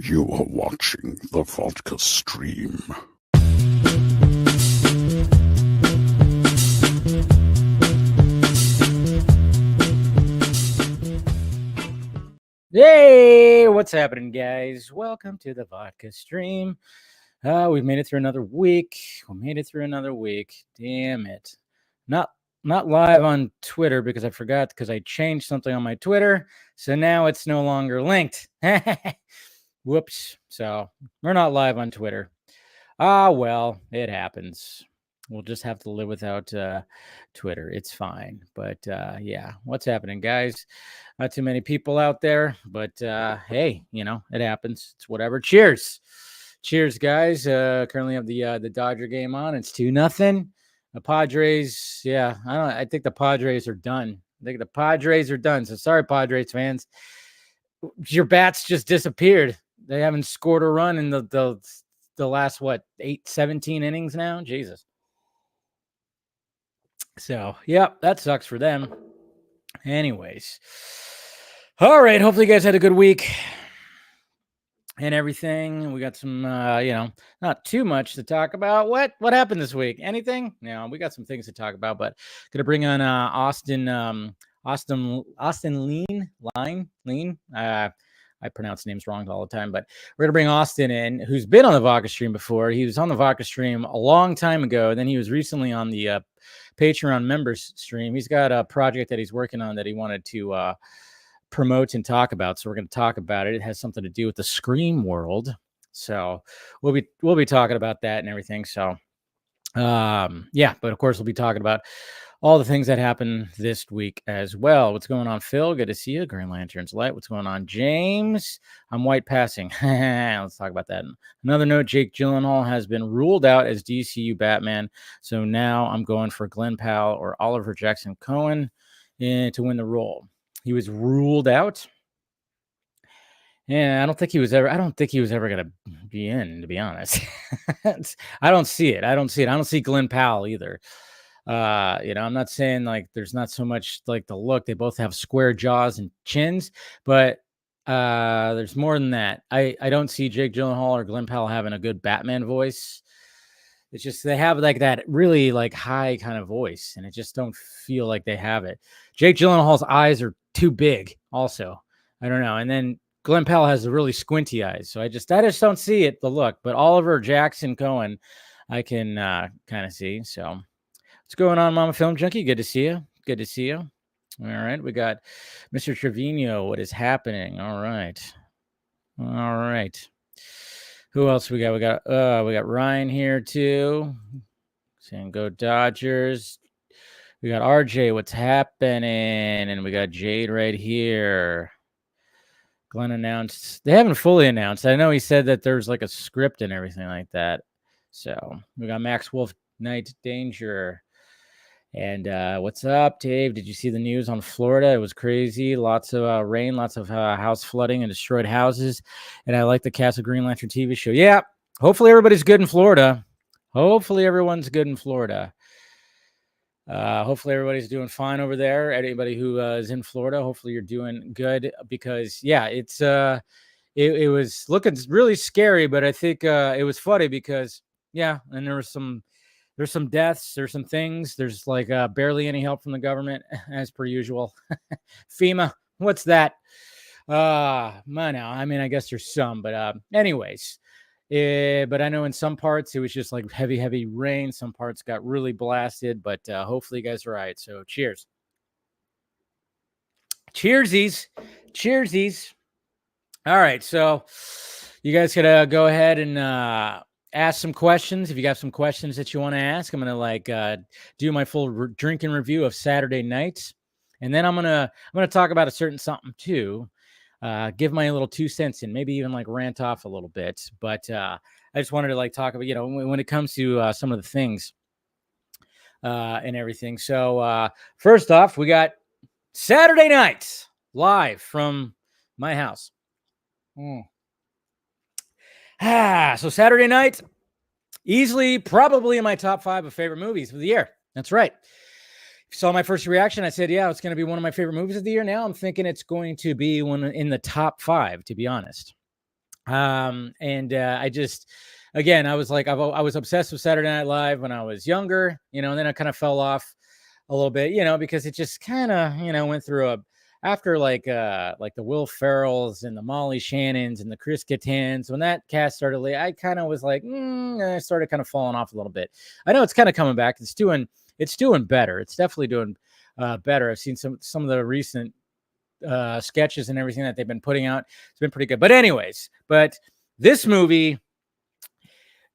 You are watching the Vodka stream. Hey, what's happening, guys? Welcome to the Vodka stream. We've made it through another week. Damn it. Not live on Twitter because I forgot, because I changed something on my Twitter. So now it's no longer linked. Whoops. So we're not live on Twitter. Well, it happens. We'll just have to live without Twitter. It's fine. But yeah, what's happening, guys? Not too many people out there, but hey, it happens. It's whatever. Cheers, guys. Currently have the Dodger game on. It's 2-0. The Padres, yeah, I think the Padres are done. So sorry, Padres fans. Your bats just disappeared. They haven't scored a run in the last 17 innings now. Jesus. So, yeah, that sucks for them. Anyways. All right. Hopefully you guys had a good week and everything. We got some, not too much to talk about. What happened this week? Anything? No, we got some things to talk about, but gonna bring on Austin Lien. I pronounce names wrong all the time, but we're gonna bring Austin in, who's been on the Vodka stream before. He was on the Vodka stream a long time ago. And then he was recently on the Patreon members stream. He's got a project that he's working on that he wanted to promote and talk about. So we're going to talk about it. It has something to do with the Scream world. So we'll be talking about that and everything. So yeah, but of course we'll be talking about all the things that happened this week as well. What's going on, Phil? Good to see you. Green Lantern's Light. What's going on, James? I'm white passing. Let's talk about that. Another note, Jake Gyllenhaal has been ruled out as DCU Batman. So now I'm going for Glenn Powell or Oliver Jackson Cohen to win the role. He was ruled out. Yeah, I don't think he was ever going to be in, to be honest. I don't see it. I don't see Glenn Powell either. I'm not saying like there's not so much like the look. They both have square jaws and chins, but there's more than that. I don't see Jake Gyllenhaal or Glenn Powell having a good Batman voice. It's just they have like that really like high kind of voice, and it just don't feel like they have it. Jake Gyllenhaal's eyes are too big also. I don't know. And then Glenn Powell has the really squinty eyes. So I just don't see it, the look. But Oliver Jackson Cohen, I can kind of see. So what's going on, Mama Film Junkie? Good to see you. All right. We got Mr. Trevino. What is happening? All right. All right. Who else we got? We got Ryan here too. Saying go Dodgers. We got RJ. What's happening? And we got Jade right here. Glenn announced. They haven't fully announced. I know he said that there's like a script and everything like that. So we got Max Wolf, Night Danger. And what's up, Dave? Did you see the news on Florida? It was crazy. Lots of rain, lots of house flooding and destroyed houses. And I like the cast of Green Lantern TV show. Yeah, hopefully everybody's good in Florida. Hopefully everyone's good in Florida. Hopefully everybody's doing fine over there. Anybody who is in Florida, hopefully you're doing good because, yeah, it was looking really scary, but I think it was funny because, yeah, and there's some deaths, there's some things, there's like barely any help from the government as per usual. FEMA, what's that? I mean, I guess there's some, but anyways, but I know in some parts it was just like heavy rain. Some parts got really blasted, but hopefully you guys are all right. So cheers. Cheersies. All right, so you guys could go ahead and ask some questions. If you got some questions that you want to ask, I'm gonna do my full drinking review of Saturday nights, and then I'm gonna talk about a certain something too. Give my little 2 cents and maybe even like rant off a little bit. But I just wanted to like talk about, when it comes to some of the things and everything. So first off, we got Saturday nights live from my house. So Saturday night, easily probably in my top 5 of favorite movies of the year. That's right. If you saw my first reaction, I said, yeah, it's going to be one of my favorite movies of the year. Now I'm thinking it's going to be one in the top 5, to be honest. I just, again, I was like, I was obsessed with Saturday Night Live when I was younger, and then I kind of fell off a little bit, because it just kind of, went through after like the Will Ferrells and the Molly Shannons and the Chris Kattans, when that cast started, I kind of was like, I started kind of falling off a little bit. I know it's kind of coming back. It's doing better. It's definitely doing better. I've seen some of the recent sketches and everything that they've been putting out. It's been pretty good. But anyways, this movie,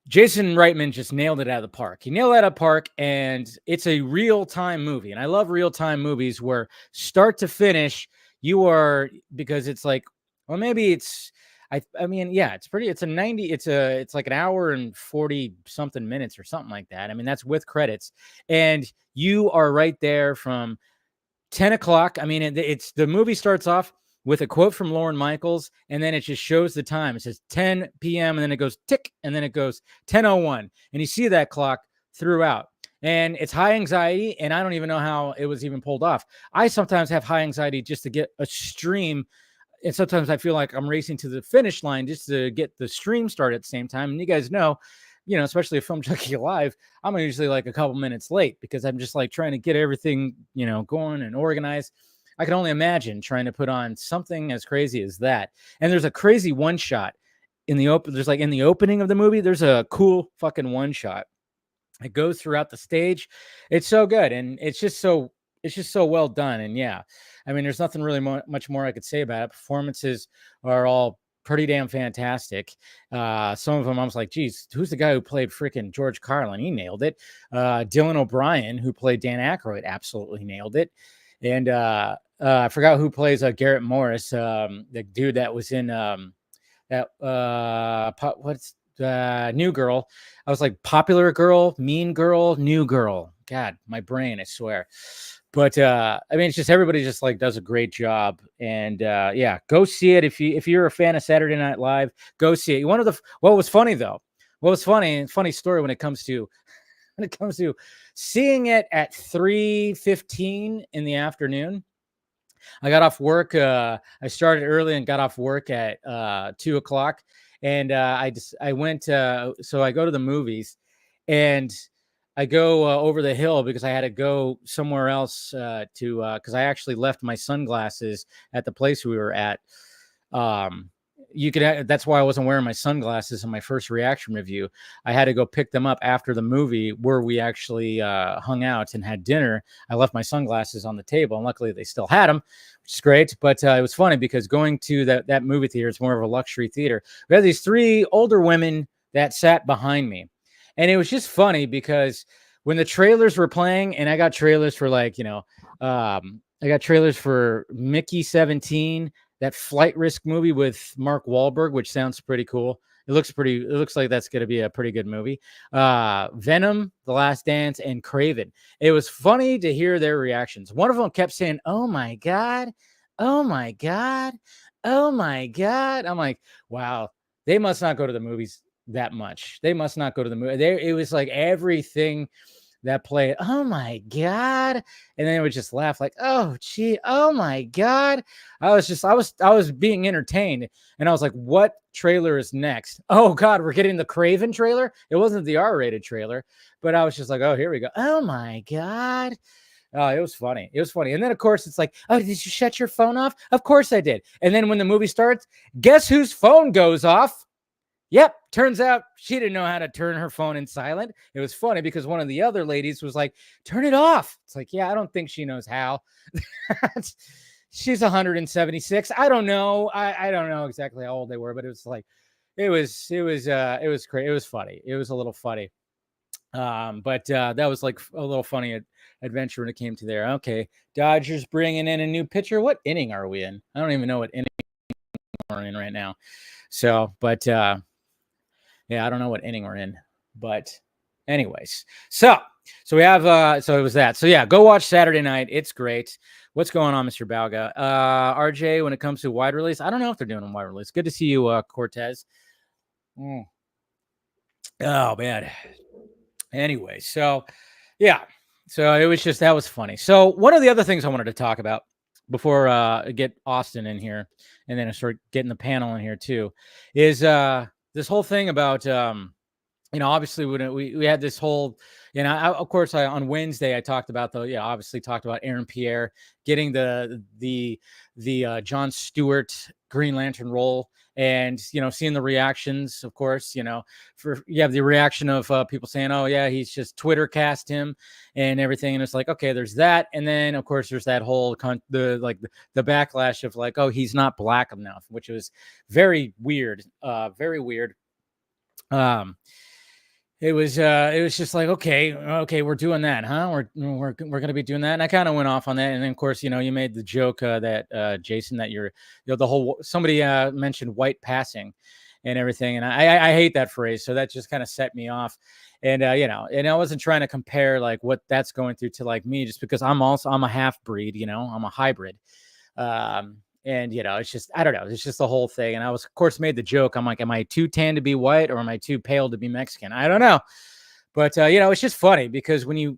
Jason Reitman just nailed it out of the park. He nailed it out of the park, and it's a real-time movie. And I love real-time movies where start to finish, because it's like, well, maybe it's, I mean, yeah, it's like an hour and 40 something minutes or something like that. I mean, that's with credits. And you are right there from 10 o'clock. I mean, the movie starts off with a quote from Lorne Michaels, and then it just shows the time. It says 10 p.m., and then it goes tick, and then it goes 10:01. And you see that clock throughout. And it's high anxiety, and I don't even know how it was even pulled off. I sometimes have high anxiety just to get a stream, and sometimes I feel like I'm racing to the finish line just to get the stream started at the same time. And you guys know, especially a Film Junkie Live, I'm usually like a couple minutes late because I'm just like trying to get everything, going and organized. I can only imagine trying to put on something as crazy as that. And there's a crazy one shot in the opening of the movie. There's a cool fucking one shot. It goes throughout the stage. It's so good. And it's just so well done. And yeah, I mean, there's nothing really much more I could say about it. Performances are all pretty damn fantastic. Some of them I was like, geez, who's the guy who played freaking George Carlin? He nailed it. Dylan O'Brien, who played Dan Aykroyd, absolutely nailed it. And I forgot who plays Garrett Morris, the dude that was in New Girl. I was like, Popular Girl, Mean Girl, New Girl. God, my brain, I swear. But I mean, it's just everybody just like does a great job. And yeah, go see it if you're a fan of Saturday Night Live. Go see it. What was funny though? Funny story when it comes to seeing it at 3:15 in the afternoon. I got off work. I started early and got off work at 2 o'clock. And I went. So I go to the movies, and I go over the hill because I had to go somewhere else because I actually left my sunglasses at the place we were at. you could, that's why I wasn't wearing my sunglasses in my first reaction review. I had to go pick them up after the movie where we actually hung out and had dinner. I left my sunglasses on the table, and luckily they still had them, which is great. But it was funny because going to that movie theater, it's more of a luxury theater. We had these 3 older women that sat behind me, and it was just funny because when the trailers were playing, and I got trailers for like, I got trailers for Mickey 17, that flight risk movie with Mark Wahlberg, which sounds pretty cool. It looks like that's going to be a pretty good movie. Venom, The Last Dance, and Craven. It was funny to hear their reactions. One of them kept saying, "Oh my God. Oh my God. Oh my God." I'm like, wow, they must not go to the movies that much. They must not go to the movie. It was like everything that played, "Oh my God." And then it would just laugh like, "Oh gee, oh my God." I was being entertained, and I was like, what trailer is next? Oh God, we're getting the Craven trailer. It wasn't the R-rated trailer, but I was just like, oh, here we go. Oh my God. Oh, it was funny. It was funny. And then of course it's like, oh, did you shut your phone off? Of course I did. And then when the movie starts, guess whose phone goes off? Yep. Turns out she didn't know how to turn her phone in silent. It was funny because one of the other ladies was like, turn it off. It's like, yeah, I don't think she knows how. She's 176. I don't know. I don't know exactly how old they were, but it was like, it was great. It was funny. It was a little funny. But that was like a little funny adventure when it came to there. Okay. Dodgers bringing in a new pitcher. What inning are we in? I don't even know what inning we're in right now. So, but, yeah, I don't know what inning we're in, but anyways, so we have, so it was that. So yeah, go watch Saturday Night. It's great. What's going on, Mr. Balga? RJ, when it comes to wide release, I don't know if they're doing a wide release. Good to see you, Cortez. Oh man. Anyway, so yeah, so it was just, that was funny. So one of the other things I wanted to talk about before I get Austin in here, and then I start getting the panel in here too, is this whole thing about obviously when we had this whole, of course, on Wednesday I talked about obviously talked about Aaron Pierre getting the Jon Stewart Green Lantern role, and seeing the reactions, of course, you have the reaction of people saying, oh yeah, he's just Twitter cast him and everything, and it's like, okay, there's that, and then of course there's that whole the backlash of like, oh, he's not black enough, which was very weird, very weird. It was just like, okay, we're doing that, huh? We're gonna be doing that, and I kind of went off on that, and then of course, you made the joke that Jason, that you're, the whole, somebody mentioned white passing and everything, and I hate that phrase, so that just kind of set me off, and and I wasn't trying to compare like what that's going through to like me, just because I'm a half breed, I'm a hybrid. And it's just, I don't know, it's just the whole thing. And I was, of course, made the joke. I'm like, am I too tan to be white, or am I too pale to be Mexican? I don't know. But it's just funny because when you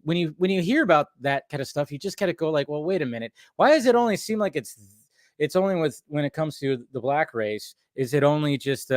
hear about that kind of stuff, you just kind of go like, well, wait a minute. Why does it only seem like it's only when it comes to the black race? Is it only just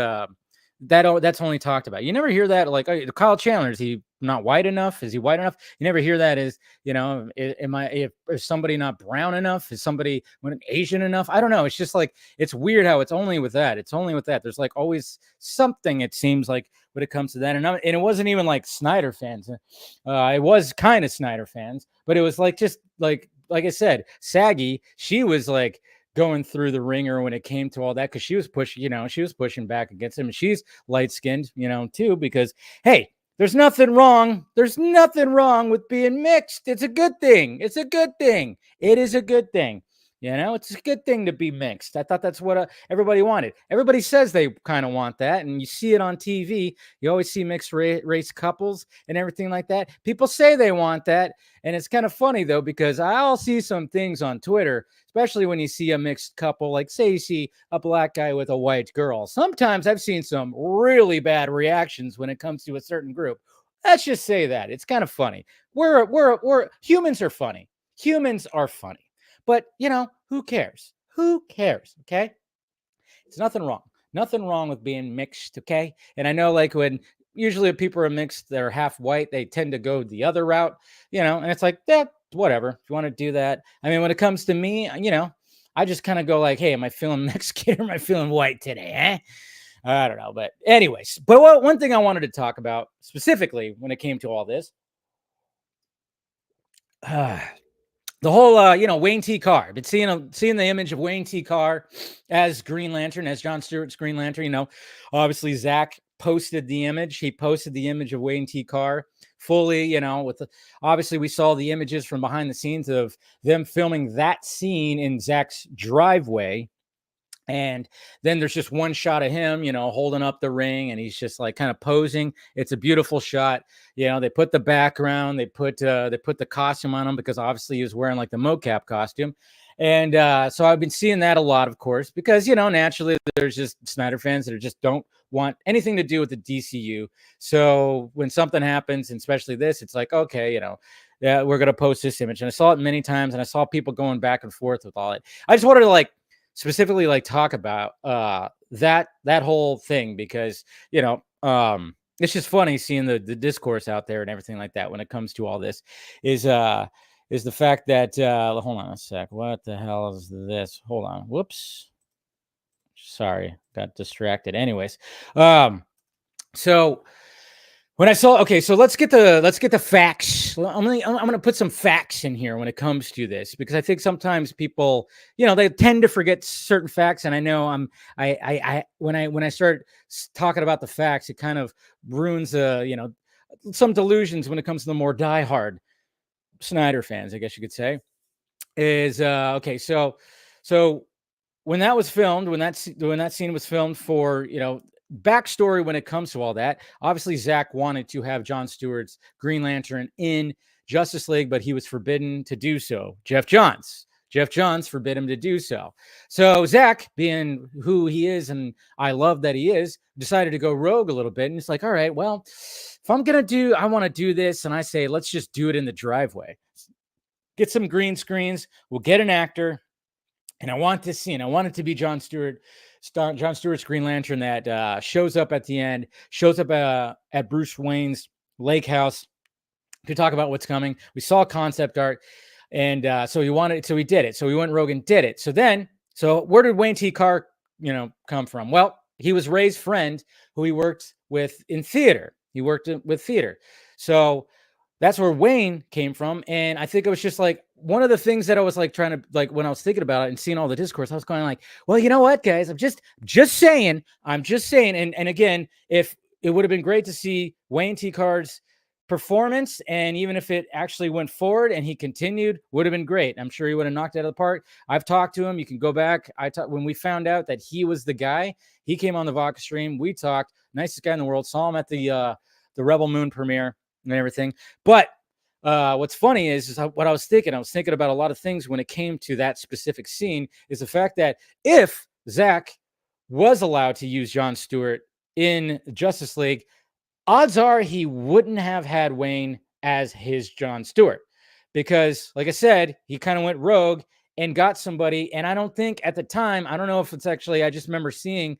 that's only talked about? You never hear that like, oh, Kyle Chandler, is he not white enough? Is he white enough? You never hear that as, is somebody not brown enough? Is somebody Asian enough? I don't know. It's just like, it's weird how it's only with that. It's only with that. There's like always something, it seems like, when it comes to that. And it wasn't even like Snyder fans. It was kind of Snyder fans, but it was like, just like I said, Saggy, she was like going through the ringer when it came to all that, because she was pushing back against him, and she's light-skinned, too, because hey, there's nothing wrong with being mixed. It's a good thing. It is a good thing. It's a good thing to be mixed. I thought that's what everybody wanted. Everybody says they kind of want that, and you see it on TV. You always see mixed race couples and everything like that. People say they want that, and it's kind of funny, though, because I'll see some things on Twitter, especially when you see a mixed couple, like say you see a black guy with a white girl. Sometimes I've seen some really bad reactions when it comes to a certain group. Let's just say that. It's kind of funny. We're humans are funny. Humans are funny. But, who cares? Who cares? Okay. It's nothing wrong. Nothing wrong with being mixed. Okay. And I know, like, when usually people are mixed, they're half white, they tend to go the other route, and it's like, yeah, whatever. If you want to do that. I mean, when it comes to me, I just kind of go like, hey, am I feeling Mexican or am I feeling white today? I don't know. But anyways, but one thing I wanted to talk about specifically when it came to all this, the whole, Wayne T. Carr. Been seeing the image of Wayne T. Carr as Green Lantern, as John Stewart's Green Lantern. Obviously Zach posted the image. He posted the image of Wayne T. Carr fully, obviously we saw the images from behind the scenes of them filming that scene in Zach's driveway. And then there's just one shot of him, holding up the ring, and he's just like kind of posing. It's a beautiful shot. They put the background, they put the costume on him because obviously he was wearing like the mocap costume. And so I've been seeing that a lot, of course, because, naturally there's just Snyder fans that just don't want anything to do with the DCU. So when something happens, and especially this, it's like, okay, yeah, we're going to post this image. And I saw it many times, and I saw people going back and forth with all it. I just wanted to specifically talk about that whole thing because it's just funny seeing the discourse out there and everything like that when it comes to all this is the fact that hold on a sec, what the hell is this? Hold on, whoops, sorry, got distracted. Anyways, so when I saw, okay, so let's get the facts. I'm gonna put some facts in here when it comes to this because I think sometimes people, they tend to forget certain facts, and I know when I start talking about the facts, it kind of ruins some delusions when it comes to the more diehard Snyder fans, I guess you could say. Is okay, so when that was filmed, when that scene was filmed for backstory when it comes to all that. Obviously, Zach wanted to have John Stewart's Green Lantern in Justice League, but he was forbidden to do so. Jeff Johns forbid him to do so. So Zach, being who he is, and I love that he is, decided to go rogue a little bit. And it's like, all right, well, if I want to do this, and I say, let's just do it in the driveway. Get some green screens. We'll get an actor. And I want this scene. I want it to be John Stewart's Green Lantern that shows up at the end, shows up at Bruce Wayne's lake house to talk about what's coming. We saw concept art, and so he did it. So we went rogue and did it. So where did Wayne T. Carr, come from? Well, he was Ray's friend who he worked with in theater. He worked with theater. So that's where Wayne came from. And I think it was just one of the things that I was trying to when I was thinking about it and seeing all the discourse, I was going well, you know what, guys, I'm just saying. And again, if it would have been great to see Wayne T. Carr's performance, and even if it actually went forward and he continued, would have been great. I'm sure he would have knocked it out of the park. I've talked to him. You can go back. When we found out that he was the guy, he came on the Vodka stream. We talked. Nicest guy in the world. Saw him at the Rebel Moon premiere and everything. But what's funny is what I was thinking. I was thinking about a lot of things when it came to that specific scene, is the fact that if Zach was allowed to use John Stewart in Justice League, odds are he wouldn't have had Wayne as his John Stewart, because like I said, he kind of went rogue and got somebody. And I don't think at the time, I don't know if it's actually, I just remember seeing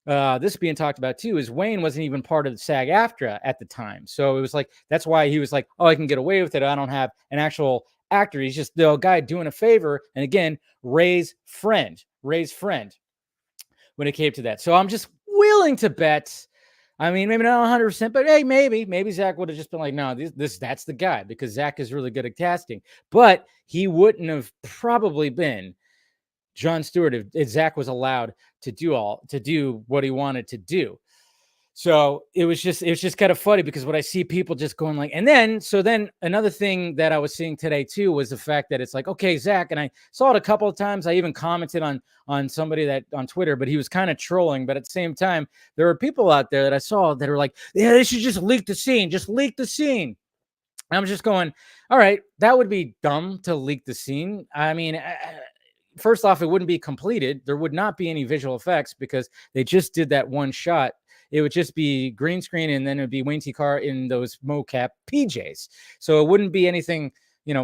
this being talked about too, is Wayne wasn't even part of the SAG-AFTRA at the time. So it was that's why he was oh, I can get away with it. I don't have an actual actor. He's just the guy doing a favor. And again, Ray's friend when it came to that. So I'm just willing to bet, I mean, maybe not 100%, but hey, maybe Zach would have just been no, that's the guy, because Zach is really good at casting. But he wouldn't have probably been John Stewart if Zach was allowed to do what he wanted to do. So it was just kind of funny, because what I see people just going and then another thing that I was seeing today too was the fact that it's okay, Zach, and I saw it a couple of times. I even commented on somebody that on Twitter, but he was kind of trolling. But at the same time, there were people out there that I saw that are yeah, they should just leak the scene. And I'm just going, all right, that would be dumb to leak the scene. I mean, first off, it wouldn't be completed. There would not be any visual effects because they just did that one shot. It would just be green screen, and then it would be Wayne T. Carr in those mocap PJs. So it wouldn't be anything,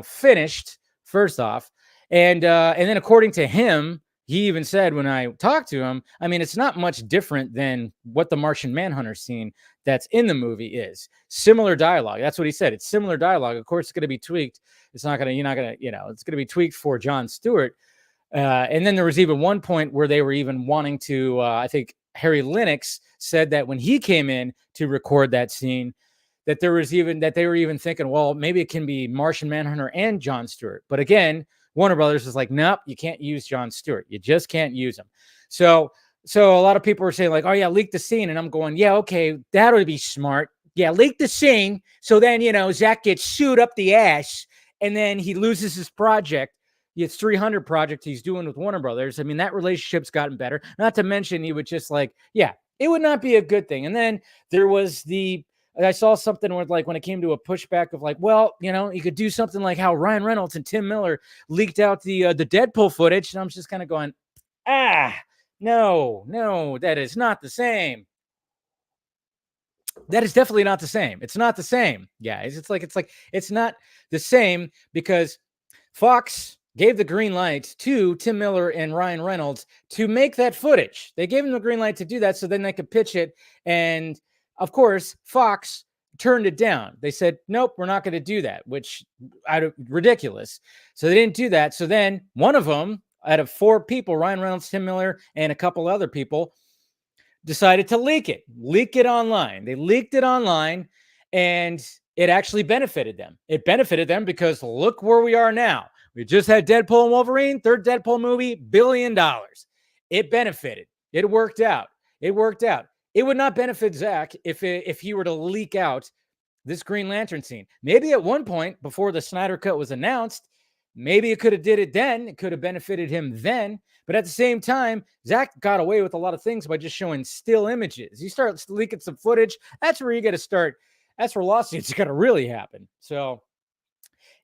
finished, first off. And then according to him, he even said when I talked to him, I mean, it's not much different than what the Martian Manhunter scene that's in the movie is. Similar dialogue. That's what he said. It's similar dialogue. Of course, it's going to be tweaked. It's going to be tweaked for John Stewart. And then there was even one point where they were even wanting to, I think Harry Lennox said that when he came in to record that scene, that they were even thinking, well, maybe it can be Martian Manhunter and Jon Stewart. But again, Warner Brothers is like, nope, you can't use Jon Stewart. You just can't use him. So a lot of people were saying like, oh yeah, leak the scene. And I'm going, yeah, okay, that would be smart. Yeah, leak the scene. So then, Zach gets sued up the ass and then he loses his project. It's 300 project he's doing with Warner Brothers. I mean, that relationship's gotten better. Not to mention he would just like, yeah, it would not be a good thing. And then there was I saw something with like when it came to a pushback of like, well, you could do something like how Ryan Reynolds and Tim Miller leaked out the Deadpool footage. And I'm just kind of going, no, that is not the same. That is definitely not the same. It's not the same, guys. It's not the same because Fox gave the green light to Tim Miller and Ryan Reynolds to make that footage. They gave them the green light to do that so then they could pitch it. And of course, Fox turned it down. They said, nope, we're not going to do that, which ridiculous. So they didn't do that. So then one of them, out of 4 people, Ryan Reynolds, Tim Miller, and a couple other people, decided to leak it online. They leaked it online and it actually benefited them. It benefited them because look where we are now. We just had Deadpool and Wolverine, 3rd Deadpool movie, $1 billion. It benefited. It worked out. It would not benefit Zach if he were to leak out this Green Lantern scene. Maybe at one point before the Snyder Cut was announced, maybe it could have did it then. It could have benefited him then. But at the same time, Zach got away with a lot of things by just showing still images. You start leaking some footage, that's where you got to start. That's where lawsuits are going to really happen. So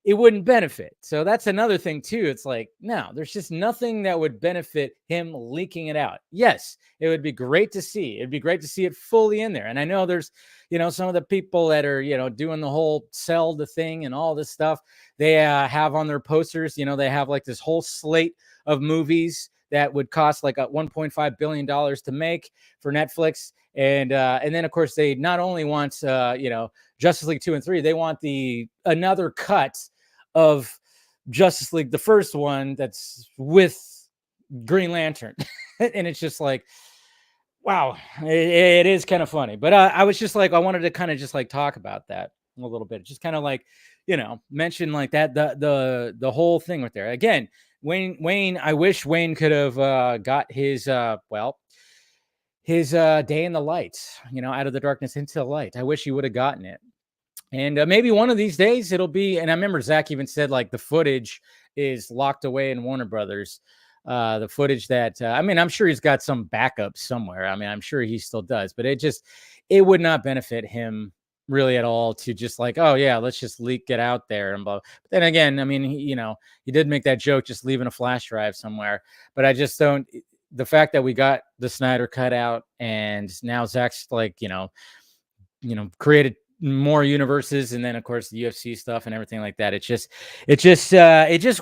it wouldn't benefit. So that's another thing too. It's like, no, there's just nothing that would benefit him leaking it out. Yes, it would be great to see. It'd be great to see it fully in there. And I know there's, some of the people that are, doing the whole sell the thing and all this stuff. They have on their posters, they have like this whole slate of movies that would cost like $1.5 billion to make for Netflix. And then of course they not only want, Justice League 2 and 3, they want another cut of Justice League, the first one that's with Green Lantern. And it's just like, wow, it is kind of funny. But I was just like, I wanted to kind of just like talk about that a little bit. Just kind of like, mention like that, the whole thing right there. Again, Wayne, I wish Wayne could have got his, his day in the light, out of the darkness into the light. I wish he would have gotten it. And maybe one of these days it'll be, and I remember Zach even said like the footage is locked away in Warner Brothers. The footage that, I'm sure he's got some backup somewhere. I'm sure he still does, but it would not benefit him really at all to just like, oh yeah, let's just leak it out there. And blah. But then again, he did make that joke, just leaving a flash drive somewhere, but I just don't, the fact that we got the Snyder cut out and now Zach's like, created more universes, and then of course the UFC stuff and everything like that. It just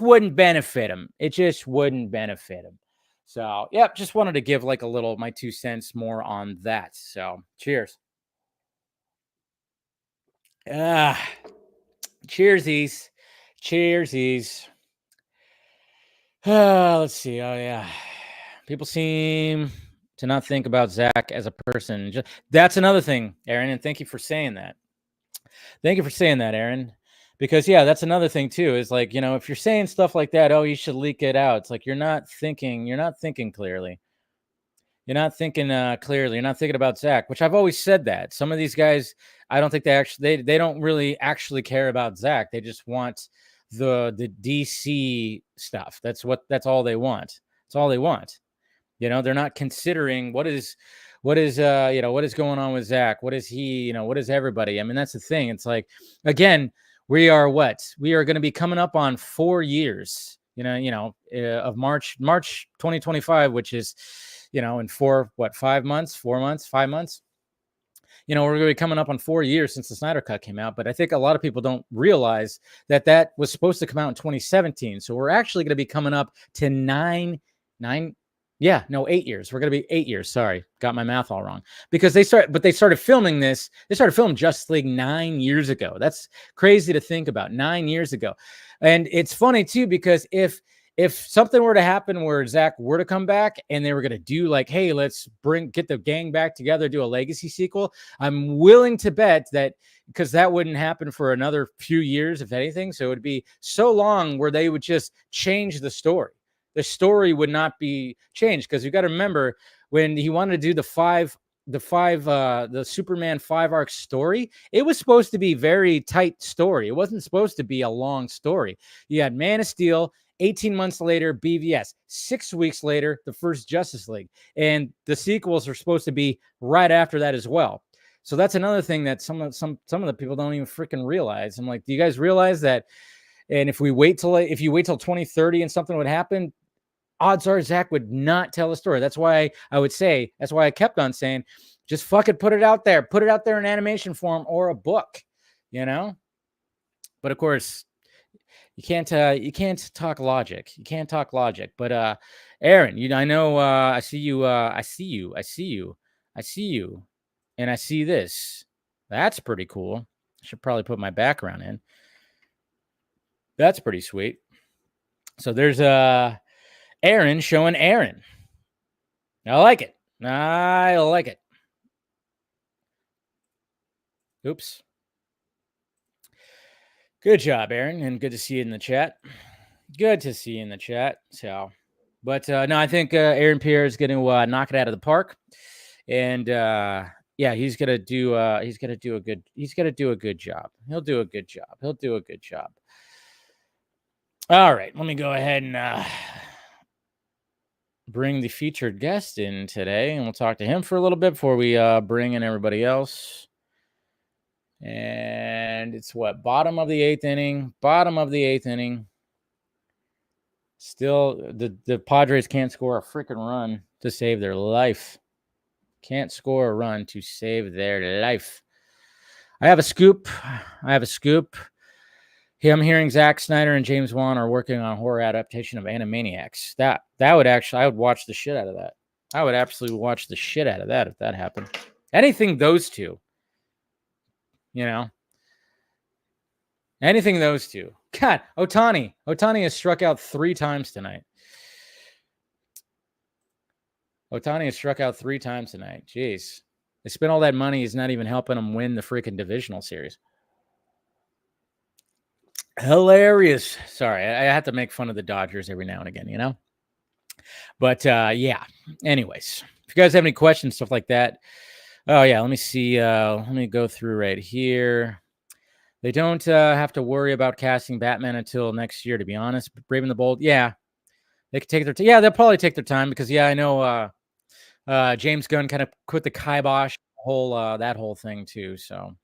wouldn't benefit him. It just wouldn't benefit him. So yeah, just wanted to give like a little my 2 cents more on that. So cheers. Cheersies. Let's see. Oh yeah, people seem to not think about Zach as a person. That's another thing, Aaron, and thank you for saying that. Aaron, because yeah, that's another thing too, is like, if you're saying stuff like that, oh, you should leak it out. It's like, you're not thinking clearly. You're not thinking clearly. You're not thinking about Zach, which I've always said that. Some of these guys, I don't think they don't really actually care about Zach. They just want the DC stuff. That's all they want. That's all they want. They're not considering what is going on with Zach? What is he, what is everybody? That's the thing. It's like, again, we are going to be coming up on 4 years, of March 2025, which is, in 5 months, we're going to be coming up on 4 years since the Snyder Cut came out. But I think a lot of people don't realize that was supposed to come out in 2017. So we're actually going to be coming up to 8 years. We're going to be 8 years. Sorry, got my math all wrong. Because they started filming this. They started filming Justice League 9 years ago. That's crazy to think about. 9 years ago. And it's funny too, because if if something were to happen where Zach were to come back and they were going to do like, hey, let's get the gang back together, do a legacy sequel, I'm willing to bet that, because that wouldn't happen for another few years, if anything. So it would be so long where they would just change the story. The story would not be changed, because you got to remember when he wanted to do the Superman 5 arc story, it was supposed to be very tight story. It wasn't supposed to be a long story. You had Man of Steel, 18 months later, BVS, 6 weeks later, the first Justice League, and the sequels are supposed to be right after that as well. So that's another thing that some of the people don't even freaking realize. I'm like, do you guys realize that? And if you wait till 2030 and something would happen, odds are Zach would not tell a story. That's why I kept on saying, just fucking put it out there. Put it out there in animation form or a book, you know? But of course, you can't talk logic. You can't talk logic. But Aaron, I know I see you. I see you. And I see this. That's pretty cool. I should probably put my background in. That's pretty sweet. So there's Aaron showing Aaron. I like it. I like it. Oops. Good job, Aaron, and good to see you in the chat. Good to see you in the chat. So, but no, I think Aaron Pierre is going to knock it out of the park, and yeah, he's gonna do a good job. He'll do a good job. All right, let me go ahead and bring the featured guest in today, and we'll talk to him for a little bit before we bring in everybody else. And it's bottom of the eighth inning. Still, the Padres can't score a freaking run to save their life. Can't score a run to save their life. I have a scoop. I'm hearing Zack Snyder and James Wan are working on a horror adaptation of Animaniacs. I would watch the shit out of that. I would absolutely watch the shit out of that if that happened. Anything those two. Anything those two. God, Ohtani has struck out 3 times tonight. Jeez. They spent all that money. He's not even helping them win the freaking divisional series. Hilarious. Sorry, I have to make fun of the Dodgers every now and again, But yeah. Anyways, if you guys have any questions, stuff like that. Oh yeah, let me see. Let me go through right here. They don't have to worry about casting Batman until next year, to be honest. Brave and the Bold, yeah, they could take their time. Yeah, they'll probably take their time because I know James Gunn kind of put the kibosh that whole thing too. So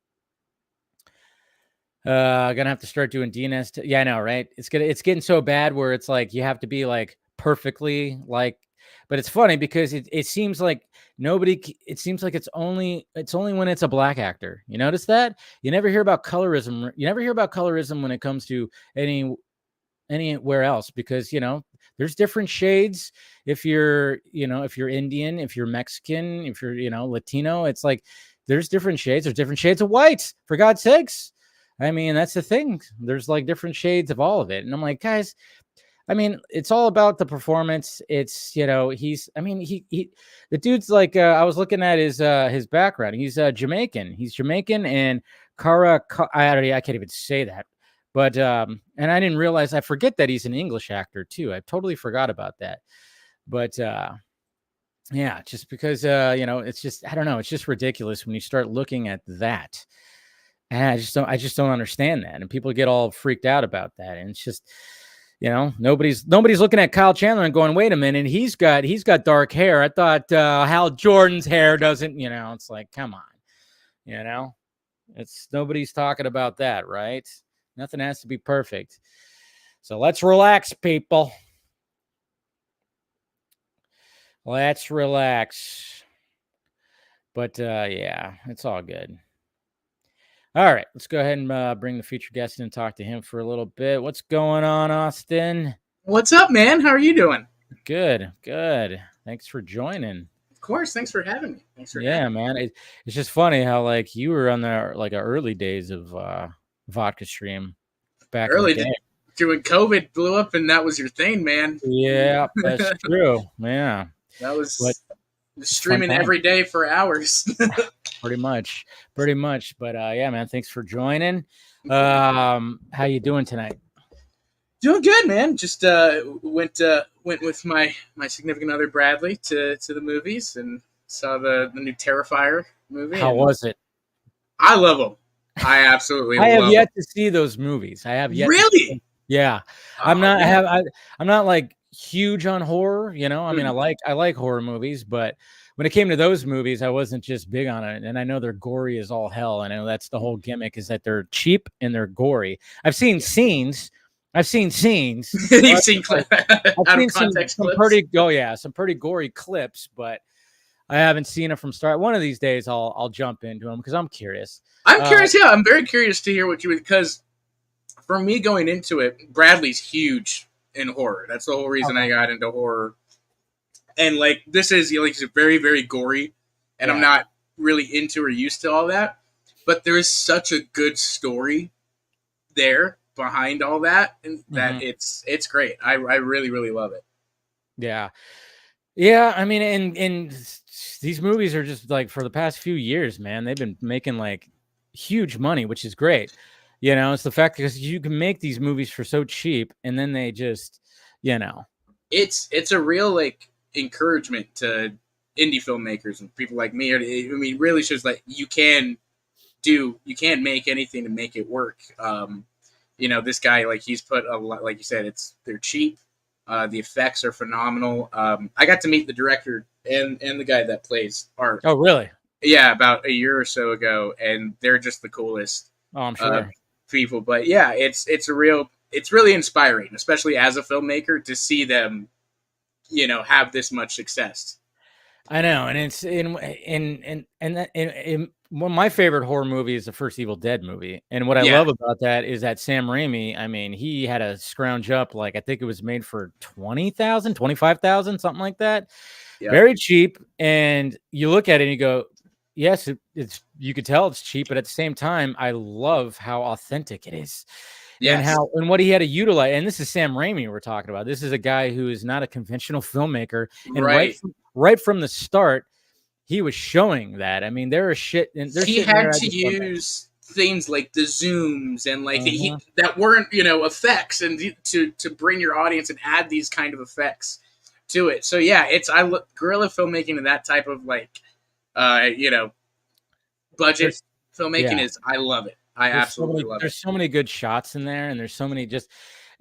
gonna have to start doing DNS. Yeah, I know, right? It's getting so bad where it's like you have to be like perfectly like. But it's funny because it seems like it seems like it's only when it's a black actor. You notice that? You never hear about colorism. You never hear about colorism when it comes to anywhere else, because there's different shades. If you're Indian, if you're Mexican, if you're Latino, it's like there's different shades. There's different shades of white, for God's sakes. I mean, that's the thing. There's like different shades of all of it. And I'm like, guys, I mean, it's all about the performance. It's, the dude's like, I was looking at his background. He's Jamaican. He's Jamaican, and I can't even say that. But, and I didn't realize, I forget that he's an English actor too. I totally forgot about that. But, yeah, just because, it's just, I don't know. It's just ridiculous when you start looking at that. And I just don't understand that. And people get all freaked out about that. And it's just, nobody's looking at Kyle Chandler and going, wait a minute, he's got dark hair. I thought Hal Jordan's hair doesn't, it's like, come on, it's nobody's talking about that, right? Nothing has to be perfect. So let's relax, people. Let's relax. But yeah, it's all good. All right, let's go ahead and bring the featured guest in and talk to him for a little bit. What's going on, Austin? What's up, man? How are you doing? Good. Thanks for joining. Of course. Thanks for having me. Man. It's just funny how like you were on the early days of Vodka stream back early in the day. when COVID blew up and that was your thing, man. Yeah, that's true. Yeah, That but was it's a fun streaming time. every day for hours. Pretty much. But yeah, man, thanks for joining. How you doing tonight? Doing good, man. Just went with my significant other Bradley to the movies and saw the new Terrifier movie. How And was it? I love them. I absolutely I have love them. yet to see those movies. I have yet to see them. Really? Yeah. Oh, man. I'm not like huge on horror, you know. I mean, I like horror movies, but when it came to those movies, I wasn't just big on it. And I know they're gory as all hell. I know that's the whole gimmick, is that they're cheap and they're gory. I've seen scenes. I've seen scenes. You've seen I've out seen of context some clips. some pretty gory clips, but I haven't seen it from start. One of these days I'll jump into them because I'm curious. I'm curious. Yeah, I'm very curious to hear what you would, because for me going into it, Bradley's huge in horror. That's the whole reason I got into horror. And like this is, like, it's very, very gory, and I'm not really into or used to all that. But there is such a good story there behind all that, and that it's great. I really, really love it. Yeah. Yeah, I mean, and these movies are just like, for the past few years, man, they've been making like huge money, which is great. You know, it's the fact because you can make these movies for so cheap, and then they just, you know, It's a real like encouragement to indie filmmakers and people like me. I mean, really shows that you can make anything to make it work. You know, this guy, like, he's put a lot, like you said, they're cheap. The effects are phenomenal. I got to meet the director and the guy that plays Art. Oh, really? Yeah, about a year or so ago, and they're just the coolest. Oh, I'm sure. People. But yeah, it's really inspiring, especially as a filmmaker, to see them, you know, have this much success. I know, and it's one of my favorite horror movie is the first Evil Dead movie, and what I love about that is that Sam Raimi, I mean, he had to scrounge up, like, I think it was made for 20,000, 25,000, something like that. Yep. Very cheap, and you look at it and you go, yes, it's you could tell it's cheap, but at the same time, I love how authentic it is. Yes. And what he had to utilize, and this is Sam Raimi we're talking about. This is a guy who is not a conventional filmmaker, and right from the start, he was showing that. I mean, there are shit, and he had to use things like the zooms and like that weren't, you know, effects, and to bring your audience and add these kind of effects to it. So yeah, guerrilla filmmaking and that type of like, you know, budget filmmaking is, I love it. I absolutely love it. There's so many good shots in there, and there's so many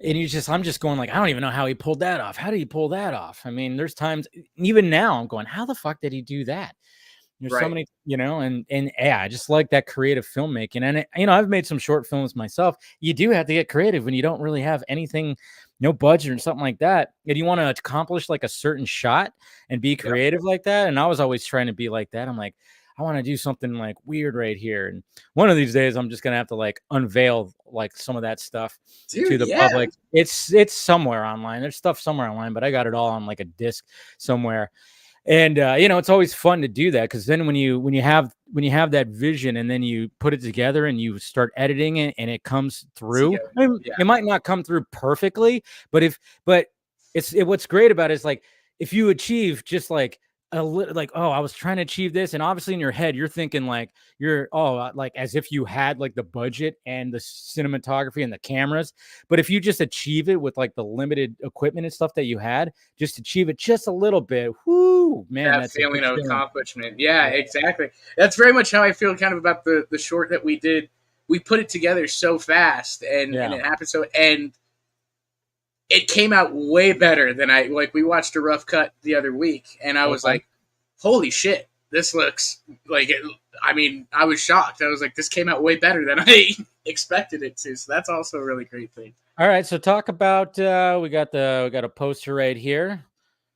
I'm just going like, I don't even know how he pulled that off. How did he pull that off? I mean, there's times, even now, I'm going, how the fuck did he do that? There's so many, you know, and yeah, I just like that creative filmmaking. And you know, I've made some short films myself. You do have to get creative when you don't really have anything, no budget or something like that, and you want to accomplish like a certain shot and be creative like that. And I was always trying to be like that. I'm like, I want to do something like weird right here. And one of these days I'm just going to have to like unveil like some of that stuff to the public. It's somewhere online. There's stuff somewhere online, but I got it all on like a disc somewhere. And, you know, it's always fun to do that. Cause then when you have that vision and then you put it together and you start editing it and it comes through, I mean, it might not come through perfectly, but what's great about it is like, if you achieve just like, like, oh, I was trying to achieve this, and obviously in your head you're thinking like like as if you had like the budget and the cinematography and the cameras, but if you just achieve it with like the limited equipment and stuff that you had, just achieve it just a little bit, whoo, man, that's feeling of accomplishment. Yeah, exactly. That's very much how I feel kind of about the short that we did. We put it together so fast, and it happened so, and it came out way better than we watched a rough cut the other week, and I was like, holy shit, this looks like it. I mean, I was shocked. I was like, this came out way better than I expected it to. So that's also a really great thing. All right. So talk about, we got a poster right here.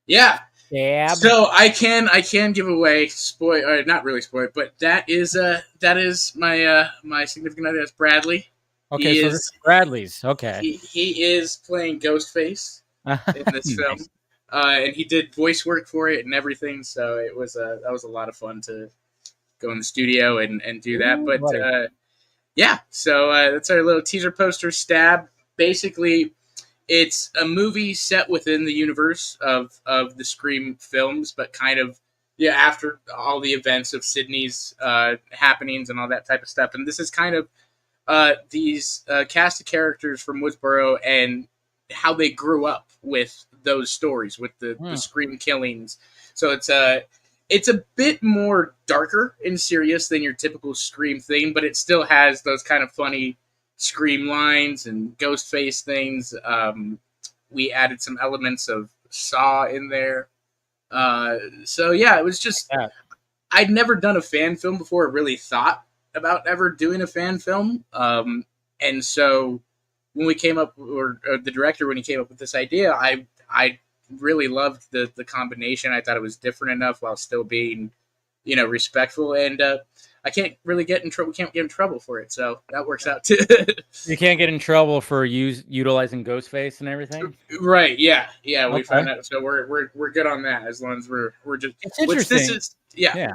Yeah. Stab. So I can give away not really spoil, but that is my significant other. That's Bradley. Okay, so this is Bradley's. Okay, he is playing Ghostface in this film, and he did voice work for it and everything. So that was a lot of fun to go in the studio and do that. But yeah, so that's our little teaser poster, Stab. basically it's a movie set within the universe of the Scream films, but kind of after all the events of Sydney's happenings and all that type of stuff. And this is kind of these cast of characters from Woodsboro and how they grew up with those stories, with the Scream killings. So it's a bit more darker and serious than your typical Scream thing, but it still has those kind of funny Scream lines and ghost face things. We added some elements of Saw in there. So yeah, it was just, I'd never done a fan film before. I really thought about ever doing a fan film. And so when we came up, or the director, when he came up with this idea, I really loved the combination. I thought it was different enough while still being, respectful. And I can't really get in trouble. We can't get in trouble for it, so that works out too. You can't get in trouble for utilizing Ghostface and everything, right? Yeah. Okay. We found out, so we're good on that as long as we're just. It's interesting. This is, yeah.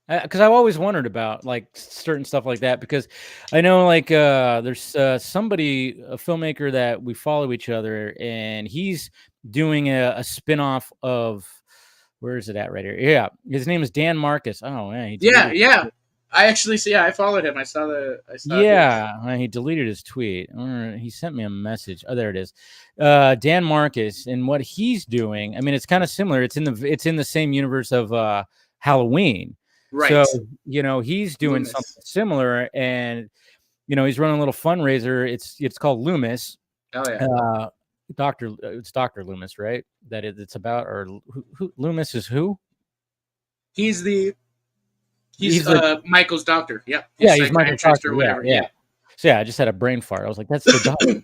Because I've always wondered about like certain stuff like that, because I know like there's somebody, a filmmaker that we follow each other, and he's doing a spin-off of, where is it at right here? Yeah, his name is Dan Marcus. Oh man, yeah. I actually see. Yeah, I followed him. I saw he deleted his tweet. He sent me a message. Oh, there it is. Dan Marcus, and what he's doing. I mean, it's kind of similar. It's in the same universe of Halloween. Right. So, he's doing something similar, and, he's running a little fundraiser. It's called Lumis. Oh, yeah. It's Dr. Lumis, right? That it's about, or who Lumis is who? He's Michael's doctor. Yep. He's Michael's doctor. Or whatever. Yeah. So, I just had a brain fart. I was like, that's the doctor.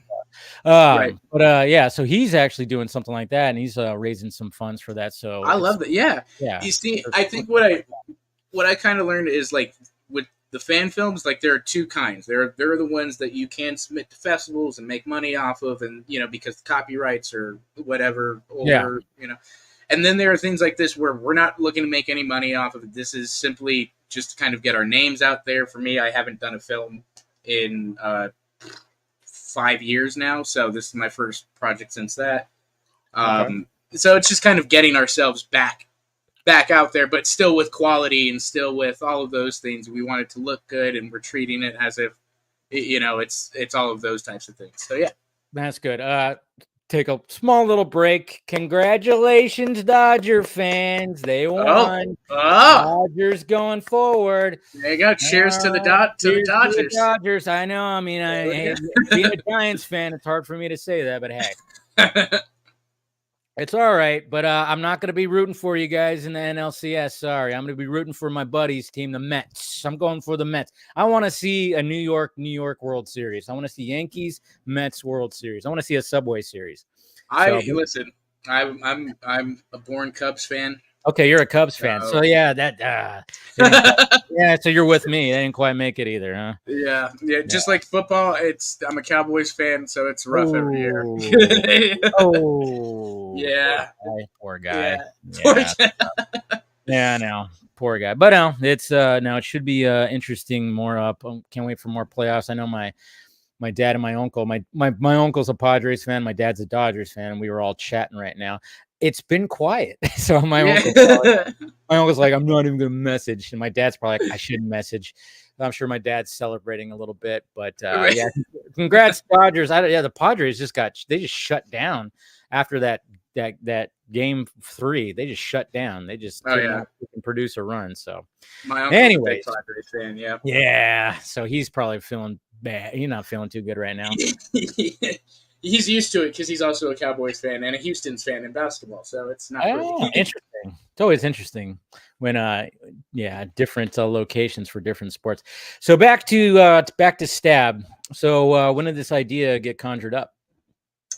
Right. But so he's actually doing something like that, and he's raising some funds for that. So I love that. Yeah. You see, I think what I kind of learned is, like, with the fan films, like, there are two kinds. There are the ones that you can submit to festivals and make money off of, and because the copyrights or whatever, or and then there are things like this where we're not looking to make any money off of it. This is simply just to kind of get our names out there. For me, I haven't done a film in 5 years now, so this is my first project since that. So it's just kind of getting ourselves back out there, but still with quality and still with all of those things. We want it to look good, and we're treating it as if it's all of those types of things. So yeah, that's good. Take a small little break. Congratulations, Dodger fans! They won. Dodgers going forward. There you go. Cheers to the Dodgers. To the Dodgers. I know. I mean, being a Giants fan, it's hard for me to say that, but hey. It's all right, but I'm not going to be rooting for you guys in the NLCS. Sorry, I'm going to be rooting for my buddy's team, the Mets. I'm going for the Mets. I want to see a New York World Series. I want to see Yankees, Mets World Series. I want to see a Subway Series. Listen. I'm a born Cubs fan. Okay, you're a Cubs fan. So yeah, so you're with me. They didn't quite make it either, huh? Yeah. Just like football, I'm a Cowboys fan, so it's rough every year. Yeah. Poor guy. Yeah. Yeah, I know. Poor guy. But no, it's now it should be interesting. More up. Can't wait for more playoffs. I know my dad and my uncle. My uncle's a Padres fan. My dad's a Dodgers fan. And we were all chatting right now. It's been quiet. So my uncle's like, I'm not even going to message. And my dad's probably like, I shouldn't message. I'm sure my dad's celebrating a little bit. But yeah, congrats, Dodgers. The Padres just shut down after that game 3. They just shut down. They just couldn't produce a run. So my uncle's a big Padres fan, yeah. Yeah. So he's probably feeling bad. He's not feeling too good right now. He's used to it because he's also a Cowboys fan and a Houston's fan in basketball, so it's not interesting. It's always interesting when different locations for different sports. So back to Stab. So when did this idea get conjured up?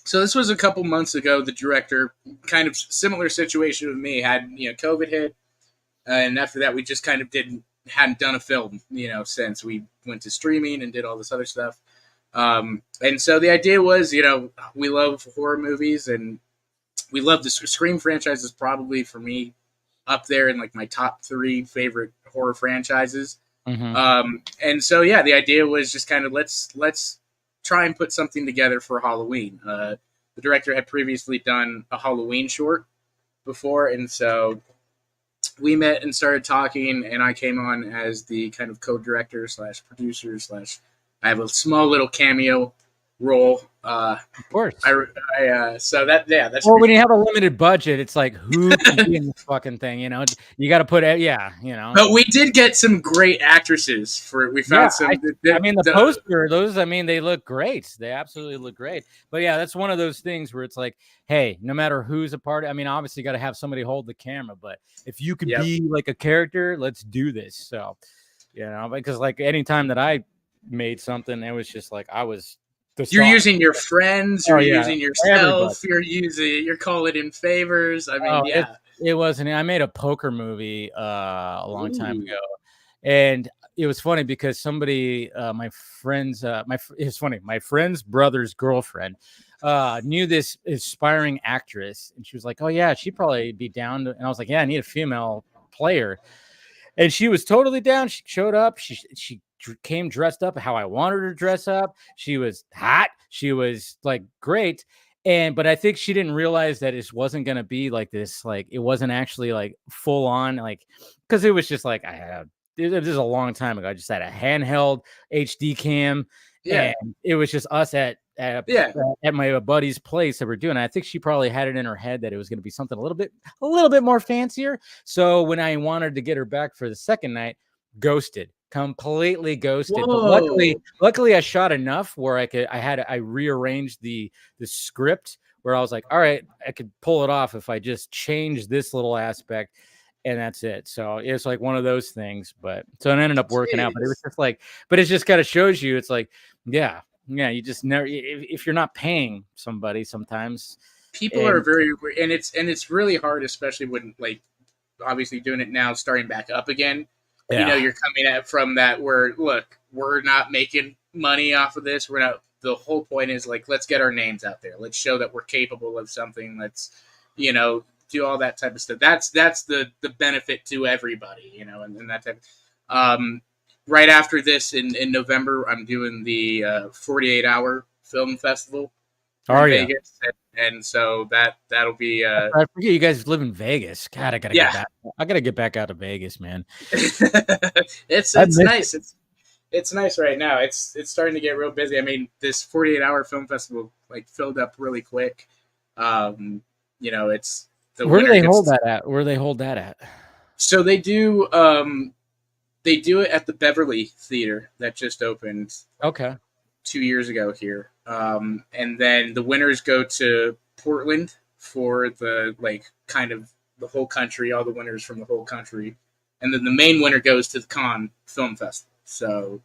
So this was a couple months ago. The director, kind of similar situation with me, had COVID hit, and after that we just kind of hadn't done a film since we went to streaming and did all this other stuff. And so the idea was, we love horror movies, and we love the Scream franchise is probably, for me, up there in like my top 3 favorite horror franchises. Mm-hmm. And so, the idea was just kind of let's try and put something together for Halloween. The director had previously done a Halloween short before, and so we met and started talking, and I came on as the kind of co-director / producer / I have a small little cameo role. Of course. So that's well, when you have a limited budget, it's like, who can be in this fucking thing? You know, you got to put it. Yeah, you know. But we did get some great actresses for. We found some. The poster, those. I mean, they look great. They absolutely look great. But yeah, that's one of those things where it's like, hey, no matter who's a part. I mean, obviously, got to have somebody hold the camera. But if you could be like a character, let's do this. So, you know, because like anytime that I made something, it was just like I was. You're using your friends, you're using yourself, you're calling in favors. I mean, it wasn't. I made a poker movie a long time ago, and it was funny because somebody, my friend's brother's girlfriend, knew this aspiring actress, and she was like, "Oh yeah, she'd probably be down." And I was like, "Yeah, I need a female player," and she was totally down. She showed up. She came dressed up how I wanted her to dress up. She was hot. She was like great. But I think she didn't realize that it wasn't going to be like this. Like it wasn't actually like full on, like, cause it was just like, this is a long time ago. I just had a handheld HD cam. Yeah. And it was just us at my buddy's place that we're doing. I think she probably had it in her head that it was going to be something a little bit more fancier. So when I wanted to get her back for the second night, completely ghosted. Whoa. But luckily I shot enough where I rearranged the script where I was like, all right, I could pull it off if I just change this little aspect, and that's it. So it's like one of those things, but so it ended up working out. But it was just like, but it just kind of shows you, it's like, yeah, you just never, if you're not paying somebody, sometimes people are very, and it's really hard, especially when, like, obviously doing it now, starting back up again. Yeah. You know, you're coming at from that where, look, we're not making money off of this. We're not. The whole point is, like, let's get our names out there. Let's show that we're capable of something. Let's, you know, do all that type of stuff. That's the benefit to everybody, you know, and that type. Right after this in November, I'm doing the 48-hour film festival in Vegas. And so that'll be. I forget you guys live in Vegas. God, I gotta get back. I gotta get back out to Vegas, man. It's nice. It's nice right now. It's starting to get real busy. I mean, this 48-hour film festival like filled up really quick. You know, it's where do they hold that at? Where do they hold that at? So they do it at the Beverly Theater that just opened. Okay. 2 years ago here. And then the winners go to Portland for the, like, kind of the whole country, all the winners from the whole country. And then the main winner goes to the Cannes Film Festival. So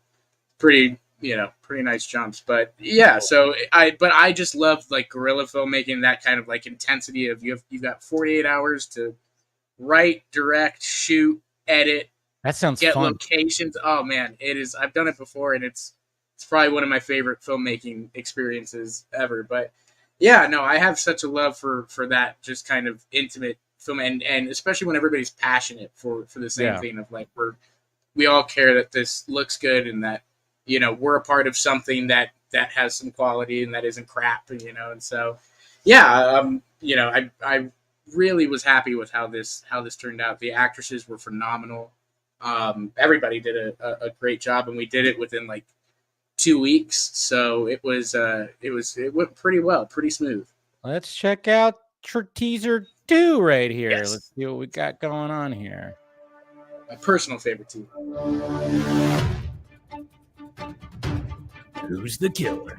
pretty nice jumps. But yeah, so I just love, like, guerrilla filmmaking, that kind of, like, intensity of you've got 48 hours to write, direct, shoot, edit. That sounds get fun. Locations. Oh man, it is. I've done it before, and it's probably one of my favorite filmmaking experiences ever. But yeah, no, I have such a love for that just kind of intimate film, and especially when everybody's passionate for the same thing of, like, we all care that this looks good and that, you know, we're a part of something that has some quality and that isn't crap, you know. And so yeah, you know, I really was happy with how this turned out. The actresses were phenomenal. Everybody did a great job, and we did it within like 2 weeks, so it went pretty well, pretty smooth. Let's check out teaser 2 right here. Yes. Let's see what we got going on here. My personal favorite too. Who's the killer?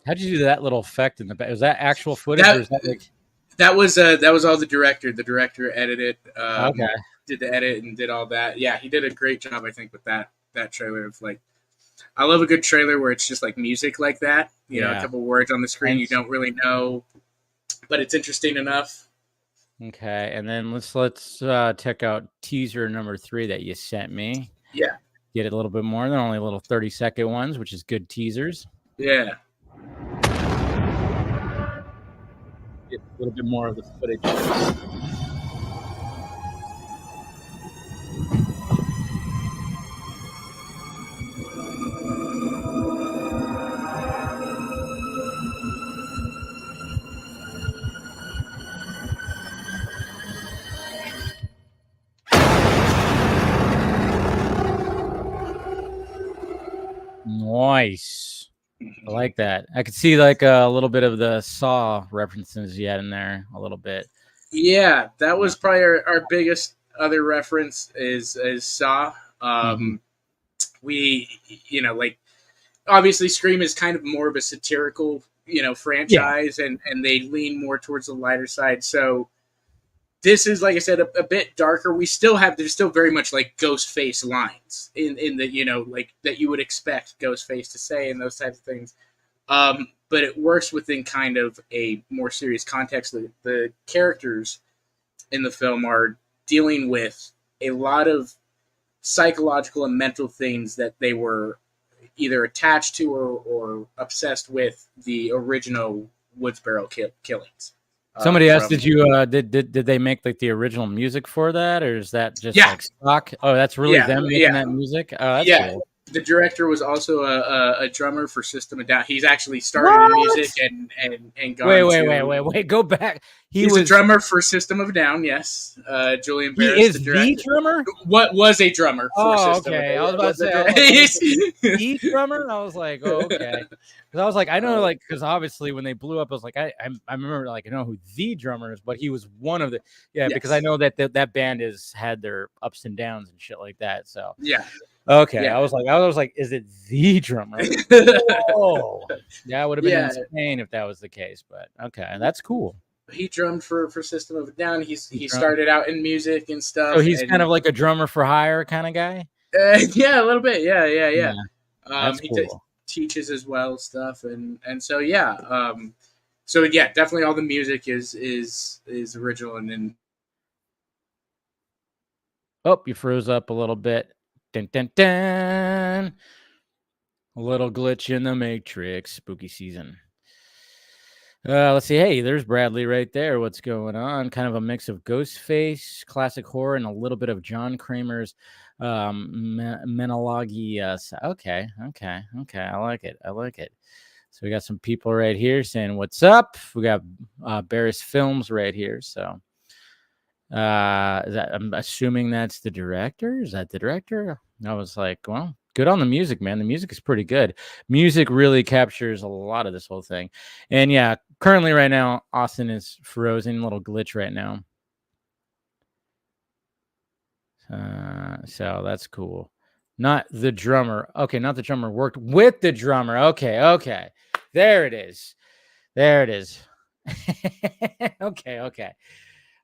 How'd you do that little effect in the back? Was that actual footage? Or is that like... that was all the director. The director edited, did the edit and did all that. Yeah, he did a great job, I think, with that trailer. Of, like, I love a good trailer where it's just like music like that. You know, a couple words on the screen you don't really know, but it's interesting enough. Okay, and then let's check out teaser number 3 that you sent me. Yeah. Get it a little bit more than only little 30-second ones, which is good teasers. Yeah. Get a little bit more of the footage. Nice. I like that. I could see like a little bit of the Saw references you had in there a little bit. Yeah, that was probably our biggest other reference is Saw. We, like obviously Scream is kind of more of a satirical, franchise, and they lean more towards the lighter side. So this is, like I said, a bit darker. There's still very much like Ghostface lines in the, like that you would expect Ghostface to say and those types of things. But it works within kind of a more serious context. The characters in the film are dealing with a lot of psychological and mental things that they were either attached to or obsessed with the original Woodsboro killings. Somebody asked, did you did they make like the original music for that, or is that just like stock? Oh, that's really them making that music. Oh, that's cool. The director was also a drummer for System of a Down. He's actually started in music and gone. Wait, go back. He's a drummer for System of a Down. Yes, Julian Barris. He is the drummer. What was a drummer? For System okay. Of I was about to say the drummer. I was like, oh, okay. Because I was like, I know, like, because obviously when they blew up, I was like, I remember, like, I know who the drummer is, but he was one of the because I know that band has had their ups and downs and shit like that. So yeah. Okay, yeah. I was like, is it the drummer? Oh, that would have been insane if that was the case. But okay, that's cool. He drummed for System of a Down. He started out in music and stuff. So he's kind of like a drummer for hire kind of guy. Yeah, a little bit. Yeah. That's cool. Teaches as well stuff, and so yeah. So yeah, definitely all the music is original and then. Oh, you froze up a little bit. Dun, dun, dun. A little glitch in the Matrix. Spooky season. Let's see. Hey, there's Bradley right there. What's going on? Kind of a mix of Ghostface, classic horror, and a little bit of John Kramer's menology. Okay. I like it. So we got some people right here saying what's up. We got Barris Films right here. So I'm assuming that's the director. Is that the director? I was like, well, good on the music, man. The music is pretty good. Music really captures a lot of this whole thing. And yeah, currently right now, Austin is frozen, a little glitch right now. So that's cool. Not the drummer. Okay, not the drummer. Worked with the drummer. Okay. There it is. Okay.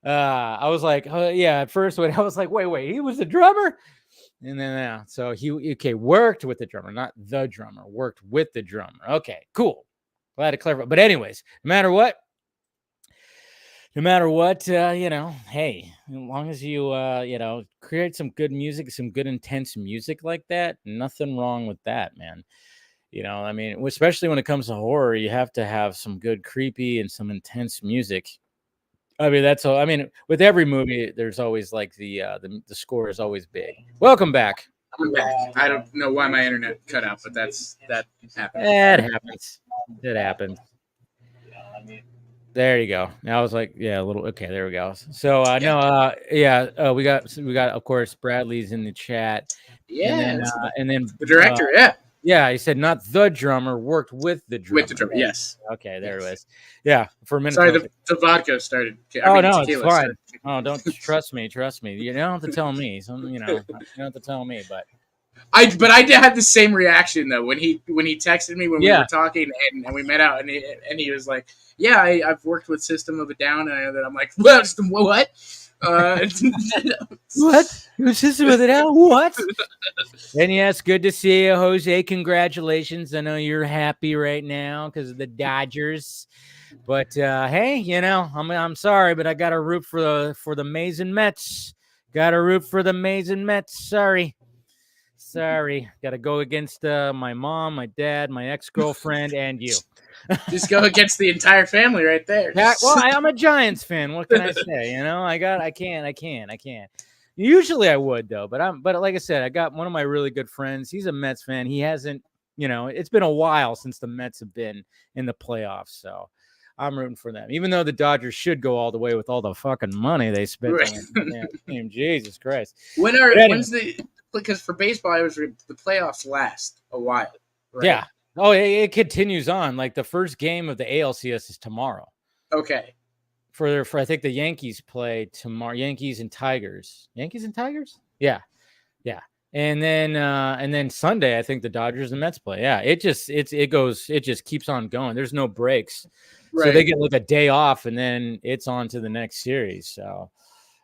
I was like, at first I was like, wait, he was the drummer? And then so he worked with the drummer, not the drummer, worked with the drummer. Okay, cool. Glad to clarify. But anyways, no matter what, hey, as long as you create some good music, some good intense music like that, nothing wrong with that, man. I mean, especially when it comes to horror, you have to have some good creepy and some intense music. I mean, that's all. I mean, with every movie, there's always like the score is always big. Welcome back. I'm back. I don't know why my internet cut out, but that happened. It happens. There you go. Now I was like, a little. Okay, there we go. So we got of course Bradley's in the chat. Yeah, and then the director. Yeah, he said not the drummer, worked with the drummer. With the drummer, yes. Okay, there it was. Yeah, for a minute. Sorry, the vodka started. It's fine. Oh, don't trust me. You don't have to tell me. You don't have to tell me, but. I did have the same reaction though when he texted me when we were talking and we met out and he was like, yeah, I've worked with System of a Down and I'm like, well, what? What? Your System of a Down? What? And yes, good to see you, Jose. Congratulations. I know you're happy right now because of the Dodgers. But hey, I'm sorry, but I got to root for the Mays and Mets. Got to root for the Mays and Mets. Sorry. Got to go against my mom, my dad, my ex-girlfriend, and you. Just go against the entire family right there. Yeah, well, I'm a Giants fan. What can I say? I can't. Usually I would though, but like I said, I got one of my really good friends. He's a Mets fan. He hasn't, it's been a while since the Mets have been in the playoffs, so I'm rooting for them. Even though the Dodgers should go all the way with all the fucking money they spent on the team. Jesus Christ. When's because for baseball, the playoffs last a while. Right? Yeah. Oh, it continues on. Like the first game of the ALCS is tomorrow. Okay. For I think the Yankees play tomorrow. Yankees and Tigers. Yeah. And then Sunday, I think the Dodgers and Mets play. Yeah. It just keeps on going. There's no breaks. Right. So they get like a day off and then it's on to the next series. So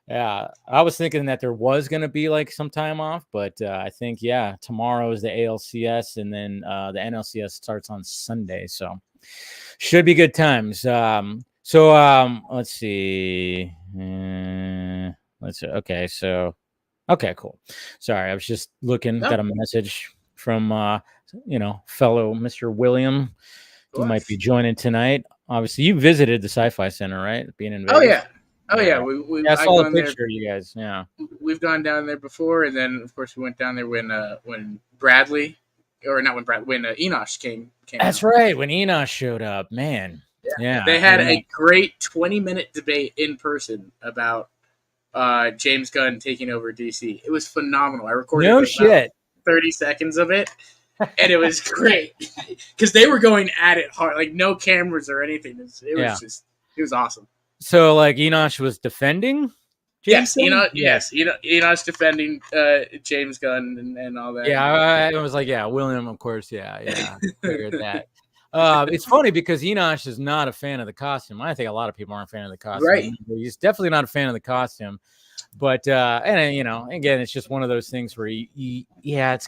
yeah, I was thinking that there was going to be like some time off, but I think, tomorrow is the ALCS and then the NLCS starts on Sunday. So should be good times. Let's see. Okay, cool. Sorry, I was just looking, got a message from, fellow Mr. William. He might be joining tonight. Obviously, you visited the Sci-Fi Center, right? Being in Vegas. Oh yeah. I saw the picture of you guys. Yeah, we've gone down there before, and then of course we went down there when Enosh came. That's right, when Enosh showed up, man. Yeah. They had a great 20-minute debate in person about James Gunn taking over DC. It was phenomenal. I recorded 30 seconds of it, and it was great because they were going at it hard, like no cameras or anything. It was awesome. So, like, Enosh was defending James Gunn? Enosh defending James Gunn and all that. Yeah, I was like, William, of course, figured that. It's funny because Enosh is not a fan of the costume. I think a lot of people aren't a fan of the costume. Right. He's definitely not a fan of the costume. But again, it's just one of those things where you have to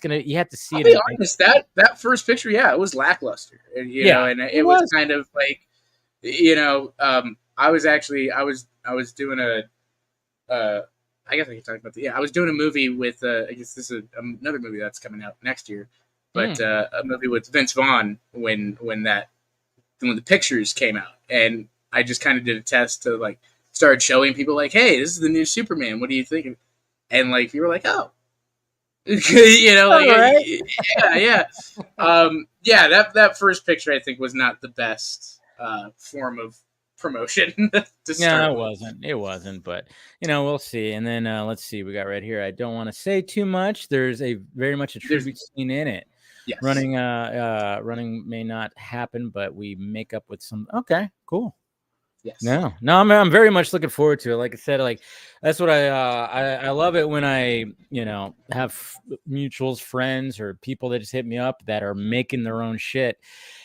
see it. I'll be honest, that first picture, it was lackluster. And it was kind of like, I was doing I guess I can talk about I was doing a movie with I guess this is another movie that's coming out next year, but a movie with Vince Vaughn when the pictures came out, and I just kind of did a test to like start showing people like, hey, this is the new Superman. What do you think? And like people were like, oh, right. That first picture I think was not the best form of promotion. It wasn't, but we'll see. And then let's see, we got right here. I don't want to say too much. There's very much a tribute scene in it. Yes. Running may not happen, but we make up with some. Okay, cool. Yes. No, I'm very much looking forward to it. Like I said, like that's what I love it when I have mutuals, friends, or people that just hit me up that are making their own shit.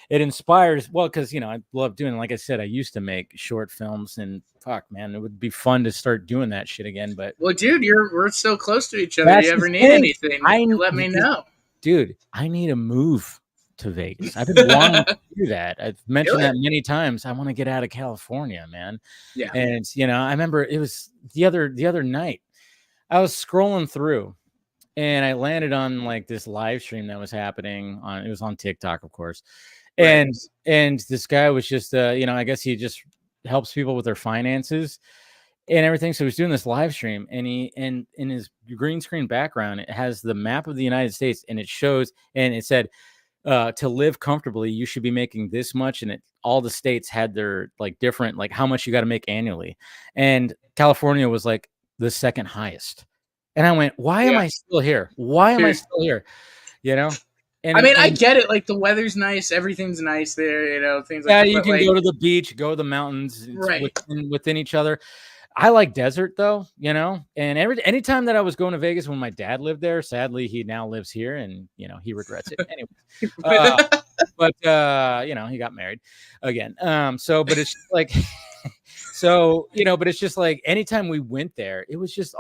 It inspires, because I love doing. Like I said, I used to make short films, and fuck, man, it would be fun to start doing that shit again. But dude, we're so close to each other. You ever need anything? Let me know, dude. I need to move to Vegas. I've been wanting to do that. I've mentioned that many times. I want to get out of California, man. Yeah, and I remember it was the other night. I was scrolling through, and I landed on like this live stream that was happening on. It was on TikTok, of course. Right. And this guy was just, I guess he just helps people with their finances and everything. So he was doing this live stream, and in his green screen background, it has the map of the United States, and it shows, and it said, to live comfortably, you should be making this much. And all the states had their like different, like how much you got to make annually. And California was like the second highest. And I went, why am I still here? Why am I still here? And I get it. Like the weather's nice, everything's nice there. Things like that. Yeah, you can go to the beach, go to the mountains, right, within each other. I like desert though, and anytime that I was going to Vegas when my dad lived there, sadly he now lives here, and he regrets it anyway. But he got married again. But it's like, but it's just like anytime we went there, it was just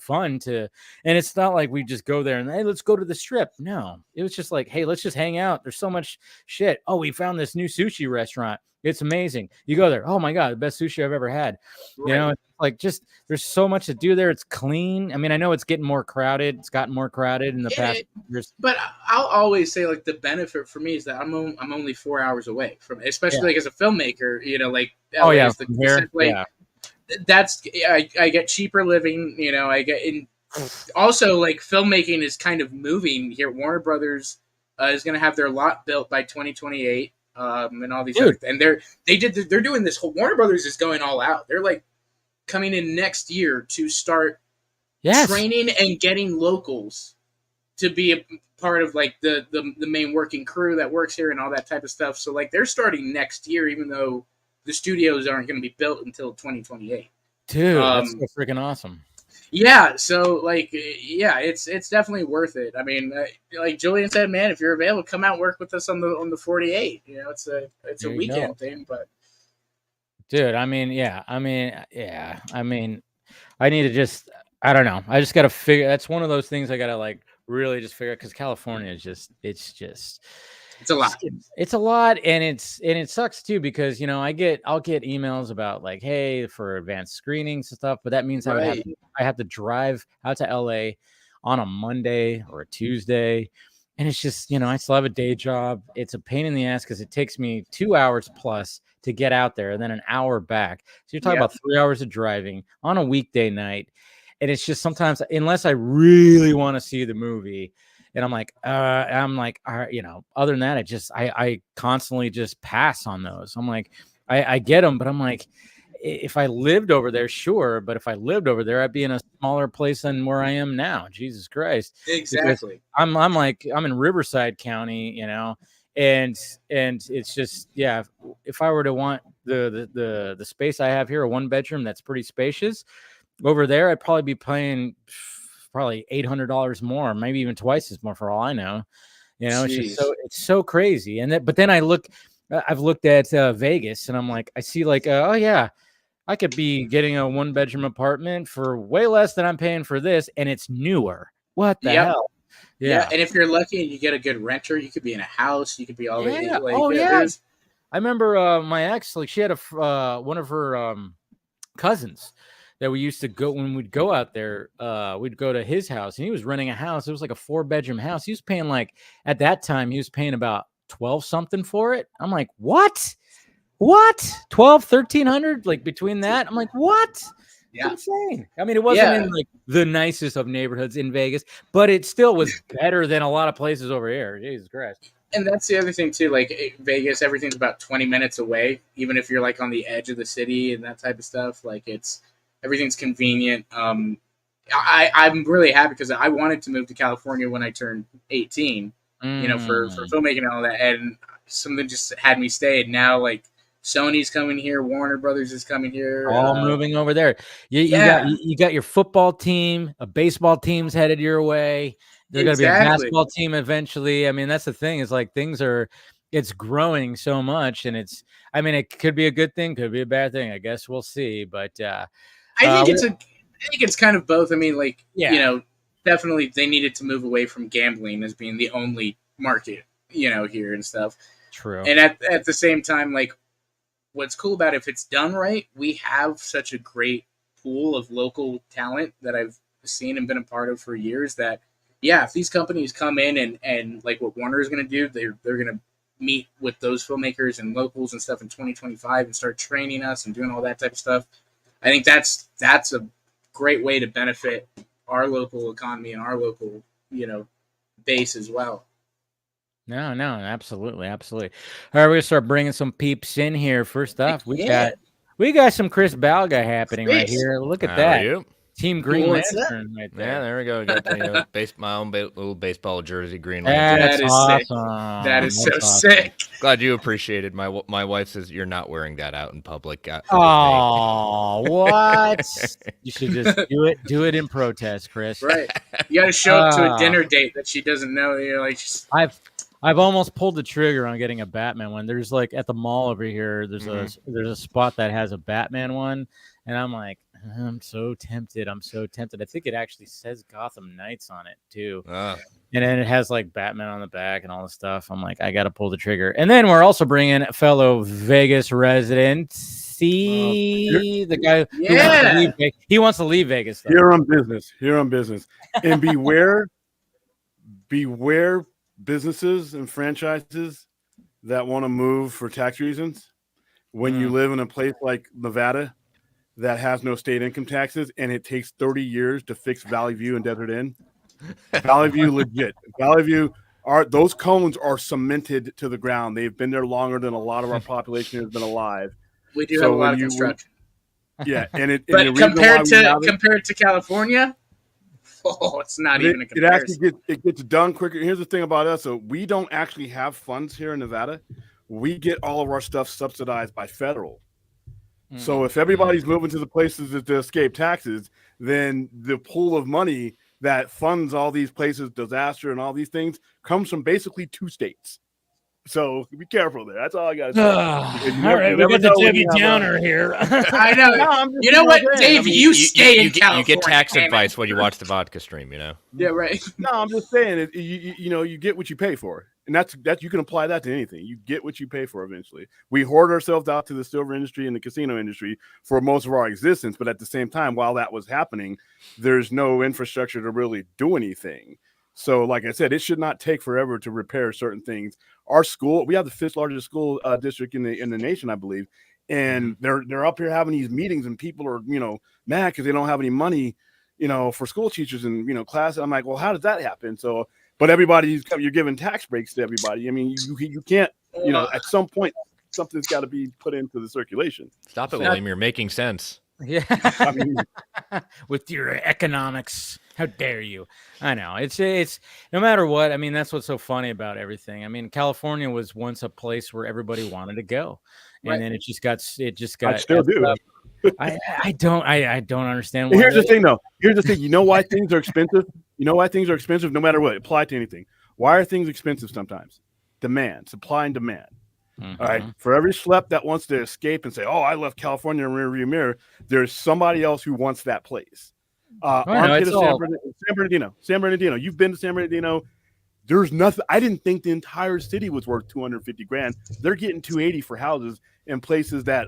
fun and it's not like we just go there and hey, let's go to the strip. No, it was just like, hey, let's just hang out. There's so much shit. Oh, we found this new sushi restaurant. It's amazing. You go there. Oh my God, the best sushi I've ever had. Right. You know, it's like just there's so much to do there. It's clean. I mean, I know it's getting more crowded. It's gotten more crowded in the past years. But I'll always say like the benefit for me is that I'm only 4 hours away from, especially like as a filmmaker, you know, like LA is that's I get cheaper living, you know, I get in. Also, like filmmaking is kind of moving here. Warner Brothers is going to have their lot built by 2028. And all these other, and they're doing this whole, Warner Brothers is going all out. They're like coming in next year to start training and getting locals to be a part of like the main working crew that works here and all that type of stuff. So like they're starting next year, even though the studios aren't going to be built until 2028. Dude, that's so freaking awesome. Yeah, so like, yeah, it's definitely worth it. I mean, like Julian said, man, if you're available, come out and work with us on the 48. You know, it's a weekend thing, but dude, I mean, I need to just, I don't know, I just got to figure. That's one of those things I got to like really just figure out because California is just, it's a lot. It's a lot, and it sucks too because you know I'll get emails about like, hey, for advanced screenings and stuff, but that means I have to drive out to LA on a Monday or a Tuesday, and it's just, you know, I still have a day job. It's a pain in the ass because it takes me 2 hours plus to get out there and then an hour back. So you're talking about 3 hours of driving on a weekday night, and it's just sometimes unless I really want to see the movie. And I'm like, you know, other than that, I constantly just pass on those. I'm like, I get them, but I'm like, if I lived over there, sure. But if I lived over there, I'd be in a smaller place than where I am now. Jesus Christ. Exactly. I'm in Riverside County, you know, and it's just, yeah, if I were to want the space I have here, a 1-bedroom that's pretty spacious over there, I'd probably be paying probably $800 more, maybe even twice as more for all I know. You know, it's just so crazy. And but then I've looked at Vegas, and I'm like, I see like, oh yeah, I could be getting a 1-bedroom apartment for way less than I'm paying for this, and it's newer. What the hell? Yeah, and if you're lucky and you get a good renter, you could be in a house. You could be all I remember my ex, like she had one of her cousins that we used to go when we'd go out there. We'd go to his house, and he was renting a house. It was like a 4-bedroom house. He was paying like at that time he was paying about 12 something for it. I'm like, what? 1,200-1,300 like between that. I'm like, what? Yeah, it's insane. I mean, it wasn't in like the nicest of neighborhoods in Vegas, but it still was better than a lot of places over here. Jesus Christ. And that's the other thing too. Like Vegas, everything's about 20 minutes away, even if you're like on the edge of the city and that type of stuff. Like everything's convenient. I'm really happy because I wanted to move to California when I turned 18, you know, for filmmaking and all that. And something just had me stay. And now, like, Sony's coming here. Warner Brothers is coming here. All moving over there. You got your football team. A baseball team's headed your way. There's going to be a basketball team eventually. I mean, that's the thing is like it's growing so much. And it could be a good thing. Could be a bad thing. I guess we'll see. But I think it's kind of both. I mean, like, you know, definitely they needed to move away from gambling as being the only market, you know, here and stuff. True. And at the same time, like, what's cool about it, if it's done right, we have such a great pool of local talent that I've seen and been a part of for years that, yeah, if these companies come in and like what Warner is going to do, they're going to meet with those filmmakers and locals and stuff in 2025 and start training us and doing all that type of stuff. I think that's a great way to benefit our local economy and our local, you know, base as well. No, absolutely. All right, we're gonna start bringing some peeps in here. First off, we got some Chris Balga happening right here. Look at that. You? Team Green Lantern right there. Yeah, there we go. Got my own little baseball jersey, Green Lantern. That's awesome. Sick. That is so sick. Glad you appreciated. My wife says you're not wearing that out in public. Oh, what? You should just do it in protest, Chris. Right. You got to show up to a dinner date that she doesn't know. You're like, I've almost pulled the trigger on getting a Batman one. There's like at the mall over here. There's a spot that has a Batman one, and I'm like, I'm so tempted. I think it actually says Gotham Knights on it too. Ah. And then it has like Batman on the back and all this stuff. I'm like, I got to pull the trigger. And then we're also bringing a fellow Vegas resident, the guy who wants to leave Vegas. He wants to leave Vegas. Though. Here on business. And beware businesses and franchises that want to move for tax reasons. When you live in a place like Nevada that has no state income taxes and it takes 30 years to fix Valley View and Desert Inn. Valley View legit. Valley View those cones are cemented to the ground. They've been there longer than a lot of our population has been alive. We do have a lot of construction. Yeah, but compared to California, it's not even a comparison. It gets done quicker. Here's the thing about us: so we don't actually have funds here in Nevada. We get all of our stuff subsidized by federal. So if everybody's moving to the places to escape taxes, then the pool of money that funds all these places, disaster and all these things, comes from basically 2 states. So be careful there. That's all I got to say. All right, we got the Debbie Downer here. I know. You know what, Dave? You stay in California. You get tax advice when you watch the Vodka stream, you know? Yeah, right. No, I'm just saying, you get what you pay for. And that's you can apply that to anything. You get what you pay for eventually. We hoard ourselves out to the silver industry and the casino industry for most of our existence. But at the same time, while that was happening, there's no infrastructure to really do anything. So, like I said, it should not take forever to repair certain things. Our school, we have the 5th largest school district in the nation, I believe. And they're up here having these meetings and people are, mad because they don't have any money, for school teachers and, class. I'm like, well, how does that happen? So, but you're giving tax breaks to everybody. I mean, you can't, at some point, something's got to be put into the circulation. Stop it, William. You're making sense. Yeah. I mean, with your economics. How dare you? I know. It's no matter what. I mean, that's what's so funny about everything. I mean, California was once a place where everybody wanted to go. And then it just got I still do. I don't understand why. Here's the thing though. You know why things are expensive? No matter what. Apply to anything. Why are things expensive sometimes? Demand, supply and demand. All right. For every schlep that wants to escape and say, "Oh, I left California in rearview mirror," there's somebody else who wants that place. San Bernardino. You've been to San Bernardino. There's nothing. I didn't think the entire city was worth $250,000. They're getting $280,000 for houses in places that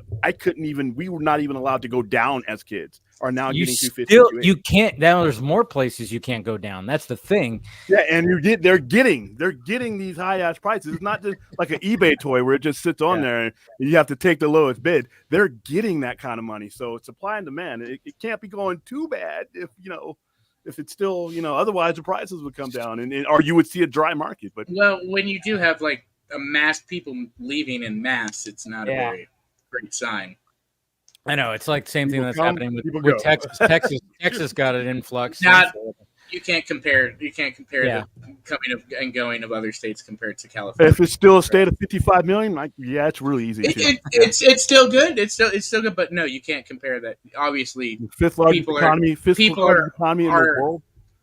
we were not even allowed to go down as kids. Are now getting $250,000. You can't. Now there's more places you can't go down. That's the thing. Yeah, and they're getting these high ass prices. It's not just like an eBay toy where it just sits on there and you have to take the lowest bid. They're getting that kind of money. So it's supply and demand. It can't be going too bad if it's still, otherwise the prices would come down or you would see a dry market. But when you do have like a mass people leaving in mass, it's not a very great sign. I know it's like the same thing that's happening with Texas. Texas got an influx. You can't compare. The coming of and going of other states compared to California. If it's still a state of 55 million, it's really easy. It's still good. It's still good. But no, you can't compare that. Obviously, fifth largest economy in the world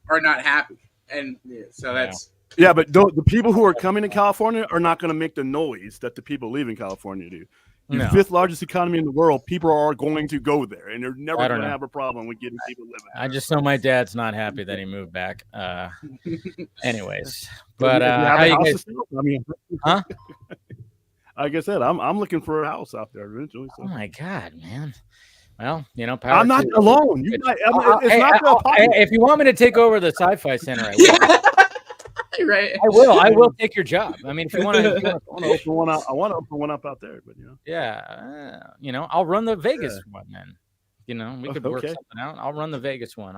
are not happy, and so that's. Yeah, but the people who are coming to California are not going to make the noise that the people leaving California do. The 5th largest economy in the world, people are going to go there, and they're never going to have a problem with getting people living there. I just know my dad's not happy that he moved back. Anyways, but how you guys? Huh? Like I said, I'm looking for a house out there eventually. So. Oh my God, man! Well, I'm not alone. If you want me to take over the Sci-Fi Center, I will. Right. I will take your job. I mean, if you want to, open one up. I want to open one up out there, but yeah, I'll run the Vegas one then. We could work something out. I'll run the Vegas one.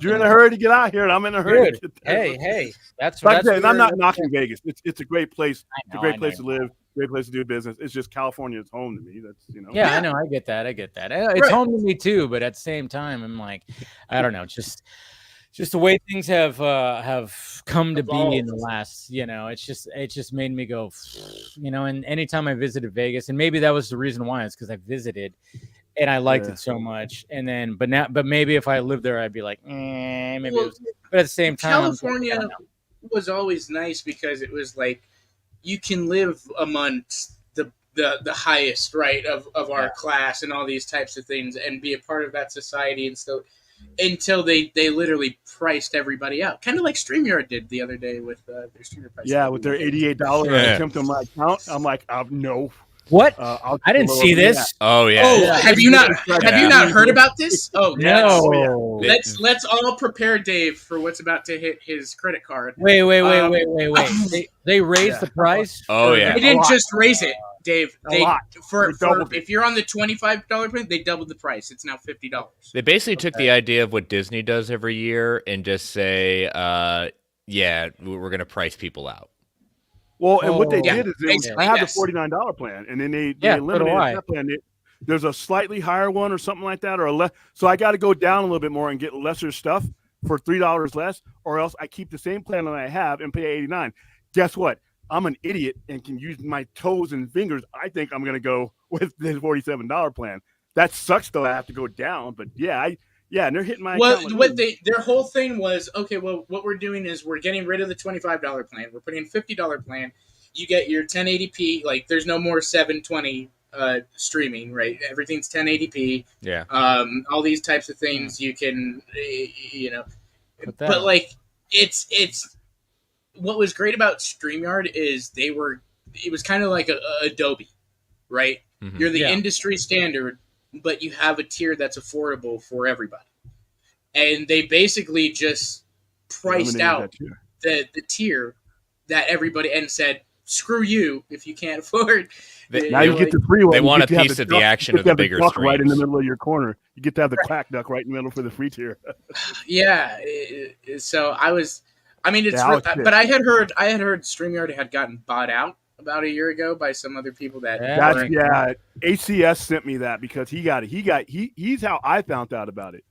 You're in a hurry to get out here, and I'm in a hurry. Dude, hey, that's like that. And I'm not knocking Vegas. It's a great place. It's a great place to live. Great place to do business. It's just California is home to me. That's Yeah, I know. I get that. It's home to me too, but at the same time, I'm like, I don't know, just the way things have come to be in the last, it just made me go, and anytime I visited Vegas, and maybe that was the reason why, it's because I visited and I liked it so much. And then, but maybe if I lived there, I'd be like, maybe. But at the same time, California was always nice because it was like you can live amongst the the highest, right, of our class and all these types of things, and be a part of that society, and still until they literally priced everybody out, kind of like StreamYard did the other day with their streamer price. Yeah, with their $88 attempt on my account, I'm like, no. What? I didn't see this. Oh yeah. Oh, have you not heard about this? Oh no. Let's all prepare Dave for what's about to hit his credit card. Wait. They raised the price? Oh yeah. They didn't just raise it, Dave. For if you're on the $25 plan, they doubled the price. It's now $50. They basically took the idea of what Disney does every year and just say, yeah, we're going to price people out. Well, and what they did is I had the yes. $49 plan, and then they eliminated that plan. There's a slightly higher one or something like that, or a less. So I got to go down a little bit more and get lesser stuff for $3 less, or else I keep the same plan that I have and pay $89. Guess what? I'm an idiot and can use my toes and fingers. I think I'm going to go with the $47 plan. That sucks, though. I have to go down, but and they're hitting my account. Well, their whole thing was, okay, well, what we're doing is we're getting rid of the $25 plan. We're putting in a $50 plan. You get your 1080p. Like, there's no more 720 streaming, right? Everything's 1080p. Yeah. All these types of things you can, but like, it's what was great about StreamYard is it was kind of like a Adobe, right? Mm-hmm. You're the industry standard, but you have a tier that's affordable for everybody. And they basically just priced out the tier that everybody and said, screw you if you can't afford. Now you get the free one. They want a piece of the action of the bigger screens. Right in the middle of your corner. You get to have the quack duck right in the middle for the free tier. Yeah. So but I had heard StreamYard had gotten bought out about a year ago by some other people HCS sent me that because he's how I found out about it.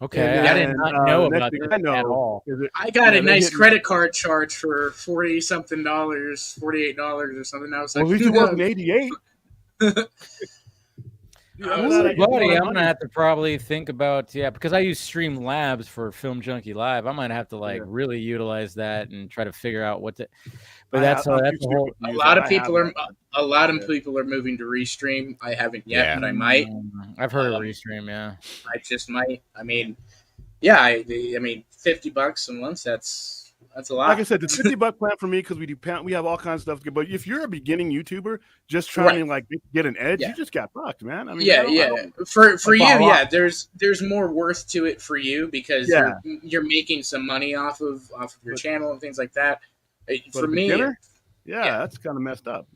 Okay, I did not know about that at all. I got a nice credit card charge for $40-something, $48 or something. I was like, at least it wasn't 88. Buddy, I'm gonna have to probably think about because I use Streamlabs for Film Junkie Live. I might have to really utilize that and try to figure out what to. But that's a whole. A lot of people are moving to Restream. I haven't yet, but I might. I've heard of Restream. Yeah, I just might. I mean, $50 a month. That's a lot. Like I said, the $50 plan for me because we have all kinds of stuff. But if you're a beginning YouTuber just trying to get an edge, you just got fucked, man. I mean, for you, there's more worth to it for you because you're making some money off of your channel and things like that. For me, that's kind of messed up.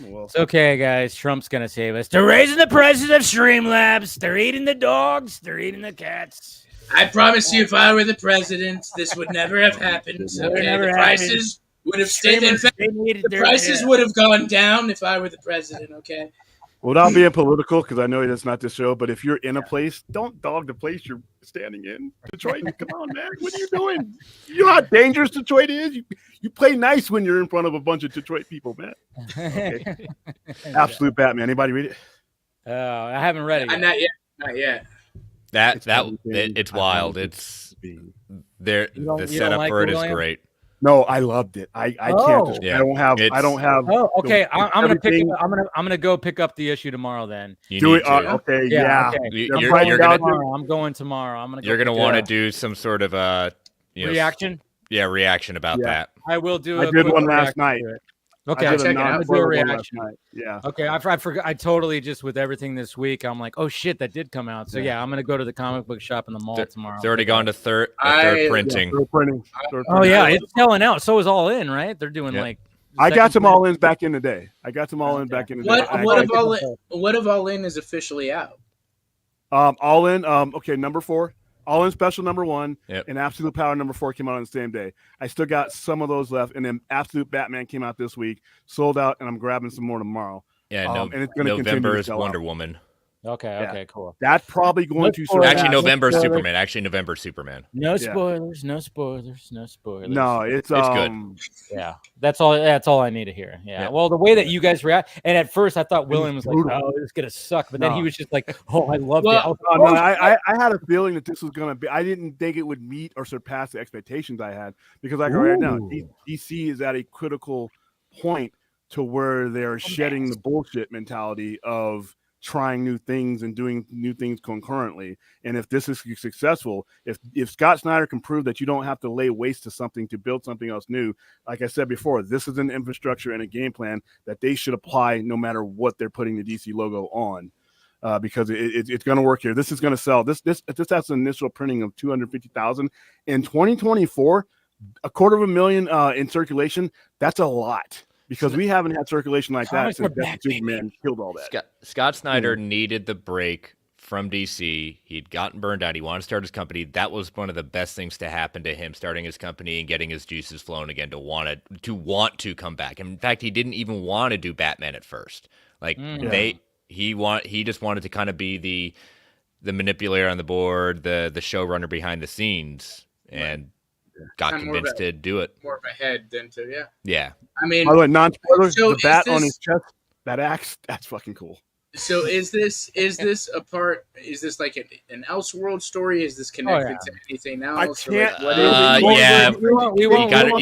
Well, it's okay, guys. Trump's gonna save us. They're raising the prices of Streamlabs. They're eating the dogs. They're eating the cats. I promise you, if I were the president, this would never have happened. The prices would have stayed. In fact, the prices would have gone down if I were the president. Okay. Without being political, because I know that's not the show, but if you're in a place, don't dog the place you're standing in. Detroit, come on, man. What are you doing? You know how dangerous Detroit is? You play nice when you're in front of a bunch of Detroit people, man. Okay. Absolute Batman. Anybody read it? I haven't read it yet. Not yet. It's wild. It's the setup for it is great. No, I loved it. I can't. I don't have. Oh, okay. I'm gonna pick. I'm gonna go pick up the issue tomorrow. Then do it. Okay. Yeah. Okay. You're gonna. I'm going tomorrow. I'm gonna. You're gonna want to do some sort of reaction. Yeah, reaction about that. I will do. I did one last night. Okay, I'll check it out. Do a reaction. Yeah. Okay, I forgot. I totally just with everything this week. I'm like, oh shit, that did come out. So I'm gonna go to the comic book shop in the mall tomorrow. It's already gone to third printing. Third printing. Oh yeah, it's selling out. So is All In, right? They're doing like. I got some All In back in the day. What of All In is officially out? All In. Okay, number 4. All In Special number 1 and Absolute Power number 4 came out on the same day. I still got some of those left, and then Absolute Batman came out this week, sold out, and I'm grabbing some more tomorrow. Yeah, and it's going to November is Wonder Woman. Okay, cool. That's probably going to actually November Superman. November Superman. No spoilers. No it's good. Yeah, that's all I need to hear. Yeah. Well, the way that you guys react, and at first I thought William was like, "Oh, it's gonna suck," but then he was just like, "Oh, I loved it." I had a feeling that this was gonna be. I didn't think it would meet or surpass the expectations I had because, right now, DC is at a critical point to where they're shedding the bullshit mentality of trying new things and doing new things concurrently. And if this is successful, if Scott Snyder can prove that you don't have to lay waste to something to build something else new, like I said before, this is an infrastructure and a game plan that they should apply no matter what they're putting the DC logo on. Because it's going to work here. This is going to sell. This has an initial printing of 250,000 in 2024. 250,000 in circulation. That's a lot because we haven't had circulation like that since Superman killed all that. Scott Snyder needed the break from DC. He'd gotten burned out. He wanted to start his company. That was one of the best things to happen to him, starting his company and getting his juices flowing again to want to come back. And in fact, he didn't even want to do Batman at first. He just wanted to kind of be the manipulator on the board, the showrunner behind the scenes, and got convinced to do it. More of a head than to Yeah. I mean, by the way, non-spoilers. So the bat on his chest, that axe, that's fucking cool. So is this a part? Is this like an Elseworld story? Is this connected to anything else? I can't. You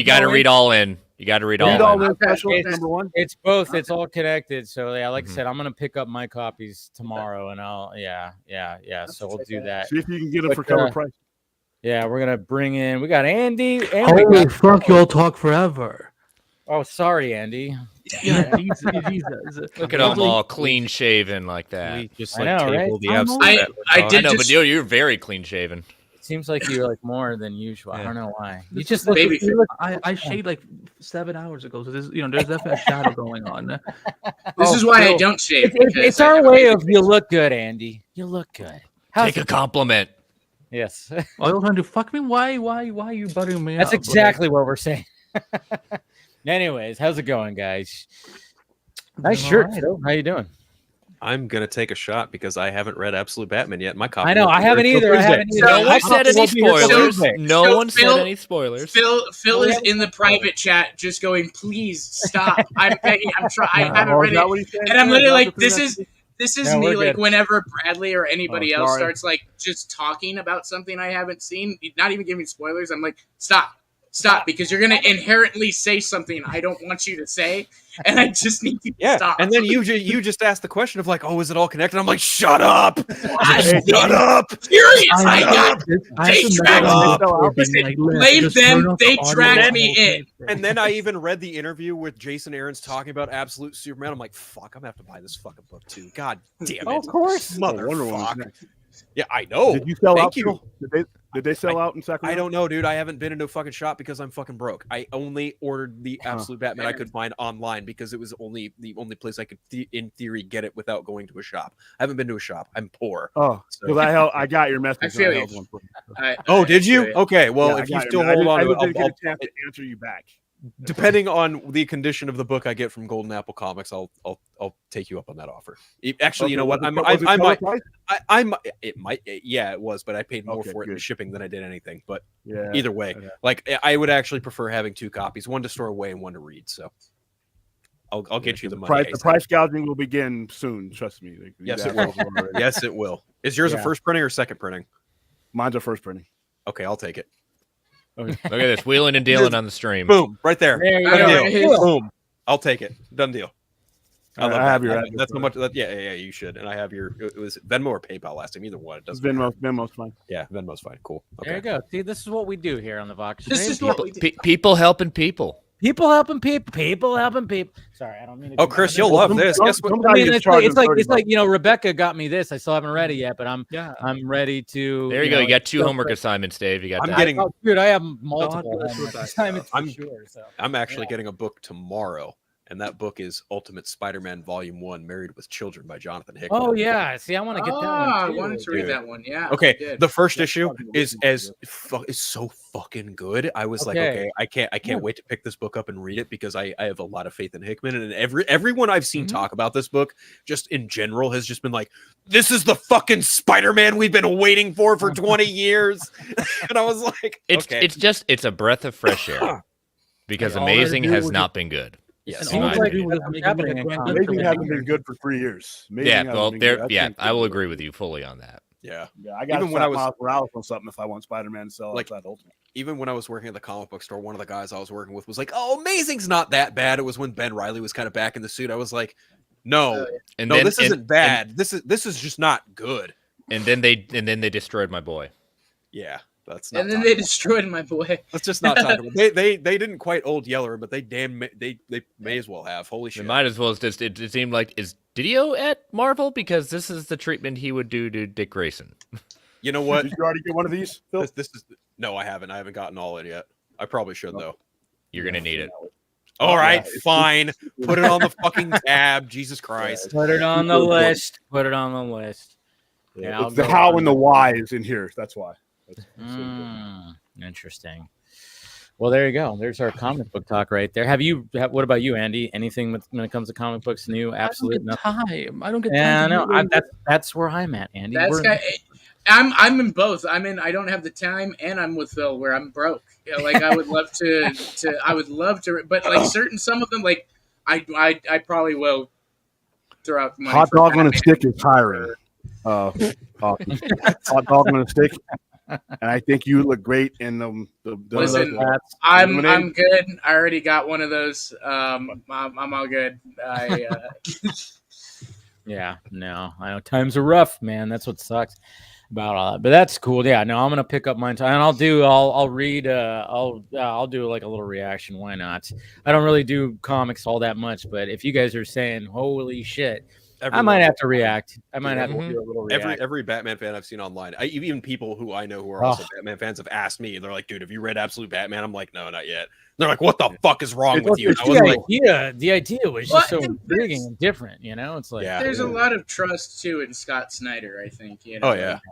got to read all in. You got to read all in. Number one. It's both. It's all connected. So yeah, like I said, I'm gonna pick up my copies tomorrow, and I'll So we'll do that. See if you can get them for cover price. Yeah, we're gonna bring in. We got Andy. And Holy fuck! You'll talk forever. Oh, sorry, Andy. Yeah, look at them all clean shaven like that. We just I know, right? I know, but you're very clean shaven. It seems like you're like more than usual. Yeah. I don't know why. You just look. Baby. I shaved like 7 hours ago, so there's definitely a shadow going on. This is why I don't shave. It's our way of you look good, Andy. You look good. Take a compliment. Yes. Are you trying to fuck me? Why are you buttering me That's up? exactly what we're saying. Anyways, how's it going, guys? Nice shirt, Phil. How you doing? I'm gonna take a shot because I haven't read Absolute Batman yet. My copy. I know I haven't either. No one said any spoilers. No one said Phil- any spoilers. Phil is in the private chat, just going, "Please stop! I'm begging. I'm trying. I haven't read it." And I'm literally like, "This is me." Like good. whenever Bradley or anybody else starts like just talking about something I haven't seen, not even giving spoilers, I'm like, "Stop!" Because you're gonna inherently say something I don't want you to say, and I just need you to stop. And then you just asked the question of like, "Oh, is it all connected?" I'm like, "Shut up! Shut up!" Furious! Blame them. They dragged me in. And then I even read the interview with Jason Aaron's talking about Absolute Superman. I'm like, "Fuck! I'm gonna have to buy this fucking book too." God damn it! Of course, motherfucker. Yeah, I know. Did you sell Thank out? you. Did they sell out in Sacramento? I don't know, dude. I haven't been into a fucking shop because I'm fucking broke. I only ordered the Absolute Batman I could find online because it was the only place I could, in theory, get it without going to a shop. I haven't been to a shop. I'm poor. Oh, because I got your message. I feel you. Oh, did you? Okay, well, Yeah, if you still hold on, I didn't I'll get a chance to answer you back. depending on the condition of the book I get from Golden Apple Comics, I'll take you up on that offer. Actually, okay, you know what? It was, but I paid more for it in shipping than I did anything. But either way, like I would actually prefer having two copies, one to store away and one to read. So I'll get you the money. The price gouging will begin soon. Trust me. Yes, it will. Yes, it will. Is yours a first printing or second printing? Mine's a first printing. Okay, I'll take it. Okay. Look at this, wheeling and dealing on the stream. Boom, right there. There you go. Boom. I'll take it. Done deal. I have your address. That's how much. Yeah, you should. And I have your. It was Venmo or PayPal last time. Either one. It doesn't. Venmo's fine. Yeah, Venmo's fine. Cool. Okay. There you go. See, this is what we do here on the Vox. This is what we do. People helping people. People helping people. People helping people. Sorry, I don't mean to. Oh, Chris, you'll love this. Guess what? I mean, it's like Rebecca got me this. I still haven't read it yet, but I'm ready to. There you go. You got 2 homework assignments, Dave. You got I'm that. getting. Oh, dude, I have multiple homework assignments for sure. So. I'm actually getting a book tomorrow. And that book is Ultimate Spider-Man Volume 1, Married with Children by Jonathan Hickman. Oh, yeah. See, I want to get that one, I wanted to read that one, yeah. Okay, the first issue is so fucking good. I was like, okay, I can't wait to pick this book up and read it because I have a lot of faith in Hickman. And everyone I've seen talk about this book, just in general, has just been like, this is the fucking Spider-Man we've been waiting for 20 years. And I was like, it's a breath of fresh air because Amazing has not been good. Yes, Amazing hasn't been good for 3 years. I will agree with you fully on that. Yeah, I got even when I was Miles Morales on something if I want Spider-Man to sell like outside Ultimate. Even when I was working at the comic book store, one of the guys I was working with was like, "Oh, Amazing's not that bad." It was when Ben Reilly was kind of back in the suit. I was like, "No, this isn't bad. This is just not good." And then they destroyed my boy. Yeah, that's not. And then they destroyed my boy. Let's just not talk about it. They didn't quite Old Yeller, but they may as well have. Holy shit! They might as well. Just it seemed like, is Didio at Marvel, because this is the treatment he would do to Dick Grayson. You know what? Did you already get one of these, Phil? This is no, I haven't. I haven't gotten all in yet. I probably should though. You're gonna need it. All right, fine. Put it on the fucking tab. Jesus Christ. Put it on the list. Put it on the list. Yeah, it's the how and the why is in here. That's why. Interesting. Well, there you go. There's our comic book talk right there. What about you, Andy? Anything when it comes to comic books new? Absolutely nothing. I don't get time. Yeah, no, that's where I'm at, Andy. I'm in both. I don't have the time, and I'm with Phil where I'm broke. You know, like I would love to, but like some of them, like I probably will throw out the money. Hot dog on a stick is hiring. Hot dog on a stick. And I think you look great in the Listen, I'm good. I already got one of those. I'm all good. Yeah, no, I know times are rough, man. That's what sucks about all that. But that's cool. Yeah, no, I'm gonna pick up mine, and I'll read. I'll do like a little reaction. Why not? I don't really do comics all that much, but if you guys are saying holy shit, I might have to react. I might have to do a little react. Every Batman fan I've seen online, even people who I know who are also Batman fans have asked me. They're like, "Dude, have you read Absolute Batman?" I'm like, "No, not yet." They're like, "What the fuck is wrong with you?" The idea was just so intriguing and different. You know, it's like there's a lot of trust too in Scott Snyder. I think a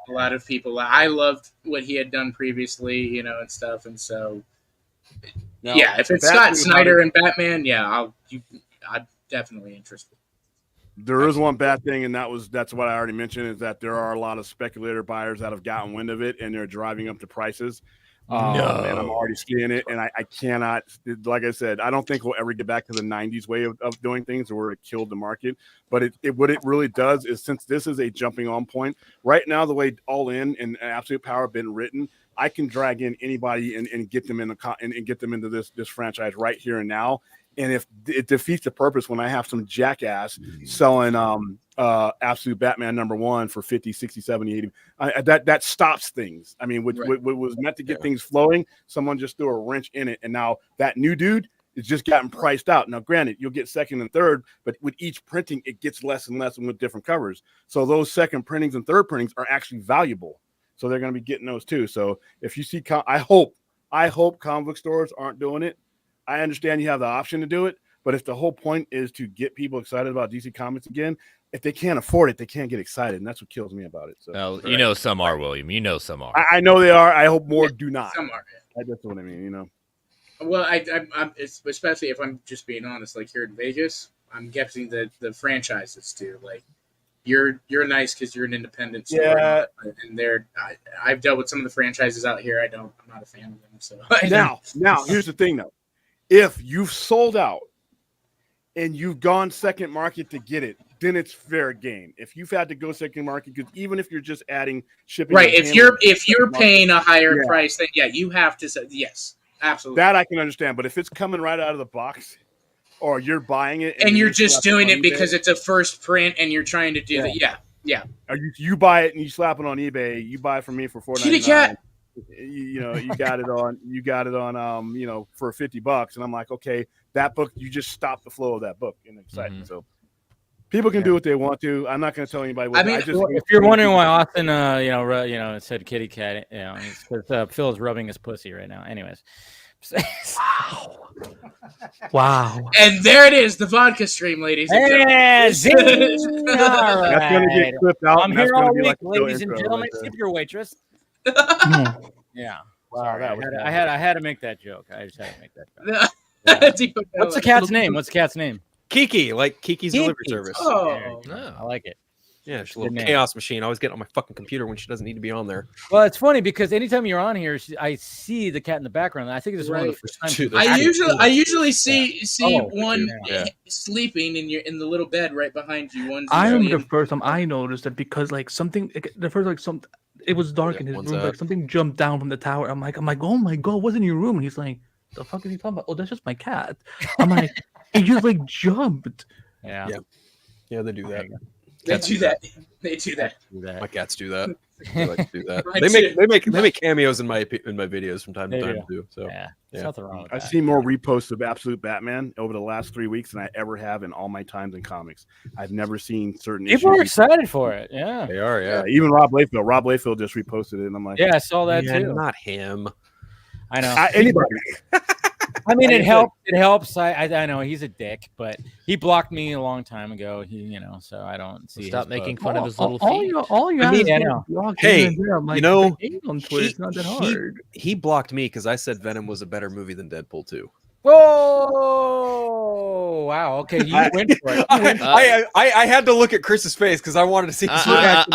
lot of people. I loved what he had done previously, and stuff, and so if it's Scott Snyder and Batman, I'm definitely interested. There is one bad thing, and that's what I already mentioned, is that there are a lot of speculator buyers that have gotten wind of it, and they're driving up the prices. And I'm already seeing it, and I cannot, like I said, I don't think we'll ever get back to the 90s way of doing things where it killed the market. But what it really does is, since this is a jumping on point, right now, the way All In and Absolute Power have been written, I can drag in anybody and get them and get them into this franchise right here and now. And if it defeats the purpose when I have some jackass selling Absolute Batman #1 for 50, 60, 70, 80, that stops things. I mean, what was meant to get things flowing, someone just threw a wrench in it. And now that new dude is just gotten priced out. Now, granted, you'll get second and third, but with each printing, it gets less and less and with different covers. So those second printings and third printings are actually valuable. So they're going to be getting those too. So if you see, I hope comic book stores aren't doing it. I understand you have the option to do it, but if the whole point is to get people excited about DC Comics again, if they can't afford it, they can't get excited, and that's what kills me about it. So, well, some are, William. Some are. I know they are. I hope more do not. Some are. That's what I mean. Well, I'm especially if I'm just being honest, like here in Vegas, I'm guessing the franchises too. Like you're nice because you're an independent store, and I've dealt with some of the franchises out here. I'm not a fan of them. So now here's the thing though. If you've sold out and you've gone second market to get it, then it's fair game. If you've had to go second market, because even if you're just adding shipping, right? If you're paying a higher price, then you have to say yes, absolutely. That I can understand. But if it's coming right out of the box, or you're buying it and you're just doing it because it's a first print and you're trying to do that, Or you buy it and you slap it on eBay. You buy it from me for $4.99. You got it on for $50, and I'm like, okay, that book, you just stop the flow of that book in excitement. So people can do what they want to. I'm not going to tell anybody what. If you're wondering why Austin said kitty cat, it's because Phil is rubbing his pussy right now. Anyways. Wow. And there it is, the vodka stream, ladies and gentlemen. That's going to get clipped out. I'm here all week, ladies and gentlemen. Tip your waitress. Yeah. Wow. I had to make that joke. I just had to make that joke. What's the cat's name? Kiki, like Kiki's delivery service. Oh, I like it. Yeah, she's a little chaos machine. I always get on my fucking computer when she doesn't need to be on there. Well, it's funny because anytime you're on here, I see the cat in the background. I think this is one of the first times. I usually see one sleeping in the little bed right behind you. I remember the first time I noticed it because like something, it was dark in his room. Like something jumped down from the tower. I'm like, oh my god, what's in your room? And he's like, the fuck is he talking about? Oh, that's just my cat. I'm like, he just like jumped. Yeah, they do that. They do that. They do that. My cats do that. They like to do that. They make cameos in my videos from time to time too. So there's nothing wrong with that. I've seen more reposts of Absolute Batman over the last 3 weeks than I ever have in all my times in comics. I've never seen certain people are excited for it. Yeah, they are. Yeah, even Rob Liefeld just reposted it, and I'm like, I saw that too. Not him. I know anybody. I mean, it helps. It helps. I know he's a dick, but he blocked me a long time ago. So I don't see. Stop making fun of his little feet. All you have hey, like, you know, on Twitter, it's not that hard. He blocked me because I said Venom was a better movie than Deadpool 2. Whoa! Wow. Okay, you went for it. I had to look at Chris's face because I wanted to see. I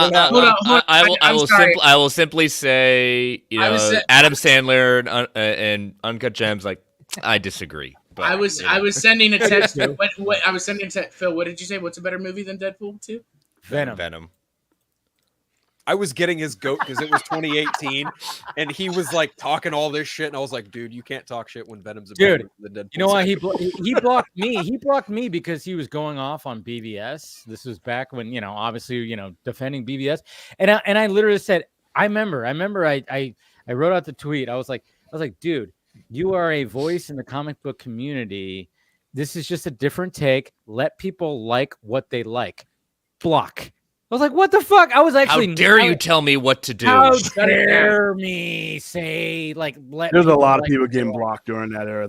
will simply say, Adam Sandler and Uncut Gems. Like, I disagree. But, I was sending a text. I was sending a text. Phil, what did you say? What's a better movie than Deadpool 2? Venom. I was getting his goat because it was 2018, and he was like talking all this shit, and I was like, "Dude, you can't talk shit when Venom's a better than Deadpool." You know why he blocked me? He blocked me because he was going off on BVS. This was back when obviously defending BVS, and I literally said, I remember I wrote out the tweet. I was like, dude, you are a voice in the comic book community. This is just a different take. Let people like what they like. Block. I was like, what the fuck? I was actually. How dare you tell me what to do? How dare me say, like, there's a lot of people getting blocked during that era.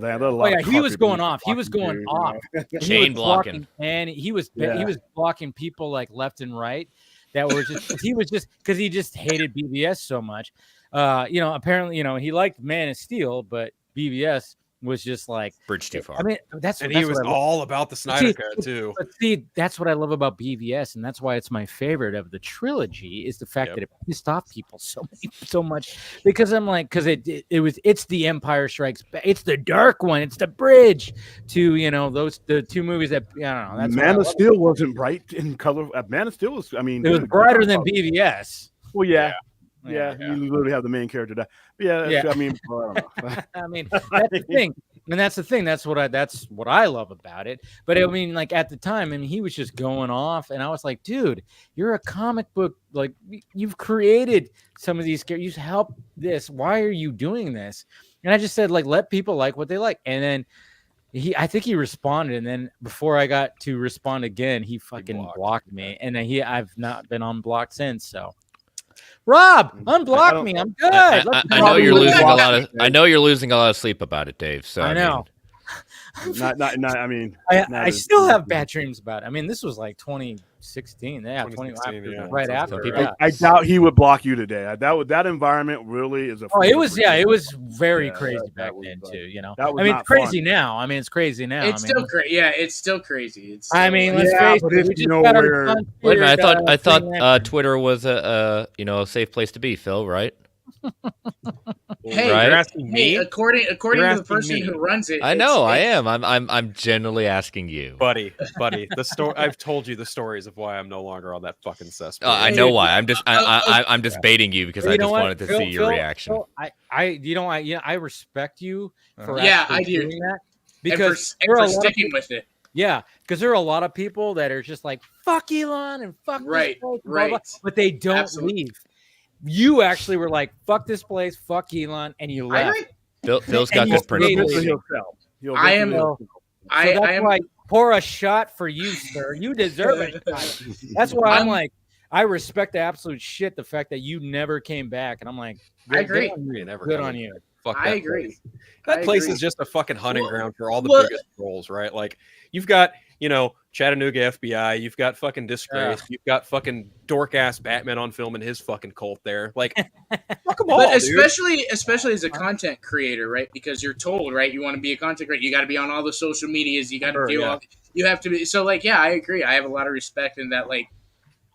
He was going off. He was going off. Chain blocking. And he was blocking people like left and right that were just, because he just hated BVS so much. Apparently, he liked Man of Steel, but BVS was just like bridge too far. I mean, he was all about the Snyder cut too. But see, that's what I love about BVS, and that's why it's my favorite of the trilogy. Is the fact that it pissed off people so much because I'm like, because it's the Empire Strikes Back, it's the dark one, it's the bridge to the two movies that I don't know. That's Man of Steel wasn't bright in color. Man of Steel was, it was brighter than BVS. Well, yeah. Yeah, you literally have the main character die. I mean, I don't know. I mean, that's the thing, and that's the thing. That's what I love about it. But I mean, like at the time, he was just going off, and I was like, dude, you're a comic book. Like, you've created some of these characters. You've helped this. Why are you doing this? And I just said, like, let people like what they like. And then I think he responded, and then before I got to respond again, he fucking blocked me, and I've not been unblocked since. So. Rob, unblock me. I'm good. I know you're losing a lot of. I know you're losing a lot of sleep about it, Dave. So I know. I still have bad dreams about it. I mean, this was like 2016. Yeah, 2016, right after. I doubt he would block you today. That environment really is a. It was very crazy back then too. It's crazy now. I mean, it's crazy now. It's still crazy. Yeah, it's still crazy. Let's face it. Wait a minute. I thought Twitter was a safe place to be, Phil. Right? Hey, right? You're asking me? According to the person who runs it, I know I am. I'm generally asking you, buddy. The story I've told you the stories of why I'm no longer on that fucking cesspool. I know why. I'm just baiting you because I just wanted to see your reaction. I respect you for I do doing that because for sticking with it. Yeah, because there are a lot of people that are just like fuck Elon and fuck this place, blah, blah, but they don't leave. You actually were like, fuck this place, fuck Elon, and you left. Phil's got this principle. I am why pour a shot for you, sir. You deserve it. That's why I'm like, I respect the absolute shit, the fact that you never came back. And I'm like, I agree. Good on you. Fuck I agree. That place is just a fucking hunting ground for all the biggest trolls, right? Like, you've got, Chattanooga FBI, you've got fucking Disgrace, you've got fucking dork ass Batman on film and his fucking cult there. Like, fuck them all, but especially as a content creator, right? Because you're told, right? You want to be a content creator, you got to be on all the social medias, you got to do all. You have to be. So, like, yeah, I agree. I have a lot of respect in that, like,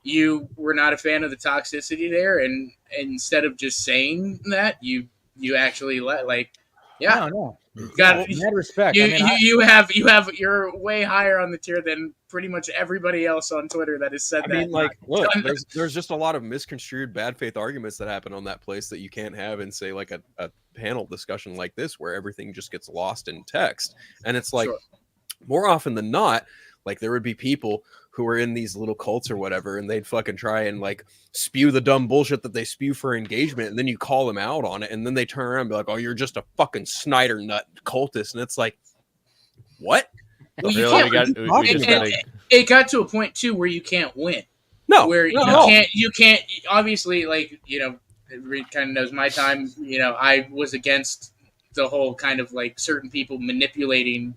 you were not a fan of the toxicity there, and instead of just saying that, you actually No. Got In that respect, you're way higher on the tier than pretty much everybody else on Twitter that has said that. I mean, like, look, there's just a lot of misconstrued bad faith arguments that happen on that place that you can't have in, say, like a panel discussion like this, where everything just gets lost in text. And it's like, more often than not, like, there would be people who are in these little cults or whatever, and they'd fucking try and like spew the dumb bullshit that they spew for engagement, and then you call them out on it, and then they turn around and be like, "Oh, you're just a fucking Snyder nut cultist," and it's like, what? Well, it got to a point too where you can't win. You can't. Obviously, like, you know, Reed kind of knows my time. You know, I was against the whole kind of like certain people manipulating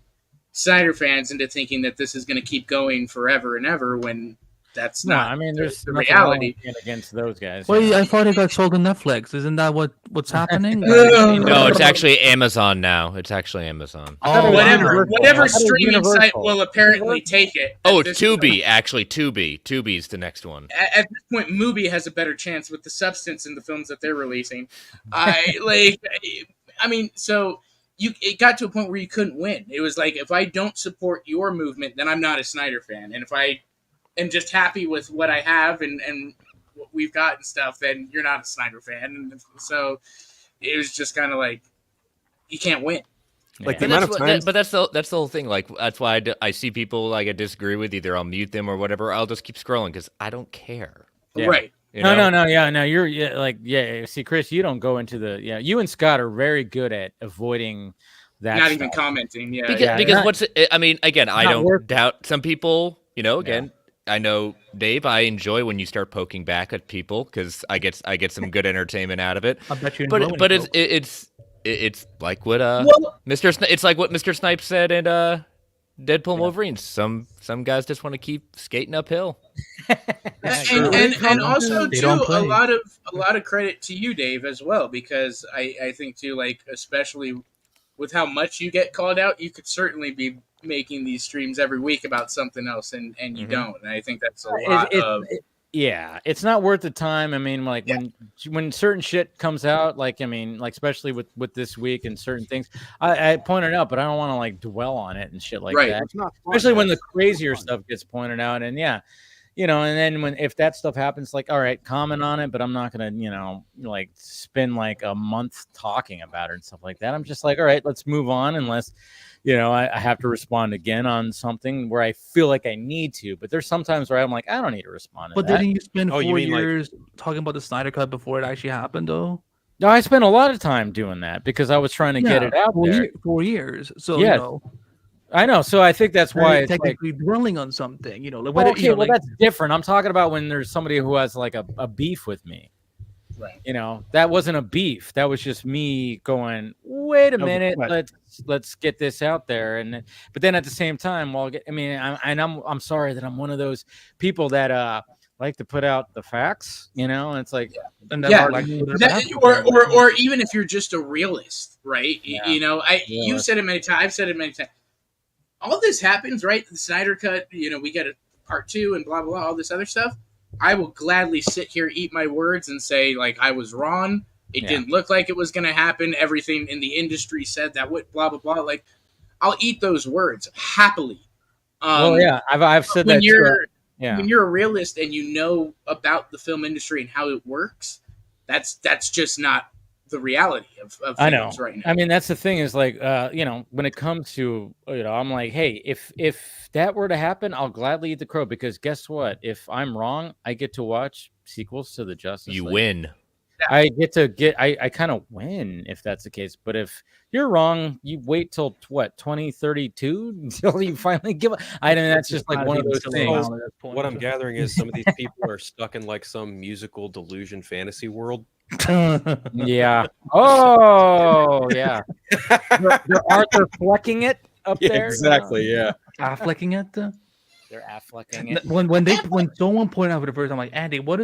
Snyder fans into thinking that this is going to keep going forever and ever, when that's not. I mean, there's the reality against those guys. Well, I thought it got sold to Netflix. Isn't that what's happening? No, it's actually Amazon now. It's actually Amazon. Whatever streaming site will apparently take it. Oh, Tubi, actually. Tubi's the next one. At this point, Mubi has a better chance with the substance in the films that they're releasing. So it got to a point where you couldn't win. It was like, if I don't support your movement, then I'm not a Snyder fan. And if I am just happy with what I have and what we've got and stuff, then you're not a Snyder fan. And so it was just kind of like, you can't win. Like, the amount of times, but that's the whole thing. Like, that's why I see people like I disagree with. Either I'll mute them or whatever. I'll just keep scrolling because I don't care. Yeah. Right. You know? No. You're see, Chris, you don't go into you and Scott are very good at avoiding that. Not even commenting. Because I don't doubt some people. You know, again, I know, Dave, I enjoy when you start poking back at people because I get some good entertainment out of it. I bet you. But it's like what it's like what Mr. Snipes said in Deadpool and Wolverine. Some guys just want to keep skating uphill. and also too, a lot of credit to you, Dave, as well, because I think too, like, especially with how much you get called out, you could certainly be making these streams every week about something else, and you don't. And I think that's a lot of. It's not worth the time. I mean, like, when certain shit comes out, like, I mean, like, especially with this week and certain things, I pointed out, but I don't want to like dwell on it and shit like that. Especially when the crazier stuff gets pointed out, and you know, and then if that stuff happens, like, all right, comment on it, but I'm not gonna, you know, like, spend like a month talking about it and stuff like that. I'm just like, all right, let's move on, unless, you know, I have to respond again on something where I feel like I need to. But there's sometimes where I'm like, I don't need to respond to But that. didn't you spend 4 years talking about the Snyder Cut before it actually happened, though? No, I spent a lot of time doing that because I was trying to get it out there. 4 years. So, yeah. you know. I know. So I think that's why it's technically dwelling on something, you know. Like, well, that's different. I'm talking about when there's somebody who has like a beef with me. Right. You know, that wasn't a beef. That was just me going, wait a minute, let's get this out there. But then at the same time, I'm sorry that I'm one of those people that like to put out the facts, you know, and it's like, or even if you're just a realist, right? Yeah. You know, you said it many times. I've said it many times. All this happens, right? The Snyder Cut, you know, we get a part 2 and blah, blah, blah, all this other stuff. I will gladly sit here, eat my words, and say, like, I was wrong. It didn't look like it was going to happen. Everything in the industry said that would blah, blah, blah. Like, I'll eat those words happily. I've said that too. When you're a realist and you know about the film industry and how it works, that's just not the reality of things right now. I mean, that's the thing is, like, you know, when it comes to, you know, I'm like, hey, if that were to happen, I'll gladly eat the crow, because guess what? If I'm wrong, I get to watch sequels to the Justice League. You win. I kind of win if that's the case. But if you're wrong, you wait till 2032 until you finally give up. I mean, that's just like one of those things. What I'm gathering is some of these people are stuck in like some musical delusion fantasy world. Yeah. Oh, yeah. They're Arthur Flecking it up there. Exactly. Yeah. Afflecking it. They're Afflecking it. When someone pointed out for the first time, I'm like, Andy, what?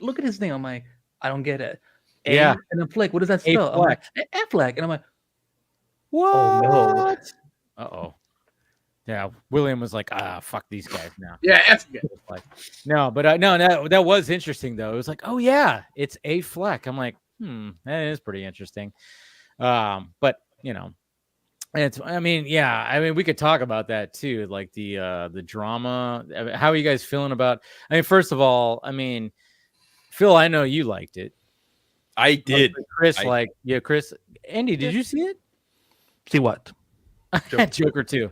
Look at his name. I'm like, I don't get it. And then Fleck. What does that spell? I'm like, Affleck. And I'm like, what? Oh no. Uh-oh. Yeah, William was like, fuck these guys now. Yeah, F you. Like, no, but no, that was interesting though. It was like, oh yeah, it's A. Fleck. I'm like, that is pretty interesting. But you know, I mean, we could talk about that too, like the drama. How are you guys feeling about? I mean, first of all, I mean, Phil, I know you liked it. I did. Chris, Chris, Andy, did you see it? See what? Joker 2.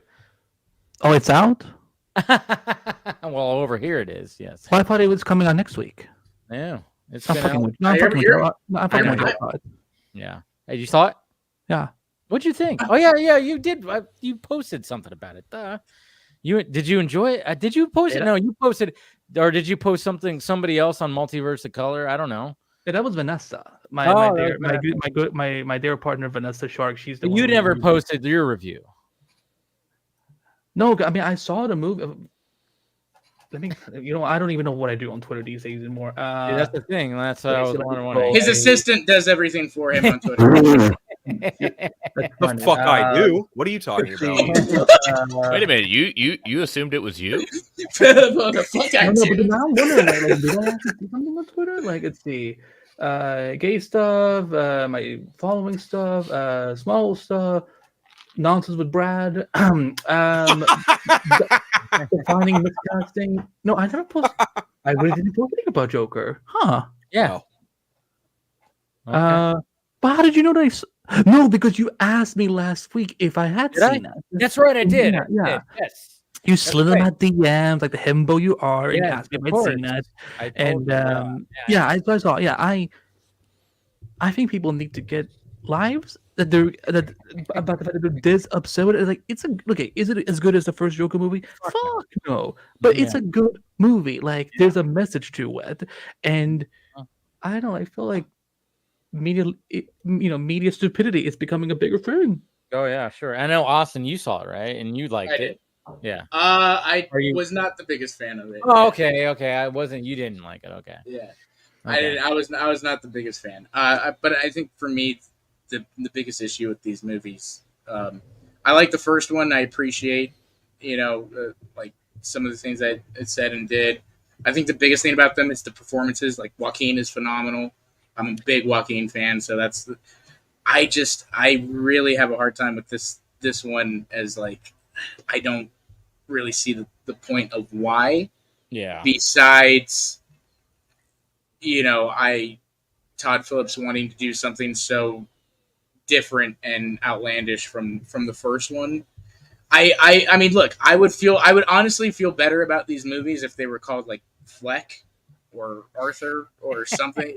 Oh, it's out? Well, over here it is, yes. Well, I thought it was coming out next week. Yeah. It's I'm been fucking out. with I'm fucking with you. I'm fucking with you. Yeah. Hey, you saw it? Yeah. What'd you think? Oh, yeah, you did. You posted something about it. Did you enjoy it? Did you post it? No, you posted, or did you post somebody else on Multiverse of Color? I don't know. Yeah, that was Vanessa. My dear partner Vanessa Shark. She's the one. You never posted your review. No, I mean I saw the movie. I don't even know what I do on Twitter these days anymore. That's the thing. That's what I was wondering. His assistant does everything for him on Twitter. The fuck I do? What are you talking about? Wait a minute. You assumed it was you? The fuck I do. But now I'm wondering, did I actually see something on Twitter? Like, it's the gay stuff, my following stuff, small stuff, nonsense with Brad, defining miscasting. No, I never posted. I really didn't post anything about Joker, huh? Yeah. Okay. But how did you know that? No, because you asked me last week if I had seen it. That's right, I did. Yeah. Yes. You slid in my DMs like the himbo you are, and asked me if I'd seen that. I saw. Yeah, I think people need to get lives that about the fact that they're this upset with it. Like, is it as good as the first Joker movie? Fuck no. But it's a good movie. Like, there's a message to it, and I don't know. I feel like media stupidity is becoming a bigger thing. Oh yeah, sure. I know, Austin, you saw it, right? And you liked it. Yeah. I was not the biggest fan of it. Oh, okay. You didn't like it. Okay. Yeah. Okay. I was not the biggest fan. But I think for me, the biggest issue with these movies, I like the first one. I appreciate, like some of the things that it said and did. I think the biggest thing about them is the performances. Like, Joaquin is phenomenal. I'm a big Joaquin fan, so I really have a hard time with this one, as like, I don't really see the point of why. Yeah. Besides, Todd Phillips wanting to do something so different and outlandish from the first one. I mean, look, I would honestly feel better about these movies if they were called like Fleck or Arthur or something.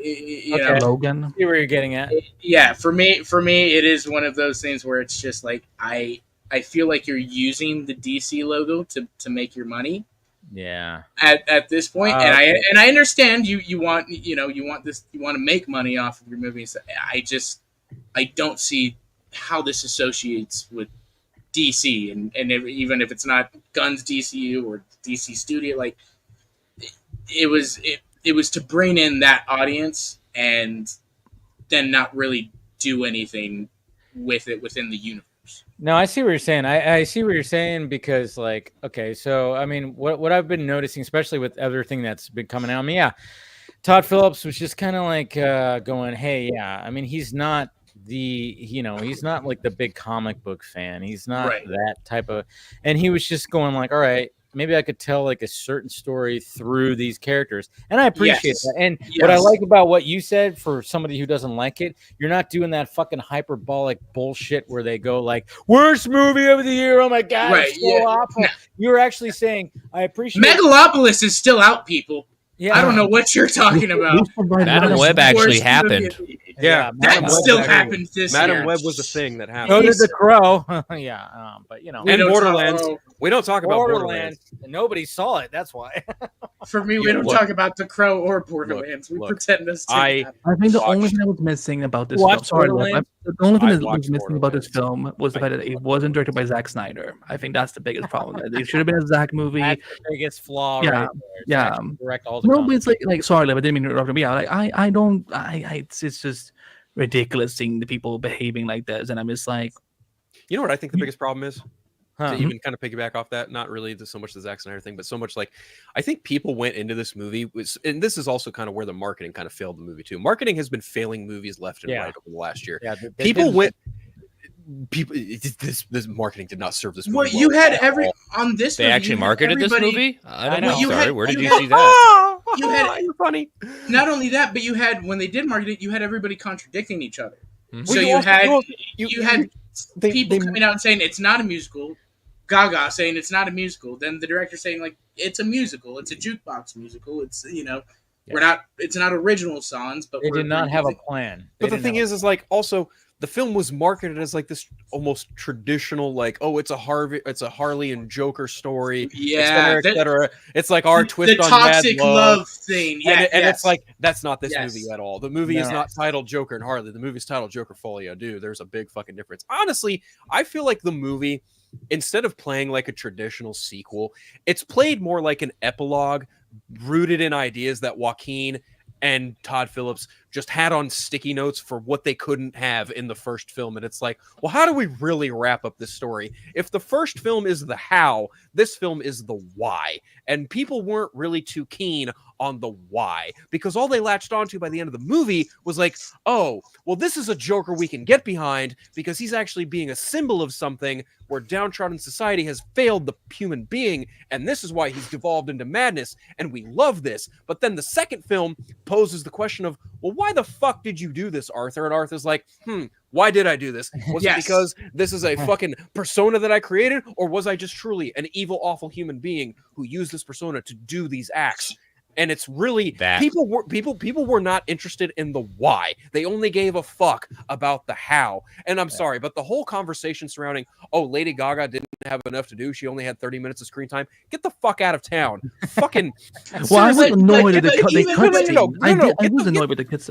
Logan. See where you're getting at. Yeah, for me, it is one of those things where it's just like I feel like you're using the DC logo to make your money. Yeah. At this point, and I understand you want to make money off of your movies. I don't see how this associates with DC, and even if it's not Gunn's DCU or DC Studio, like it was to bring in that audience and then not really do anything with it within the universe. No, I see what you're saying. I see what you're saying, because, like, okay, so I mean, what I've been noticing, especially with everything that's been coming out, I mean, Todd Phillips was just kind of like going, hey, I mean, he's not he's not like the big comic book fan. He's not that type of, and he was just going like, all right, maybe I could tell like a certain story through these characters. And I appreciate that. And what I like about what you said, for somebody who doesn't like it, you're not doing that fucking hyperbolic bullshit where they go like, worst movie of the year. Oh my God. It's so awful. No. You're actually saying, I appreciate Megalopolis is still out, people. Yeah. I don't know what you're talking about. Madam Web actually happened. Yeah, that still happened this year. Madam Web was a thing that happened. So did The Crow. But and Borderlands. We don't talk about Borderlands. Nobody saw it. That's why. For me, we don't talk about The Crow or Borderlands. We pretend this. I think the only thing that was missing about this film. Sorry, the only thing that was missing about this film was the fact that it wasn't directed by Zack Snyder. I think that's the biggest problem. It should have been a Zack movie. That's the biggest flaw. Yeah. Direct all the no, but it's like sorry, I didn't mean to interrupt me. It's just ridiculous seeing the people behaving like this, and I'm just like, you know what I think the biggest problem is? to even kind of piggyback off that, not really so much the Zack Snyder thing, but so much like I think people went into this movie and this is also kind of where the marketing kind of failed the movie too. Marketing has been failing movies left and right over the last year. Yeah, this marketing did not serve this movie. Well, you had on this. They actually marketed this movie. I know. Sorry, where did you see that? You had you're funny. Not only that, but you had when they did market it, you had everybody contradicting each other. Mm-hmm. So you had people coming out and saying it's not a musical. Gaga saying it's not a musical. Then the director saying like it's a musical. It's a jukebox musical. It's we're not. It's not original songs, but they did not have a plan. But the thing is like also the film was marketed as like this almost traditional like it's a Harley and Joker story. Yeah, etc. It's like our twist on toxic mad love thing. Yeah, and it's like that's not this movie at all. The movie is No. not titled Joker and Harley. The movie's titled Joker Folio. Dude, there's a big fucking difference. Honestly, I feel like the movie, instead of playing like a traditional sequel, it's played more like an epilogue rooted in ideas that Joaquin and Todd Phillips just had on sticky notes for what they couldn't have in the first film. And it's like, well, how do we really wrap up this story? If the first film is the how, this film is the why. And people weren't really too keen on the why, because all they latched onto by the end of the movie was like, oh, well, this is a Joker we can get behind because he's actually being a symbol of something where downtrodden society has failed the human being, and this is why he's devolved into madness, and we love this. But then the second film poses the question of, well, why the fuck did you do this, Arthur? And Arthur's like, why did I do this? Was it because this is a fucking persona that I created, or was I just truly an evil, awful human being who used this persona to do these acts? And it's really that people were not interested in the why. They only gave a fuck about the how. And I'm sorry, but the whole conversation surrounding, Lady Gaga didn't have enough to do. She only had 30 minutes of screen time. Get the fuck out of town. Fucking. Well, I was annoyed that they cut I was annoyed with the cuts.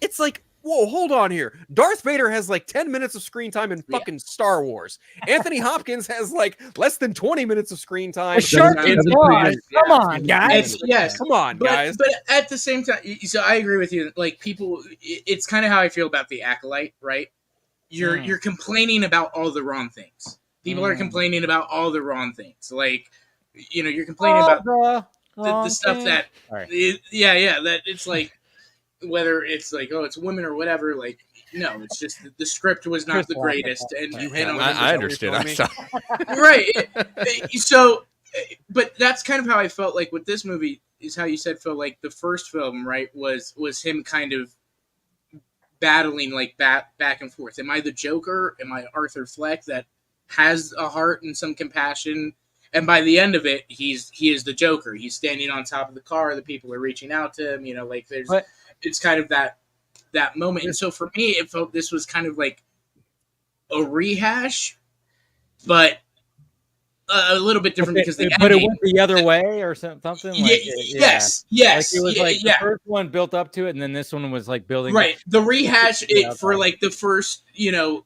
It's like, whoa, hold on here. Darth Vader has like 10 minutes of screen time in fucking Star Wars. Anthony Hopkins has like less than 20 minutes of screen time. Come on, guys. Come on, guys. But at the same time, so I agree with you. Like people, it's kind of how I feel about The Acolyte, right? You're complaining about all the wrong things. People are complaining about all the wrong things. Like, you're complaining about the stuff that, that it's like, whether it's like, it's women or whatever, like, no, it's just the script was not the greatest. And I understood. I'm sorry. Right. So, but that's kind of how I felt like with this movie is how you said, Phil, like the first film, right, was him kind of battling like back and forth. Am I the Joker? Am I Arthur Fleck that has a heart and some compassion? And by the end of it, he is the Joker. He's standing on top of the car. The people are reaching out to him. Like there's... It's kind of that moment. And so for me, it felt this was kind of like a rehash, but a little bit different because it went the other way or something. Like yes. Like it was the first one built up to it, and then this one was like building. Right. The rehash for like the first,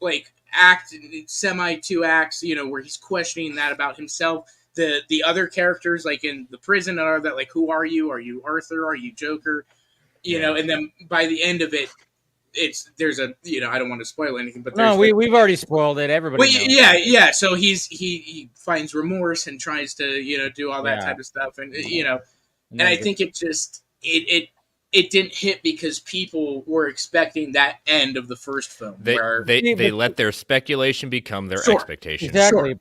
like act, semi 2 acts, where he's questioning that about himself. The other characters, like in the prison, are that like, who are you? Are you Arthur? Are you Joker? And then by the end of it, there's a I don't want to spoil anything, but we've already spoiled it. Everybody knows. So he finds remorse and tries to do all that type of stuff, and and I think it just it didn't hit because people were expecting that end of the first film. They let their speculation become their expectations. Exactly.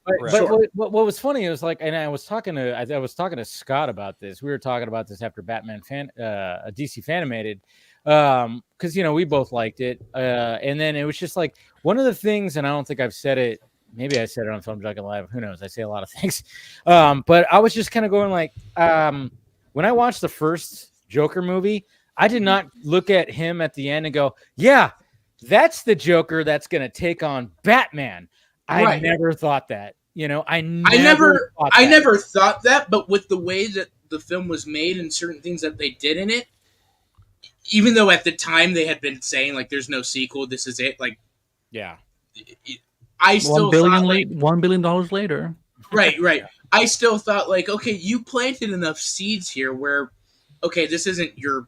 But what was funny was like, and I was talking to Scott about this. We were talking about this after Batman a DC Fanimated, because we both liked it, and then it was just like one of the things, and I don't think I've said it. Maybe I said it on Film Junket Live. Who knows? I say a lot of things, but I was just kind of going like, when I watched the first Joker movie, I did not look at him at the end and go, yeah, that's the Joker that's going to take on Batman. I never thought that. I never thought that, but with the way that the film was made and certain things that they did in it, even though at the time they had been saying like there's no sequel, this is it, like I still thought like $1 billion later. Right. I still thought like, okay, you planted enough seeds here where this isn't your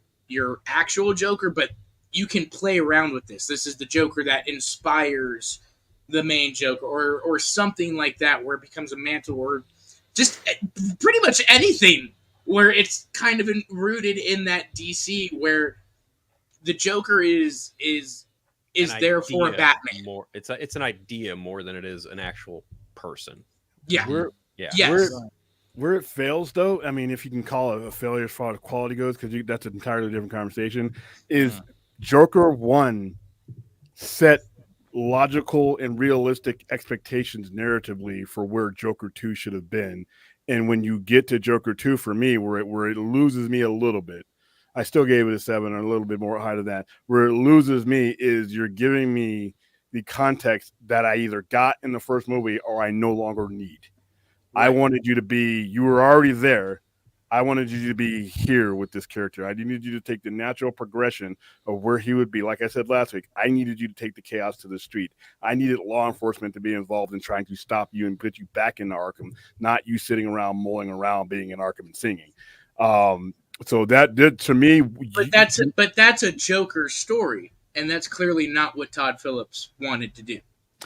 actual Joker, but you can play around with this. This is the Joker that inspires the main Joker, or something like that, where it becomes a mantle, or just pretty much anything where it's kind of rooted in that DC, where the Joker is there for a Batman. It's an idea more than it is an actual person. Yeah. Yes. Where it fails, though, I mean, if you can call it a failure as far as quality goes, because that's an entirely different conversation, is Joker 1 set logical and realistic expectations narratively for where Joker 2 should have been. And when you get to Joker 2, for me, where it loses me a little bit, I still gave it a 7 or a little bit more high to that. Where it loses me is you're giving me the context that I either got in the first movie or I no longer need. Right. I wanted you to be, you were already there. I wanted you to be here with this character. I needed you to take the natural progression of where he would be. Like I said last week, I needed you to take the chaos to the street. I needed law enforcement to be involved in trying to stop you and put you back into Arkham, not you sitting around, mulling around, being in Arkham and singing. So that did to me. But that's a Joker story, and that's clearly not what Todd Phillips wanted to do.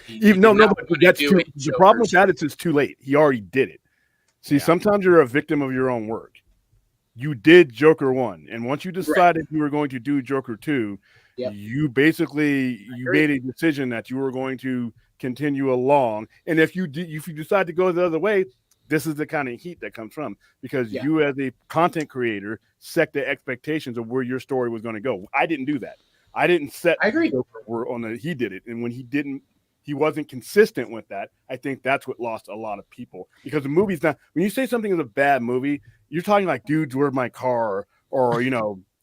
But that's too, the problem with that is it's too late. He already did it. See, sometimes you're a victim of your own work. You did Joker 1, and once you decided you were going to do Joker 2, you basically made a decision that you were going to continue along. And if you decide to go the other way, this is the kind of heat that comes from, because you as a content creator set the expectations of where your story was going to go. I didn't do that. I didn't set. I agree. He did it, and when he wasn't consistent with that. I think that's what lost a lot of people, because the movie's not. When you say something is a bad movie, you're talking like "Dudes, Where's My Car?" or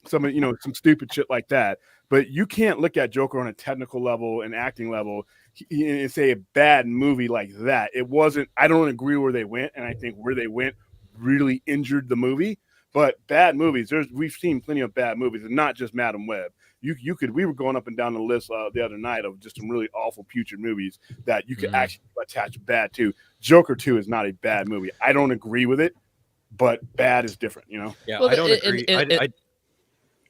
some stupid shit like that. But you can't look at Joker on a technical level and acting level and say a bad movie like that. It wasn't. I don't agree where they went, and I think where they went really injured the movie. But bad movies, we've seen plenty of bad movies, and not just Madam Web. We were going up and down the list the other night of just some really awful putrid movies that you could actually attach bad to. Joker 2 is not a bad movie. I don't agree with it, but bad is different, Yeah, well, I don't agree.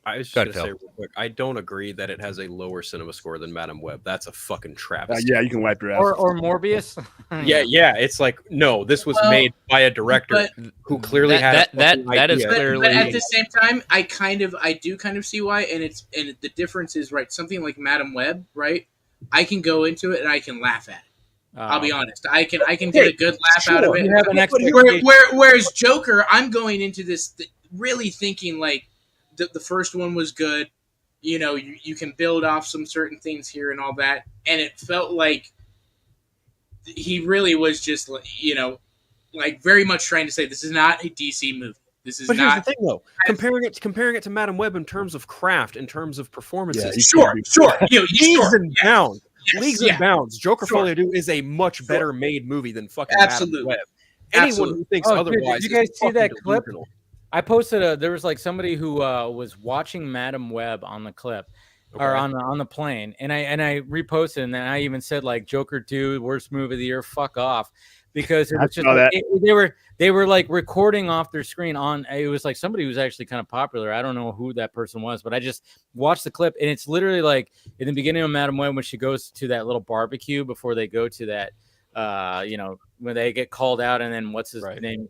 I was just going to say real quick, I don't agree that it has a lower cinema score than Madam Web. That's a fucking travesty. You can wipe your ass. Or Morbius. yeah. It's like, no, this was made by a director who clearly had that is clearly. But at the same time, I do kind of see why, and the difference is right. Something like Madam Web, right? I can go into it and I can laugh at it. I'll be honest. I can get a good laugh out of it. You have an expectation. Whereas Joker, I'm going into this really thinking like. The first one was good. You can build off some certain things here and all that. And it felt like he really was just, like very much trying to say, this is not a DC movie. This is but not. Here's the thing, though. Comparing it to Madam Web in terms of craft, in terms of performances. Sure. Leagues and bounds. Leagues and bounds. Joker Folie à Deux is a much better made movie than fucking Madam Web. Anyone who thinks otherwise. Did you guys see that clip? Delusional. I posted there was like somebody who was watching Madam Web on the clip or on the plane, and I reposted, and then I even said like Joker 2 worst movie of the year, fuck off, because it was just they were like recording off their screen on. It was like somebody who's actually kind of popular. I don't know who that person was, but I just watched the clip, and it's literally like in the beginning of Madam Web when she goes to that little barbecue before they go to that. When they get called out, and then what's his name,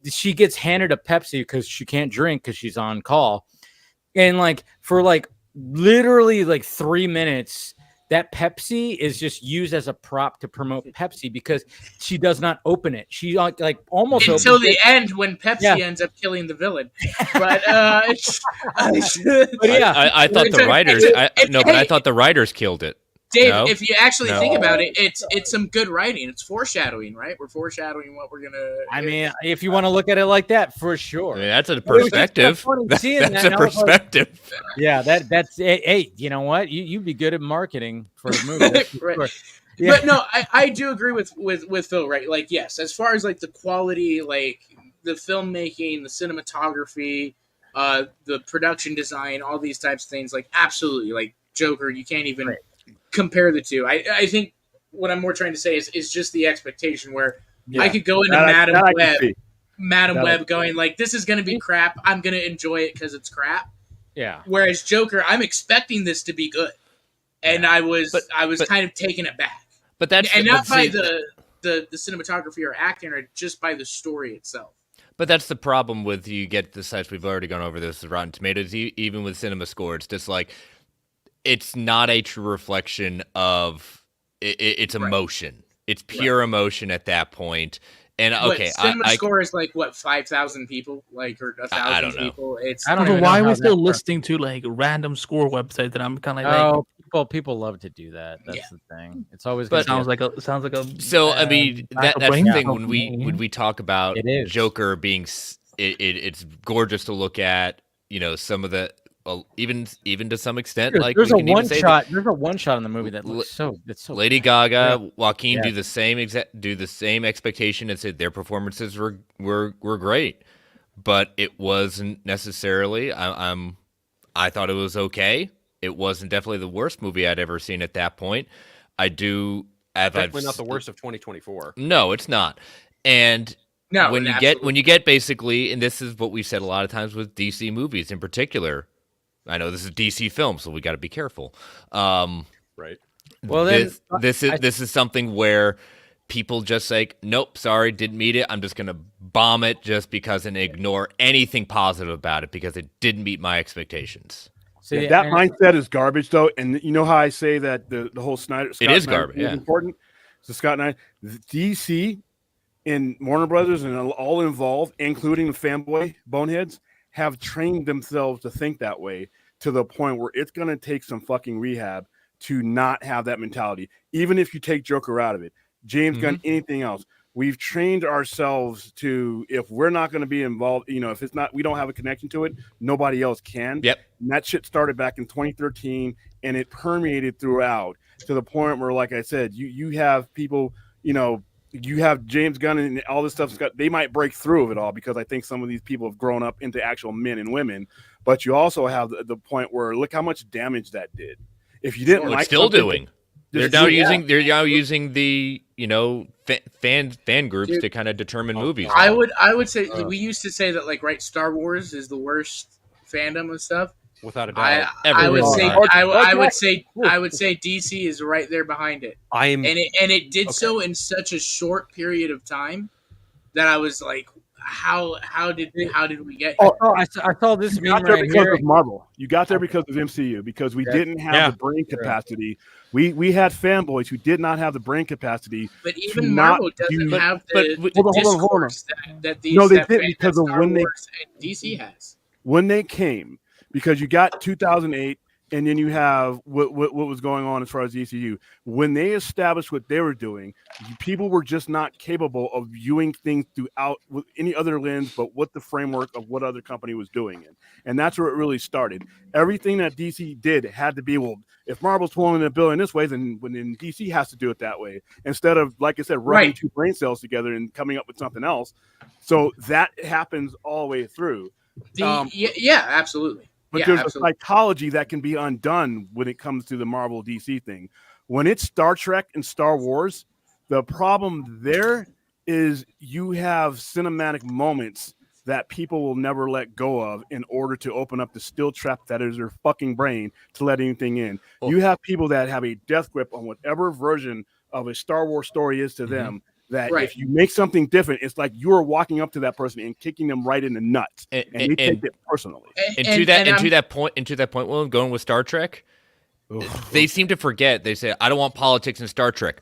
she gets handed a Pepsi because she can't drink because she's on call, and like for like literally like 3 minutes, that Pepsi is just used as a prop to promote Pepsi because she does not open it. She like almost until the end when Pepsi ends up killing the villain. But I thought the writers. I thought the writers killed it. Dave, if you actually think about it, it's some good writing. It's foreshadowing, right? We're foreshadowing what we're gonna. I mean, if you want to look at it like that, for sure. I mean, that's a perspective. That's a perspective. Like, that's. Hey, you know what? You'd be good at marketing for a movie. Right. Yeah. But no, I do agree with Phil. Right? Like, yes, as far as like the quality, like the filmmaking, the cinematography, the production design, all these types of things, like absolutely, like Joker, you can't even. Compare the two. I think what I'm more trying to say is just the expectation where I could go into Madam Web going like, this is going to be crap. I'm going to enjoy it because it's crap. Yeah. Whereas Joker, I'm expecting this to be good. and I was kind of taken aback. But that's not by the cinematography or acting, or just by the story itself. But that's the problem with you get the sites. We've already gone over this. The Rotten Tomatoes, even with Cinema Score, it's just like it's not a true reflection of it's emotion. It's pure emotion at that point. And okay, Cinema Score is like what 5,000 people, like or 1,000 people. It's I don't know why we're still listening to like random score websites that I'm kind of like. People love to do that. That's the thing. It's always sounds like a. So I mean that's the thing when we talk about Joker being it's gorgeous to look at. You know, some of the even to some extent, like there's a one shot. There's a one shot in the movie that looks so. Lady Gaga, Joaquin do the same expectation and said their performances were great, but it wasn't necessarily. I thought it was okay. It wasn't definitely the worst movie I'd ever seen at that point. Definitely not the worst of 2024. No, it's not. And when you get basically, and this is what we've said a lot of times with DC movies in particular. I know this is DC film, so we got to be careful. Right. Well, then this is something where people just say, nope, sorry, didn't meet it. I'm just gonna bomb it just because and ignore anything positive about it because it didn't meet my expectations. See, that mindset is garbage, though. And you know how I say that the whole Snyder it is garbage. Yeah, important. So Scott and DC and Warner Brothers and all involved, including the fanboy boneheads, have trained themselves to think that way to the point where it's going to take some fucking rehab to not have that mentality. Even if you take Joker out of it, James Gunn, anything else, we've trained ourselves to, if we're not going to be involved, if it's not, we don't have a connection to it, nobody else can. Yep. And that shit started back in 2013 and it permeated throughout to the point where, like I said, you have people, you have James Gunn and all this stuff. They might break through of it all because I think some of these people have grown up into actual men and women. But you also have the point where look how much damage that did. If you didn't, it's still doing. They're now using the fan groups to kind of determine movies. I would say we used to say that Star Wars is the worst fandom and stuff. Without a doubt, I would say DC is right there behind it. And it did so in such a short period of time that I was like, how did we get here? I saw this meme right because of Marvel. You got there because of MCU because we didn't have the brain capacity. We had fanboys who did not have the brain capacity. But even Marvel doesn't have the discourse that these no, they didn't because of when DC has. When they came. Because you got 2008, and then you have what was going on as far as the ECU. When they established what they were doing, people were just not capable of viewing things throughout with any other lens but what the framework of what other company was doing in. And that's where it really started. Everything that DC did had to be, well, if Marvel's pulling a bill in this way, then DC has to do it that way. Instead of, like I said, rubbing two brain cells together and coming up with something else. So that happens all the way through. Yeah, absolutely. But there's a psychology that can be undone when it comes to the Marvel DC thing. When it's Star Trek and Star Wars, the problem there is you have cinematic moments that people will never let go of in order to open up the steel trap that is their fucking brain to let anything in. Oh. You have people that have a death grip on whatever version of a Star Wars story is to them. That if you make something different, it's like you are walking up to that person and kicking them right in the nuts, and they take it personally. And to that point, William, going with Star Trek, they seem to forget. They say, "I don't want politics in Star Trek."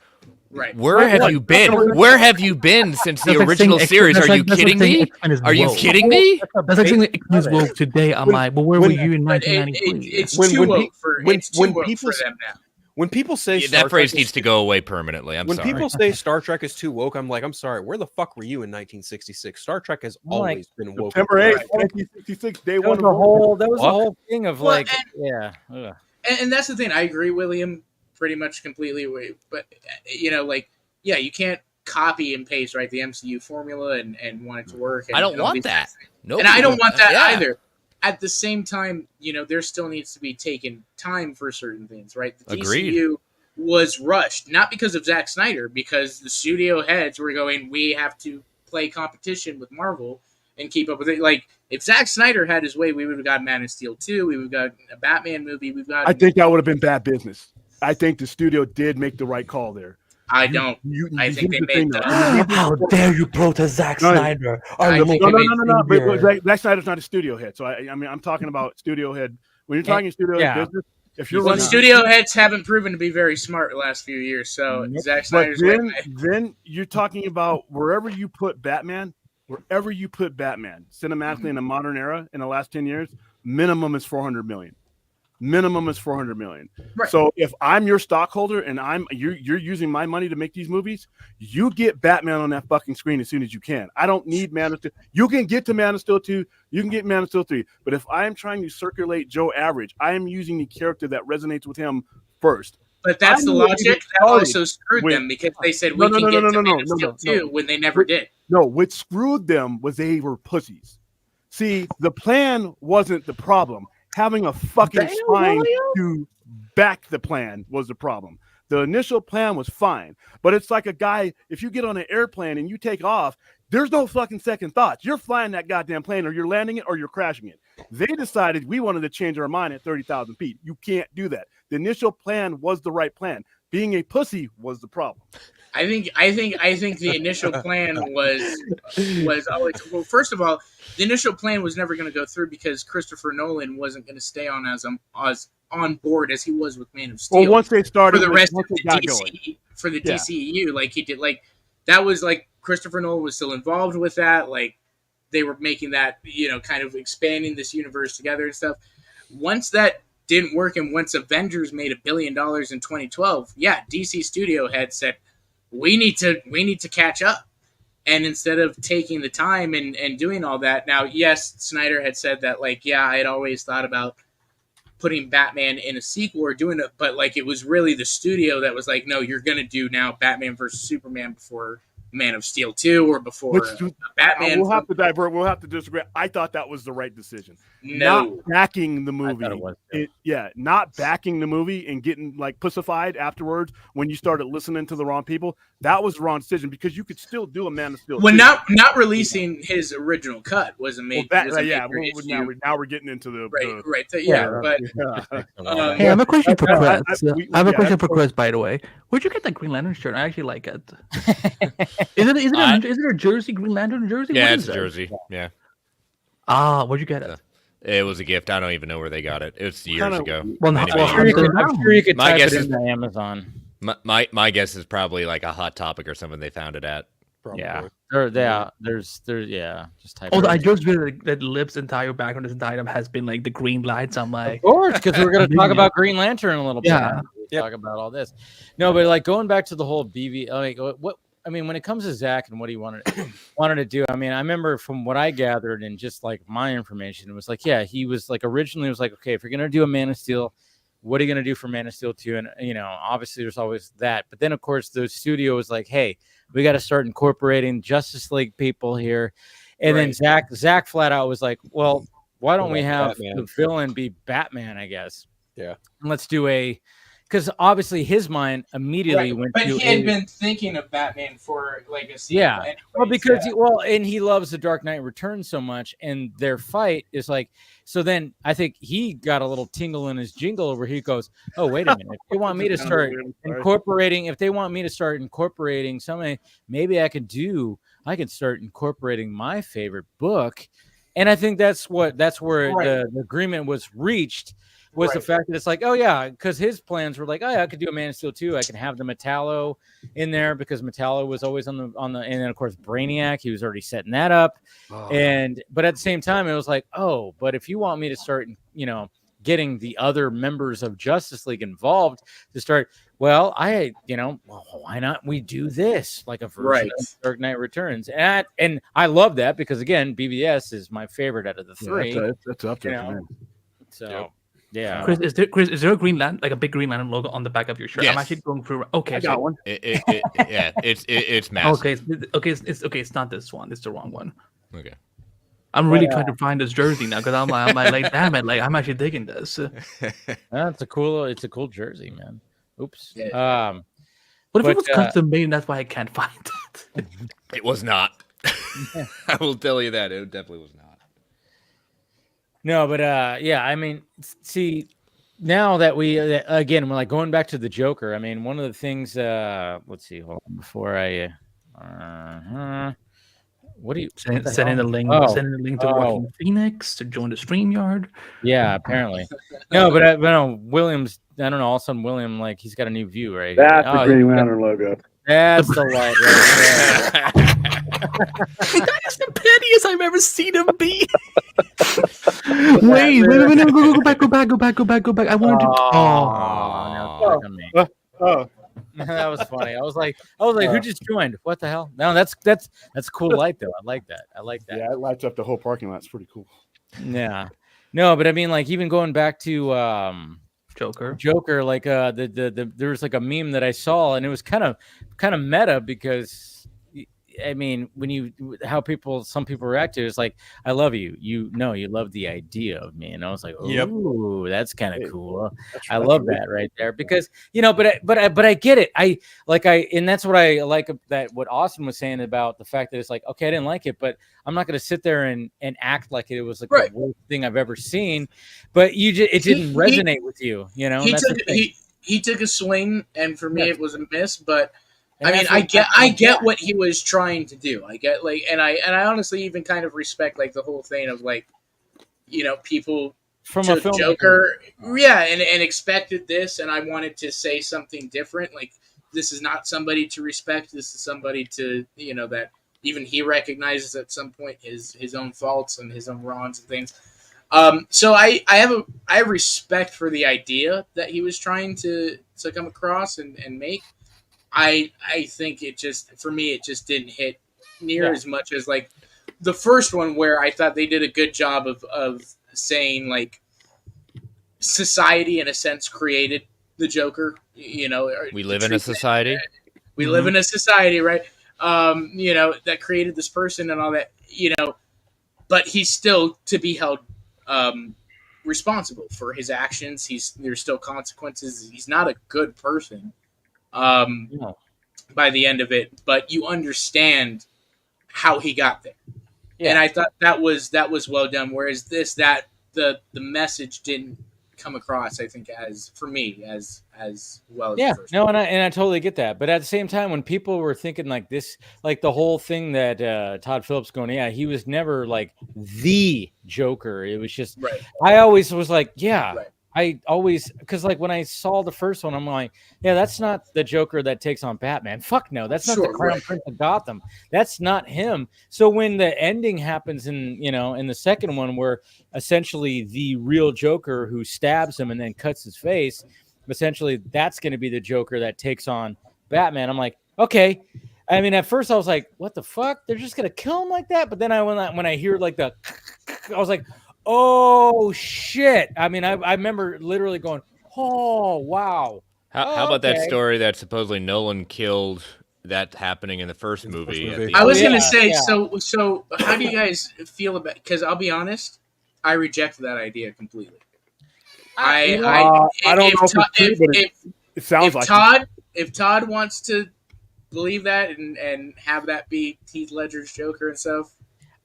Right? Where have you been? Where have you been since the original series? Are you kidding me? Are you kidding me? That's like saying X-Men is woke today. I'm like, well, where were you in 1993? It's too woke for them now. When people say that phrase needs to go away permanently, when people say Star Trek is too woke, I'm like, I'm sorry. Where the fuck were you in 1966? Star Trek has always been woke. September 8th, 1966, day one. That was the whole thing of And that's the thing. I agree, William, pretty much completely. But you can't copy and paste the MCU formula and want it to work. I don't want that. No, and I don't want that either. At the same time, there still needs to be taken time for certain things, right? The DCU was rushed, not because of Zack Snyder, because the studio heads were going, we have to play competition with Marvel and keep up with it. Like, if Zack Snyder had his way, we would have got Man of Steel 2, we would have got a Batman movie, I think that would have been bad business. I think the studio did make the right call there. I don't. I think they made the. How dare you protest Zack Snyder? No. But Zack Snyder's not a studio head. So I mean, I'm talking about studio head. When you're talking studio head business, if you're running studio heads haven't proven to be very smart the last few years. So Zack Snyder's then you're talking about wherever you put Batman, cinematically in the modern era in the last 10 years, minimum is $400 million. Right. So if I'm your stockholder and you're using my money to make these movies, you get Batman on that fucking screen as soon as you can. I don't need Man of Steel. You can get to Man of Steel 2, you can get Man of Steel 3. But if I am trying to circulate Joe Average, I am using the character that resonates with him first. But that's the logic that also screwed them because they said we can get to Man of Steel 2 when they never did. No, what screwed them was they were pussies. See, the plan wasn't the problem. Having a fucking spine to back the plan was the problem. The initial plan was fine, but it's like a guy, if you get on an airplane and you take off, there's no fucking second thoughts. You're flying that goddamn plane, or you're landing it, or you're crashing it. They decided we wanted to change our mind at 30,000 feet. You can't do that. The initial plan was the right plan. Being a pussy was the problem. I think the initial plan was always, well, first of all, the initial plan was never going to go through because Christopher Nolan wasn't going to stay on as on board as he was with Man of Steel. Well, once they started for the rest of the DC, for the DCEU, like he did, like that was like Christopher Nolan was still involved with that. Like they were making that, kind of expanding this universe together and stuff. Once that didn't work, and once Avengers made $1 billion in 2012, DC studio head said, we need to catch up. And instead of taking the time and doing all that, now, yes, Snyder had said that, I had always thought about putting Batman in a sequel or doing it, but it was really the studio that was like, no, you're going to do now Batman versus Superman before Man of Steel 2 or before Batman. We'll have to divert. We'll have to disagree. I thought that was the right decision. No. Not backing the movie. I thought it was, not backing the movie and getting pussified afterwards when you started listening to the wrong people. That was the wrong decision because you could still do a Man of Steel. Well, not releasing his original cut was a major. Now we're getting into the right. Hey, I have a question for Chris. I have a question for Chris, by the way. Where'd you get that Green Lantern shirt? I actually like it. Is it a jersey, Green Lantern jersey? Yeah, it's a jersey. Yeah. Where'd you get it? It was a gift. I don't even know where they got it. It was years ago. Well, I'm sure you could type it into Amazon. My guess is probably like a Hot Topic or something they found it at. Probably. Yeah. There's just type. I just realized that Lip's entire background, this entire time has been like the green lights. I'm like, of course, because we're gonna talk about Green Lantern a little bit. Yeah. Talk about all this. No, but going back to the whole BV, when it comes to Zach and what he wanted to do, I remember from what I gathered and just my information, it was he was originally was okay, if you're gonna do a Man of Steel, what are you gonna do for Man of Steel 2? And obviously there's always that, but then of course the studio was like, hey, we got to start incorporating Justice League people here, and then Zach flat out was like, well, why don't we have Batman, the villain be Batman? I guess. Yeah. And let's do because obviously his mind immediately went to. But he had been thinking of Batman for a sequel. Yeah. Anyways, well, because and he loves The Dark Knight Returns so much, and their fight is so then I think he got a little tingle in his jingle where he goes, oh, wait a minute. If they want me to start incorporating something, maybe I can start incorporating my favorite book. And I think that's where the agreement was reached. Was the fact that it's because his plans were I could do a Man of Steel 2. I can have the Metallo in there because Metallo was always on the and then of course Brainiac, he was already setting that up. But at the same time it was but if you want me to start getting the other members of Justice League involved to start, why not we do this a version of Dark Knight Returns? And I love that because again, BVS is my favorite out of the three. That's up there. So. Yep. Yeah, Chris, is there a Green Lantern, a big Green Lantern logo on the back of your shirt? Yes. I'm actually going through. Okay, I got one. It's massive. It's not this one. It's the wrong one. Okay. I'm really trying to find this jersey now because I'm like, damn it, I'm actually digging this. It's a cool jersey, man. Oops. Yeah. What if it was custom made? And that's why I can't find it. It was not. I will tell you that it definitely was not. No, but see, now that we again, we're like going back to the Joker. I mean, one of the things. Let's see. Hold on, before I. What do you sending the link? Sending the link to Joaquin Phoenix to join the StreamYard. Yeah, apparently. No, but no, William's. I don't know. All of a sudden, William, like, he's got a new view, right? That's the Green Lantern logo. That's the light right there. That is the pettiest I've ever seen him be. Wait, go back. I wanted to. Oh. That was funny. I was like, who just joined? What the hell? No, that's cool light though. I like that. Yeah, it lights up the whole parking lot. It's pretty cool. Yeah. No, but I mean, like, even going back to Joker, like there was like a meme that I saw, and it was kind of meta because I mean, some people react to it, it's like, I love you. You love the idea of me. And I was like, ooh, that's kind of cool. I love that right there because, but I get it. And that's what I like that what Austin was saying about the fact that it's like, okay, I didn't like it, but I'm not going to sit there and act like it was like the worst thing I've ever seen. But it didn't resonate with you, He took a swing, and for me, it was a miss, but I mean, I get what he was trying to do. I get and I honestly even kind of respect like the whole thing of like, people from a film Joker, and expected this, and I wanted to say something different. Like, this is not somebody to respect. This is somebody to that even he recognizes at some point his own faults and his own wrongs and things. So I have respect for the idea that he was trying to come across and make. I think it just didn't hit near as much as like the first one, where I thought they did a good job of saying like society in a sense created the Joker. We live in a society. We live in a society, right? That created this person and all that. But he's still to be held responsible for his actions. There's still consequences. He's not a good person. By the end of it, but you understand how he got there, and I thought that was well done. Whereas the message didn't come across, I think, as well as the first one. And I totally get that. But at the same time, when people were thinking like this, like the whole thing that Todd Phillips going, he was never like the Joker. It was just I always was like, I always, because like when I saw the first one, I'm like, that's not the Joker that takes on Batman. Fuck no, that's not the Crown Prince of Gotham. That's not him. So when the ending happens in the second one, where essentially the real Joker who stabs him and then cuts his face, essentially that's going to be the Joker that takes on Batman. I'm like, okay. I mean, at first I was like, what the fuck? They're just going to kill him like that? But then when I hear like I was like, oh shit! I mean, I remember literally going, "Oh wow!" How about that story that supposedly Nolan killed? That happening in the first movie. I was gonna say, so how do you guys feel about? Because I'll be honest, I reject that idea completely. I don't know it sounds like if Todd wants to believe that and have that be Heath Ledger's Joker and stuff.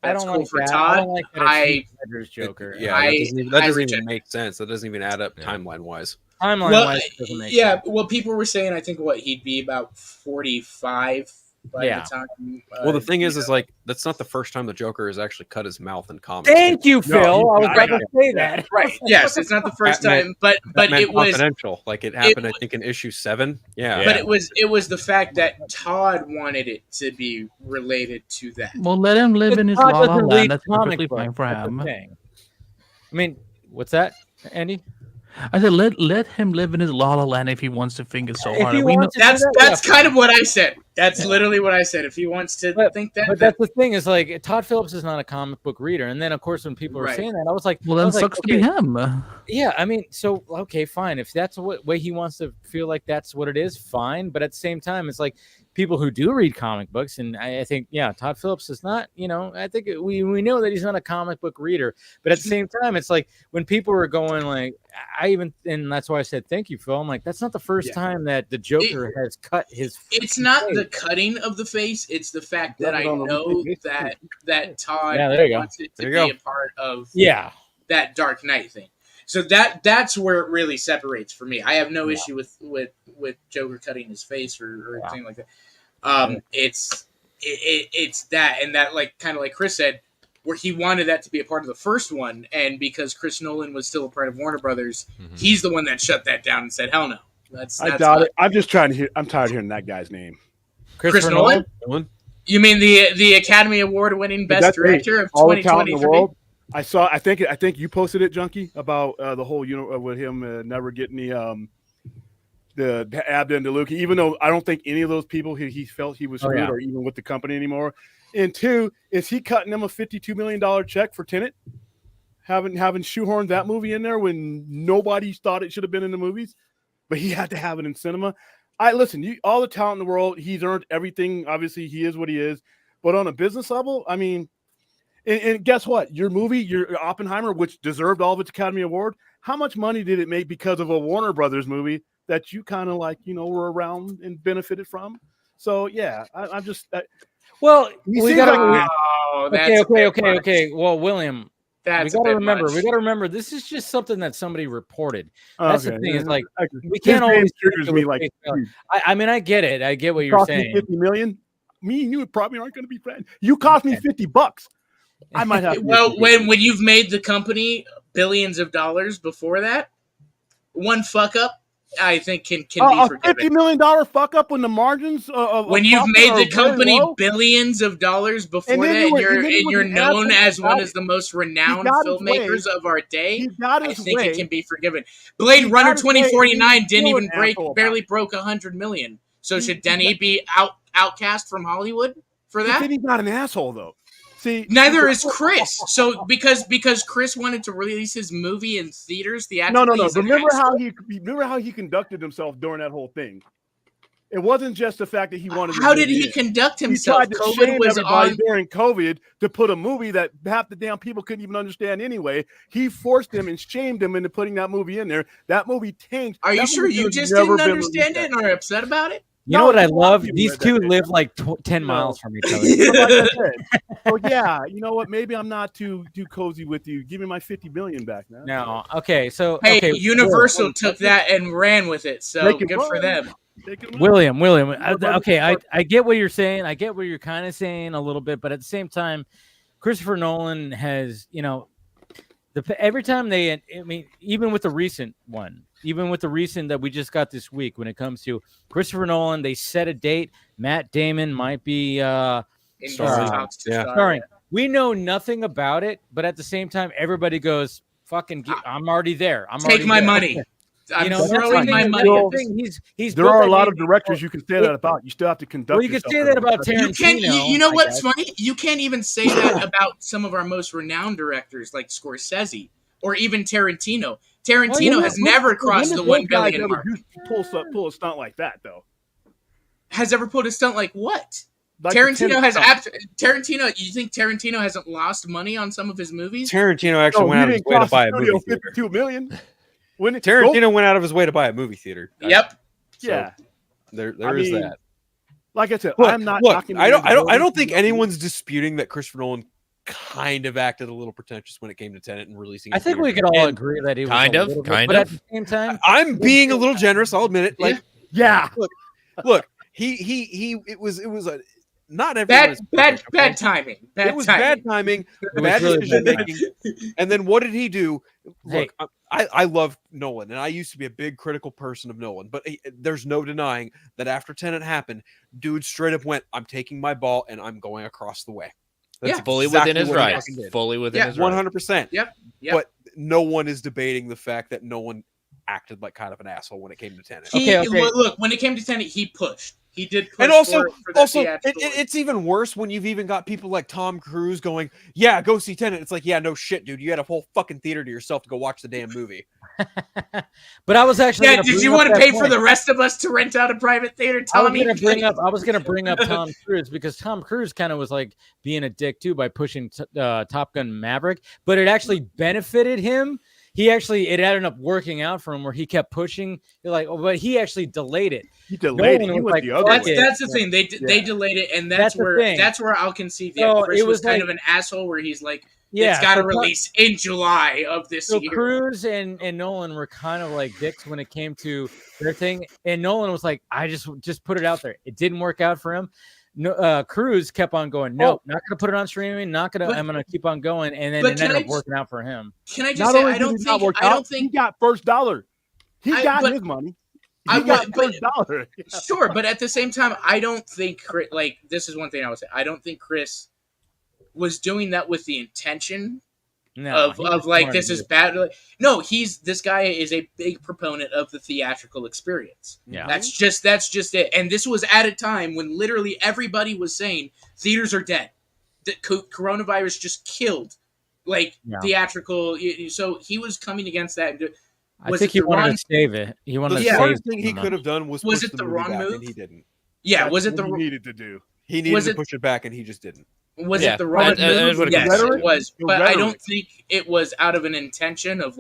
That's cool for Todd. I don't like that it's Joker. That doesn't even make sense. That doesn't even add up timeline wise. Timeline-wise, doesn't make sense. Well, people were saying, I think he'd be about 45 by the time. Well, the thing is like that's not the first time the Joker has actually cut his mouth in comics. Thank you, Phil. I was about to say that. Right? Yes, it's not the first time, but it was confidential. Like it happened, I think, in issue 7. Yeah, but it was the fact that Todd wanted it to be related to that. Well, let him live in his la la land. That's perfectly fine for him. I mean, what's that, Andy? I said let him live in his la la land if he wants to think it so hard. That's kind of what I said. That's literally what I said. If he wants to think that. But that's the thing is like Todd Phillips is not a comic book reader, and then of course when people were saying that, I was like, well, then sucks to be him. Yeah, I mean, so okay, fine. If that's the way he wants to feel like that's what it is, fine. But at the same time, it's like people who do read comic books, and I think Todd Phillips is not. I think we know that he's not a comic book reader, but at the same time, it's like when people were going like, and that's why I said thank you, Phil. I'm like, that's not the first time that the Joker has cut his. It's not the cutting of the face; it's the fact that I know that Todd wants it to be a part of that Dark Knight thing. So that's where it really separates for me. I have no issue with Joker cutting his face or anything like that. It's that, and that, like, kind of like Chris said, where he wanted that to be a part of the first one, and because Chris Nolan was still a part of Warner Brothers, he's the one that shut that down and said, "Hell no." I doubt it. I'm just trying to hear. I'm tired of hearing that guy's name. Chris Nolan? You mean the Academy Award winning Best Director of 2023? I saw. I think you posted it, Junkie, about the whole with him never getting the Abda and DeLuca. Even though I don't think any of those people he felt he was screwed or even with the company anymore. And two, is he cutting them a $52 million check for Tenet? Having shoehorned that movie in there when nobody thought it should have been in the movies, but he had to have it in cinema. All the talent in the world, he's earned everything. Obviously, he is what he is. But on a business level, I mean, and guess what? Your movie, your Oppenheimer, which deserved all of its Academy Award, how much money did it make because of a Warner Brothers movie that you kind of were around and benefited from? So yeah, I'm just. Well, we got to. Okay. Well, William, we got to remember. This is just something that somebody reported. That's the thing. Is like we can't always triggers me. Like, I mean, I get it. I get what you're saying. $50 million. Me and you probably aren't going to be friends. You cost me $50. I might have. Well, when you've made the company billions of dollars before that, one fuck up, I think can be forgiven. $50 million fuck up when the margins when you've made the company billions of dollars before that, and you're known as one of the most renowned filmmakers of our day, I think it can be forgiven. Blade Runner 2049 barely broke 100 million. So should Denny be outcast from Hollywood for that? But he's not an asshole though. See, neither is Chris. So because Chris wanted to release his movie in theaters, no. Remember how he conducted himself during that whole thing. It wasn't just the fact that he wanted. How did he conduct himself? He tried to shame everybody during COVID to put a movie that half the damn people couldn't even understand anyway. He forced them and shamed them into putting that movie in there. That movie tanked. Are you sure you just didn't understand it and are upset about it? You know what I love? These two live like 10 miles from each other. So yeah, you know what? Maybe I'm not too cozy with you. Give me my $50 million back now. No, okay. So Universal took that and ran with it. So good for them. William. I get what you're saying. I get what you're kind of saying a little bit, but at the same time, Christopher Nolan has, every time even with the recent one. Even with the recent that we just got this week, when it comes to Christopher Nolan, they set a date. Matt Damon might be starring. We know nothing about it, but at the same time, everybody goes, I'm already there. Take my money. I'm throwing my money. There are a lot of directors you can say that about. You still have to conduct. Well, you can say that about Tarantino. You know what's funny? You can't even say that about some of our most renowned directors like Scorsese or even Tarantino. Tarantino has never crossed the 1 billion mark. Pull a stunt like that, though. Has ever pulled a stunt like what? Like Tarantino has Tarantino. You think Tarantino hasn't lost money on some of his movies? Tarantino actually went out of his way to buy a movie theater. $52 million. Tarantino went out of his way to buy a movie theater. Yep. Yeah. There is that. Like I said, I'm not. I don't think anyone's disputing that Christopher Nolan kind of acted a little pretentious when it came to Tenet and releasing. I think we could all agree that he was kind of. But at the same time, I'm being a little generous. I'll admit it. Like, yeah. Look. It was a not every bad timing. It was bad timing. Bad decision making. And then what did he do? Look, I love Nolan, and I used to be a big critical person of Nolan, but there's no denying that after Tenet happened, dude straight up went, "I'm taking my ball and I'm going across the way." That's fully within his rights. Fully within his rights. 100%. Yep. But no one is debating the fact that Nolan acted like kind of an asshole when it came to Tenet. Look, when it came to Tenet, he pushed. He did push. And also, it's even worse when you've even got people like Tom Cruise going, "Yeah, go see Tenet." It's like, yeah, no shit, dude. You had a whole fucking theater to yourself to go watch the damn movie. But I was actually. Yeah, did you want to pay for the rest of us to rent out a private theater, Tommy? I was gonna bring up Tom Cruise because Tom Cruise kind of was like being a dick too by pushing Top Gun Maverick, but it actually benefited him. it ended up working out for him where he kept pushing. You're like, but he actually delayed it. He delayed it. He went the other way. That's the thing. They delayed it, and that's where I'll concede. Yeah, Chris was kind of an asshole where he's like, it's got to release in July of this year. So Cruise and Nolan were kind of like dicks when it came to their thing, and Nolan was like, I just put it out there. It didn't work out for him. No, Cruise kept on going. No, not going to put it on streaming. I'm going to keep on going, and then it ended up working out for him. Can I just say, I don't think he got first dollar. He got his money. He got first dollar. Sure, but at the same time, I don't think this is one thing I would say. I don't think Chris was doing that with the intention of like this is bad. No, this guy is a big proponent of the theatrical experience. Yeah, that's just it. And this was at a time when literally everybody was saying theaters are dead. The coronavirus just killed theatrical. So he was coming against that. I think he wanted to save it. He wanted to save it. The smartest thing he could have done was it the wrong move? And he didn't. Yeah, was it the he needed to do? He needed to push it back, and he just didn't. Was it the wrong move? Yes, it was. But I don't think it was out of an intention of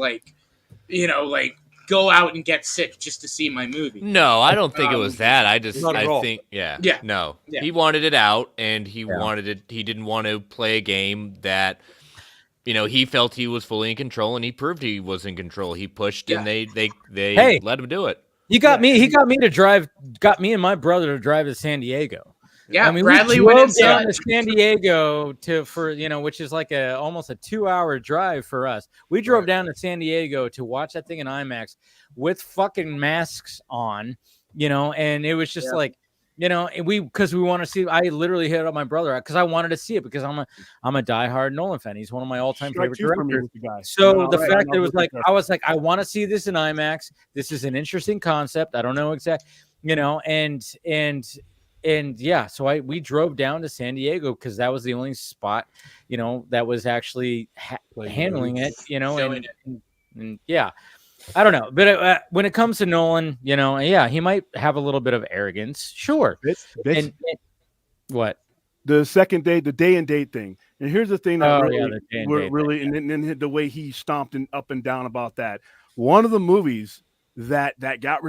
go out and get sick just to see my movie. No, I don't think it was that. I think no. He wanted it out, and he wanted it. He didn't want to play a game that he felt he was fully in control, and he proved he was in control. He pushed, and they let him do it. He got me and my brother to drive to San Diego. Yeah, I mean, Bradley we went down to San Diego which is like almost a 2-hour drive for us. We drove down to San Diego to watch that thing in IMAX with fucking masks on, and it was just because we want to see. I literally hit up my brother because I wanted to see it because I'm a diehard Nolan fan. He's one of my all-time favorite directors. So the fact that it was I was like, I want to see this in IMAX. This is an interesting concept. I don't know exactly, and yeah, so we drove down to San Diego because that was the only spot, that was actually handling it, and yeah, I don't know. But when it comes to Nolan, he might have a little bit of arrogance, sure. What? The second day, the day and date thing. And here's the thing that and the way he stomped up and down about that. One of the movies that got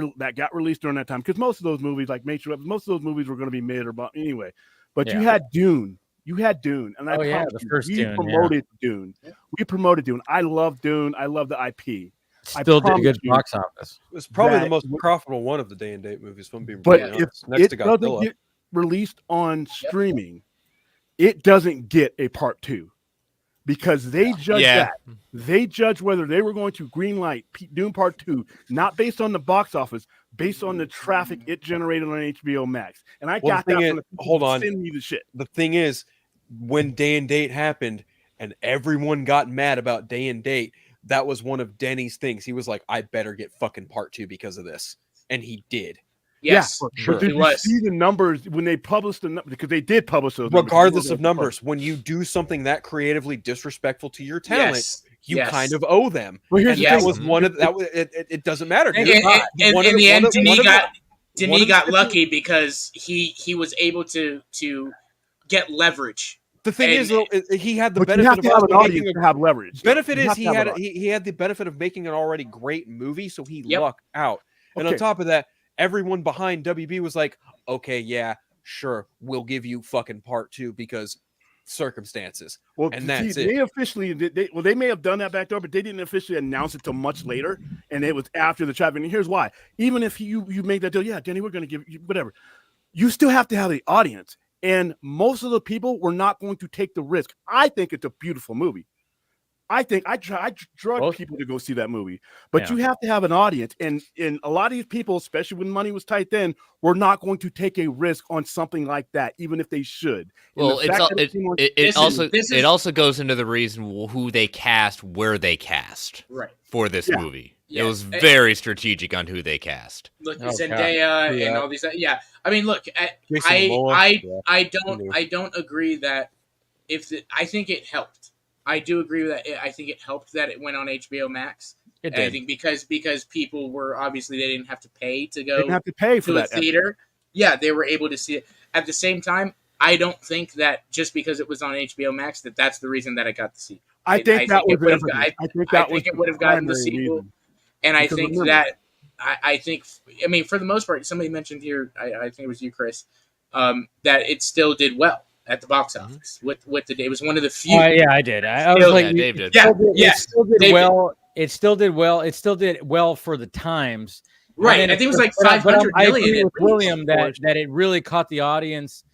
released during that time, because most of those movies, like Matrix, most of those movies were going to be mid or anyway. But you had Dune. And the first Dune. Dune. We promoted Dune. I love Dune. I love the IP. Still did a good box office. It was probably the most profitable one of the day and date movies. If I'm being honest. If it doesn't get released on streaming, it doesn't get a part 2. Because they judge that. They judge whether they were going to greenlight Dune Part 2, not based on the box office, based on the traffic it generated on HBO Max. And I got that from the people who send me the shit. The thing is, when Day and Date happened and everyone got mad about Day and Date, that was one of Denny's things. He was like, I better get fucking Part 2 because of this. And he did. Yes, for sure. But did you see the numbers when they published because they did publish those regardless of numbers. When you do something that creatively disrespectful to your talent, you kind of owe them. Well, that was one of that. It doesn't matter. In the end, Denis got lucky because he was able to get leverage. The thing is, though, he had the benefit of have an audience to have leverage. Benefit is he had the benefit of making an already great movie, so he lucked out. And on top of that, everyone behind WB was like, okay, yeah, sure, we'll give you fucking Part 2 because circumstances. Well, and that's it. They officially, they may have done that back there, but they didn't officially announce it till much later, and it was after the traffic. And here's why: even if you make that deal, yeah, Denny, we're going to give you whatever, you still have to have the audience, and most of the people were not going to take the risk. I think it's a beautiful movie. I think I drug people to go see that movie, but you have to have an audience, and a lot of these people, especially when money was tight then, were not going to take a risk on something like that, even if they should. Well, it also goes into the reason who they cast, where they cast, for this movie. It was very strategic on who they cast. Look, Zendaya and all these. Yeah, I mean, look, I don't agree that I think it helped. I do agree with that. I think it helped that it went on HBO Max. It did. I think because people were obviously they didn't have to pay to go. They didn't have to pay for that theater. Yeah, they were able to see it. At the same time, I don't think that just because it was on HBO Max that's the reason that I got to see it. I think that would have gotten the sequel, reason. And I think that I think, I mean, for the most part, somebody mentioned here, I think it was you, Chris, that it still did well at the box office with the day. It was one of the few. Yeah, I did. I was like, Dave did. It still did well. It still did well. It still did well for the times. Right. I think it was like 500 million. I agree with William that it really caught the audience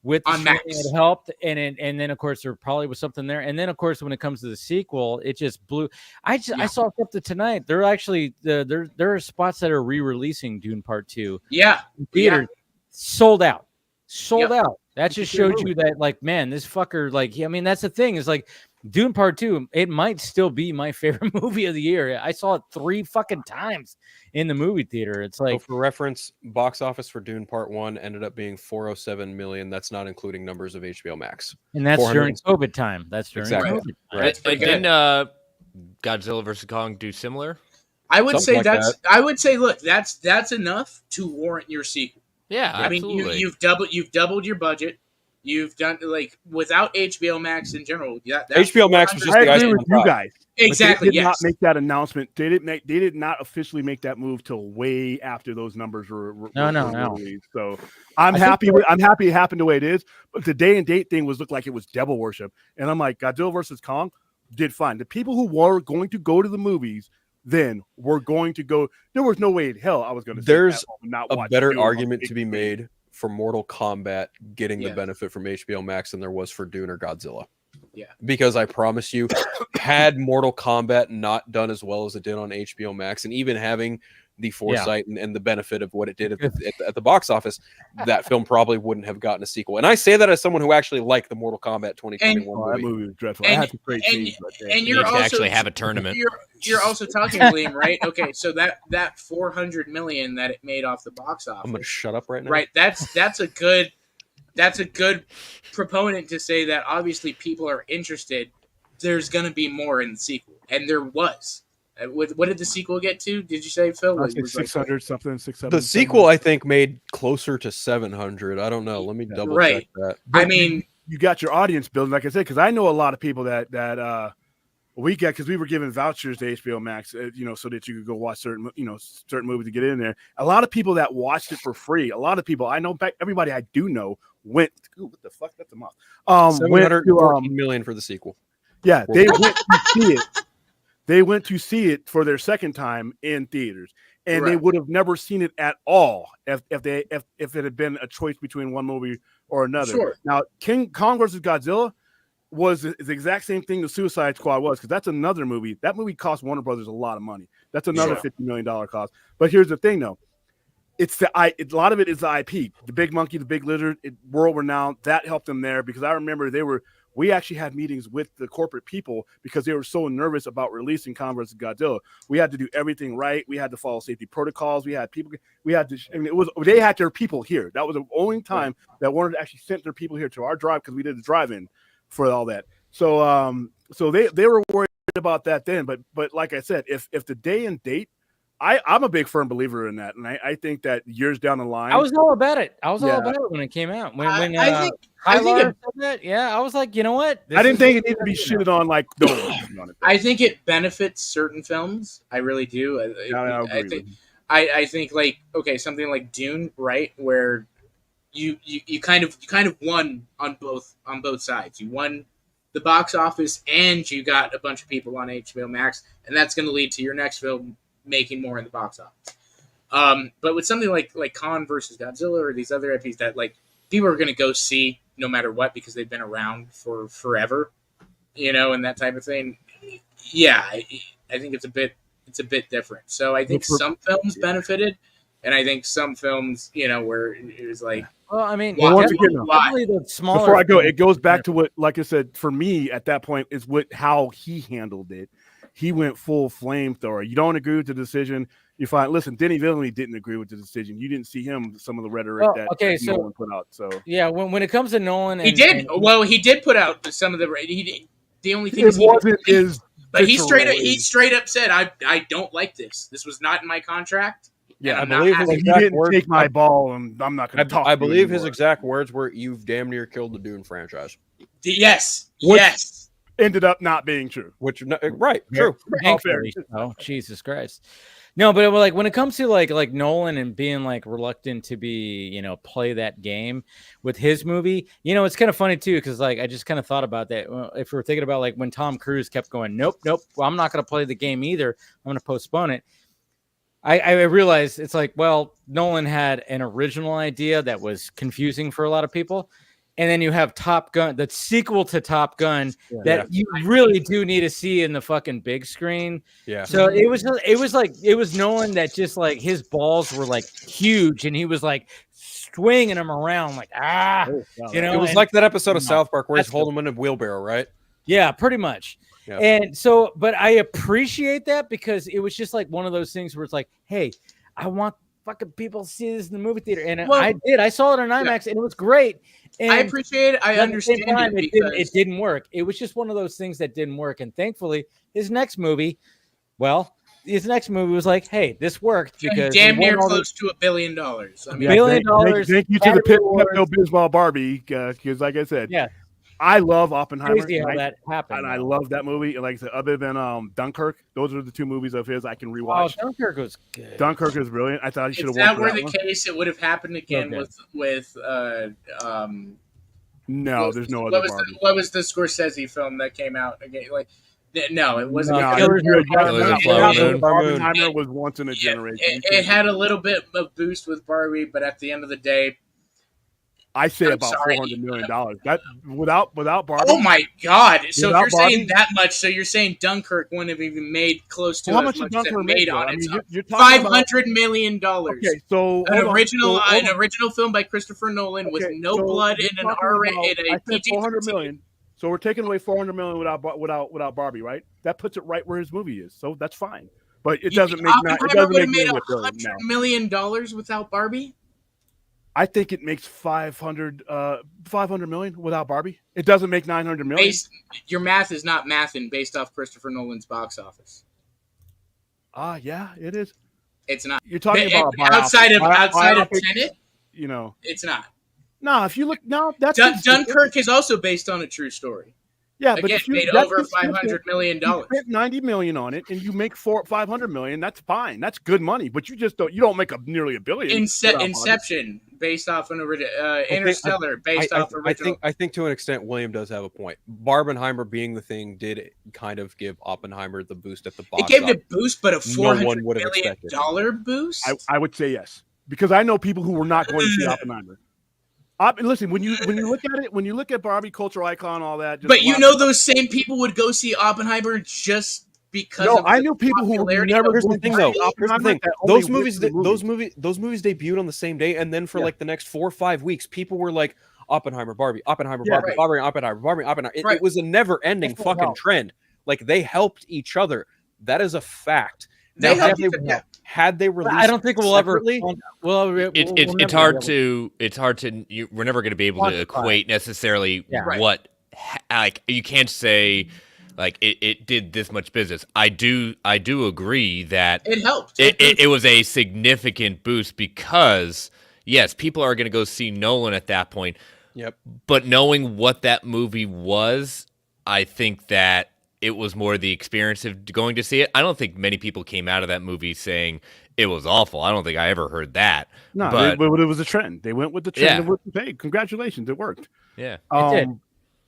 with the on Max. It helped, and then of course there probably was something there, and then of course when it comes to the sequel, it just blew. I saw something tonight. There are actually there are spots that are re-releasing Dune Part 2. Yeah, theater sold out. That just showed you that, like, man, this fucker, like, I mean, that's the thing is, like, Dune Part 2, it might still be my favorite movie of the year. I saw it 3 fucking times in the movie theater. It's like, for reference, box office for Dune Part 1 ended up being 407 million. That's not including numbers of HBO Max. And that's during COVID time. That's during COVID time. Right. Didn't Godzilla vs. Kong do similar? I would say I would say, look, that's enough to warrant your sequel. Yeah, I mean, you've doubled your budget. You've done, like, without HBO Max in general. Yeah, HBO Max was just I agree with you guys. Exactly. They did not make that announcement. They did not officially make that move till way after those numbers were released. So I'm happy it happened the way it is. But the day and date thing looked like it was devil worship. And I'm like, Godzilla versus Kong did fine. The people who were going to go to the movies then we're going to go. There was no way in hell I was going to. There's a better argument to be made for Mortal Kombat getting the benefit from HBO Max than there was for Dune or Godzilla. Yeah, because I promise you, had Mortal Kombat not done as well as it did on HBO Max, and even having the foresight and the benefit of what it did at the box office, that film probably wouldn't have gotten a sequel. And I say that as someone who actually liked the Mortal Kombat 2021 movie. That movie was dreadful. I had to create scenes. And you're also actually have a tournament. You're also talking, Liam, right? Okay, so that 400 million that it made off the box office. I'm gonna shut up right now. Right, that's a good proponent to say that obviously people are interested. There's gonna be more in the sequel, and there was. What did the sequel get to? Did you say, Phil? I think 600 something. 600. The sequel, I think, made closer to 700. I don't know. Let me double check that. But I mean, you got your audience building, like I said, because I know a lot of people that we got, because we were given vouchers to HBO Max, so that you could go watch certain movies to get in there. A lot of people that watched it for free. A lot of people I know, everybody I do know went. Ooh, what the fuck? That's a moth. 714 million for the sequel. Yeah, they went to see it. They went to see it for their second time in theaters, and they would have never seen it at all if it had been a choice between one movie or another. Sure. Now, King Kong versus Godzilla was the exact same thing the Suicide Squad was, because that's another movie. That movie cost Warner Brothers a lot of money. That's another $50 million cost. But here's the thing, though. A lot of it is the IP. The Big Monkey, the Big Lizard, world renowned. That helped them there, because I remember we actually had meetings with the corporate people because they were so nervous about releasing Kong vs. Godzilla. We had to do everything right. We had to follow safety protocols. They had their people here. That was the only time that Warner actually sent their people here to our drive, because we did the drive-in for all that. So they were worried about that then. But like I said, if the day and date, I'm a big firm believer in that, and I think that years down the line, I was all about it. I was all about it when it came out. I was like, you know what? I didn't think it needed to be shitted on like. I think it benefits certain films. I really do. I think like, okay, something like Dune, right, where you kind of won on both sides. You won the box office, and you got a bunch of people on HBO Max, and that's going to lead to your next film making more in the box office. But with something like Kong versus Godzilla or these other IPs that like people are going to go see no matter what, because they've been around for forever, and that type of thing. Yeah, I think it's a bit different. So I think some films benefited, and I think some films, where it was like, well, I mean, definitely the smaller. Before I go, it goes back to what, like I said, for me at that point is how he handled it. He went full flamethrower. You don't agree with the decision, you find. Listen, Denny Villeneuve didn't agree with the decision. You didn't see him some of the rhetoric that Nolan put out. So yeah, when it comes to Nolan, he did put out some of the. The only thing but he straight up said, "I don't like this. This was not in my contract." Yeah, I believe he didn't take my ball, and I'm not going to talk. I believe his exact words were, "You've damn near killed the Dune franchise." Yes. ended up not being true. Which right, true. Thankfully, oh, Jesus Christ. No, but like when it comes to like Nolan and being like reluctant to be, play that game with his movie, it's kind of funny too, because like I just kind of thought about that. If we're thinking about like when Tom Cruise kept going, nope, well, I'm not going to play the game either. I'm going to postpone it. I realized it's like, well, Nolan had an original idea that was confusing for a lot of people. And then you have Top Gun, the sequel to Top Gun that you really do need to see in the fucking big screen. Yeah. So it was Nolan that just like his balls were like huge and he was like swinging them around like, It was like that episode of South Park where he's holding them in a wheelbarrow, right? Yeah, pretty much. Yeah. And so, but I appreciate that because it was just like one of those things where it's like, hey, I want fucking people to see this in the movie theater. And I did. I saw it on IMAX and it was great. And I appreciate it. I understand it didn't work. It was just one of those things that didn't work. And thankfully, his next movie was like, hey, this worked because damn near close to $1 billion. I mean, $1 billion. Thank you to the Pepto-Bismol Barbie, because like I said, I love Oppenheimer. Crazy how that happened. And I love that movie. And like I said, other than Dunkirk, those are the two movies of his I can rewatch. Oh, Dunkirk was good. Dunkirk is brilliant. I thought he should have won. If that were the case, it would have happened again with no, there's no other Barbie. What was the Scorsese film that came out again? Like, no, it wasn't. Oppenheimer was once in a generation. It had a little bit of boost with Barbie, but at the end of the day, I say about $400 million. That without Barbie. Oh my God! So if you're saying that much, so you're saying Dunkirk wouldn't have even made close to how much much Dunkirk made on it. You're talking $500 million. Okay, so an original film by Christopher Nolan with no blood in an R-rated $400 million. So we're taking away $400 million without Barbie, right? That puts it right where his movie is. So that's fine. But it doesn't make $100 million without Barbie. I think it makes $500 million without Barbie. It doesn't make $900 million. Your math is not mathing based off Christopher Nolan's box office. Yeah, it is. It's not. You're talking about outside of Tenet. It's not. No, if you look, that's Dunkirk is also based on a true story. Yeah, again, but if you made over $500 million. You spent $90 million on it, and you make $500 million. That's fine. That's good money. But you don't make nearly $1 billion. Inception, based off an original. Interstellar, based off original. I think to an extent, William does have a point. Barbenheimer being the thing did kind of give Oppenheimer the boost at the box. It gave the boost, but a $400 million boost. I would say yes, because I know people who were not going to see Oppenheimer. Listen, when you look at it, when you look at Barbie, cultural icon, all that. But those same people would go see Oppenheimer just because. No, I knew people who were never. Here's the thing, though. Here's the thing. Those movies debuted on the same day, and then for like the next 4 or 5 weeks, people were like Oppenheimer, Barbie, Oppenheimer, Barbie, Barbie, Oppenheimer, Barbie, Oppenheimer. It was a never-ending fucking trend. Like they helped each other. That is a fact. Had they released, I don't think we'll ever. It's hard to. We're never going to be able to equate necessarily what. Like you can't say, like it did this much business. I do agree that it helped. It was a significant boost because yes, people are going to go see Nolan at that point. Yep. But knowing what that movie was, I think that it was more the experience of going to see it. I don't think many people came out of that movie saying it was awful. I don't think I ever heard that. No, but it was a trend. They went with the trend. Yeah. Hey, congratulations, it worked. Yeah, it did.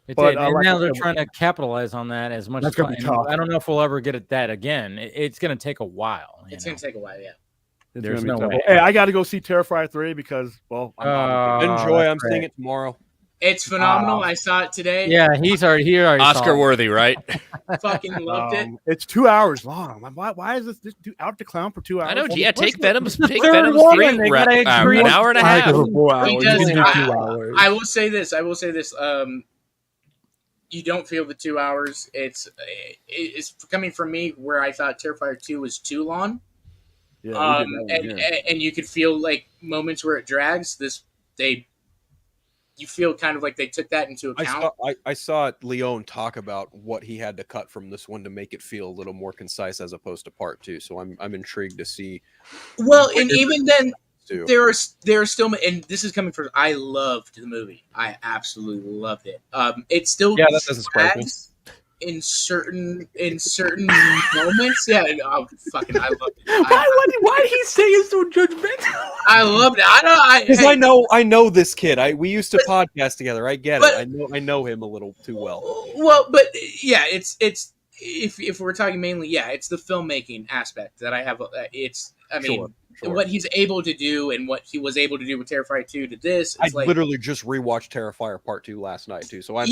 It did. And now they're trying to capitalize on that as much as possible. I don't know if we'll ever get that again. It's going to take a while. It's going to take a while, yeah. There's no way. Hey, I got to go see Terrifier 3 because, well, I'm seeing it tomorrow. It's phenomenal. I saw it today. Yeah, he's already Oscar worthy, right? Fucking loved it. It's 2 hours long. Why is this out to clown for 2 hours? I know. Yeah, take Venom's 3 an hour and a half. 4 hours. 2 hours. I will say this. You don't feel the 2 hours. It's coming from me where I thought Terrifier 2 was too long. Yeah, and you could feel like moments where it drags. You feel kind of like they took that into account. I saw Leon talk about what he had to cut from this one to make it feel a little more concise as opposed to part 2. So I'm intrigued to see. Well, and even then, there are still, and this is coming from. I loved the movie. I absolutely loved it. It still that doesn't surprise me. in certain moments. Yeah, oh, fucking, I love it. Why did he say it's so judgmental? I loved it. Because I know this kid. We used to podcast together. I get it. I know him a little too well. Well, but yeah, it's if we're talking mainly, yeah, it's the filmmaking aspect that I have. Sure. What he's able to do and what he was able to do with Terrifier 2 to this. I literally just rewatched Terrifier Part 2 last night too, so I'm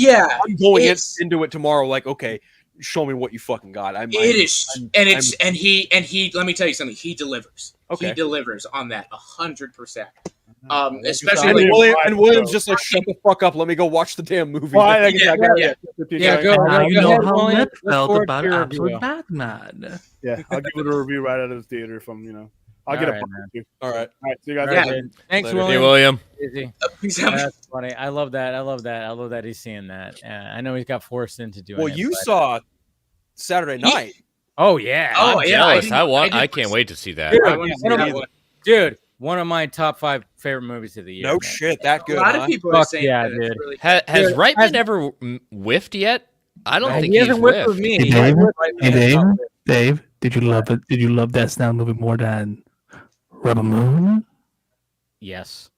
going into it tomorrow. Like, okay, show me what you fucking got. Let me tell you something. He delivers. Okay. He delivers on that 100%. Especially William's just like, shut the fuck up. Let me go watch the damn movie. Go. You know how Matt felt about Absolute Batman. Yeah, I'll give it a review right out of the theater from. I'll get a All right. See you guys later. Thanks, William. Hey, William. That's funny. I love that he's seeing that. I know he's got forced into doing it. Well, you saw Saturday night. Oh, yeah. I'm jealous. I can't wait to see that. Dude, one of my top 5 favorite movies of the year. No shit, that good. A lot of people are saying that. Dude. Really has Reitman ever whiffed yet? I don't think he hasn't whiffed with me. Dave, did you love it? Did you love that Snell movie more than Rebel Moon? Yes.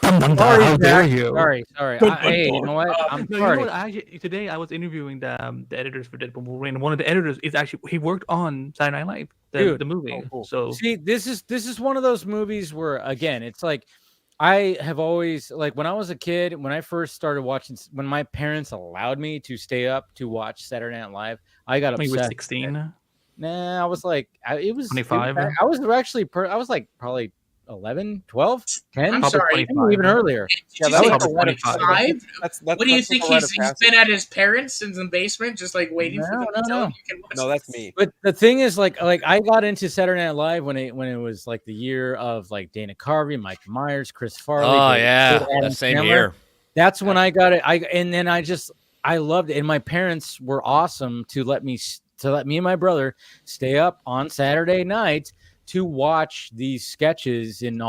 How dare you? Sorry. Hey, you know what? I'm sorry. Today I was interviewing the editors for Deadpool Wolverine. One of the editors is actually he worked on Saturday Night Live, the movie. Oh, cool. So see, this is one of those movies where, again, it's like I have always, like, when I was a kid, when I first started watching, when my parents allowed me to stay up to watch Saturday Night Live, I got obsessed. You were 16? Nah, I was like, it was 25. I was actually, I was like probably 11, 12, 10. I'm sorry, even earlier. Did that you was say 25? What do you think? He's been at his parents in the basement, just like waiting for them to tell him you can watch. No, that's me. But the thing is, like I got into Saturday Night Live when it was like the year of like Dana Carvey, Mike Myers, Chris Farley. Oh yeah, that same year. That's when I got it. I loved it, and my parents were awesome to let me and my brother stay up on Saturday night to watch these sketches and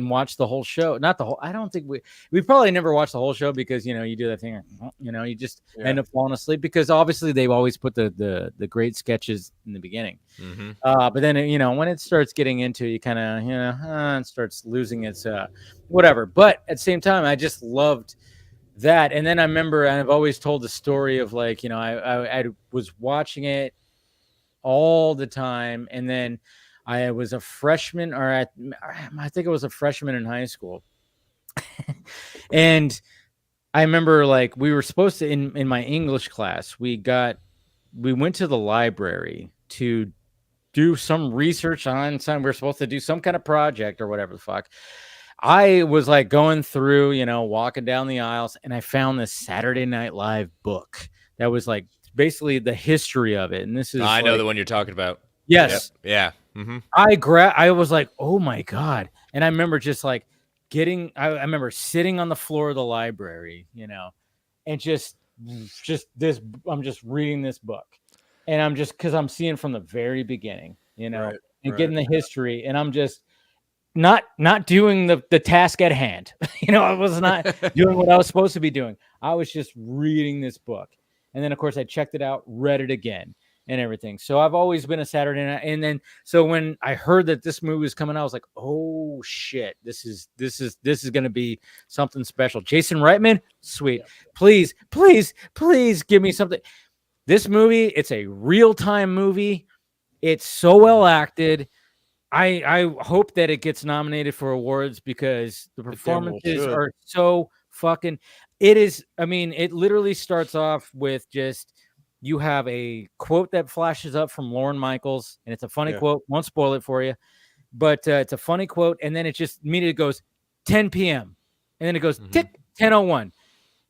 watch the whole show. Not the whole. I don't think we probably never watched the whole show because you do that thing. You just end up falling asleep because obviously they've always put the great sketches in the beginning. Mm-hmm. But then when it starts getting into, you kind of it starts losing its whatever. But at the same time, I just loved that. And then I remember, and I've always told the story of like I was watching it all the time, and then I was a freshman, I think I was a freshman in high school. And I remember like we were supposed to, in my English class, we went to the library to do some research on something. We were supposed to do some kind of project or whatever the fuck. I was like going through, walking down the aisles, and I found this Saturday Night Live book that was like basically the history of it. And this is I know the one you're talking about. Yes. Yep. Yeah. Mm-hmm. I was like, oh my God. And I remember just like I remember sitting on the floor of the library, and just this, I'm just reading this book, and I'm just, cause I'm seeing from the very beginning, and getting the history, and I'm just not doing the task at hand. I was not doing what I was supposed to be doing. I was just reading this book. And then of course I checked it out, read it again, and everything. So I've always been a Saturday night. And then so when I heard that this movie was coming out, I was like, oh shit, this is going to be something special. Jason Reitman, sweet. Please give me something. This movie, it's a real-time movie. It's so well acted. I hope that it gets nominated for awards because the performances are so fucking, it is. I mean, it literally starts off with just, you have a quote that flashes up from Lorne Michaels, and it's a funny quote. Won't spoil it for you, but it's a funny quote. And then it just immediately goes 10 p.m. And then it goes tick 10:01.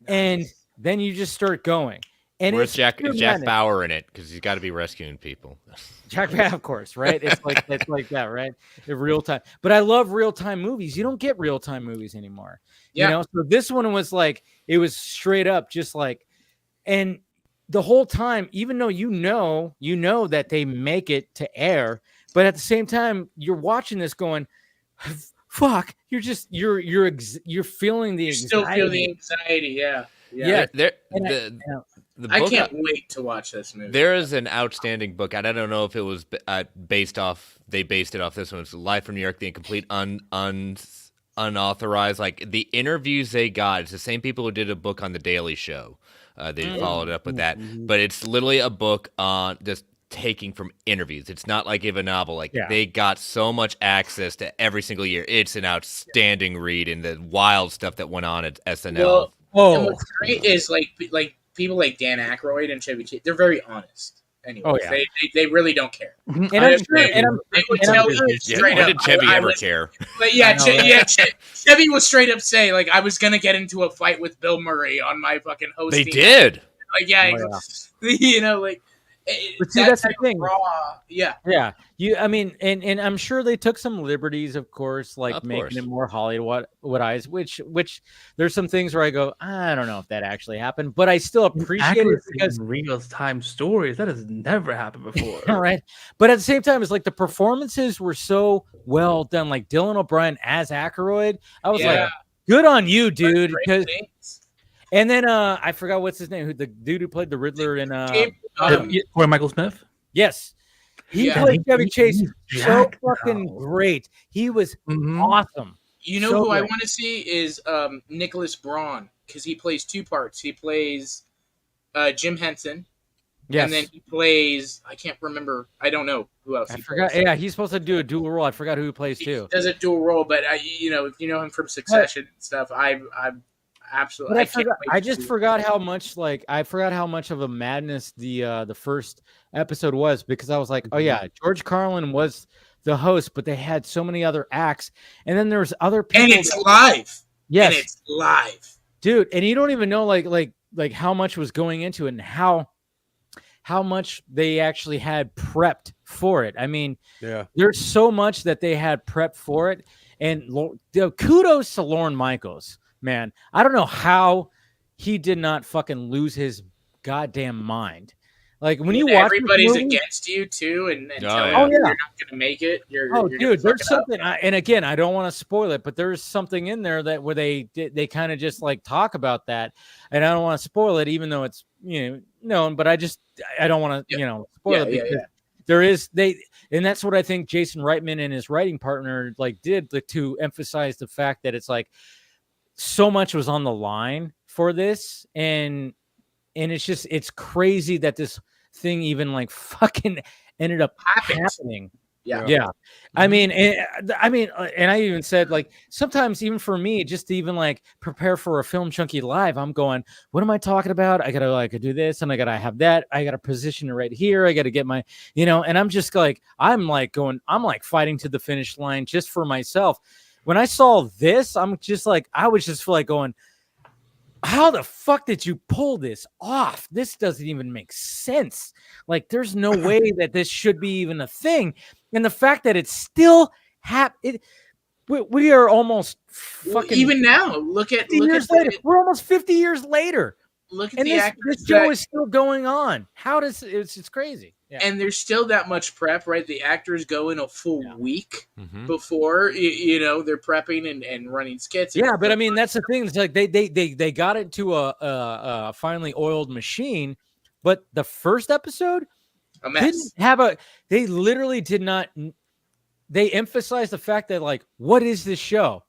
And then you just start going. And where's Jack Bauer in it? Because he's got to be rescuing people. Jack Bauer, of course, right? It's like that, right? In real time. But I love real time movies. You don't get real time movies anymore. Yeah. So this one was like, it was straight up, just like, and the whole time, even though you know that they make it to air, but at the same time, you're watching this going, fuck, you're feeling the anxiety. Still feel the anxiety, yeah. I can't wait to watch this movie. There is an outstanding book, and I don't know if it was based off. They based it off this one. It's Live from New York, the incomplete, unauthorized. Like the interviews they got, it's the same people who did a book on the Daily Show. They followed up with that, but it's literally a book on just taking from interviews. It's not like a novel. Like they got so much access to every single year. It's an outstanding read, and the wild stuff that went on at SNL. Well, and what's great is like people like Dan Aykroyd and Chevy Chase. They're very honest. Anyway, they really don't care. And I'm sure, they would tell you straight up. When did Chevy ever care? But Chevy was straight up saying like I was gonna get into a fight with Bill Murray on my fucking hosting. They did. Like you know, like. But see, that's the thing. Yeah. I mean, and I'm sure they took some liberties, of course, like making it more Hollywoodized. Which there's some things where I go, I don't know if that actually happened, but I still appreciate it because real time stories that has never happened before. All right, but at the same time, it's like the performances were so well done. Like Dylan O'Brien as Aykroyd, I was like, good on you, dude. Because. And then I forgot what's his name, the dude who played the Riddler in Corey Michael Smith. Yes, he played Chevy Chase so fucking great. He was awesome. You know who I want to see is Nicholas Braun because he plays two parts. He plays Jim Henson. Yes. And then he plays. I can't remember. I don't know who else. I forgot. Plays. Yeah, he's supposed to do a dual role. I forgot who he plays too. He does a dual role, but if you know him from Succession and stuff, I absolutely. I just forgot how much of a madness the first episode was because I was like, oh yeah, George Carlin was the host, but they had so many other acts, and then there's other people. And it's live. Yes, and it's live, dude. And you don't even know like how much was going into it and how much they actually had prepped for it. I mean, there's so much that they had prepped for it, and kudos to Lorne Michaels. Man, I don't know how he did not fucking lose his goddamn mind. Like when you watch everybody's against you too, and tell you you're not gonna make it. Dude, there's something. And again, I don't want to spoil it, but there's something in there that where they kind of just like talk about that, and I don't want to spoil it, even though it's known. But I don't want to spoil it because there is and that's what I think Jason Reitman and his writing partner did to emphasize the fact that it's like. So much was on the line for this, and it's crazy that this thing even fucking ended up happening. Yeah. I mean, and I even said sometimes even for me, just to even prepare for a Film Chunky Live, I'm going, what am I talking about? I gotta do this, and I gotta have that. I gotta position it right here. I gotta get my, and I'm just I'm fighting to the finish line just for myself. When I saw this, I'm just I was just going, how the fuck did you pull this off? This doesn't even make sense. There's no way that this should be even a thing. And the fact that it's still we are almost fucking even now. Look at years later. We're almost 50 years later. Look at and the actors. This show is still going on. How does it's crazy? Yeah. And there's still that much prep, right? The actors go in a full week before they're prepping and running skits. Yeah, but I mean that's the thing. It's they got it to a finely oiled machine, but the first episode a mess. They literally did not. They emphasized the fact that what is this show?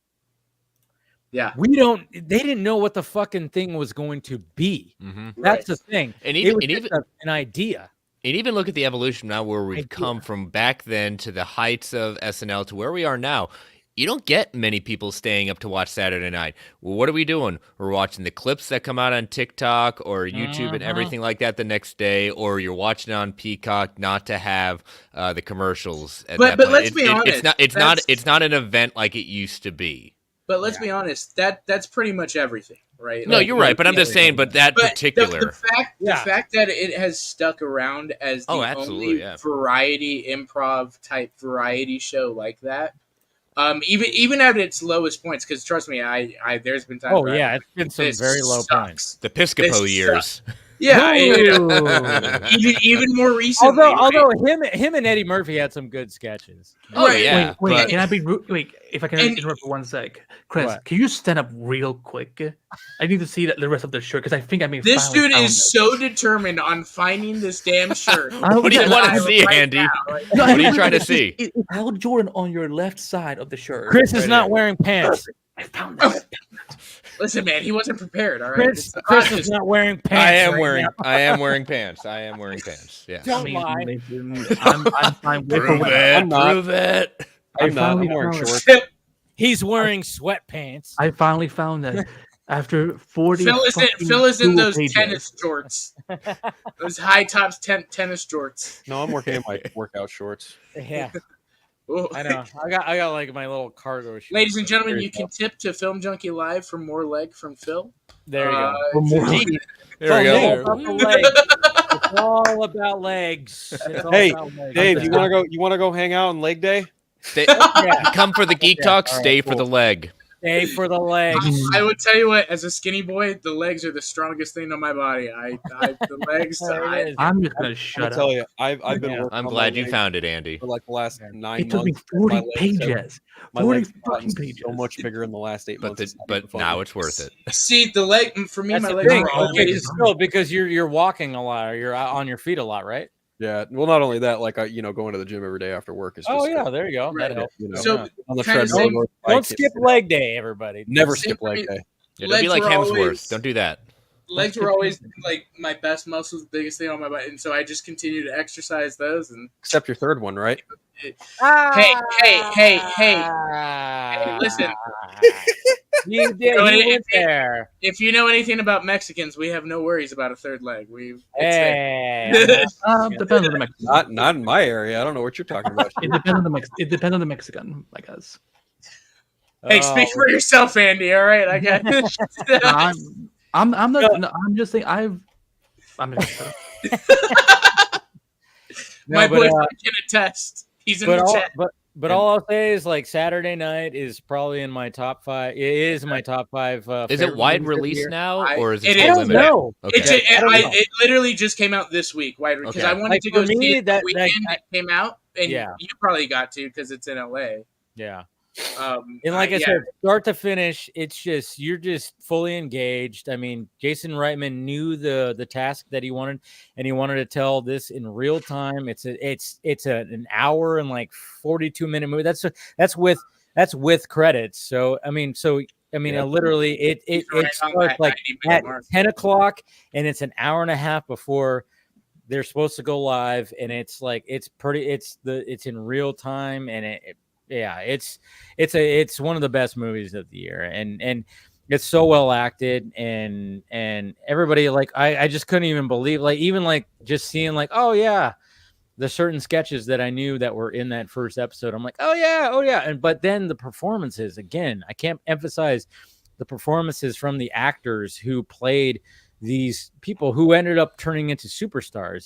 Yeah, they didn't know what the fucking thing was going to be. That's the thing. And even an idea. And even look at the evolution now where we've come from back then to the heights of SNL to where we are now. You don't get many people staying up to watch Saturday night. Well, what are we doing? We're watching the clips that come out on TikTok or YouTube and everything like that the next day, or you're watching it on Peacock not to have the commercials. But let's be honest. It's not an event like it used to be. But let's be honest, that's pretty much everything, right? No, you're right, but I'm just saying, particular. The fact that it has stuck around as the only variety improv type variety show like that, even at its lowest points, because trust me, I there's been times. It's been some very low points. The Piscopo years. Yeah, even more recently. Although him and Eddie Murphy had some good sketches. Oh yeah. Wait, can I be wait? If I can interrupt for 1 sec, Chris, What? can you stand up real quick? I need to see the rest of the shirt because I think I may. This dude is this. so determined on finding this damn shirt. What do you want to see, Andy? What are you trying to see? It's Hal Jordan on your left side of the shirt. Chris is not wearing pants. I found that. Listen, man, he wasn't prepared. All right, Chris is not wearing pants. I am right wearing pants. Yeah. Don't lie. I'm fine with Prove it. Prove it. I'm wearing shorts. He's wearing sweatpants. I finally found that after 40. Phil is in those pages. tennis shorts, those high tops tennis shorts. No, I'm working in my workout shorts. Yeah, Ooh. I know. I got like my little cargo shorts. Ladies and gentlemen, you can tip to Film Junkie Live for more leg from Phil. There you go. For more There we go. It's all about legs. It's all Hey, about legs. Dave, you want to go hang out on leg day? Come for the geek talk. all right, Stay for the leg. Stay for the legs. I would tell you what, as a skinny boy, the legs are the strongest thing on my body. The legs. I'm just gonna I'll shut tell up. you, I've been Yeah. working I'm on glad my you legs found it, Andy. for like the last 9 It took me months. 40 My legs pages. My 40 legs have gotten fucking pages. so much bigger in the last 8 months. But now it's worth it. See, the leg for me, That's my the legs thing. are Okay, always. still because you're walking a lot, or you're out on your feet a lot, right? Yeah. Well, not only that, like going to the gym every day after work is just Oh yeah, there you go. Right. That helps. So on the kind of treadmill. Don't skip leg day, everybody. Never Same skip for leg me. day. Yeah, don't be Legs like were Hemsworth. always- Don't do that. Legs were always like my best muscles, the biggest thing on my body, and so I just continue to exercise those. And Except your third one, right? hey, listen. You did. So You went there. If you know anything about Mexicans, we have no worries about a third leg. Hey. Depends on the Mexican. Not in my area. I don't know what you're talking about. It depends on the It depends on the Mexican, I guess. Hey, speak for yourself, Andy. All right, I got it. I'm not. No, I'm just saying. I'm. My boy can attest. He's in the chat. But all I'll say is like Saturday night is probably in my top 5. It is my top 5. Is it wide release now, or is it I still don't limited? know. Okay. It literally just came out this week, wide because Okay. I wanted Like, to go for me, see it that weekend it came out, and Yeah. you probably got to because it's in LA. Yeah. And like I said, start to finish, it's just you're just fully engaged. I mean, Jason Reitman knew the task that he wanted, and he wanted to tell this in real time. It's an hour and like 42-minute movie. That's with credits. So literally it starts like at 10 o'clock, and it's an hour and a half before they're supposed to go live, and it's like it's in real time, and it's one of the best movies of the year, and it's so well acted, and everybody, like I just couldn't even believe, like even like just seeing like, oh yeah, the certain sketches that I knew that were in that first episode. I'm like, oh yeah, but then the performances, again, I can't emphasize the performances from the actors who played these people who ended up turning into superstars,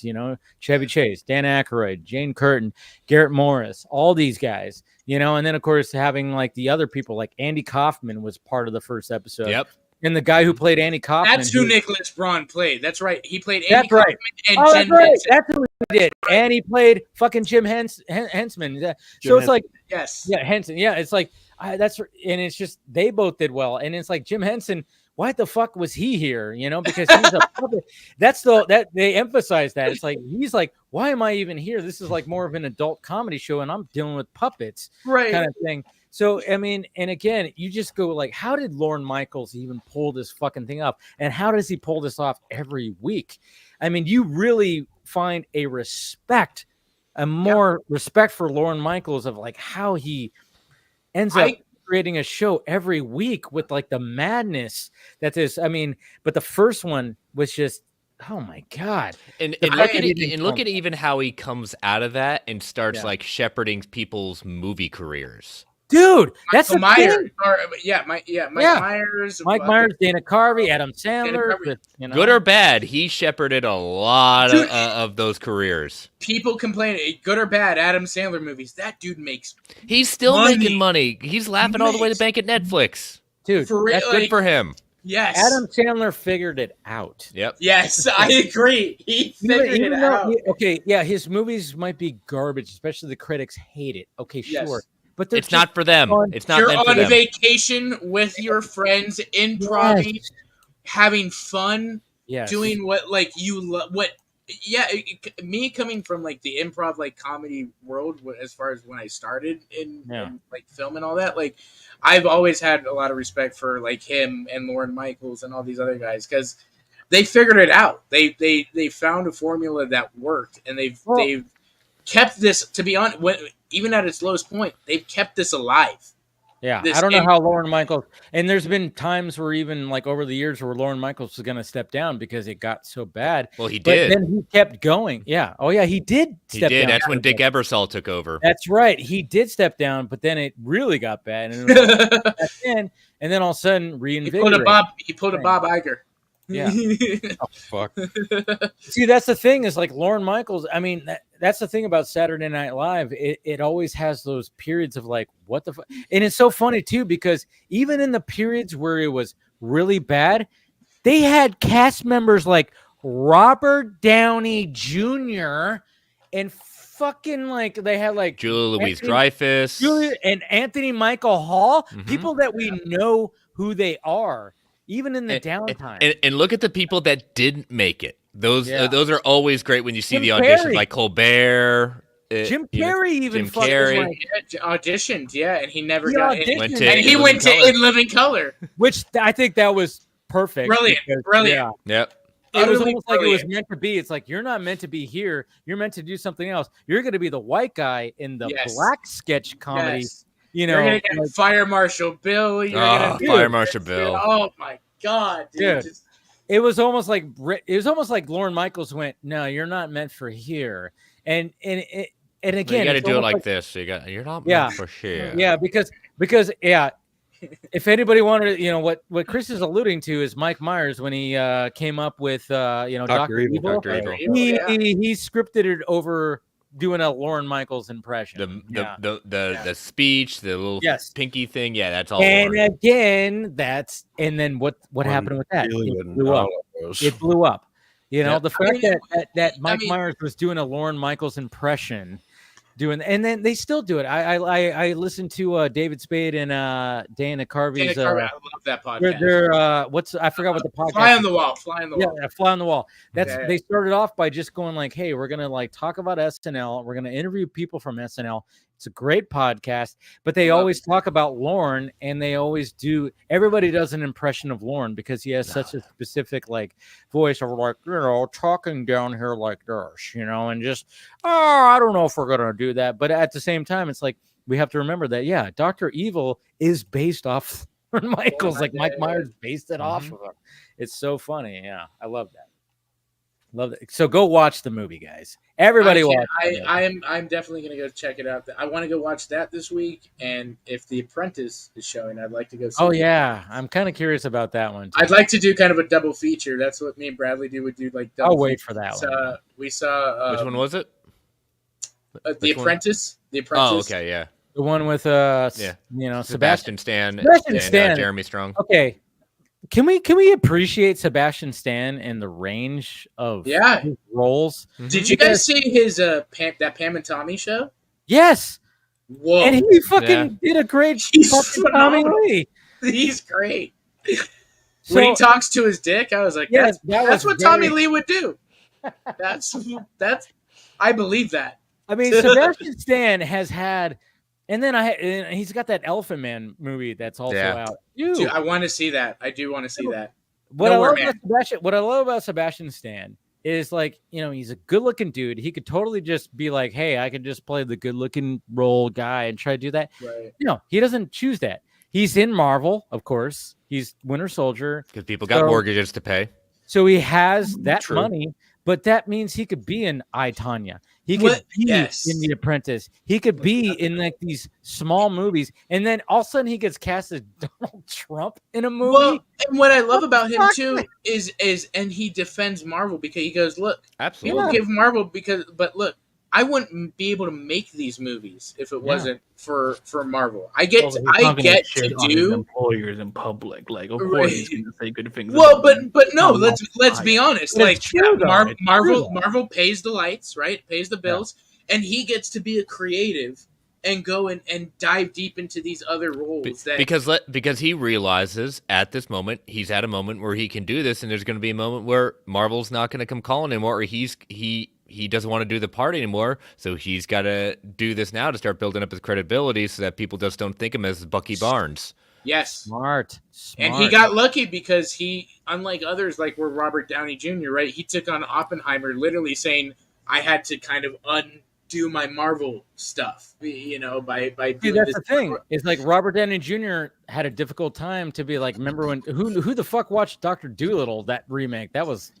Chevy Chase, Dan Aykroyd, Jane Curtin, Garrett Morris, all these guys, and then of course having like the other people, like Andy Kaufman was part of the first episode. Yep. And the guy who played Andy Kaufman. That's who Nicholas Braun played. That's right. He played Andy That's Kaufman right. and Jen Henson. That's who he did. And he played fucking Jim Hensman. So it's like, yes. Yeah, Henson. Yeah, it's like, and it's just, they both did well. And it's like, Jim Henson, why the fuck was he here? Because he's a puppet. That they emphasize that. It's like, he's like, why am I even here? This is like more of an adult comedy show, and I'm dealing with puppets, right? Kind of thing. So, I mean, and again, you just go like, how did Lorne Michaels even pull this fucking thing off? And how does he pull this off every week? I mean, you really find a respect for Lorne Michaels of like how he ends up creating a show every week with like the madness that is. I mean, but the first one was just, oh my God. And look at even how he comes out of that and starts like shepherding people's movie careers. Dude, that's the Myers, thing. Mike Myers, Mike Myers, Dana Carvey, Adam Sandler. Good or bad, he shepherded a lot of those careers. People complain, good or bad, Adam Sandler movies. That dude makes. He's still making money. He's laughing all the way to bank at Netflix. Dude, for real, that's good for him. Yes. Adam Sandler figured it out. Yep. Yes, I agree. He figured it out. His movies might be garbage, especially the critics hate it. Okay, Yes. sure. But it's not for them. It's not meant for them. You're on vacation with your friends, improv, having fun, doing what like you what. Yeah, me coming from like the improv like comedy world, as far as when I started in like film and all that, like I've always had a lot of respect for like him and Lorne Michaels and all these other guys because they figured it out. They found a formula that worked, and they've kept this. To be honest, even at its lowest point, they've kept this alive. Yeah, I don't know how Lorne Michaels, and there's been times where even like over the years where Lorne Michaels was going to step down because it got so bad. Well, he did. Then he kept going. Yeah. Oh, yeah, he did step down. That's when Dick Ebersol took over. That's right. He did step down, but then it really got bad. And then all of a sudden, reinvigorated. He pulled a Bob Iger. Yeah. Oh, fuck. See, that's the thing is like Lorne Michaels. I mean, that's the thing about Saturday Night Live. It always has those periods of like, what the fuck? And it's so funny too, because even in the periods where it was really bad, they had cast members like Robert Downey Jr. and fucking like they had like Julia Louis-Dreyfus and Anthony Michael Hall, people that we know who they are. Even in the downtime. And look at the people that didn't make it. Those are always great when you see the auditions, like Colbert. Jim Carrey auditioned, and he never got in. He went to In Living Color. Which I think that was perfect. Brilliant. Yep. It was almost like it was meant to be. It's like, you're not meant to be here. You're meant to do something else. You're going to be the white guy in the black sketch comedy. Yes. You know, you're gonna get Fire Marshal Bill. Fire Marshal Bill. Oh my God, dude! It was almost like Lorne Michaels went, "No, you're not meant for here." And again, you got to do it like this. You're not meant for here. Yeah, because if anybody wanted, what Chris is alluding to is Mike Myers when he came up with Dr. Evil. He scripted it over doing a Lorne Michaels impression. The speech, the little pinky thing. Yeah, that's all. And again, then what happened with that? It blew up. It blew up. The fact that Mike Myers was doing a Lorne Michaels impression, and then they still do it. I listened to David Spade and Dana Carvey's. I love that podcast. They're I forgot what the podcast. Fly on the Wall. Yeah, Fly on the Wall. They started off by just going like, "Hey, we're gonna like talk about SNL. We're gonna interview people from SNL. It's a great podcast." But they always talk about Lorne, and they always do. Everybody does an impression of Lorne because he has such a specific like voice of like talking down here like this, and just I don't know if we're gonna do that. But at the same time, it's like we have to remember that Dr. Evil is based off Lorne Michaels, like Mike Myers based it off of him. It's so funny. Yeah, I love that. Love it. So go watch the movie, guys. Everybody watch it. I'm definitely gonna go check it out. I want to go watch that this week, and if The Apprentice is showing, I'd like to go see it. I'm kind of curious about that one too. I'd like to do kind of a double feature. That's what me and Bradley do. Would do like double I'll wait for that one. We saw which one was it? The Apprentice. The Apprentice. Oh, okay, yeah. The one with Sebastian Stan and Jeremy Strong. Okay. Can we appreciate Sebastian Stan and the range of his roles? Did you guys see his that Pam and Tommy show? Yes. Whoa. And he fucking did a great fucking Tommy Lee. He's great. When he talks to his dick, I was like, that's what Tommy Lee would do. That's I believe that. I mean, Sebastian Stan has had. And then he's got that Elephant Man movie that's also out. Dude, I want to see that. I do want to see that. What I love about Sebastian Stan is like, he's a good-looking dude. He could totally just be like, hey, I could just play the good-looking role guy and try to do that. Right. He doesn't choose that. He's in Marvel, of course. He's Winter Soldier. Because people got mortgages to pay. So he has that money, but that means he could be in I, Tonya. He could be in The Apprentice. He could be in like these small movies, and then all of a sudden he gets cast as Donald Trump in a movie. Well, and what I love about him too is and he defends Marvel because he goes, look, absolutely, people give Marvel but look, I wouldn't be able to make these movies if it wasn't for Marvel. I get to do employers in public. Like, of course he's going to say good things. Well, but no, let's be honest. Like, Marvel pays the lights, right? Pays the bills, and he gets to be a creative and go and dive deep into these other roles. Because he realizes at this moment he's at a moment where he can do this, and there's going to be a moment where Marvel's not going to come calling anymore, or he doesn't want to do the part anymore, so he's got to do this now to start building up his credibility so that people just don't think him as Bucky Barnes. Yes. Smart. And he got lucky because he, unlike others like where Robert Downey Jr., right, he took on Oppenheimer literally saying, I had to kind of undo my Marvel stuff, you know, by doing that's this. The thing. It's like Robert Downey Jr. had a difficult time to be like, remember when who the fuck watched Dr. Dolittle, that remake? That was,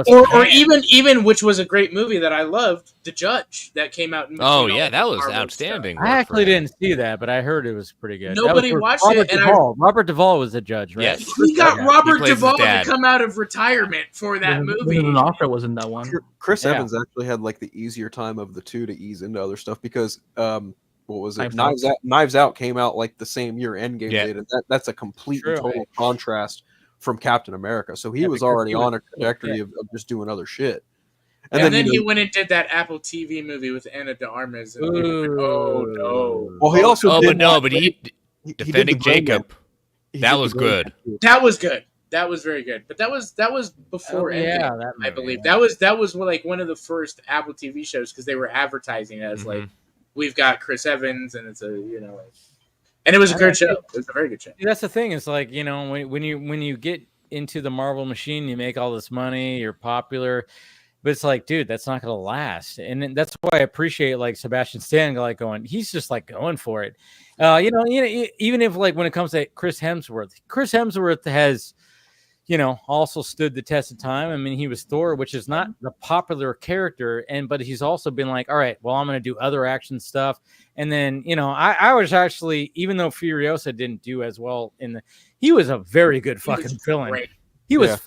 or even which was a great movie that I loved, The Judge, that came out in that was outstanding. I actually didn't see that, but I heard it was pretty good. Nobody watched it. Robert Duvall was the judge, right? Yes. We got Robert Duvall to come out of retirement for that movie. Offer was in that one. Chris Evans actually had like the easier time of the two to ease into other stuff because what was it? Knives Out came out like the same year Endgame did, and that's a complete and total contrast from Captain America. So he was already on a trajectory of just doing other shit. And then he went and did that Apple TV movie with Ana de Armas. And oh no! Well, he also but he defending Jacob. That was good. That was good. That was very good. But that was before Endgame, I believe. That was like one of the first Apple TV shows because they were advertising as like, we've got Chris Evans, and it's a and it was a good show. It was a very good show. That's the thing. It's like, when you get into the Marvel machine, you make all this money, you're popular, but it's like, dude, that's not going to last. And that's why I appreciate like Sebastian Stan he's just like going for it. Even if like when it comes to Chris Hemsworth has, also stood the test of time. I mean, he was Thor, which is not the popular character, but he's also been like, all right, well, I'm going to do other action stuff. And then, I was actually, even though Furiosa didn't do as well he was a very good fucking villain. Great. He was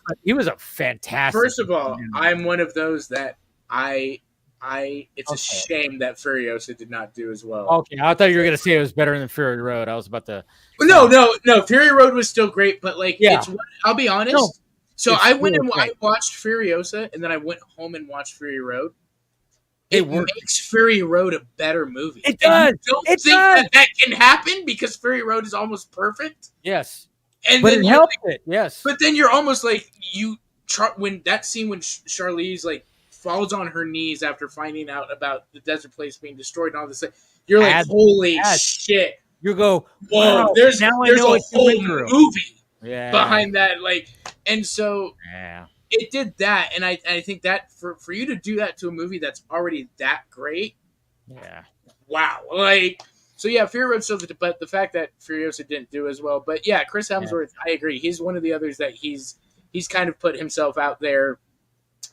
a fantastic. First of all, I'm one of those that it's a shame that Furiosa did not do as well. Okay, I thought you were going to say it was better than Fury Road. I was about to. No. Fury Road was still great, but I'll be honest. I watched Furiosa, and then I went home and watched Fury Road. It makes Fury Road a better movie. It does. And you don't think that can happen because Fury Road is almost perfect? Yes. But it helps it. Yes. But then you're almost like when that scene when Charlize like falls on her knees after finding out about the desert place being destroyed and all this. You're like, holy shit. You go, whoa, wow, there's a whole movie behind that. Like, and so it did that. And I think that for you to do that to a movie that's already that great. Yeah. Wow. Like, so yeah, Fury Road still, but the fact that Furiosa didn't do as well. But yeah, Chris Hemsworth, I agree. He's one of the others that he's kind of put himself out there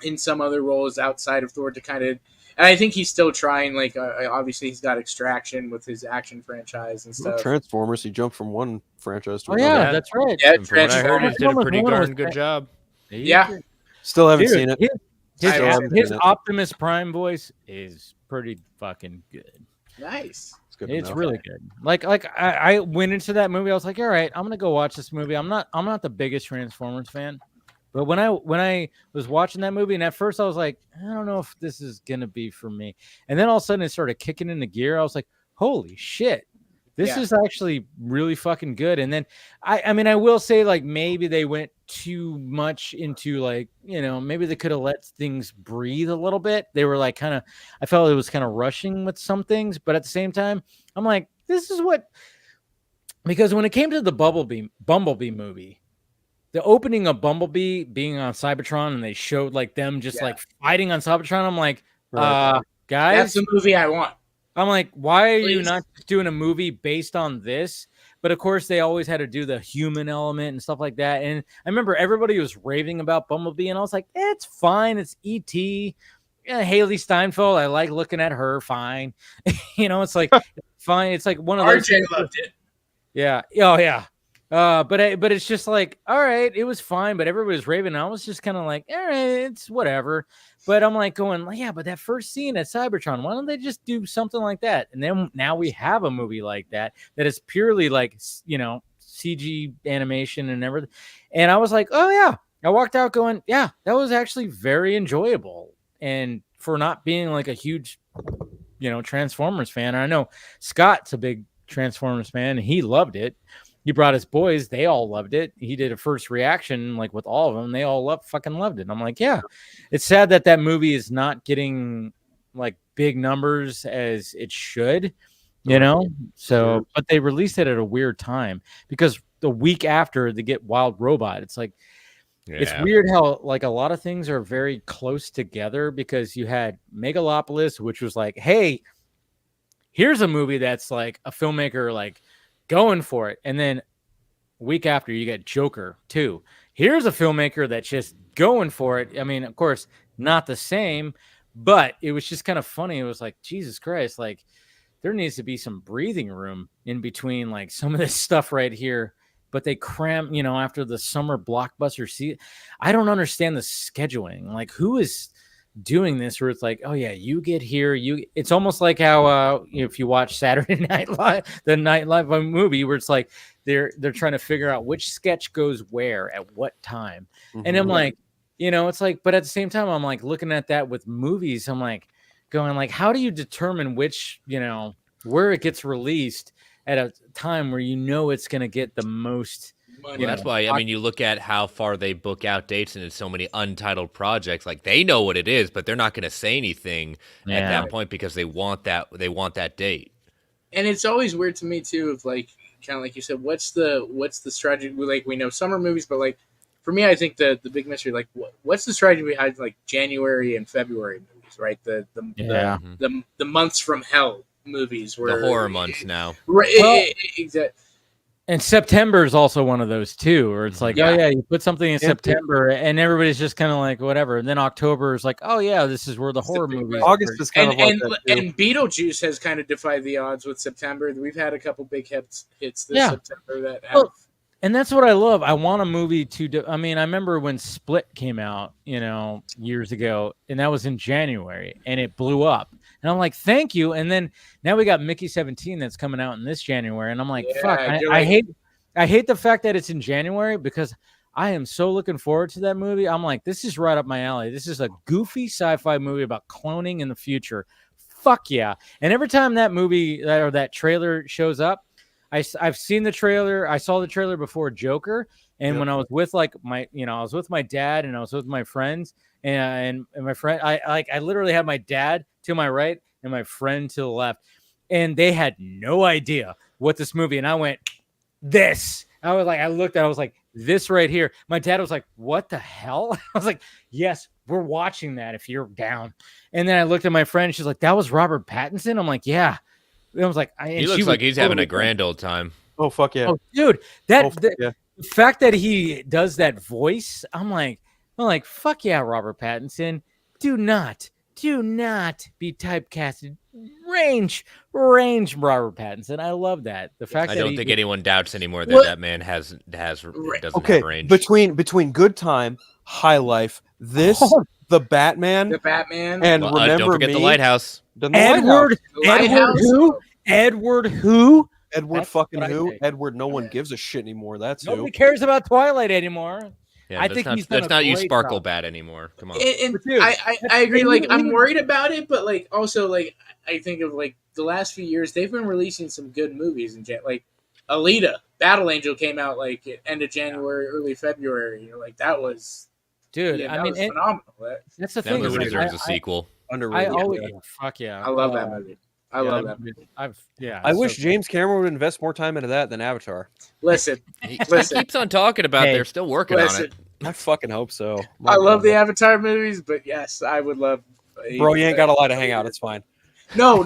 in some other roles outside of Thor to kind of, and I think he's still trying. Like, obviously, he's got Extraction with his action franchise and stuff. Transformers, he jumped from one franchise to another. Yeah, that's right. Yeah, from what I heard, he did a pretty darn good job. Yeah, still haven't seen it. His Optimus Prime voice is pretty fucking good. Nice. It's really good. Like I went into that movie. I was like, all right, I'm gonna go watch this movie. I'm not the biggest Transformers fan. But when I was watching that movie, and at first I was like, I don't know if this is going to be for me. And then all of a sudden it started kicking into gear. I was like, holy shit, this is actually really fucking good. And then, I mean, I will say, like, maybe they went too much into, like, maybe they could have let things breathe a little bit. They were like I felt it was kind of rushing with some things. But at the same time, I'm like, this is because when it came to the Bumblebee movie, the opening of Bumblebee being on Cybertron and they showed like them just like fighting on Cybertron. I'm like, guys, that's the movie I want. I'm like, why are you not just doing a movie based on this? But of course, they always had to do the human element and stuff like that. And I remember everybody was raving about Bumblebee, and I was like, it's fine. It's E.T. Yeah, Haley Steinfeld. I like looking at her. Fine. It's like fine. It's like one of those. RJ loved it. Yeah. Oh, yeah. But it's just like, all right, it was fine, but everybody was raving. I was just kind of like, all right, it's whatever. But I'm like going, yeah, but that first scene at Cybertron, why don't they just do something like that? And then now we have a movie like that is purely like, CG animation and everything. And I was like, oh yeah. I walked out going, yeah, that was actually very enjoyable. And for not being like a huge, Transformers fan, and I know Scott's a big Transformers fan, and he loved it. He brought his boys, they all loved it. He did a first reaction like with all of them, they all fucking loved it. And I'm like, yeah, it's sad that movie is not getting like big numbers as it should, So, but they released it at a weird time because the week after they get Wild Robot, it's like, it's weird how like a lot of things are very close together because you had Megalopolis, which was like, hey, here's a movie that's like a filmmaker like going for it. And then a week after you get Joker 2. Here's a filmmaker that's just going for it. I mean, of course, not the same, but it was just kind of funny. It was like, Jesus Christ, like there needs to be some breathing room in between like some of this stuff right here. But they cram, after the summer blockbuster season. I don't understand the scheduling. Like, who is doing this where it's like, oh, yeah, you get here. It's almost like how if you watch Saturday Night Live, the Night Live movie, where it's like they're trying to figure out which sketch goes where at what time. Mm-hmm. And I'm like, it's like, but at the same time, I'm like looking at that with movies. I'm like going like, how do you determine which, where it gets released at a time where it's going to get the most money? That's why, I mean, you look at how far they book out dates and it's so many untitled projects. Like they know what it is, but they're not going to say anything at that point because they want that date. And it's always weird to me too, of like kind of like you said, what's the strategy? Like we know summer movies, but like for me, I think the big mystery, like what's the strategy behind like January and February movies, right? The months from hell movies where the horror months now, right? Well, exactly. And September is also one of those too, where it's like, oh yeah, you put something in September, and everybody's just kind of like whatever. And then October is like, oh yeah, this is where the horror movies. August is kind of like that too. And Beetlejuice has kind of defied the odds with September. We've had a couple big hits this September that have. Well, and that's what I love. I want a movie to. I mean, I remember when Split came out, years ago, and that was in January, and it blew up. And I'm like, thank you. And then now we got Mickey 17 that's coming out in this January. And I'm like, fuck, I hate the fact that it's in January because I am so looking forward to that movie. I'm like, this is right up my alley. This is a goofy sci-fi movie about cloning in the future. Fuck yeah. And every time that movie or that trailer shows up, I've seen the trailer. I saw the trailer before Joker. And when I was with like I was with my dad and I was with my friends and my friend, I literally had my dad to my right and my friend to the left, and they had no idea what this movie. And I went, this. I looked at it, I was like, this right here. My dad was like, what the hell? I was like, yes, we're watching that if you're down. And then I looked at my friend, she's like, that was Robert Pattinson? I'm like, yeah. And I was like, he looks like he's having a grand old time. Oh fuck yeah. Oh dude, the fact that he does that voice, I'm like, fuck yeah, Robert Pattinson. Do not be typecasted. Range Robert Pattinson. I love that. The fact I that don't think anyone doubts anymore that man doesn't have range. Between Good Time, High Life, the Batman, and remember don't forget me, The Lighthouse. Edward who? Edward fucking who? Edward, no one gives a shit anymore. That's nobody who. cares about Twilight anymore. Yeah, that's not you Sparkle Bat anymore. Come on. And I agree. Like I'm worried about it, but like also like I think of like the last few years they've been releasing some good movies and like Alita, Battle Angel came out like at end of January, early February. Like that was, dude. I mean, phenomenal. That's the thing. That movie deserves a sequel. Fuck yeah. I love that movie. I love that movie. I wish James Cameron would invest more time into that than Avatar. Listen. He keeps on talking about they're still working on it. I fucking hope so. I love the Avatar movies, but yes, I would love. Bro, you ain't got a lot to hang out. It's fine. No,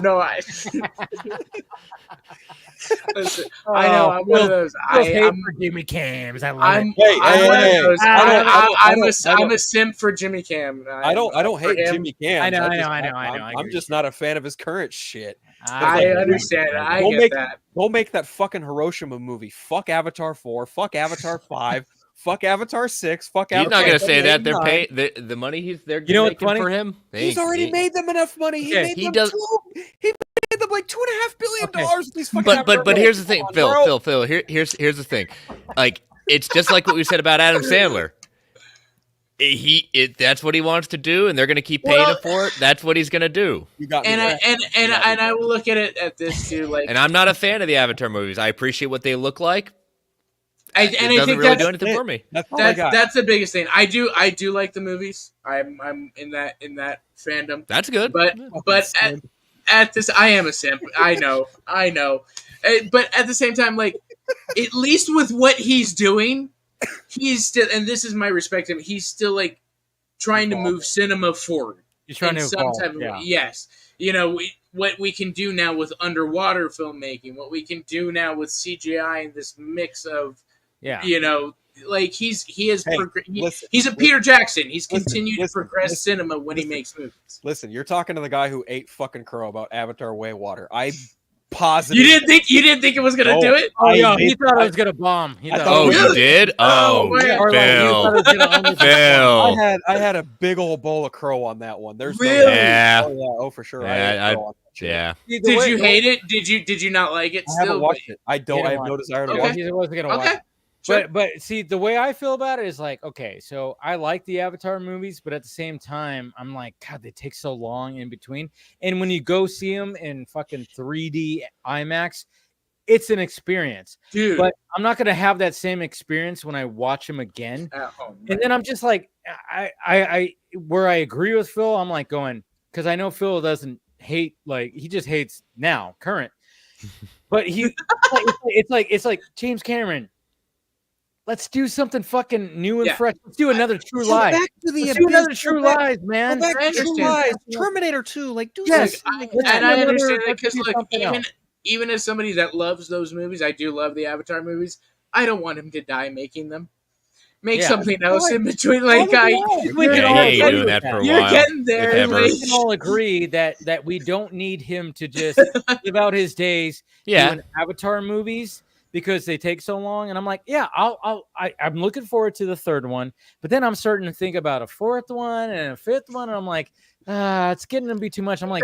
Listen, I know I'm one of those. I'm for Jimmy Cams. I'm a simp for Jimmy Cam. I don't hate Jimmy Cam. I know. I'm just not a fan of his current shit. I understand. I get that. Go make that fucking Hiroshima movie. Fuck Avatar 4. Fuck Avatar 5. Fuck Avatar 6. Fuck He's Avatar not going to say that. They're 9. paying the money they're making for him. He's already made them enough money. He made them like $2.5 billion. These fucking but here's the thing, Phil. Here's the thing. Like, it's just like what we said about Adam Sandler. That's what he wants to do, and they're going to keep paying him for it. That's what he's going to do. You got me. And I will look at it at this too. Like, and I'm not a fan of the Avatar movies. I appreciate what they look like. I doesn't really do anything for me. That's the biggest thing. I do like the movies. I'm in that fandom. That's good. But at this, I am a simp. I know. But at the same time, like, at least with what he's doing, he's still, and this is my respect to him, he's still like trying to move cinema forward. He's trying to evolve, yes. You know, what we can do now with underwater filmmaking, what we can do now with CGI and this mix of, you know, like he's a Peter Jackson. He's continued to progress cinema when he makes movies. Listen, you're talking to the guy who ate fucking crow about Avatar Way of Water. I positive. You didn't think it was gonna do it? Oh yeah, he thought it was gonna bomb. You did? Oh, Phil. I had a big old bowl of crow on that one. There's really? Oh, for sure. Yeah. Did you hate it? Did you not like it? I haven't watched it. I have no desire to watch it. He wasn't gonna watch it. Sure. But see, the way I feel about it is like, okay, so I like the Avatar movies, but at the same time, I'm like, God, they take so long in between. And when you go see them in fucking 3D IMAX, it's an experience, dude. But I'm not gonna have that same experience when I watch them again. And then I'm just like, I where I agree with Phil, I'm like going, because I know Phil doesn't hate, like, he just hates now, current. But it's like James Cameron. Let's do something fucking new and fresh. Let's do another True Lies. Let's do another True Lies, man. True Lies. Terminator 2. Like, do yes. And I understand that because, look, even as somebody that loves those movies, I do love the Avatar movies. I don't want him to die making them. Make something else in between. Like, we can all doing that for a while. You're getting there. We can all agree that we don't need him to just live out his days doing Avatar movies, because they take so long. And I'm like, yeah, I'm looking forward to the third one. But then I'm starting to think about a fourth one and a fifth one. And I'm like, it's getting to be too much. I'm like,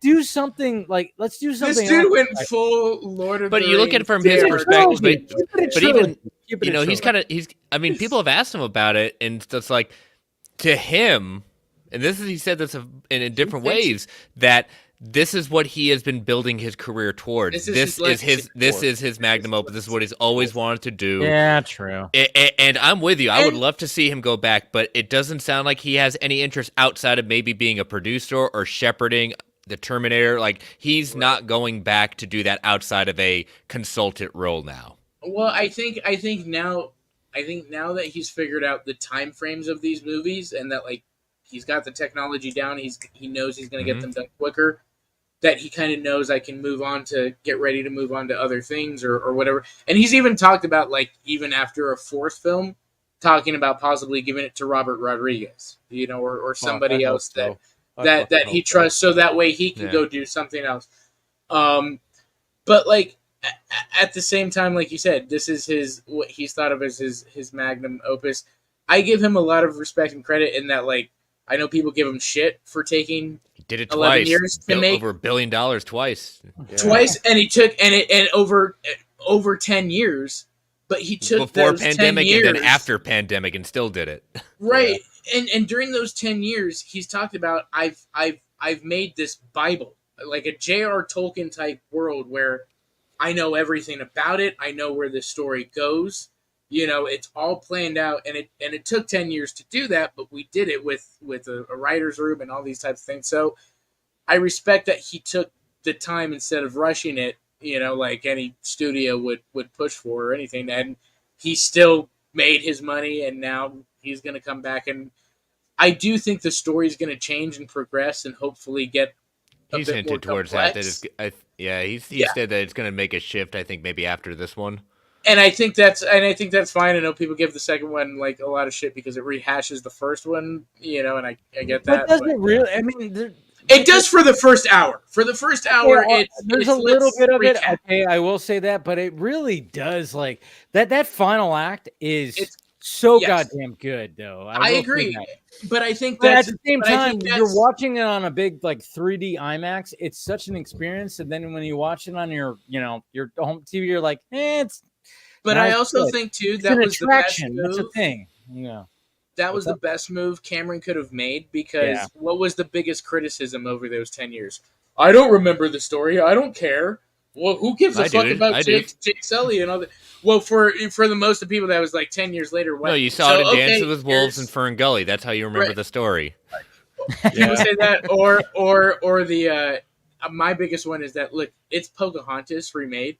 do something. Like, let's do something. This dude went full Lord of the Rings. But you look at it from his perspective. But even, you know, I mean, people have asked him about it. And it's like, to him, and he said this in different ways, that this is what he has been building his career towards. This is his magnum opus. This is what he's always wanted to do. Yeah, true. And I'm with you. I would love to see him go back, but it doesn't sound like he has any interest outside of maybe being a producer or shepherding the Terminator. Like, he's not going back to do that outside of a consultant role now. Well, I think now that he's figured out the time frames of these movies, and that, like, he's got the technology down, he knows he's going to get them done quicker, that he kind of knows I can get ready to move on to other things or whatever. And he's even talked about, like, even after a fourth film, talking about possibly giving it to Robert Rodriguez, you know, or somebody else that he trusts, so that way he can go do something else. But, like, at the same time, like you said, this is what he's thought of as his magnum opus. I give him a lot of respect and credit in that, like, I know people give him shit for taking did it 11 twice. years to make over $1 billion twice. And he took and over 10 years, but he took before those pandemic 10 years, and then after pandemic and still did it. Right. And during those 10 years, he's talked about I've made this Bible, like a J.R. Tolkien type world where I know everything about it. I know where the story goes. You know, it's all planned out, and it took 10 years to do that, but we did it with a writer's room and all these types of things. So I respect that he took the time instead of rushing it, you know, like any studio would push for or anything. And he still made his money, and now he's going to come back. And I do think the story is going to change and progress and hopefully get a he's bit hinted more towards complex. that. He said that it's going to make a shift, I think, maybe after this one. And I think that's fine. I know people give the second one like a lot of shit because it rehashes the first one, you know, and I get that. But doesn't it really? I mean, It does for the first hour. For the first hour, there's a little bit of it. Okay, I will say that, but it really does like that final act is so goddamn good, though. I agree, but I think at the same time, you're watching it on a big like 3D IMAX. It's such an experience, and then when you watch it on your your home TV, you're like, it's. But I also think too that was the best move. That's a thing. Yeah. That was the best move Cameron could have made because what was the biggest criticism over those 10 years? I don't remember the story. I don't care. Well, who gives a fuck about Jake Sully and all that? Well, for the most of people, that was like 10 years later. No, you saw it in Dances with Wolves and Fern Gully. That's how you remember the story. People say that, or the my biggest one is that look, it's Pocahontas remade.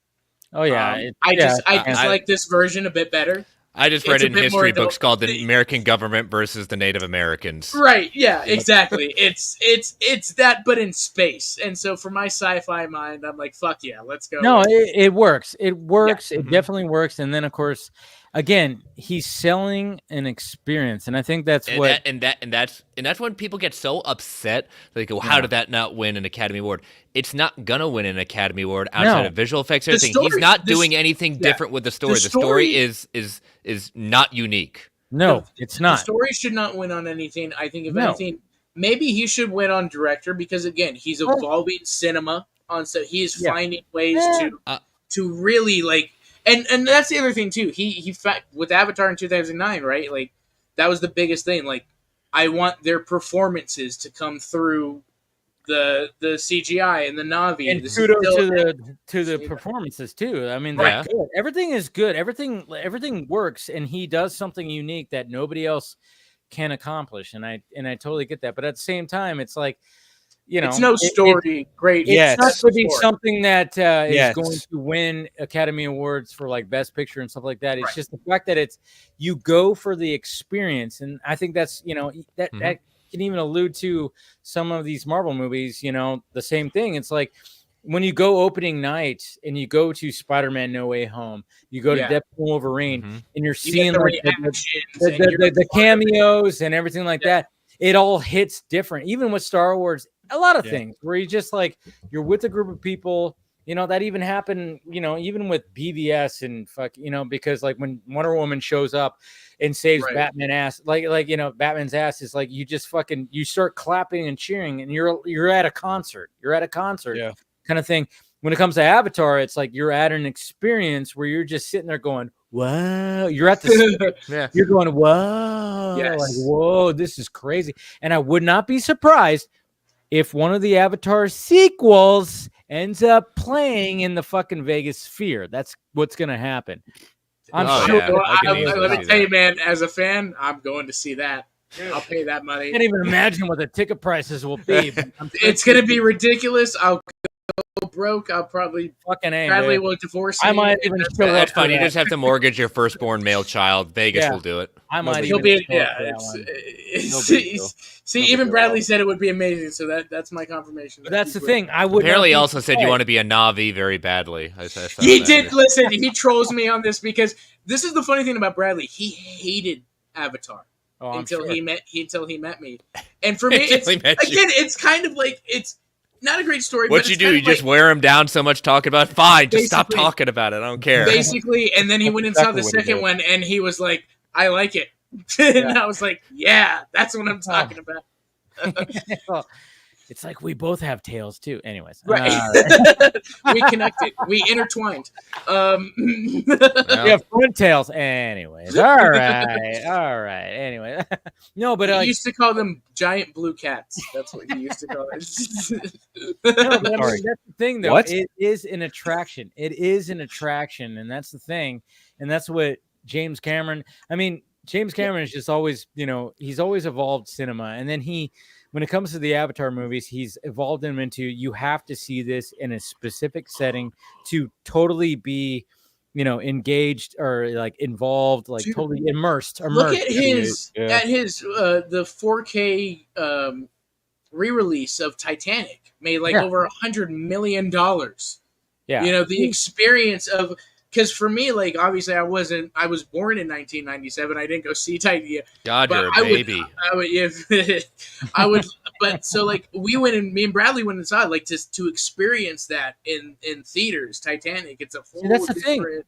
Oh yeah, I just like this version a bit better. I just read it in history books called "The American Government versus the Native Americans." Right? Yeah, exactly. it's that, but in space. And so, for my sci-fi mind, I'm like, "Fuck yeah, let's go." No, it works. It works. Yeah. It definitely works. And then, of course, again, he's selling an experience, and I think that's that's when people get so upset. They go, "How did that not win an Academy Award?" It's not gonna win an Academy Award outside of visual effects. He's not doing anything different with the story. The story is not unique. No, it's not. The story should not win on anything. I think if anything, maybe he should win on director because again, he's evolving cinema on. So he is finding ways to really like. And that's the other thing too. He with Avatar in 2009, right? Like that was the biggest thing. Like I want their performances to come through the CGI and the Na'vi. And kudos to the performances too. I mean, they're good. Everything is good. Everything works, and he does something unique that nobody else can accomplish. And I totally get that. But at the same time, it's like. It's no story. Great. It's not to be something that is going to win Academy Awards for like Best Picture and stuff like that. It's just the fact that you go for the experience, and I think that's that can even allude to some of these Marvel movies. The same thing. It's like when you go opening night and you go to Spider-Man: No Way Home, you go to Deadpool Wolverine, and you're seeing like the cameos and everything like that. It all hits different, even with Star Wars. A lot of things where you just like you're with a group of people, that even happened, even with BVS and because like when Wonder Woman shows up and saves Batman ass, like Batman's ass is like you just you start clapping and cheering and you're at a concert. You're at a concert kind of thing. When it comes to Avatar, it's like you're at an experience where you're just sitting there going, "Wow!" You're at the you're going, "Whoa!" Like, "Whoa, this is crazy!" And I would not be surprised if one of the Avatar sequels ends up playing in the fucking Vegas Sphere. That's what's going to happen. I'm sure. Yeah. Let me tell you, man, as a fan, I'm going to see that. I'll pay that money. I can't even imagine what the ticket prices will be. It's going to be ridiculous. I'll go broke. I'll probably Bradley will divorce me. I might even show up. That's fine. You just have to mortgage your firstborn male child. Vegas will do it. I might even. See, even Bradley said it would be amazing. So that's my confirmation. But that's the thing. I would. Apparently, also said you want to be a Na'vi very badly. He did. Listen, he trolls me on this because this is the funny thing about Bradley. He hated Avatar. Until he met me, and for me, it's kind of like it's not a great story. What you do? You just wear him down so much talking about it? Fine, just stop talking about it. I don't care. Basically, and then he went and saw the second one, and he was like, "I like it," and I was like, "Yeah, that's what I'm talking about." Well, it's like we both have tails too. Anyways, right? We connected, we intertwined. We have front tails. Anyways, all right. Anyway, no, but he used to call them giant blue cats. That's what he used to call it. No, but that's the thing, though. What? It is an attraction. It is an attraction, and that's the thing. And that's what James Cameron. I mean, James Cameron is just always, he's always evolved cinema, and then when it comes to the Avatar movies, he's evolved them into you have to see this in a specific setting to totally be, engaged or like involved, like totally immersed. Look at his the 4K re-release of Titanic made like over $100 million. Yeah, the experience of because for me, like, obviously I was born in 1997. I didn't go see Titania. God, but you're a baby. I would, I would, but so like me and Bradley went inside, like to experience that in theaters. Titanic, it's a whole that's the thing.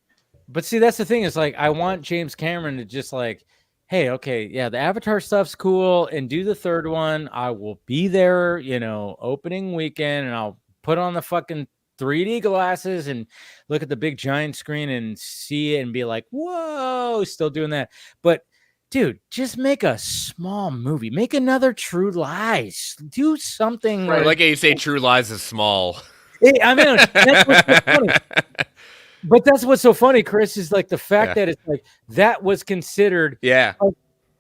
But see, that's the thing is like, I want James Cameron to just like, hey, okay, yeah, the Avatar stuff's cool, and do the third one. I will be there, opening weekend, and I'll put on the fucking 3D glasses and look at the big giant screen and see it and be like, whoa, still doing that. But dude, just make a small movie. Make another True Lies. Do something. Right, like you say, True Lies is small. I mean, that's what's so funny. But that's what's so funny, Chris, is like the fact that it's like that was considered like,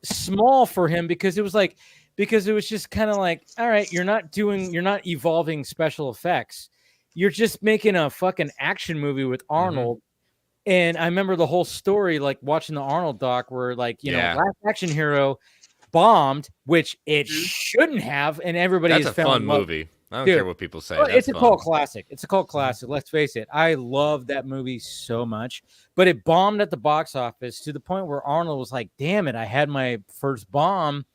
small for him because it was just kind of like, all right, you're not evolving special effects. You're just making a fucking action movie with Arnold. Mm-hmm. And I remember the whole story, like watching the Arnold doc where like, Last Action Hero bombed, which it shouldn't have. And everybody That's a fun movie. I don't care what people say. It's a cult classic. It's a cult classic. Let's face it. I love that movie so much, but it bombed at the box office to the point where Arnold was like, damn it, I had my first bomb.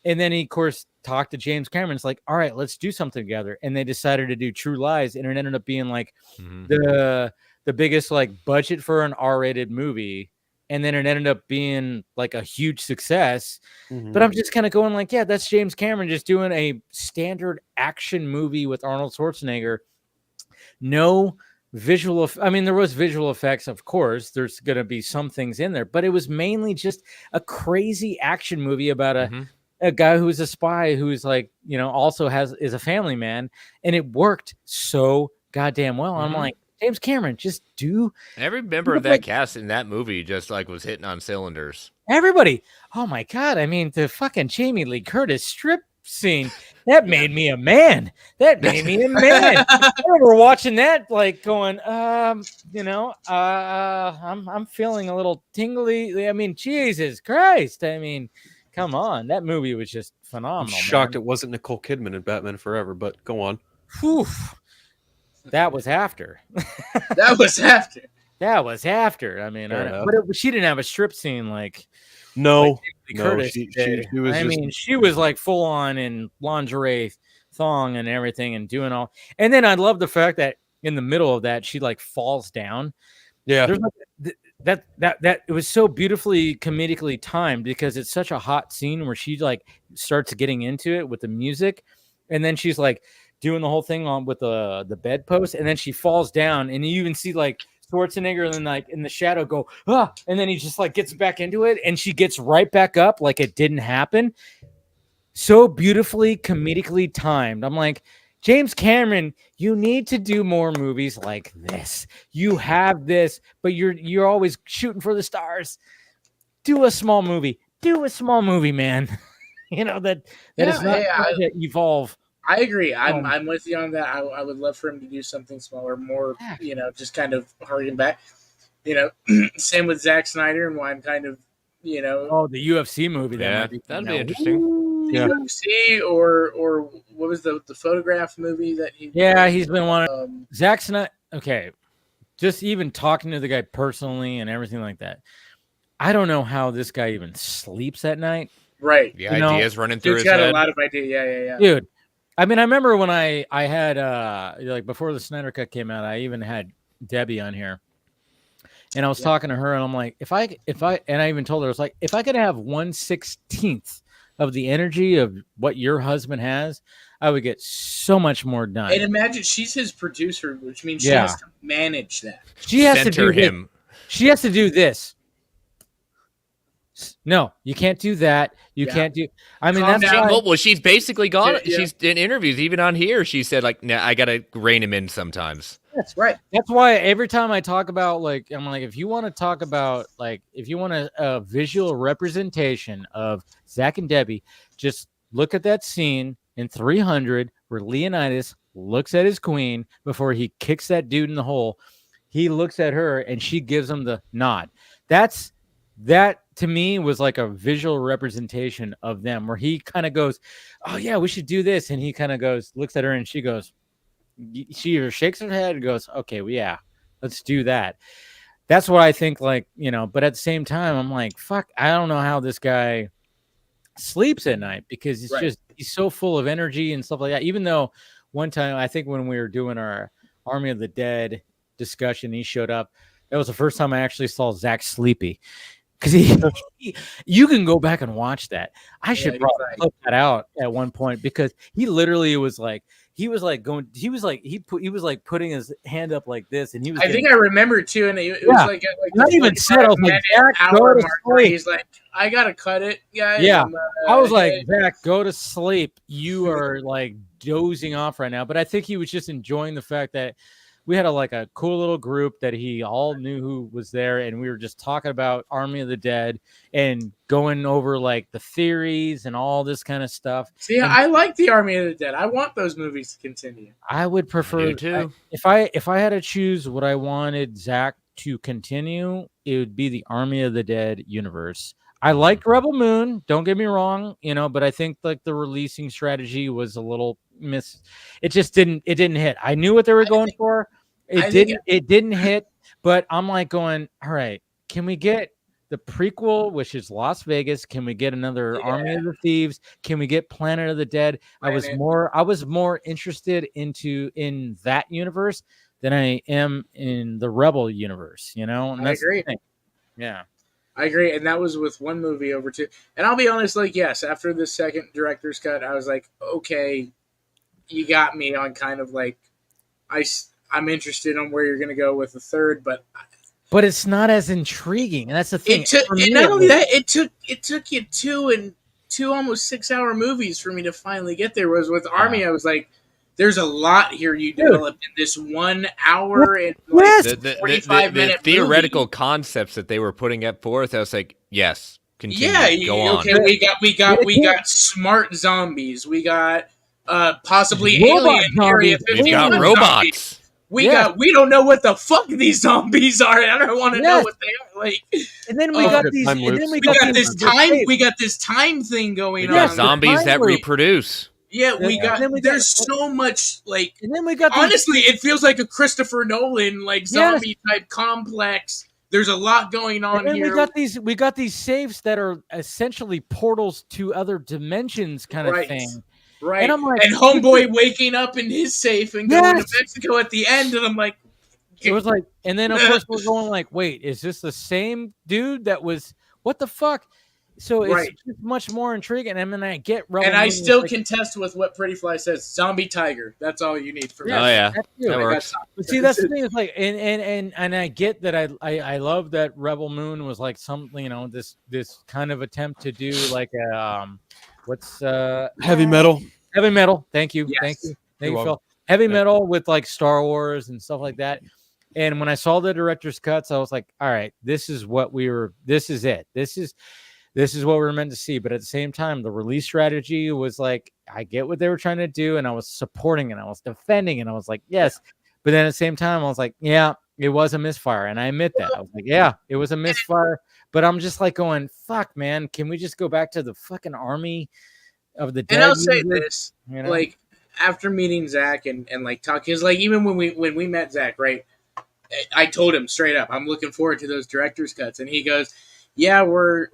And then he, of course, talked to James Cameron. It's like, all right, let's do something together. And they decided to do True Lies. And it ended up being like the biggest like budget for an R-rated movie. And then it ended up being like a huge success. Mm-hmm. But I'm just kind of going like, yeah, that's James Cameron just doing a standard action movie with Arnold Schwarzenegger. No visual. I mean, there was visual effects, of course. There's going to be some things in there. But it was mainly just a crazy action movie about a guy who's a spy who's like, also is a family man. And it worked so goddamn well. I'm like, James Cameron, just do. Every member of that cast in that movie just like was hitting on cylinders. Everybody. Oh my God. I mean, the fucking Jamie Lee Curtis strip scene, that made me a man. That made me a man. I remember watching that, like going, I'm feeling a little tingly. I mean, Jesus Christ. I mean, come on. That movie was just phenomenal. I'm shocked it wasn't Nicole Kidman in Batman Forever, but go on. Whew. That was after. That was after. I mean, she didn't have a strip scene like. No, Curtis she was. She was like full on in lingerie, thong, and everything, and doing all. And then I love the fact that in the middle of that, she like falls down. Yeah, that it was so beautifully comedically timed because it's such a hot scene where she like starts getting into it with the music, and then she's like doing the whole thing on with the bedpost, and then she falls down, and you even see like Schwarzenegger and then like in the shadow go, and then he just like gets back into it, and she gets right back up like it didn't happen. So beautifully comedically timed. I'm like, James Cameron, you need to do more movies like this. You have this, but you're always shooting for the stars. Do a small movie, man. that is not to evolve. I agree. I'm with you on that. I would love for him to do something smaller, more, just kind of harken back. Same with Zack Snyder and why I'm kind of, Oh, the UFC movie. That'd be interesting. The UFC or what was the photograph movie that he? Yeah, he's been wanting. Zack Snyder. Okay, just even talking to the guy personally and everything like that. I don't know how this guy even sleeps at night. Right. The ideas running through his head. He's got a lot of ideas. Yeah. Dude. I mean, I remember when I had like before the Snyder Cut came out, I even had Debbie on here, and I was talking to her, and I'm like, if I, and I even told her, I was like, if I could have 1/16 of the energy of what your husband has, I would get so much more done. And imagine she's his producer, which means she has to manage that. She has to do him. She has to do this. No, you can't do that. You can't do. I mean, that's well, she's basically gone. Yeah. She's in interviews, even on here. She said, like, nah, I gotta rein him in sometimes. That's right. That's why every time I talk about, like, I'm like, if you want to talk about, like, if you want a visual representation of Zach and Debbie, just look at that scene in 300 where Leonidas looks at his queen before he kicks that dude in the hole. He looks at her and she gives him the nod. That to me was like a visual representation of them where he kind of goes, oh yeah, we should do this. And he kind of goes, looks at her and she goes, she either shakes her head and goes, okay, well, yeah, let's do that. that's what I think. Like, you know, but at the same time, I'm like, fuck, I don't know how this guy sleeps at night, because it's just, he's so full of energy and stuff like that. Even though one time, I think when we were doing our Army of the Dead discussion, he showed up. That was the first time I actually saw Zach sleepy, because you can go back and watch that. I should probably clip that out at one point, because he literally was like, he was like putting his hand up like this, and he was. I think I remember too, and it was like not even said. I was like, Zach, go to sleep. He's like, I gotta cut it, guys. Yeah, I was like, Zach, go to sleep. You are like dozing off right now. But I think he was just enjoying the fact that we had a cool little group that he all knew who was there, and we were just talking about Army of the Dead and going over like the theories and all this kind of stuff. See, I like the Army of the Dead. I want those movies to continue. I would prefer too. If I had to choose what I wanted Zach to continue, it would be the Army of the Dead universe. I liked Rebel Moon, don't get me wrong, you know, but I think like the releasing strategy was a little it didn't hit. I knew what they were going for. It didn't hit, but I'm like going, all right, can we get the prequel, which is Las Vegas? Can we get another Army of the Thieves? Can we get Planet of the Dead? I was more interested in that universe than I am in the Rebel universe, you know? And that's agree. The thing. Yeah. I agree, and that was with one movie over two. And I'll be honest, like, yes, after the second director's cut, I was like, okay, you got me on kind of like, I'm interested on where you're going to go with the third, but it's not as intriguing, and that's the thing. Not only that, it took you two almost 6-hour movies for me to finally get there. Was with Army, I was like, there's a lot here you developed in this 1 hour and the 45-minute theoretical movie. Concepts that they were putting up forth. I was like, yes, continue. Yeah, go on. Okay, we got smart zombies. We got possibly alien Area 51 We've got robots. We don't know what the fuck these zombies are. I don't want to know what they are. Like, and then we got these. And then we got this time. We got this time thing going on. Zombies that reproduce. Yeah, there's so much, like, and then we got honestly, it feels like a Christopher Nolan, like, zombie type complex. There's a lot going on here. We got these saves that are essentially portals to other dimensions, kind of thing. Right. And I'm like, and Homeboy waking up in his safe and going to Mexico at the end, and I'm like, it was like, and then of course we're going like, wait, is this the same dude that was? What the fuck? So it's just much more intriguing. I mean, I get Rebel and I Moon still contest with what Pretty Fly says. Zombie tiger. That's all you need for me. Oh yeah, that works. But see, that's the thing. It's like, and I get that. I love that Rebel Moon was like something, you know, this kind of attempt to do like a what's heavy metal. Heavy metal. Thank you. Yes. Thank you, Phil. Heavy metal with like Star Wars and stuff like that. And when I saw the director's cuts, I was like, all right, this is what this is it. This is what we were meant to see. But at the same time, the release strategy was like, I get what they were trying to do, and I was supporting it. I was defending it. I was like, yes. But then at the same time, I was like, yeah, it was a misfire. And I admit that. I was like, yeah, it was a misfire. But I'm just like going, fuck, man, can we just go back to the fucking Army of the Dead? And I'll say this, you know? Like, after meeting Zach and like talking, because like even when we met Zach, right, I told him straight up, I'm looking forward to those director's cuts, and he goes, yeah, they're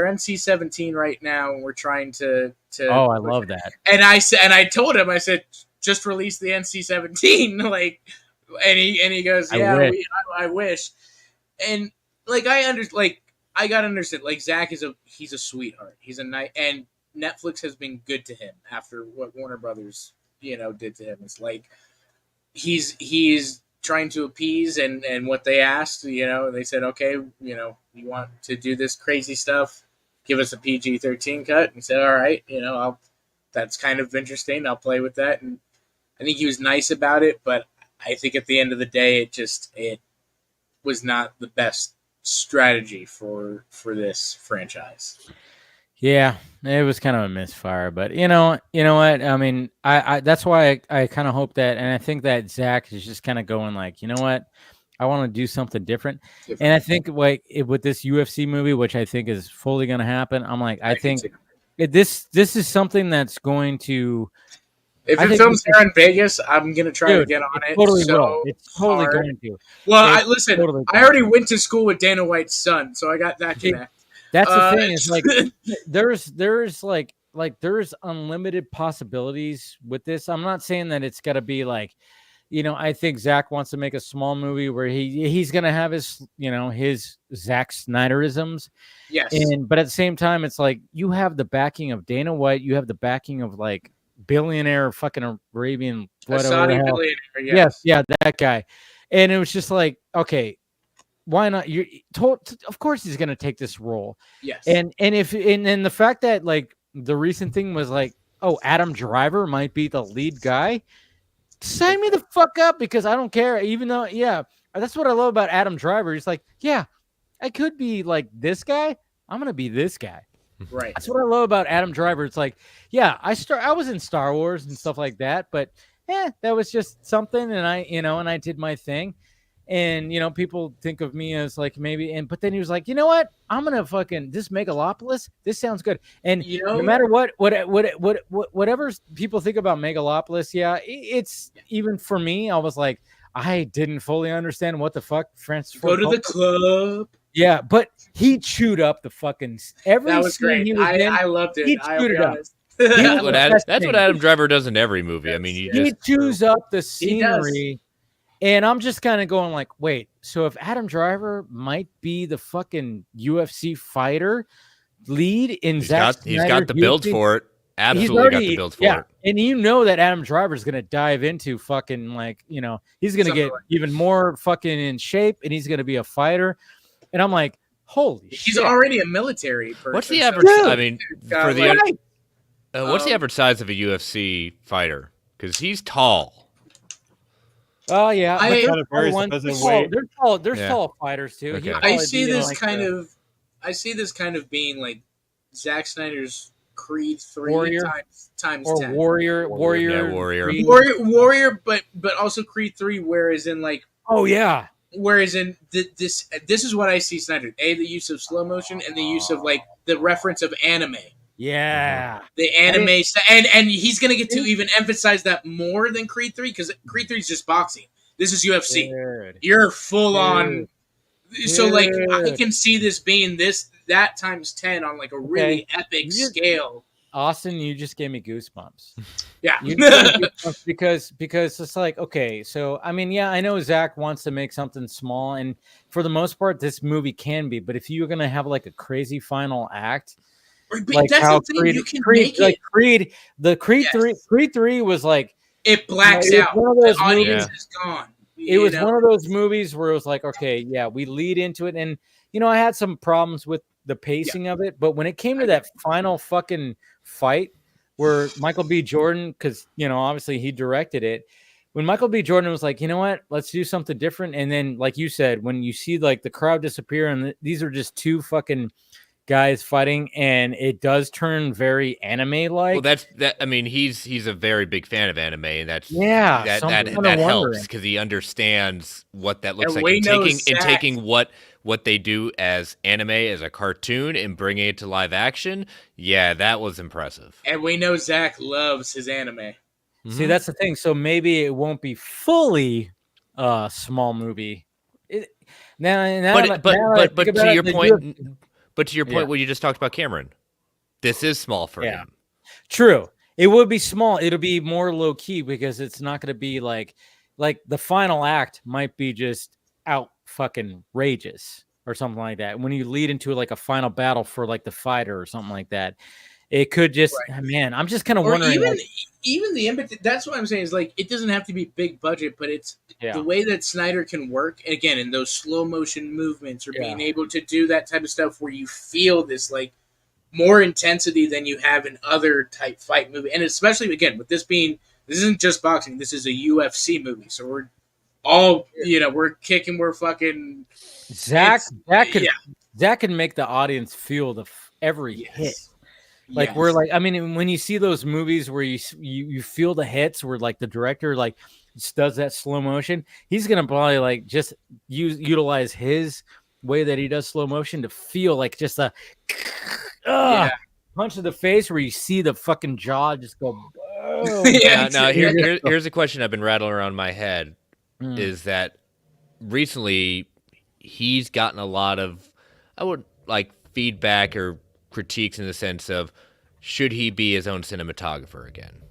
NC-17 right now, and we're trying to. Oh, I love that. And I told him, I said, just release the NC-17, like, and he goes, yeah, I wish, and like I gotta understand, like, Zach he's a sweetheart, he's a nice, and Netflix has been good to him after what Warner Brothers, you know, did to him. It's like he's trying to appease and what they asked, you know, they said, okay, you know, you want to do this crazy stuff, give us a PG-13 cut. And said, all right, you know, that's kind of interesting. I'll play with that. And I think he was nice about it, but I think at the end of the day, it was not the best strategy for this franchise. Yeah, it was kind of a misfire, but you know what? I mean, I that's why I kind of hope that, and I think that Zach is just kind of going like, you know what? I want to do something different. And I think like with this UFC movie, which I think is fully going to happen, I'm like, I think this is something that's going to If it films here in Vegas, I'm gonna try to get on it. Totally will. It's totally going to. Well, listen. Totally I already went to school with Dana White's son, so I got that connect. That's the thing. Is like there's there's unlimited possibilities with this. I'm not saying that it's got to be like, I think Zach wants to make a small movie where he's gonna have his his Zack Snyderisms. Yes. But at the same time, it's like you have the backing of Dana White, you have the backing of like billionaire fucking Arabian Saudi billionaire. Yes, yeah, that guy. And it was just like, okay, why not? Of course he's gonna take this role. Yes. And the fact that like the recent thing was like, oh, Adam Driver might be the lead guy. Sign me the fuck up, because I don't care. Even though, that's what I love about Adam Driver. He's like, yeah, I could be like this guy. I'm gonna be this guy. Right. That's what I love about Adam Driver. It's like, yeah, I was in Star Wars and stuff like that, but that was just something, and I did my thing. And people think of me as like maybe, but then he was like, you know what? I'm gonna fucking this Megalopolis. This sounds good. And no matter whatever people think about Megalopolis, it's even for me. I was like, I didn't fully understand what the fuck Francis Go to the club. Yeah, but he chewed up the fucking every. That was great. I loved it. He chewed it up. That's what Adam Driver does in every movie. I mean, he chews up the scenery. And I'm just kind of going like, wait, so if Adam Driver might be the fucking UFC fighter lead in Zack Snyder's he's got the build for it. Absolutely got the build for it. And that Adam Driver is going to dive into fucking like, he's going to get even more fucking in shape, and he's going to be a fighter. And I'm like, holy shit. He's already a military person. What's the average? I mean, what's the average size of a UFC fighter? Because he's tall. Oh yeah, there's tall fighters too. Okay. I see this kind of being like Zack Snyder's Creed 3 times 10. Warrior, but also Creed 3, whereas in like this is what I see Snyder. The use of slow motion and the use of like the reference of anime. Yeah. The anime and he's gonna get to even emphasize that more than Creed 3, because Creed 3 is just boxing. This is UFC. Dude. You're full on. So like I can see this being that times 10 on like a really epic scale. Austin, you just gave me goosebumps. Yeah. because it's like, okay, so I mean, I know Zach wants to make something small, and for the most part this movie can be, but if you're gonna have like a crazy final act, like that's how the thing, you can make like it. Creed 3 was like, it blacks out. The audience is gone. It was one of those movies where it was like, okay, we lead into it, and I had some problems with the pacing of it, but when it came to that final fucking fight where Michael B. Jordan, because obviously he directed it, when Michael B. Jordan was like, you know what, let's do something different, and then like you said, when you see like the crowd disappear and these are just two fucking guys fighting, and it does turn very anime like. Well, I mean, he's a very big fan of anime, and that helps because he understands what that looks like. And taking what they do as anime, as a cartoon, and bringing it to live action. Yeah, that was impressive. And we know Zach loves his anime. Mm-hmm. See, that's the thing. So maybe it won't be fully a small movie. But to your point. But to your point, what you just talked about, Cameron, this is small for him. True. It would be small. It'll be more low key because it's not going to be like the final act might be just out fucking rageous or something like that. When you lead into like a final battle for like the fighter or something like that, it could just, man, I'm just kind of wondering. Even the empathy, that's what I'm saying is like, it doesn't have to be big budget, but it's the way that Snyder can work. And again, in those slow motion movements or being able to do that type of stuff where you feel this like more intensity than you have in other type fight movie. And especially again, with this isn't just boxing. This is a UFC movie. So we're all, we're kicking, we're fucking. Zach can make the audience feel every hit. Like we're like, I mean, when you see those movies where you feel the hits, where like the director like does that slow motion, he's gonna probably like just utilize his way that he does slow motion to feel like just a punch to the face where you see the fucking jaw just go. Now here's a question I've been rattling around my head: is that recently he's gotten a lot of, feedback or critiques in the sense of, should he be his own cinematographer again?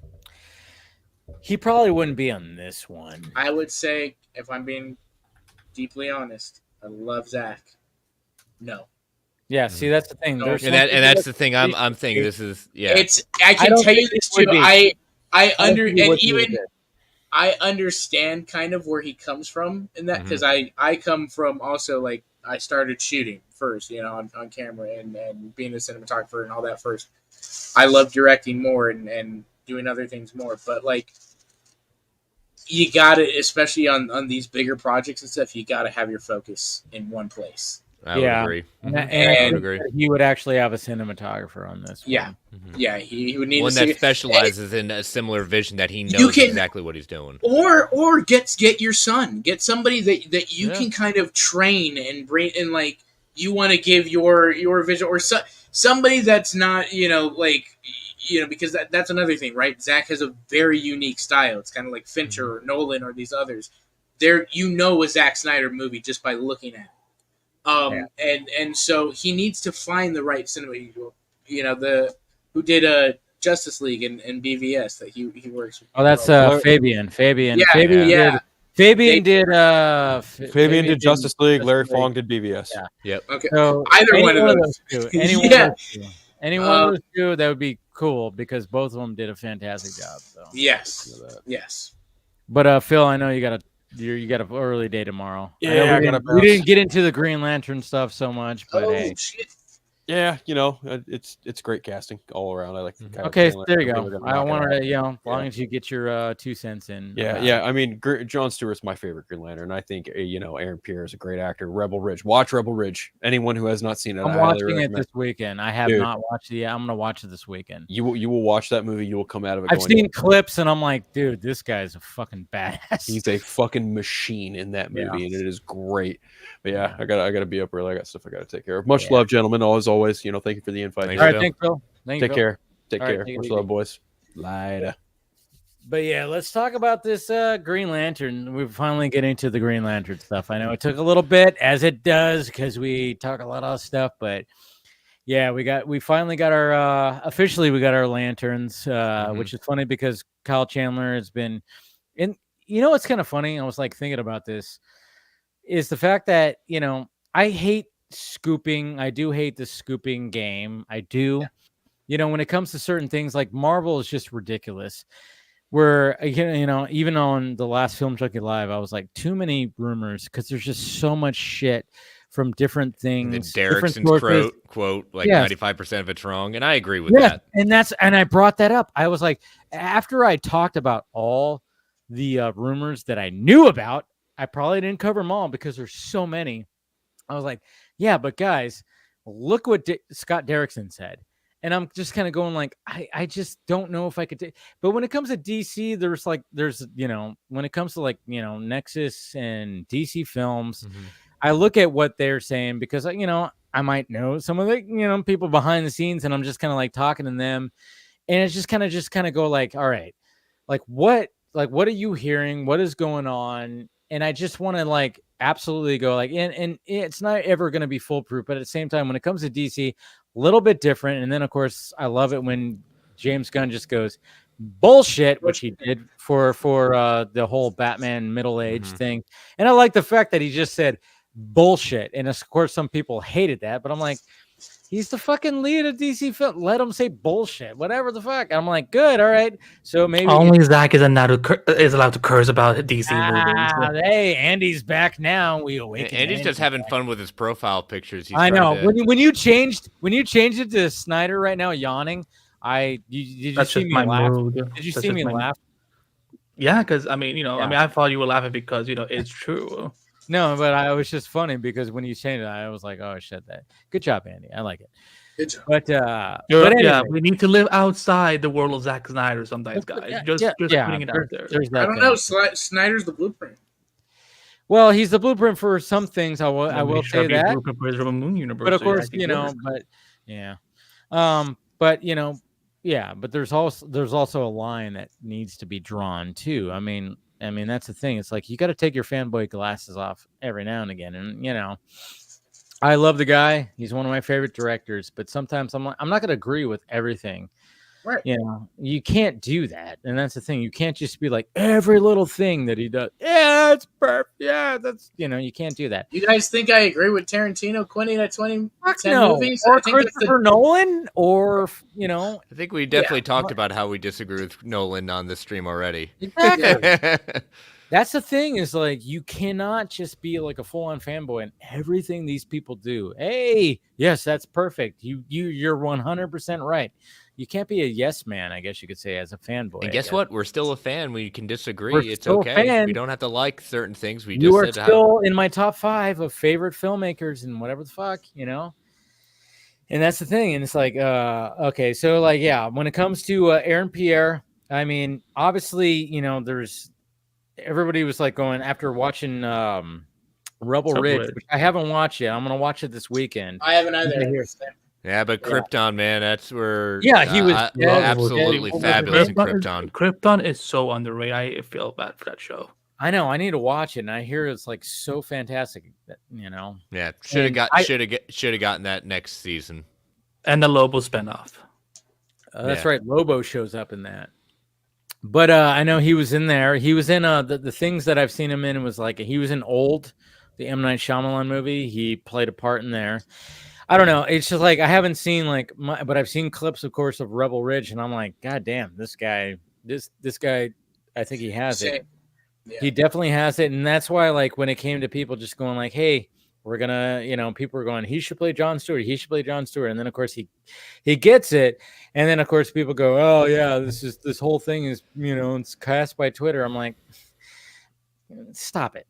He probably wouldn't be on this one. I would say, if I'm being deeply honest, I love Zach. No. Yeah, see, that's the thing. And that's the thing I'm thinking. This is I can tell you this too. I understand kind of where he comes from in that, because I come from also, like, I started shooting first, on camera and being a cinematographer and all that first. I love directing more and doing other things more, but like, you gotta, especially on these bigger projects and stuff, you gotta have your focus in one place. I would agree. And I would agree. He would actually have a cinematographer on this. Yeah. Yeah, he would need one that specializes in a similar vision, that he knows exactly what he's doing. Or get your son. Get somebody that you can kind of train and bring, and like, you want to give your vision, or somebody that's not, because that's another thing, right? Zach has a very unique style. It's kind of like Fincher or Nolan or these others. A Zack Snyder movie just by looking at it. And so he needs to find the right cinema. Who did Justice League and BVS that he works with. Oh, that's Fabian. Fabian did Justice League. Larry Fong did BVS. Yeah. Yep. Okay. So either one of those two. Any one of those two, that would be cool, because both of them did a fantastic job. So. Yes. But Phil, I know you got an early day tomorrow. Yeah, we didn't get into the Green Lantern stuff so much, but hey. Shit. Yeah, it's great casting all around. I like. Okay, there you go. I wanted to, as long as you get your 2 cents in. Yeah. I mean, Jon Stewart's my favorite Green Lantern. I think Aaron Pierre is a great actor. Rebel Ridge. Watch Rebel Ridge. Anyone who has not seen it, I'm watching it this weekend. I have not watched it yet. I'm gonna watch it this weekend. You will watch that movie. You will come out of it. I've seen clips, and I'm like, dude, this guy's a fucking badass. He's a fucking machine in that movie, and it is great. But yeah, I gotta be up early. I got stuff I gotta take care of. Much love, gentlemen. As always, thank you for the invite. All right, thanks, Phil. Take care. Take care. Much love, boys. Later. But yeah, let's talk about this Green Lantern. We're finally getting to the Green Lantern stuff. I know it took a little bit, as it does, because we talk a lot of stuff. But yeah, we finally got our officially we got our lanterns, which is funny because Kyle Chandler has been in. It's kind of funny. I was like thinking about this. Is the fact that, I hate scooping. I do hate the scooping game. I do. Yeah. When it comes to certain things, like Marvel is just ridiculous. Where, even on the last Film Junkie Live, I was like, too many rumors, because there's just so much shit from different things. The Derrickson's quote, like 95% of it's wrong. And I agree with that. And I brought that up. I was like, after I talked about all the rumors that I knew about, I probably didn't cover them all because there's so many. I was like, yeah, but guys, look what Scott Derrickson said. And I'm just kind of going like, I just don't know if I could take. But when it comes to DC, there's when it comes to Nexus and DC films, I look at what they're saying, because I might know some of the people behind the scenes, and I'm just kind of like talking to them, and it's just kind of go like, all right, what are you hearing? What is going on? And I just want to absolutely go and it's not ever going to be foolproof, but at the same time, when it comes to DC, a little bit different. And then of course, I love it when James Gunn just goes bullshit, which he did for the whole Batman middle-age thing. And I like the fact that he just said bullshit. And of course, some people hated that, but I'm like, he's the fucking lead of DC film. Let him say bullshit, whatever the fuck. I'm like, good, all right. So maybe only Zach is allowed to curse about DC movies. Hey, Andy's back now. We awaken. Andy's just having fun with his profile pictures. I know. When you changed it to Snyder right now, yawning. Did you see me laugh? Did you see me laugh? Yeah, because I thought you were laughing because it's true. No, but I was just funny because when you changed it, I was like, "Oh shit, that good job, Andy. I like it." Good job. But anyway, we need to live outside the world of Zack Snyder sometimes, guys. Just putting it out there. I don't know. Snyder's the blueprint. Well, he's the blueprint for some things. I will say that. Blueprint for Moon Universe. But of course, Yeah, but there's also a line that needs to be drawn too. I mean that's the thing. It's like you got to take your fanboy glasses off every now and again, and I love the guy. He's one of my favorite directors, but sometimes I'm not going to agree with everything. Right. You can't do that. And that's the thing. You can't just be like every little thing that he does. Yeah, it's perfect. Yeah, that's, you can't do that. You guys think I agree with Tarantino quitting at 2010 movies? Or Christopher Nolan, or, I think we definitely talked about how we disagree with Nolan on this stream already. Exactly. That's the thing, is like you cannot just be like a full-on fanboy and everything these people do. Hey, yes, that's perfect. You're 100% right. You can't be a yes man, I guess you could say, as a fanboy. And guess what? We're still a fan. We can disagree. It's still okay. We don't have to like certain things. You are still in my top 5 of favorite filmmakers and whatever the fuck, And that's the thing. And it's like, okay, so like, yeah, when it comes to Aaron Pierre, I mean, obviously, there's everybody was like going after watching Rebel Ridge, which I haven't watched yet. I'm gonna watch it this weekend. I haven't either. Yeah, but Krypton, man, that's where. Yeah, he was absolutely fabulous in Krypton. Krypton is so underrated. I feel bad for that show. I know. I need to watch it, and I hear it's like so fantastic. Yeah, should have gotten that next season. And the Lobo spinoff. That's right. Lobo shows up in that. But I know he was in there. He was in the things that I've seen him in. Was like he was in Old, the M. Night Shyamalan movie. He played a part in there. I don't know. It's just like I haven't seen but I've seen clips, of course, of Rebel Ridge, and I'm like, God damn, this guy. I think he has it. Yeah. He definitely has it, and that's why, like, when it came to people just going like, hey, we're gonna, people are going, he should play Jon Stewart. He should play Jon Stewart. And then, of course, he gets it. And then, of course, people go, oh, yeah, this whole thing is, it's cast by Twitter. I'm like, stop it.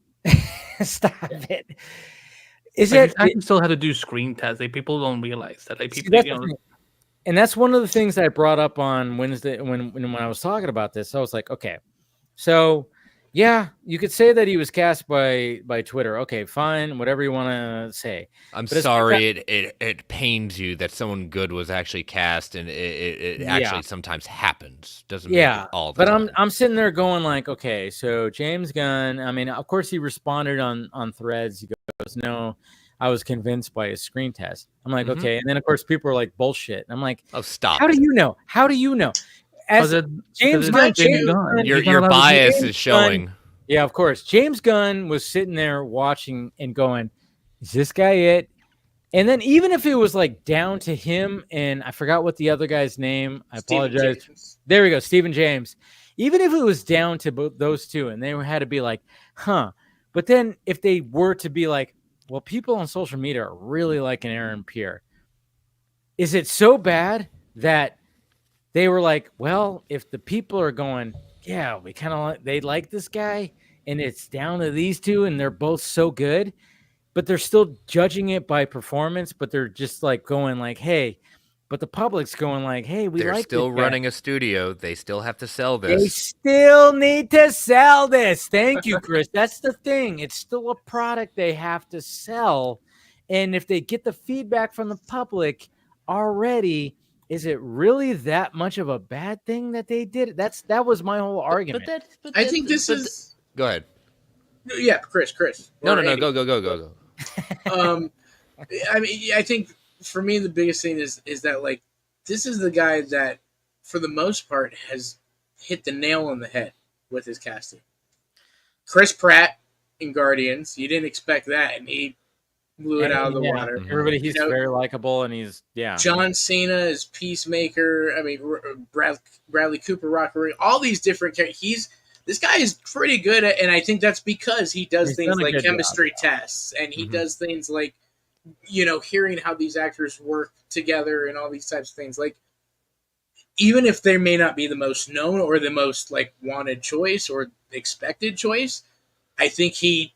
Stop it. I still have to do screen tests. Like, people don't realize that. Like, people, and that's one of the things that I brought up on Wednesday when I was talking about this. I was like, okay, so yeah, you could say that he was cast by Twitter. Okay, fine, whatever you want to say. I'm sorry, it pains you that someone good was actually cast, and it actually sometimes happens. Doesn't make it all the time. But I'm sitting there going like, okay, so James Gunn. I mean, of course, he responded on Threads. He goes, no, I was convinced by his screen test. I'm like, okay, and then of course people are like, bullshit. I'm like, oh, stop. How do you know? How do you know? As James Gunn, your bias is showing. Yeah, of course. James Gunn was sitting there watching and going, is this guy it? And then even if it was like down to him, and I forgot what the other guy's name, I apologize. James. There we go, Stephen James. Even if it was down to those two, and they had to be like, huh. But then if they were to be like, well, people on social media are really liking Aaron Pierre. Is it so bad that they were like, well, if the people are going, yeah, we kind of they like this guy, and it's down to these two, and they're both so good, but they're still judging it by performance, but they're just like going like, hey, but the public's going like, hey, they're like still running a studio. They still have to sell this. They still need to sell this. Thank you, Chris. That's the thing. It's still a product they have to sell. And if they get the feedback from the public already, is it really that much of a bad thing that they did? That was my whole argument. I think this is. Go ahead. Yeah, Chris. No, go. I mean, I think for me the biggest thing is that like this is the guy that, for the most part, has hit the nail on the head with his casting. Chris Pratt in Guardians, you didn't expect that, and he blew it out of the water. Everybody, he's very likable, and he's John Cena is Peacemaker. I mean, Bradley Cooper, Rocker, all these different characters. This guy is pretty good at, and I think that's because he does things like chemistry tests, and he does things like, hearing how these actors work together and all these types of things. Like, even if they may not be the most known or the most like wanted choice or expected choice, I think he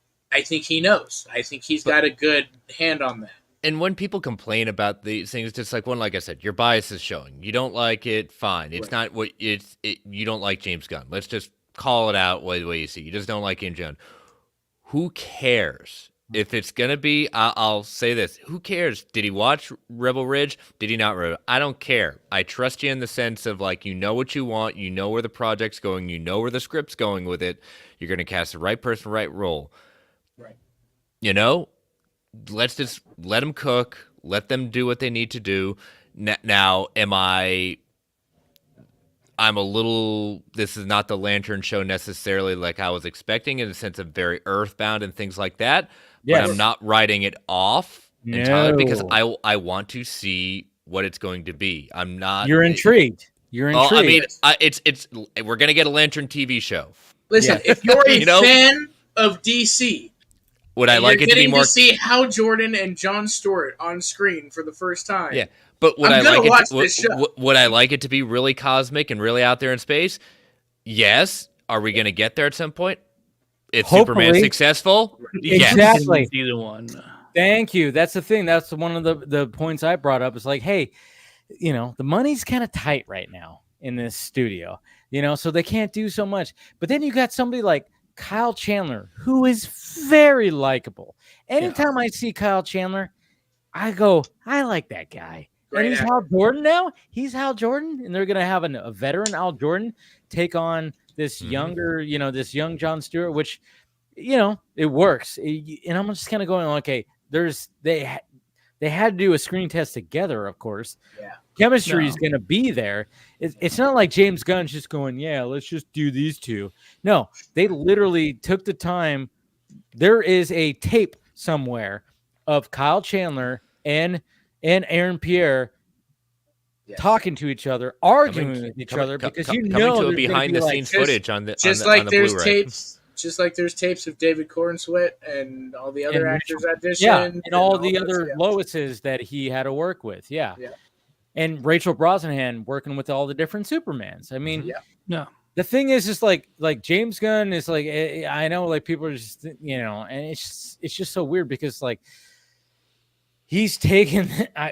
knows. I think he's got a good hand on that. And when people complain about these things, just like like I said, your bias is showing. You don't like it, fine. It's not what you don't like James Gunn. Let's just call it out the way you see. You just don't like him, John. Who cares if it's gonna be, I'll say this: who cares? Did he watch Rebel Ridge? Did he not? I don't care. I trust you in the sense of like, you know what you want, you know where the project's going, you know where the script's going with it. You're gonna cast the right person, right role. Right. You know, let's just let them cook, let them do what they need to do. Now, I'm a little, this is not the Lantern show necessarily like I was expecting, in the sense of very earthbound and things like that. Yes. But I'm not writing it off entirely, because I want to see what it's going to be. I'm not. You're intrigued. You're intrigued. I mean, it's we're going to get a Lantern TV show. Listen, if you're a fan of DC, would I like it to be more? To see Hal Jordan and Jon Stewart on screen for the first time. Yeah. But would I like it to be really cosmic and really out there in space? Yes. Are we going to get there at some point? If Superman's successful? Exactly. Either one. Thank you. That's the thing. That's one of the points I brought up. It's like, hey, you know, the money's kind of tight right now in this studio, you know, so they can't do so much. But then you got somebody like Kyle Chandler, who is very likable. Anytime I see Kyle Chandler, I go, I like that guy. And he's Hal Jordan now. He's Hal Jordan, and they're going to have a veteran Hal Jordan take on this younger, you know, this young Jon Stewart, which, you know, it works. And I'm just kind of going, okay, they had to do a screen test together, of course. Yeah. Chemistry is going to be there. It's not like James Gunn's just going, yeah, let's just do these two. No, they literally took the time. There is a tape somewhere of Kyle Chandler and Aaron Pierre talking to each other, arguing with each other, because you know coming to a behind-the-scenes footage on the just like there's tapes, just like there's tapes of David Cornsweet and all the other actors auditioned, and all the other Loises that he had to work with, and Rachel Brosnahan working with all the different Supermans. I mean, the thing is, just like James Gunn is like, I know, like people are just, you know, and it's just so weird because like. He's taken,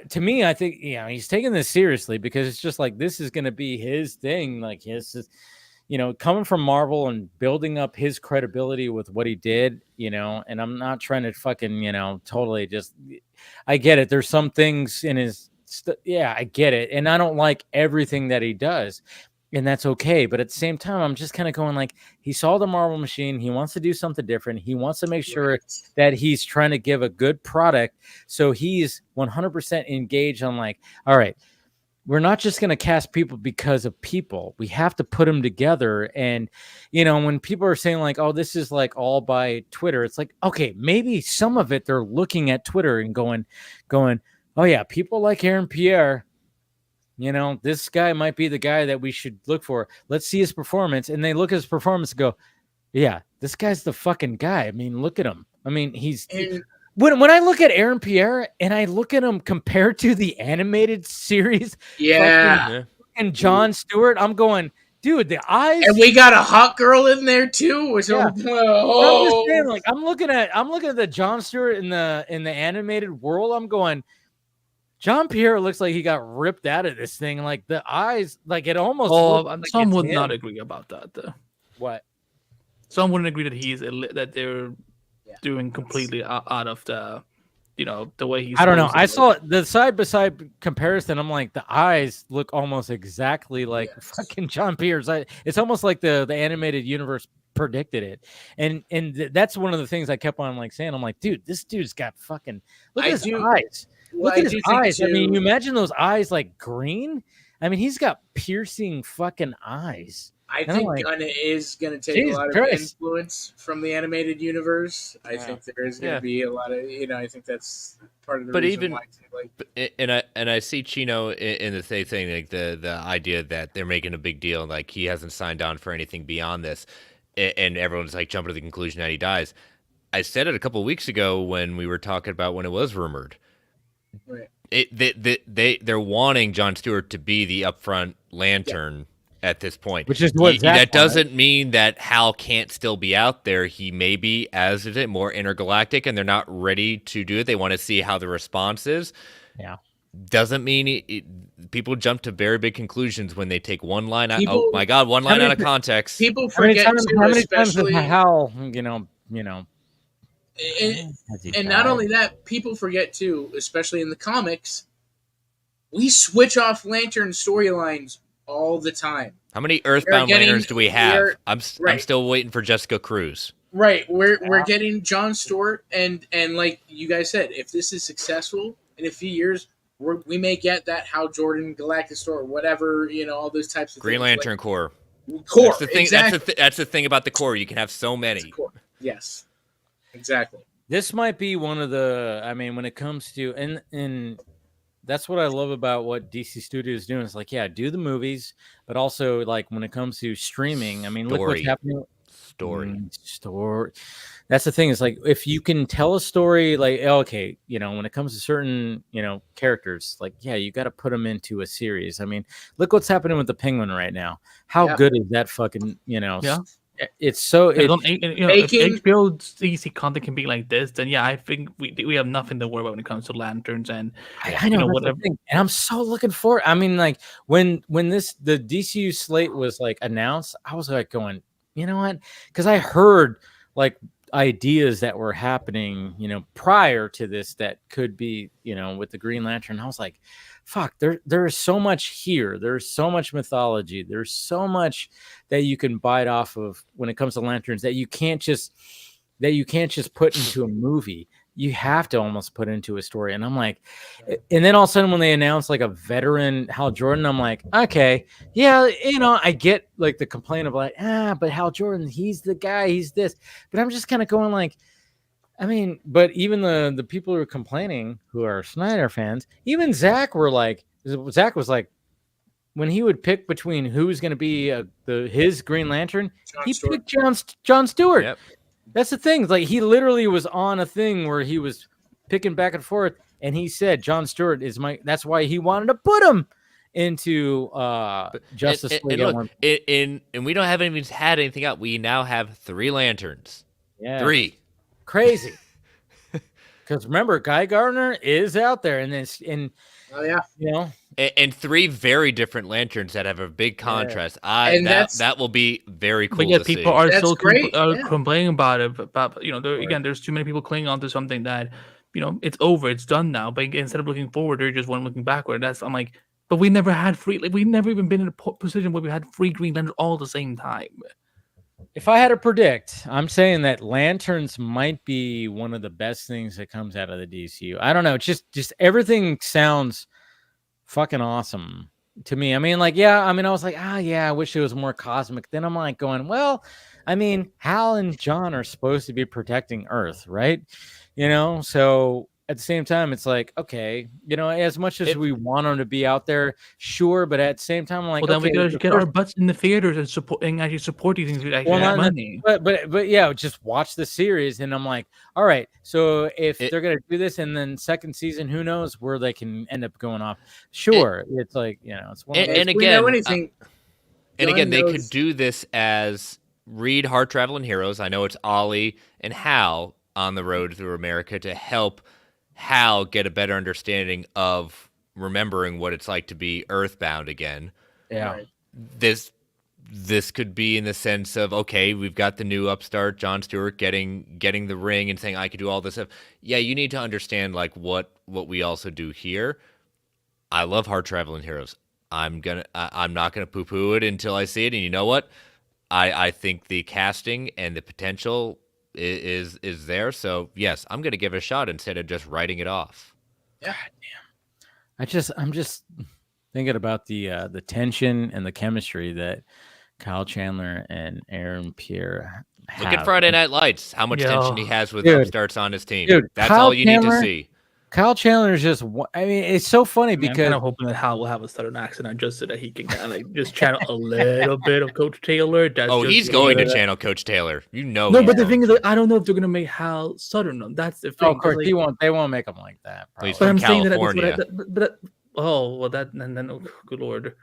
to me, I think, you know, he's taking this seriously, because it's just like, this is going to be his thing. Like his, you know, coming from Marvel and building up his credibility with what he did, you know, and I'm not trying to fucking, you know, totally just, I get it. There's some things in his, I get it. And I don't like everything that he does. And that's okay. But at the same time, I'm just kind of going like, he saw the Marvel machine. He wants to do something different. He wants to make sure that he's trying to give a good product. So he's 100% engaged on like, all right, we're not just going to cast people because of people. We have to put them together. And, you know, when people are saying like, oh, this is like all by Twitter, it's like, okay, maybe some of it, they're looking at Twitter and going, oh yeah, people like Aaron Pierre, you know, this guy might be the guy that we should look for. Let's see his performance. And they look at his performance and go, yeah, this guy's the fucking guy. I mean, look at him. I mean, when I look at Aaron Pierre and I look at him compared to the animated series, and Jon Stewart, I'm going, dude, the eyes. And we got a hot girl in there too. Which I'm just saying, like, I'm looking at the Jon Stewart in the animated world. I'm going, John Pierre looks like he got ripped out of this thing. Like the eyes, like it almost. Like some would not agree about that, though. What? Some wouldn't agree that they're doing completely out of the, you know, the way he's. I don't know. I saw the side by side comparison. I'm like, the eyes look almost exactly like fucking John Pierre's. It's almost like the animated universe predicted it, and that's one of the things I kept on like saying. I'm like, dude, this dude's got fucking look at his eyes. Look at his eyes. I mean, you imagine those eyes like green. I mean, he's got piercing fucking eyes. I think Gunn is going to take a lot of influence from the animated universe. I think there is going to be a lot of, you know, I think that's part of the reason why. And I see Chino in the same thing, like the idea that they're making a big deal, like he hasn't signed on for anything beyond this, and everyone's like jumping to the conclusion that he dies. I said it a couple of weeks ago when we were talking about when it was rumored. Right. They're wanting Jon Stewart to be the upfront Lantern at this point, which is what that doesn't mean that Hal can't still be out there. He may be, as is it, more intergalactic, and they're not ready to do it. They want to see how the response is. Yeah, doesn't mean people jump to very big conclusions when they take one line out. Oh my God, one line out of context. People forget how many times Hal, you know. And not only that, people forget too, especially in the comics, we switch off Lantern storylines all the time. How many Earthbound Lanterns do we have? I'm still waiting for Jessica Cruz. Right, we're getting John Stewart, and like you guys said, if this is successful in a few years, we may get that Hal Jordan Galactic Store, whatever, all those types of Green things. Lantern Corps. Corps. That's the thing. Exactly. That's the thing about the Corps. You can have so many. Yes, exactly. This might be one of the. I mean, when it comes to and that's what I love about what DC Studios is doing. It's like, yeah, do the movies, but also like when it comes to streaming. I mean, look what's happening. Story. That's the thing. Is like if you can tell a story, like okay, when it comes to certain characters, like yeah, you got to put them into a series. I mean, look what's happening with the Penguin right now. How good is that fucking Yeah. It's so if HBO's DC content can be like this, then yeah, I think we have nothing to worry about when it comes to Lanterns and I know whatever. And I'm so looking forward. I mean, like when the DCU slate was like announced, I was like going, you know what? Because I heard like ideas that were happening, prior to this that could be, with the Green Lantern. I was like, fuck, there is so much here. There's so much mythology. There's so much that you can bite off of when it comes to lanterns that you can't just put into a movie. You have to almost put into a story. And I'm like, and then all of a sudden when they announce like a veteran Hal Jordan, I'm like, okay, yeah, I get like the complaint of like, but Hal Jordan, he's the guy, he's this. But I'm just kind of going like, I mean, but even the people who are complaining, who are Snyder fans, even Zach was like, when he would pick between who's going to be his Green Lantern, picked John Stewart. Yep. That's the thing. Like he literally was on a thing where he was picking back and forth, and he said John Stewart is that's why he wanted to put him into Justice League. And we don't have even had anything out. We now have 3 Lanterns. Yeah. 3. Crazy. Because remember, Guy Gardner is out there, and oh yeah, and 3 very different lanterns that have a big contrast. That will be very cool. But yeah, people are still complaining about it. Again, there's too many people clinging on to something that it's over, it's done now. But instead of looking forward, they're just looking backward. I'm like, but we never had free. Like, we never even been in a position where we had free Green Lantern all at the same time. If I had to predict, I'm saying that lanterns might be one of the best things that comes out of the DCU. I don't know. It's just everything sounds fucking awesome to me. I mean, like, yeah, I was like, I wish it was more cosmic. Then I'm like going, well, I mean, Hal and John are supposed to be protecting Earth, right? So at the same time, it's like, okay, as much as we want them to be out there, sure, but at the same time, I'm like, well, then we gotta get our butts in the theaters and actually support these things. Money. But yeah, just watch the series, and I'm like, all right, so if they're gonna do this, and then second season, who knows where they can end up going off? Sure, it's like it's one. And again, they could do this as read Hard Traveling Heroes. I know it's Ollie and Hal on the road through America to help Hal get a better understanding of remembering what it's like to be earthbound again. Yeah. Right. This could be in the sense of, okay, we've got the new upstart John Stewart getting the ring and saying I could do all this stuff. Yeah, you need to understand like what we also do here. I love Hard Traveling Heroes. I'm not gonna poo-poo it until I see it. And you know what? I think the casting and the potential is there. So yes, I'm gonna give it a shot instead of just writing it off. Yeah. God damn. I'm just thinking about the tension and the chemistry that Kyle Chandler and Aaron Pierre have. Look at Friday Night Lights. How much tension he has with upstarts on his team. That's Kyle all you Chandler, need to see. Kyle Chandler is just. I mean, it's so funny because I'm kind of hoping that Hal will have a southern accent just so that he can kind of just channel a little bit of Coach Taylor. He's going to channel Coach Taylor. No, but the thing is, I don't know if they're going to make Hal southern. That's the thing. Oh, of course, they won't make him like that. He's from California. Good lord.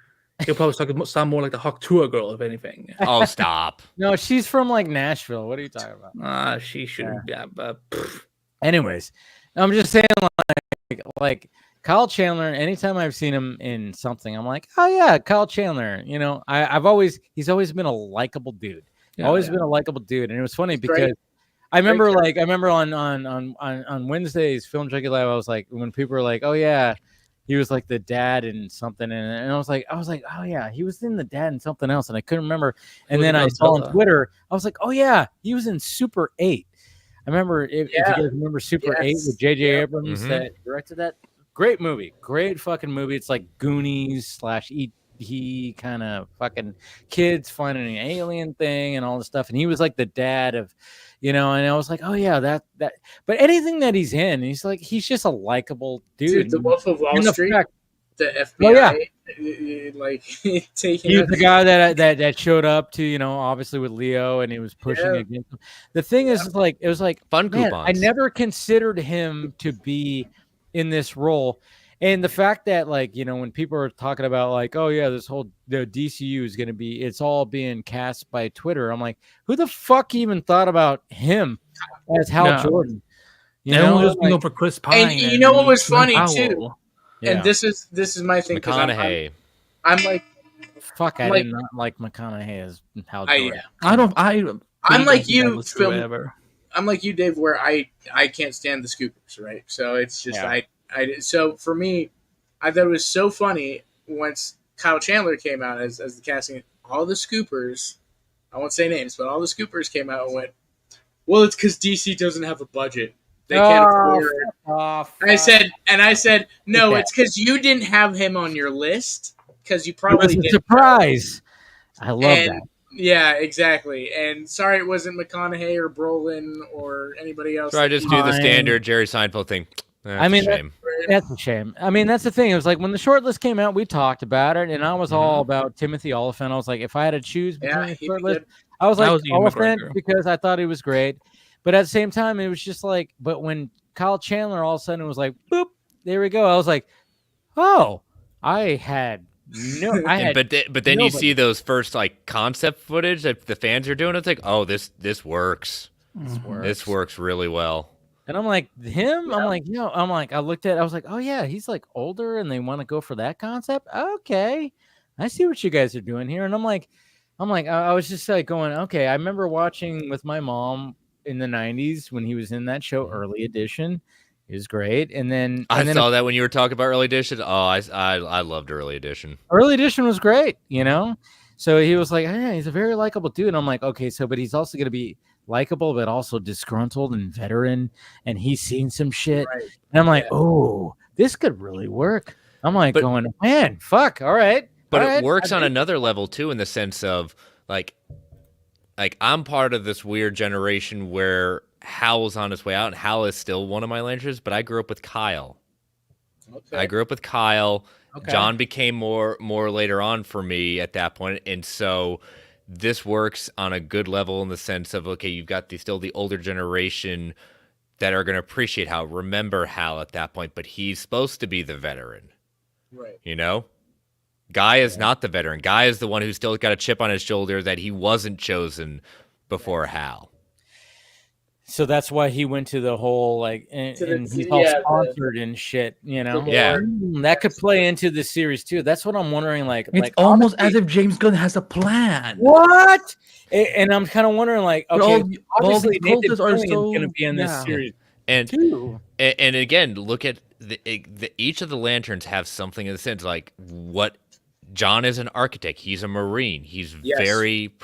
He'll probably sound more like the Hawk Tua girl, if anything. Oh, stop. No, she's from like Nashville. What are you talking about? She shouldn't. Yeah, but anyways, I'm just saying, like Kyle Chandler. Anytime I've seen him in something, I'm like, oh yeah, Kyle Chandler. He's always been a likable dude. Always been a likable dude, and it was funny because I remember on Wednesdays Film Junkie Live, I was like, when people were like, oh yeah, he was like the dad in something, and I was like, oh yeah, he was in the dad in something else, and I couldn't remember. And then I saw on Twitter, I was like, oh yeah, he was in Super 8. I remember if you guys remember Super 8 with J.J. Abrams that directed that. Great movie, great fucking movie. It's like Goonies / he kind of fucking kids finding an alien thing and all this stuff, and he was like the dad of, and I was like, oh yeah, that. But anything that he's in, he's just a likable dude. The Wolf of Wall Street, the FBI, taking. He was the guy that showed up to, obviously with Leo, and he was pushing against him. The thing is, like, it was like fun coupons. I never considered him to be in this role. And the fact that, like, when people are talking about, like, oh yeah, this whole the DCU is going to be, it's all being cast by Twitter. I'm like, who the fuck even thought about him as Hal Jordan? Everyone was going for Chris Pine. And you know what was funny too? Yeah. And this is my thing. McConaughey. I'm like, fuck, I did not like McConaughey as Hal Jordan. I'm like you, Phil. I'm like you, Dave, where I can't stand the Scoopers, right? So it's just so for me, I thought it was so funny once Kyle Chandler came out as the casting. All the Scoopers, I won't say names, but all the Scoopers came out and went, well, it's because DC doesn't have a budget. They can't afford it. I said, no, it's because you didn't have him on your list because you probably didn't. Surprise. I love that. Yeah, exactly. And sorry it wasn't McConaughey or Brolin or anybody else. So I just do the standard Jerry Seinfeld thing. That's a shame. That's a shame. I mean, that's the thing. It was like when the short list came out, we talked about it, and I was all about Timothy Olyphant. I was like, if I had to choose between the short list, I was like Olyphant because I thought he was great. But at the same time, it was just like, but when Kyle Chandler all of a sudden was like, boop, there we go. I was like, oh, but then you see those first like concept footage that the fans are doing. It's like, oh, this works. This works really well. And I'm like, him? Yeah. I'm like, I looked at it, I was like, oh yeah, he's like older and they want to go for that concept. Okay. I see what you guys are doing here. And I'm like, I was just like going, okay. I remember watching with my mom in the 90s when he was in that show, Early Edition. It was great. And then I saw that when you were talking about Early Edition. Oh, I loved Early Edition. Early Edition was great, So he was like, yeah, he's a very likable dude. And I'm like, okay, but he's also going to be likable, but also disgruntled and veteran, and he's seen some shit. Right. And I'm like, oh, this could really work. I'm like going, man, fuck, all right. But it works on another level too, in the sense of like I'm part of this weird generation where Hal's on his way out, and Hal is still one of my Lanterns, but I grew up with Kyle. Okay. I grew up with Kyle. Okay. John became more later on for me at that point, and so this works on a good level in the sense of, okay, you've got still the older generation that are going to appreciate Hal, remember Hal at that point, but he's supposed to be the veteran. Right. Guy is not the veteran. Guy is the one who's still got a chip on his shoulder that he wasn't chosen before Hal. So that's why he went to the whole and he's all sponsored and shit, Yeah, that could play into the series too. That's what I'm wondering. It's almost as if James Gunn has a plan. What? And I'm kind of wondering, obviously Nathan Fillion's going to be in this series, and again, look at each of the Lanterns have something in the sense like what John is an architect. He's a Marine. He's very.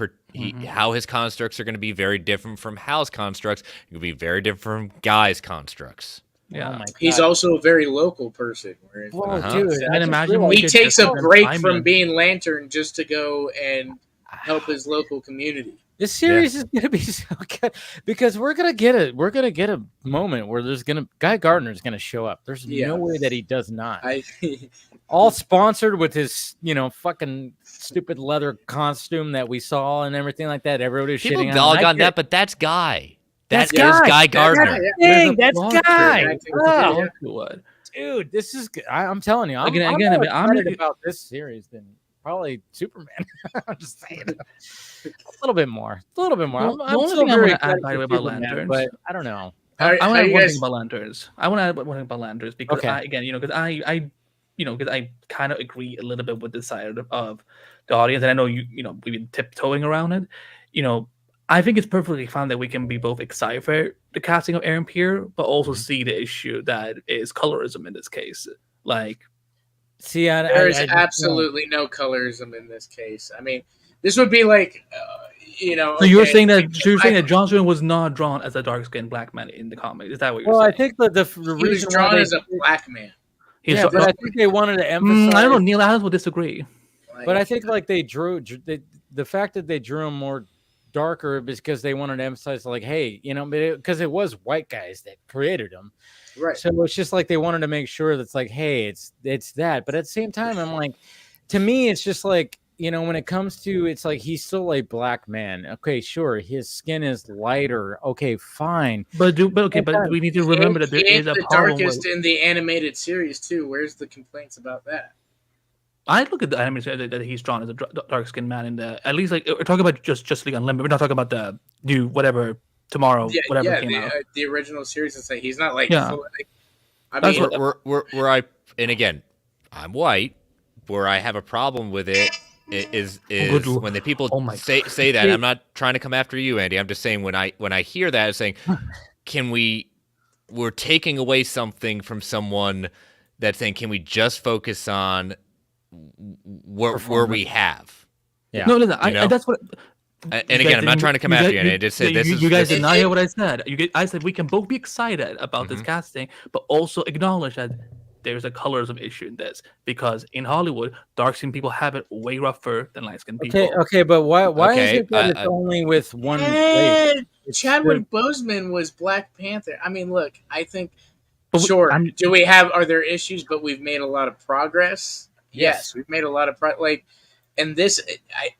How his constructs are going to be very different from Hal's constructs. It will be very different from Guy's constructs. Yeah, he's also a very local person. Dude, I imagine he takes a break from being Lantern just to go and help his local community. This series is going to be so good because we're going to get it. We're going to get a moment where Guy Gardner's going to show up. There's no way that he does not. All sponsored with his, fucking stupid leather costume that we saw and everything like that. Everybody's shitting on dog on that, but that's Guy. That is Guy Gardner. That's Guy. Dude, this is good. I'm telling you. I'm excited about this series than probably Superman. I'm just saying. A little bit more. I'm still very excited about Lanterns, but I don't know. I want to add one thing about Lanterns. Because because I kind of agree a little bit with this side of the audience, and I know we've been tiptoeing around it. I think it's perfectly fine that we can be both excited for the casting of Aaron Pierre, but also see the issue that is colorism in this case. Like, see, there's absolutely no colorism in this case. I mean, this would be like, So okay, you're saying that Jon Stewart was not drawn as a dark-skinned black man in the comic? Is that what you're saying? Well, I think the he was drawn as a black man. Yeah, but I think they wanted to emphasize. I don't know. Neil Adams will disagree. But I think like they drew the fact that they drew him more darker because they wanted to emphasize like, hey, because it was white guys that created him, right? So it's just like they wanted to make sure that's like, hey, it's that. But at the same time, I'm like, to me, it's just like, when it comes to, it's like he's still a black man. Okay, sure, his skin is lighter. Okay, fine. But we need to remember that there is a the darkest in the animated series too. Where's the complaints about that? I look at the animated that he's drawn as a dark-skinned man in the, at least like we're talking about just League Unlimited. We're not talking about the new whatever tomorrow whatever came out. The original series. It's like he's not like. Yeah. Full, like, I mean, where I, and again, I'm white. Where I have a problem with it is when the people say that. I'm not trying to come after you, Andy. I'm just saying when I hear that, it's saying, we're taking away something from someone that's saying, can we just focus on where we have? Yeah. No, that's what. And again, I'm not trying to come after you. And I just said you guys did not hear what I said. I said we can both be excited about this casting, but also acknowledge that there's a colorism issue in this, because in Hollywood, dark-skinned people have it way rougher than light-skinned people. Okay, but why is it that it's only with one race? Chadwick Boseman was Black Panther. I mean, look, I think are there issues, but we've made a lot of progress. Yes, we've made a lot of and this,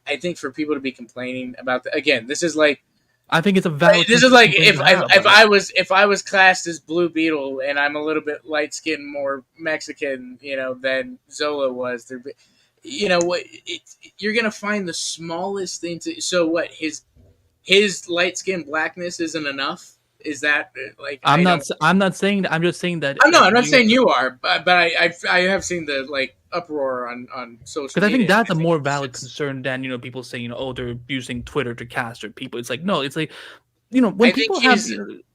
I think for people to be complaining about again, this is like, I think it's a valid. This is like if I was classed as Blue Beetle and I'm a little bit light skinned, more Mexican, than Zola was. You're gonna find the smallest thing to. So what? His light skinned blackness isn't enough. Is that like? I'm not saying that. I'm just saying that. I'm not saying you are, but I have seen the uproar on social media. Because I think that's a more valid concern than people saying they're using Twitter to cast or people. It's like no, it's like when people have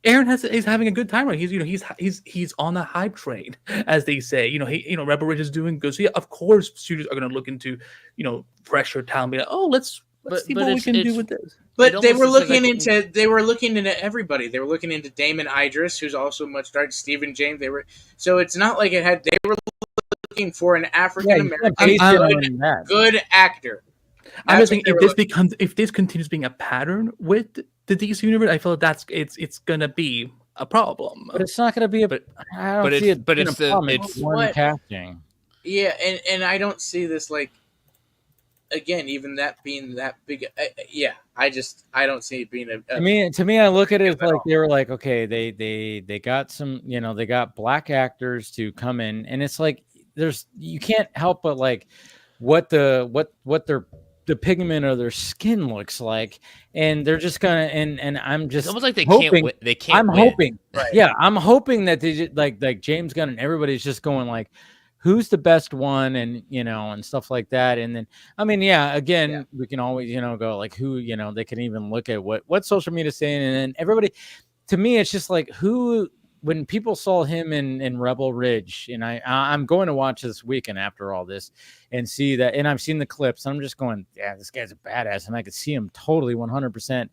Aaron is having a good time, right? He's on the hype train, as they say. Rebel Ridge is doing good. So yeah, of course studios are going to look into fresher talent. Be like, let's see what we can do with this. But they were looking into everybody. They were looking into Damon Idris, who's also much dark. Stephen James. So it's not like they were looking for an African American good actor. I'm just saying if this continues being a pattern with the DC universe, I feel like it's gonna be a problem. But it's not gonna be it's one casting. Yeah, and I don't see this again, even that being that big, I don't see it being to me, I look at it like they were like, okay, they got some, they got black actors to come in, and it's like you can't help but like what their the pigment of their skin looks like, and they're just gonna and I'm just it's almost like they hoping, can't. Hoping, right. Yeah, I'm hoping that they just, like James Gunn and everybody's just going like, who's the best one, and and stuff like that. And then again, we can always go like who, they can even look at what social media is saying, and then everybody, to me it's just like who, when people saw him in Rebel Ridge, and I'm going to watch this weekend after all this and see that, and I've seen the clips, and I'm just going, yeah, this guy's a badass, and I could see him totally 100%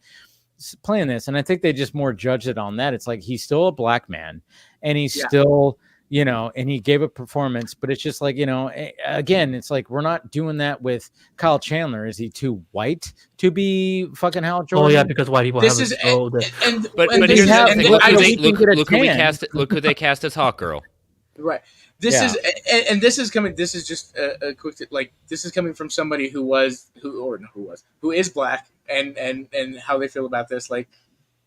playing this. And I think they just more judged it on that. It's like he's still a black man, and he's still and he gave a performance, but it's just like, again, it's like, we're not doing that with Kyle Chandler. Is he too white to be fucking Hal Jordan? Oh yeah, because white people But here's the thing. Look who they cast as Hawkgirl. Right. This is coming. This is just a quick, this is coming from somebody who is black, and how they feel about this. Like,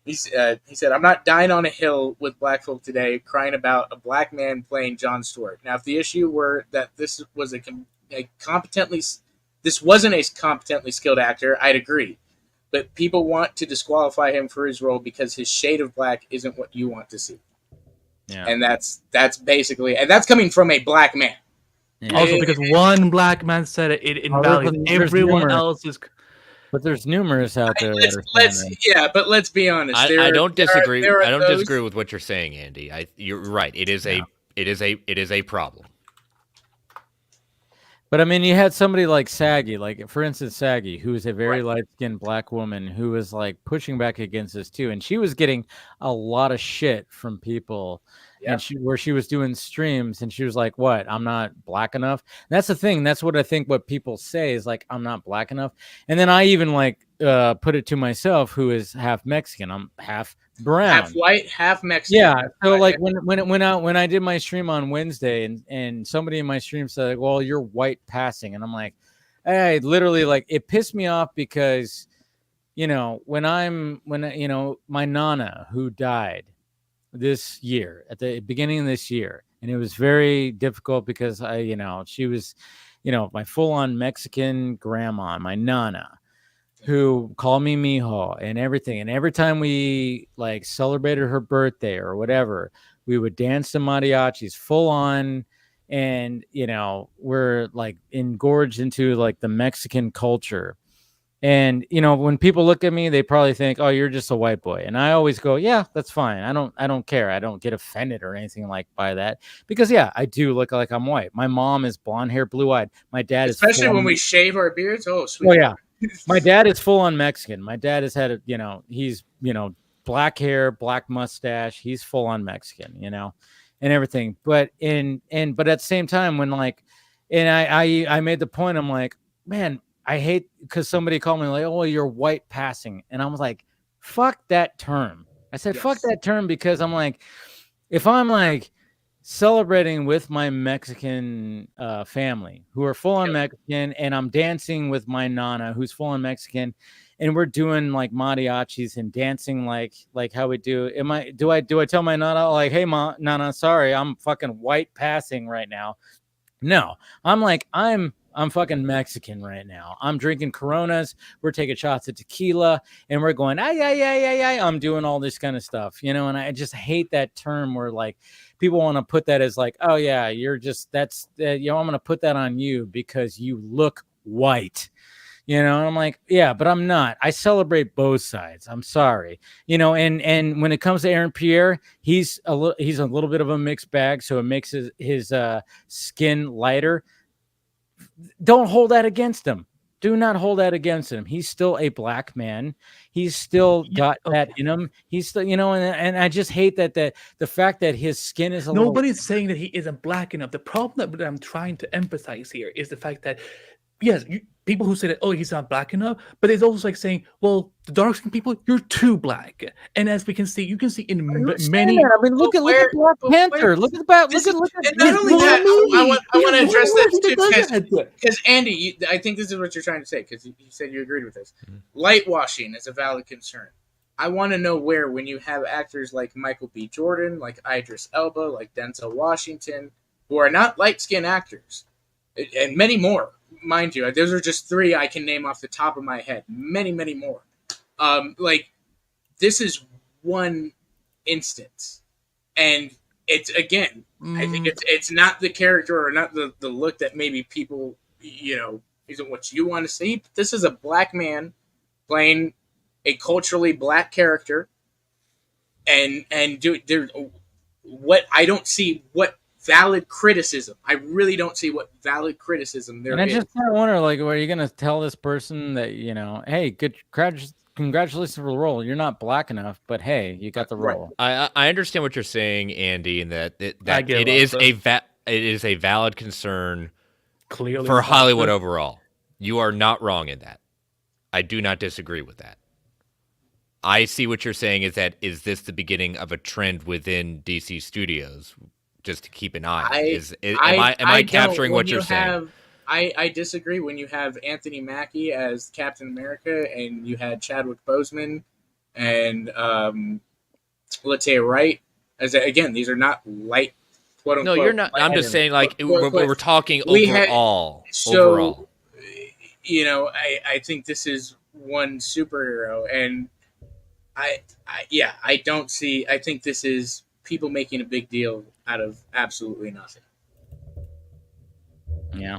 he said, "I'm not dying on a hill with black folk today, crying about a black man playing Jon Stewart." Now, if the issue were that this wasn't a competently skilled actor, I'd agree. But people want to disqualify him for his role because his shade of black isn't what you want to see. Yeah. And that's basically, and that's coming from a black man. Yeah. Also, because one black man said it invalidates everyone else's. But there's numerous out there. But let's be honest. I don't disagree. I don't disagree with what you're saying, Andy. You're right. It is a problem. But I mean, you had somebody like Saggy, like for instance, Saggy, who is a very light-skinned black woman who was like pushing back against this too, and she was getting a lot of shit from people. Yeah. And where she was doing streams, and she was like, "What? I'm not black enough." And that's the thing. That's what I think. What people say is like, "I'm not black enough." And then I even like put it to myself, who is half Mexican. I'm half brown, half white, half Mexican. Yeah. So like when I did my stream on Wednesday, and somebody in my stream said, "Well, you're white passing," and I'm like, I literally like it pissed me off because, when my Nana who died this year at the beginning of this year, and it was very difficult because she was, my full-on Mexican grandma, my Nana, who called me mijo and everything. And every time we like celebrated her birthday or whatever, we would dance to mariachis full on. And, we're like engorged into like the Mexican culture. And, when people look at me, they probably think, "Oh, you're just a white boy." And I always go, "Yeah, that's fine. I don't care. I don't get offended or anything like by that, because yeah, I do look like I'm white. My mom is blonde hair, blue eyed. My dad especially when we shave our beards. Oh, sweet. Oh yeah. My dad is full on Mexican. My dad has had he's, black hair, black mustache. He's full on Mexican, and everything. But but at the same time, when like, and I made the point, I'm like, man, I hate because somebody called me like, "Oh, you're white passing." And I was like, fuck that term. I said, fuck that term, because I'm like, if I'm like celebrating with my Mexican family who are full on Mexican, and I'm dancing with my Nana who's full on Mexican, and we're doing like mariachis and dancing like how we do. Do I tell my Nana like, "Hey, Nana, sorry, I'm fucking white passing right now"? No, I'm like, I'm fucking Mexican right now. I'm drinking Coronas. We're taking shots of tequila, and we're going, ay. I'm doing all this kind of stuff, and I just hate that term where like people want to put that as like, "Oh yeah, you're just I'm going to put that on you because you look white." And I'm like, yeah, but I'm not. I celebrate both sides. I'm sorry. And when it comes to Aaron Pierre, he's a little bit of a mixed bag, so it makes his skin lighter. Don't hold that against him. Do not hold that against him. He's still a black man. He's still got that in him. He's still, and I just hate that the fact that his skin is nobody's saying that he isn't black enough. The problem that I'm trying to emphasize here is the fact that yes, people who say that, "Oh, he's not black enough," but it's also like saying, "Well, the dark skin people, you're too black." And as we can see, you can see in many. I mean, look at Black Panther. Look at that. Look at. And not only that, I want to address that too, because Andy, I think this is what you're trying to say, because you said you agreed with this. Light washing is a valid concern. I want to know where, when you have actors like Michael B. Jordan, like Idris Elba, like Denzel Washington, who are not light-skinned actors, and many more. Mind you, those are just three I can name off the top of my head. Many, many more. Like, this is one instance. And it's, again, I think it's not the character or not the look that maybe people, isn't what you want to see. This is a black man playing a culturally black character. And what I don't see what valid criticism. I really don't see what valid criticism there is. And I just kind of wonder, like, are you going to tell this person that, hey, good, congratulations for the role. You're not black enough, but hey, you got the role. I understand what you're saying, Andy, and that it is a valid concern clearly for Hollywood overall. You are not wrong in that. I do not disagree with that. I see what you're saying is this the beginning of a trend within DC Studios? Just to keep an eye. Am I capturing what you're saying? I disagree. When you have Anthony Mackie as Captain America, and you had Chadwick Boseman and Latae Wright, again, these are not light, quote unquote. No, you're not. I'm just saying, like, we're talking overall. Overall, I think this is one superhero, and I don't see. I think this is people making a big deal out of absolutely nothing. Yeah.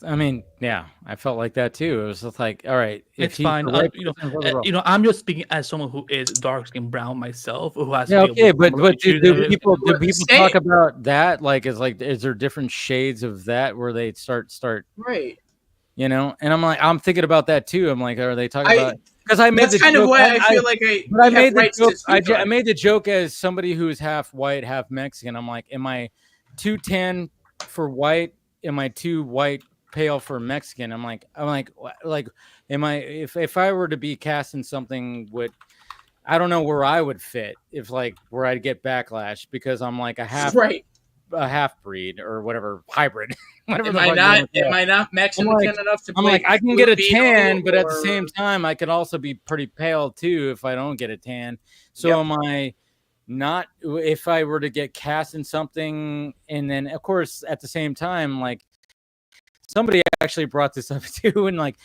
I mean, yeah, I felt like that too. It was just like, all right, it's fine. I'm just speaking as someone who is dark skin brown myself, who has to deal with but do people talk about that? Like, is there different shades of that where they start right? You know, and I'm thinking about that too. I'm like, are they talking about? Because I made that's the kind joke, of why I feel like I made the joke. I made the joke as somebody who's half white, half Mexican. I'm like, am I too tan for white? Am I too white pale for Mexican? I'm like, am I if I were to be cast in something, I don't know where I would fit, if like where I'd get backlash because I'm like a half breed or whatever, hybrid. Am I not Mexican enough to play? I'm like, I can get a tan, but at the same time, I could also be pretty pale too if I don't get a tan. So am I not, if I were to get cast in something, and then of course at the same time, like somebody actually brought this up too, and like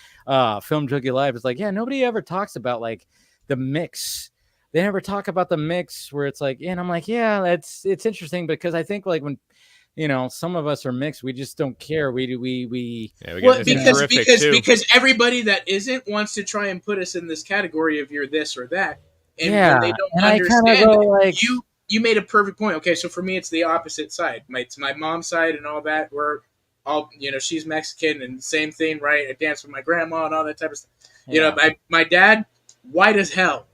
Film Junkie Live is like, yeah, nobody ever talks about like the mix. They never talk about the mix where it's like, and I'm like, yeah, it's interesting because I think like when, you know, some of us are mixed, we just don't care. Because everybody that isn't wants to try and put us in this category of you're this or that, and when they don't understand, you made a perfect point. Okay, so for me, it's the opposite side. It's my mom's side and all that. We're all, you know, she's Mexican and same thing, right? I dance with my grandma and all that type of stuff. Yeah. You know, my dad, white as hell.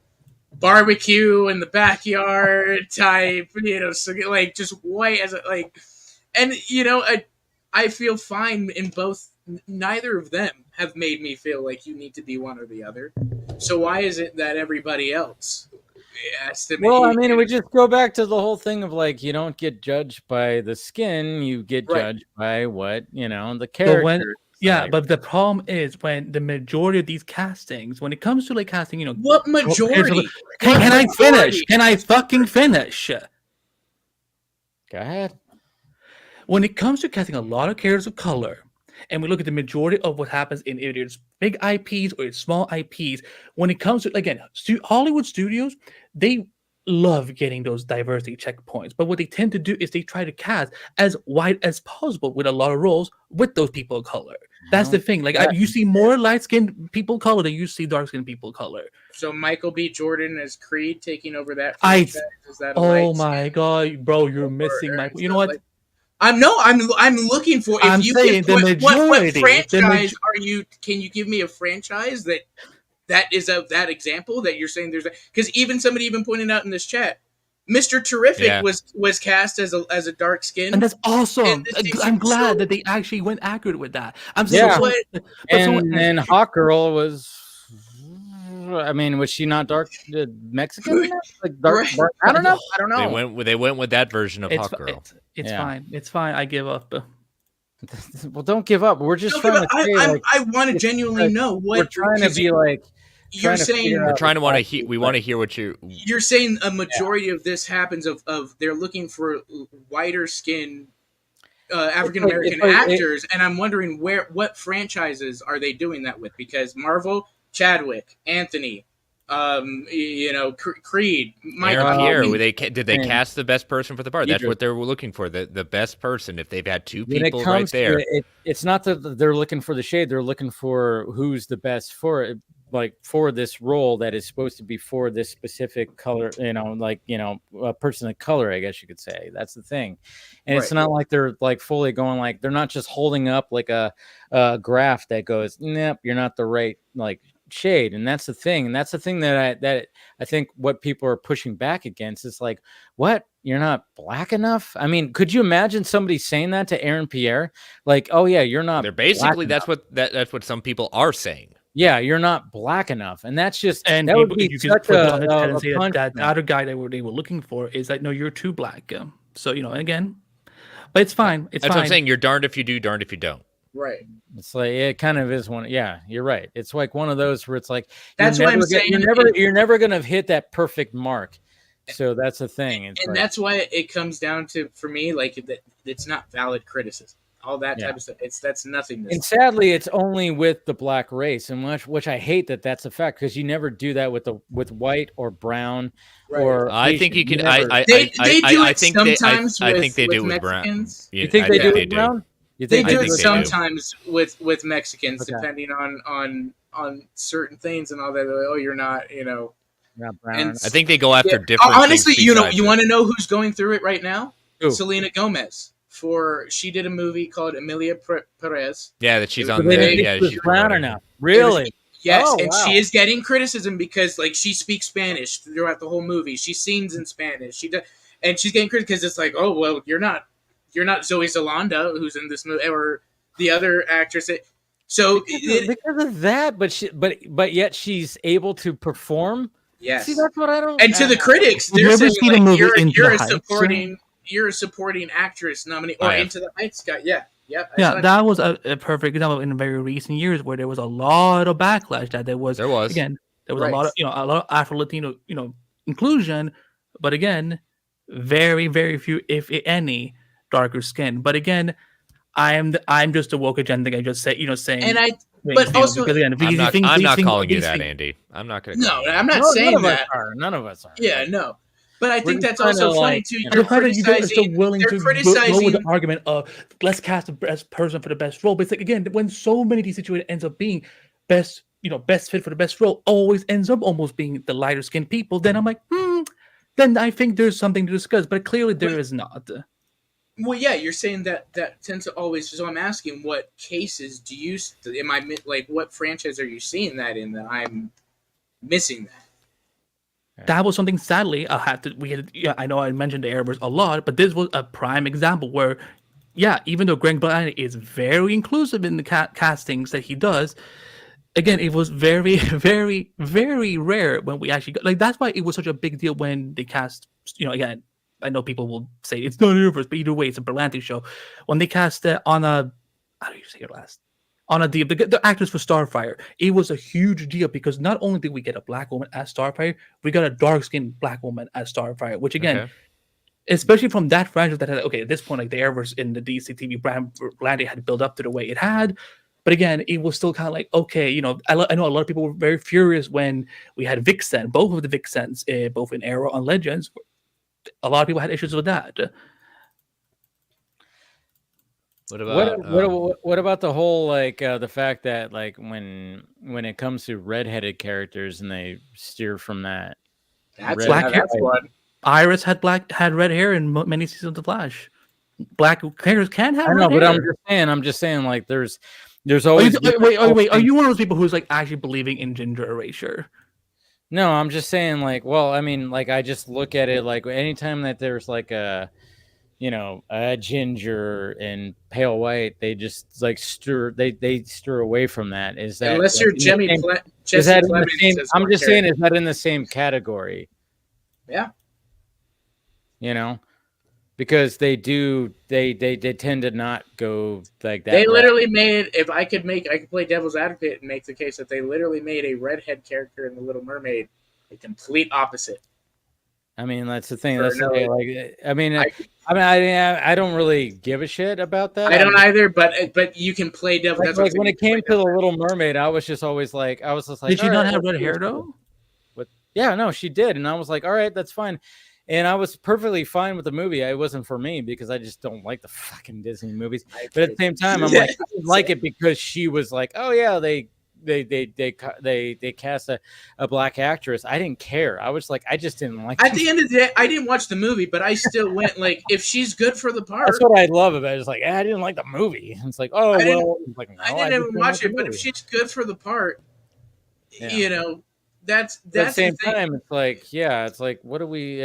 Barbecue in the backyard type, you know, so like just white as like, and you know, I feel fine in both. Neither of them have made me feel like you need to be one or the other. So why is it that everybody else has to? Well, I mean, we just go back to the whole thing of like, you don't get judged by the skin, you get judged by what, you know, the character. Yeah, but the problem is when the majority of these castings, when it comes to like casting, you know, what majority? Can I finish? Can I fucking finish? Go ahead. When it comes to casting a lot of characters of color, and we look at the majority of what happens in either it's big IPs or it's small IPs, when it comes to, again, Hollywood studios, they love getting those diversity checkpoints, but what they tend to do is they try to cast as wide as possible with a lot of roles with those people of color. That's the thing. Like you see more light-skinned people of color than you see dark-skinned people of color. So Michael B. Jordan as Creed taking over that franchise, is that my god, bro, you're missing Michael. You know what? I'm looking for. I'm saying the majority. What franchise are you? Can you give me a franchise that is of that example that you're saying there's? Because even somebody pointed out in this chat, Mr. Terrific was cast as a dark skin, and that's awesome. I'm glad that they actually went accurate with that. I'm saying, and Hawk Girl was. I mean, was she not dark Mexican? Like dark, I don't know. They went with that version of Hawk Girl. It's fine. It's fine. I give up. Well, don't give up. We're just trying to say, I want to genuinely know what we're trying to be like. You're saying we want to hear what you're saying. A majority of this happens of they're looking for whiter skin African American actors, and I'm wondering what franchises are they doing that with? Because Marvel, Chadwick, Anthony, you know, Creed, Aaron Pierre. Did they cast the best person for the part? That's what they were looking for, the best person. If they've had two people right there, it's not that they're looking for the shade; they're looking for who's the best for it. Like for this role that is supposed to be for this specific color, you know, like, you know, a person of color, I guess you could say. That's the thing. And it's not like they're like fully going, like they're not just holding up like a graph that goes, nope, you're not the right like shade. And that's the thing. And that's the thing that I think what people are pushing back against is like, what? You're not black enough? I mean, could you imagine somebody saying that to Aaron Pierre? Like, oh yeah, you're not. They're basically that's what some people are saying. Yeah, you're not black enough, and that's just and that would be such that other guy they were looking for is that no, you're too black. So you know, again, but it's fine. It's that's fine. What I'm saying. You're darned if you do, darned if you don't. Right. It's like it kind of is one. Yeah, you're right. It's like one of those where it's like that's what I'm saying. You're never gonna hit that perfect mark. So that's the thing. And that's why it comes down to, for me, like it's not valid criticism. All that type of stuff. That's nothing. And sadly, it's only with the black race, and which I hate that's a fact, because you never do that with white or brown or. I think you can. I think they do with brown. Mexicans. You think they do with brown? They do it sometimes with Mexicans, depending on certain things and all that. Like, oh, you're not, Not brown. I think they go after different. Honestly, things you want to know who's going through it right now? Who? Selena Gomez. She did a movie called Emilia Perez. Yeah, that she's on there. Yeah, she's brown now. Really? Yes, and she is getting criticism because like she speaks Spanish throughout the whole movie. She sings in Spanish. And she's getting criticism because it's like, oh well, you're not Zoe Saldana who's in this movie or the other actress. So because of that, but yet she's able to perform. Yes. See, that's what I don't. And to the critics, they're saying like, you're a supporting actress nominee or Into the Heights guy. Yeah. Yeah, that was a perfect example in very recent years where there was a lot of backlash that there was a lot of a lot of Afro Latino inclusion, but again, very very few, if any, darker skin. But again, I'm just a woke agenda guy, just saying and but also because again, I'm not calling you that, Andy. I'm not going to. No, I'm not saying that. None of us are. Yeah, no. But I think that's also funny too. You're still willing to go with the argument of let's cast the best person for the best role. But it's like again, when so many of these situations ends up being best fit for the best role, always ends up almost being the lighter skinned people. Then I'm like, then I think there's something to discuss. But clearly there is not. Well, yeah, you're saying that tends to always. So I'm asking, what cases do you? What franchise are you seeing that in that I'm missing that? That was something. Sadly, I know I mentioned the Arabs a lot, but this was a prime example where, even though Greg Blaney is very inclusive in the castings that he does, again, it was very, very, very rare when we actually got, that's why it was such a big deal when they cast. Again, I know people will say it's not Arabs, but either way, it's a Berlanti show. When they cast Anna, how do you say her last? Anna Diab, the actress for Starfire, it was a huge deal because not only did we get a black woman as Starfire, we got a dark-skinned black woman as Starfire, which again, especially from that franchise that had, at this point, like the Arrowverse in the DC TV brand, Berlanti had built up to the way it had. But again, it was still kind of like, I know a lot of people were very furious when we had Vixen, both of the Vixens, both in Arrow and Legends. A lot of people had issues with that. What about the whole the fact that when it comes to redheaded characters and they steer from that? That's black hair. Iris had red hair in many seasons of Flash. Black characters can have. I know, red but hair. I'm just saying like there's always. Wait. Are you one of those people who's like actually believing in gender erasure? No, I'm just saying I just look at it like anytime that there's like a ginger and pale white, they just stir away from that. Is that unless you're Jesse Plemons? I'm just saying, is that in the same category? Yeah. Because they tend to not go like that. They literally made, if I could play devil's advocate and make the case that they literally made a redhead character in The Little Mermaid a complete opposite. I mean, that's the thing. I don't really give a shit about that. I don't either, but you can play devil. Like when it came to The Little Mermaid, I was just always like, did she not have red hair though? Yeah, no, she did, and I was like, all right, that's fine. And I was perfectly fine with the movie. It wasn't for me because I just don't like the fucking Disney movies. But at the same time, I'm like, I didn't like it because she was like, oh yeah, they cast a black actress. I didn't care. I was like, I just didn't like. At the end of the day, I didn't watch the movie, but I still went like, if she's good for the part. That's what I love about it. It's like, I didn't like the movie. It's like, oh well. I didn't even watch it, but if she's good for the part, that's at the same time. It's like, it's like, what do we?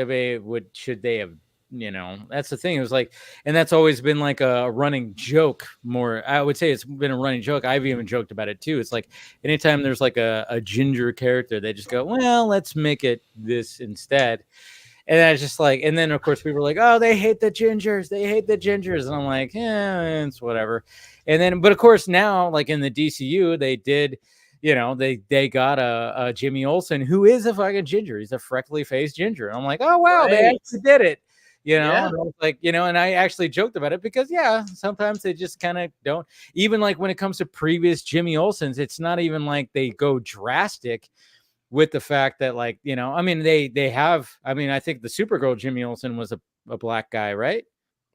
Should they have? That's the thing. It was like, and that's always been like a running joke. More, I would say it's been a running joke. I've even joked about it too. It's like anytime there's like a ginger character, they just go, well, let's make it this instead. And I was just like, and then of course people were like, oh, they hate the gingers. And I'm like, it's whatever. And then, but of course now, like in the DCU, they did. They got a Jimmy Olsen who is a fucking ginger. He's a freckly faced ginger. And I'm like, oh wow, they actually did it. And I was like, and I actually joked about it because sometimes they just kind of don't. Even like when it comes to previous Jimmy Olsens, it's not even like they go drastic with the fact that I think the Supergirl Jimmy Olsen was a black guy, right?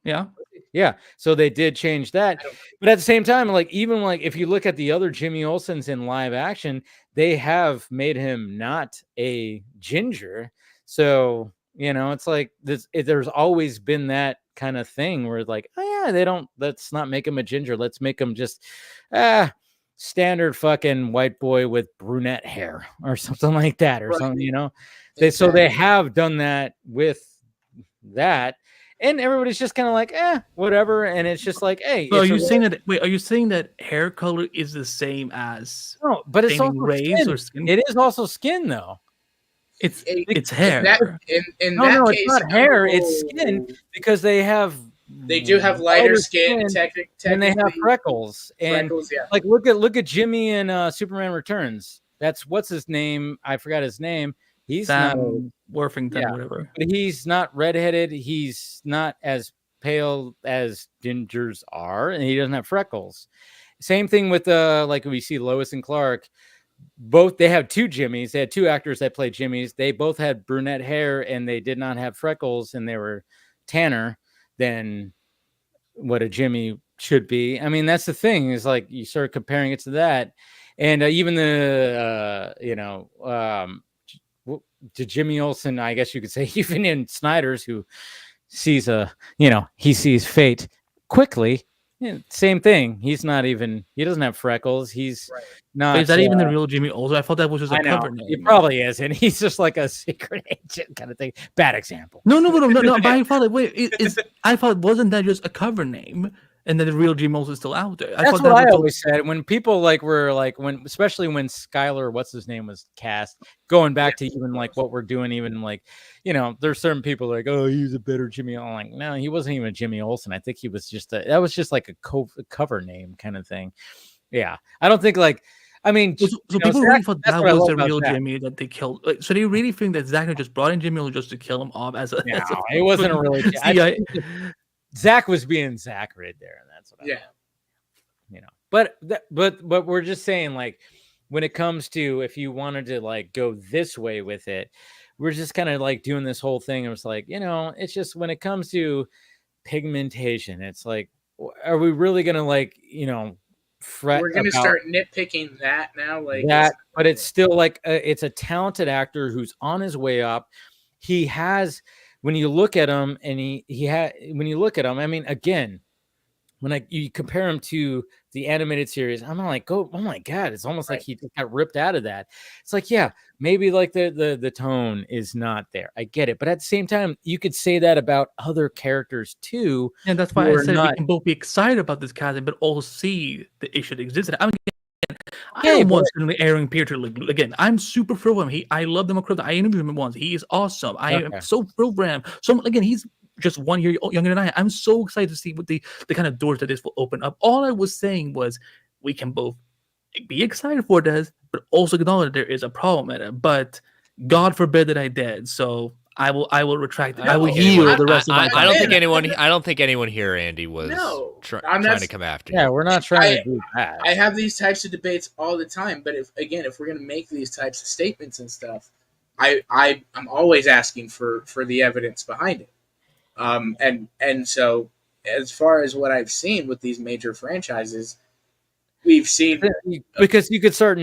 Yeah. Yeah, so they did change that, but at the same time, like even like if you look at the other Jimmy Olsens in live action, they have made him not a ginger. So it's like there's always been that kind of thing where like, oh yeah, let's not make him a ginger, let's make him just standard fucking white boy with brunette hair or something like that or something. So they have done that with that. And everybody's just kind of like, whatever. And it's just like, hey. So are you saying that hair color is the same as no, but it's also rays skin. or skin? It is also skin, though. It's hair. No, it's not hair. It's skin because they do have lighter skin, and they have freckles. And yeah. like look at Jimmy in Superman Returns. That's what's his name? I forgot his name. He's Sam not Worthington, whatever. But he's not redheaded. He's not as pale as gingers are, and he doesn't have freckles. Same thing with like we see Lois and Clark. Both they have two Jimmys. They had two actors that played Jimmys. They both had brunette hair, and they did not have freckles, and they were tanner than what a Jimmy should be. I mean, that's the thing is like you start comparing it to that, and even the to Jimmy Olsen, I guess you could say, even in Snyder's, who sees he sees fate quickly. Same thing. He doesn't have freckles. He's not. But is that even the real Jimmy Olsen? I thought that was just a cover name. He probably is, and he's just like a secret agent kind of thing. Bad example. No. But I thought I thought wasn't that just a cover name? And then the real Jimmy Olsen is still out there. That's what I always said. When people especially when Skylar, what's his name, was cast, going back to even like what we're doing, even like, there's certain people like, oh, he's a better Jimmy. I'm like, no, he wasn't even a Jimmy Olsen. I think he was that was just like a cover name kind of thing. Yeah. I don't think like, I mean, so people really thought that was the real Jimmy that they killed. Like, so they really think that Zach just brought in Jimmy Olsen just to kill him off as a. No, it wasn't a really. Zach was being Zach right there, and that's what But we're just saying, like, when it comes to if you wanted to like go this way with it, we're just kind of like doing this whole thing. It was like, it's just when it comes to pigmentation, it's like, are we really gonna like, fret? We're gonna start nitpicking that now, like that, but it's still like it's a talented actor who's on his way up. He has. When you look at him, and when you look at him, I mean, again, when you compare him to the animated series, I'm like, oh my god, it's almost like he just got ripped out of that. It's like, yeah, maybe like the tone is not there. I get it, but at the same time, you could say that about other characters too. And that's why I said we can both be excited about this casting, but also see the issue that exists. I don't want certainly Aaron Peter to look again. I'm super thrilled with him. I love him. I interviewed him once. He is awesome. I am so thrilled for him. So again, he's just 1 year younger than I am. I'm so excited to see what the kind of doors that this will open up. All I was saying was we can both be excited for this, but also acknowledge there is a problem at it. But God forbid that I did. So I will retract it. I will heal the rest of my I don't think anyone here, Andy, was trying to come after you. Yeah, we're not trying to do that. I have these types of debates all the time, but if we're gonna make these types of statements and stuff, I'm always asking for the evidence behind it. And so as far as what I've seen with these major franchises, we've seen because you could start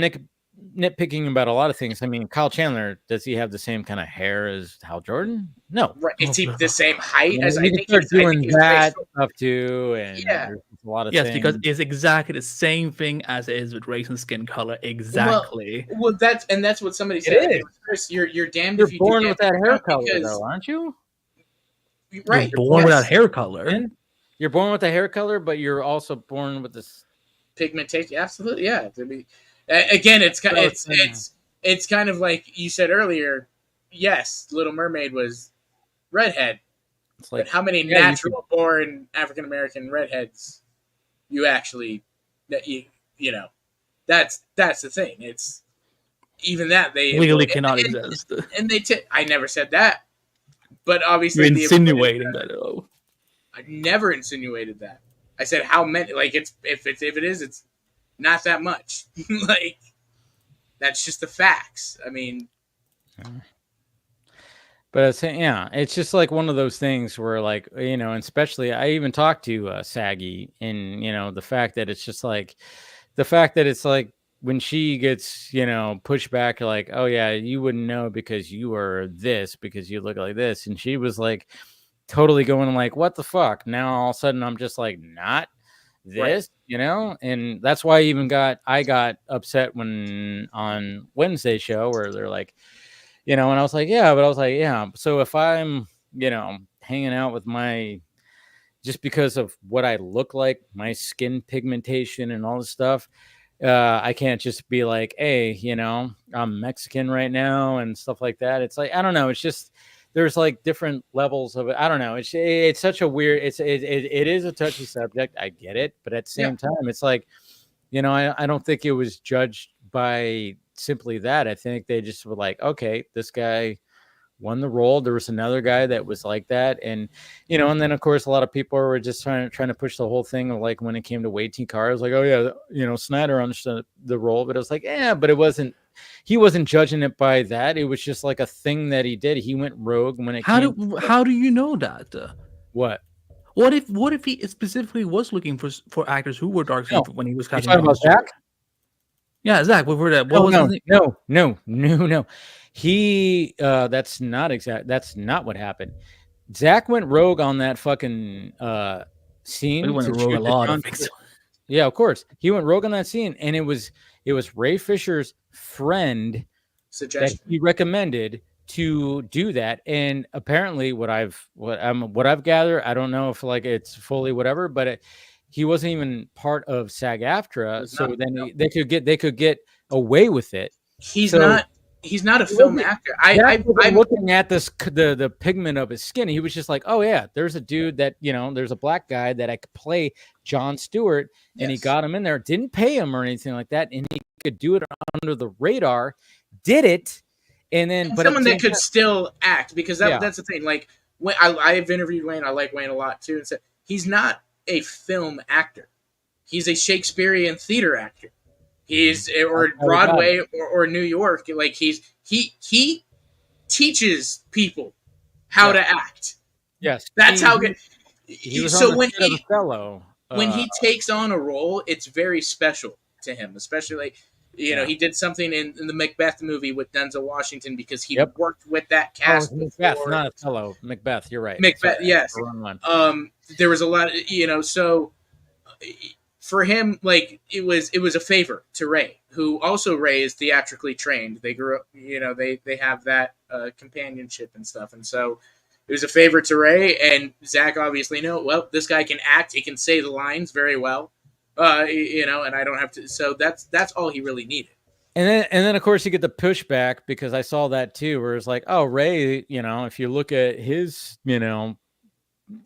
nitpicking about a lot of things. I mean, Kyle Chandler, does he have the same kind of hair as Hal Jordan? No. Right. Is he the same height as I think he's doing that stuff too? And there's a lot of things. Because it's exactly the same thing as it is with race and skin color. Exactly. Well, that's what somebody said. Chris, you're damned if you do. You're born with that hair color, though, aren't you? Right. You're born without hair color. You're born with a hair color, but you're also born with this pigmentation. Absolutely, yeah. Again, it's kind of like you said earlier. Yes, Little Mermaid was redhead. It's like, but how many natural-born African American redheads you actually that's the thing. It's even that they legally cannot exist. And I never said that, but obviously you're insinuating that. Oh, I never insinuated that. I said how many. Like if it is, it's not that much. Like that's just the facts. I mean, But it's just like one of those things where, like, and especially I even talked to Saggy, and the fact that it's just like when she gets pushed back, like, oh yeah, you wouldn't know because you are this, because you look like this, and she was like totally going like, what the fuck? Now all of a sudden I'm just like not this, and that's why I got upset when on Wednesday show where they're like, and I was like, yeah, but I was like, yeah. So if I'm, hanging out with just because of what I look like, my skin pigmentation and all this stuff, I can't just be like, hey, I'm Mexican right now and stuff like that. It's like, I don't know. It's just, there's like different levels of it. I don't know. It's such a weird, it is a touchy subject. I get it. But at the same time, it's like, I don't think it was judged by simply that. I think they just were like, okay, this guy won the role. There was another guy that was like that, and and then of course a lot of people were just trying to push the whole thing of like when it came to waiting cars, like, oh yeah, Snyder understood the role, but it was like, yeah, but he wasn't judging it by that. It was just like a thing that he did. He went rogue when it how do you know that? What? What if he specifically was looking for actors who were dark skinned when he was casting? Talking about Zach? Yeah, Zach. What was No. He that's not what happened. Zach went rogue on that fucking scene. He went rogue a lot. Yeah, of course. He went rogue on that scene, and it was Ray Fisher's friend suggestion that he recommended to do that. And apparently what I've gathered, I don't know if like it's fully whatever, but he wasn't even part of SAG-AFTRA, so they could get away with it. He's not a film actor. I'm looking at the pigment of his skin. He was just like, oh yeah, there's a dude that there's a black guy that I could play John Stewart, and he got him in there. Didn't pay him or anything like that, and he could do it under the radar. Did it, and then but someone that could still act, because that's the thing. Like when I've interviewed Wayne, I like Wayne a lot too, and said he's not a film actor. He's a Shakespearean theater actor. He's or Broadway or New York. Like he teaches people how to act. Yes, that's how good. So when he takes on a role, it's very special to him. Especially like he did something in the Macbeth movie with Denzel Washington because he worked with that cast. Macbeth, not Othello. Macbeth. You're right. Macbeth. Sorry, yes. There was a lot. So for him, like it was a favor to Ray, who also Ray is theatrically trained. They grew up. They have that companionship and stuff, and so it was a favor to Ray. And Zach obviously well, this guy can act. He can say the lines very well. And I don't have to. So that's all he really needed. And then of course you get the pushback, because I saw that too, where it's like, oh, Ray, if you look at his,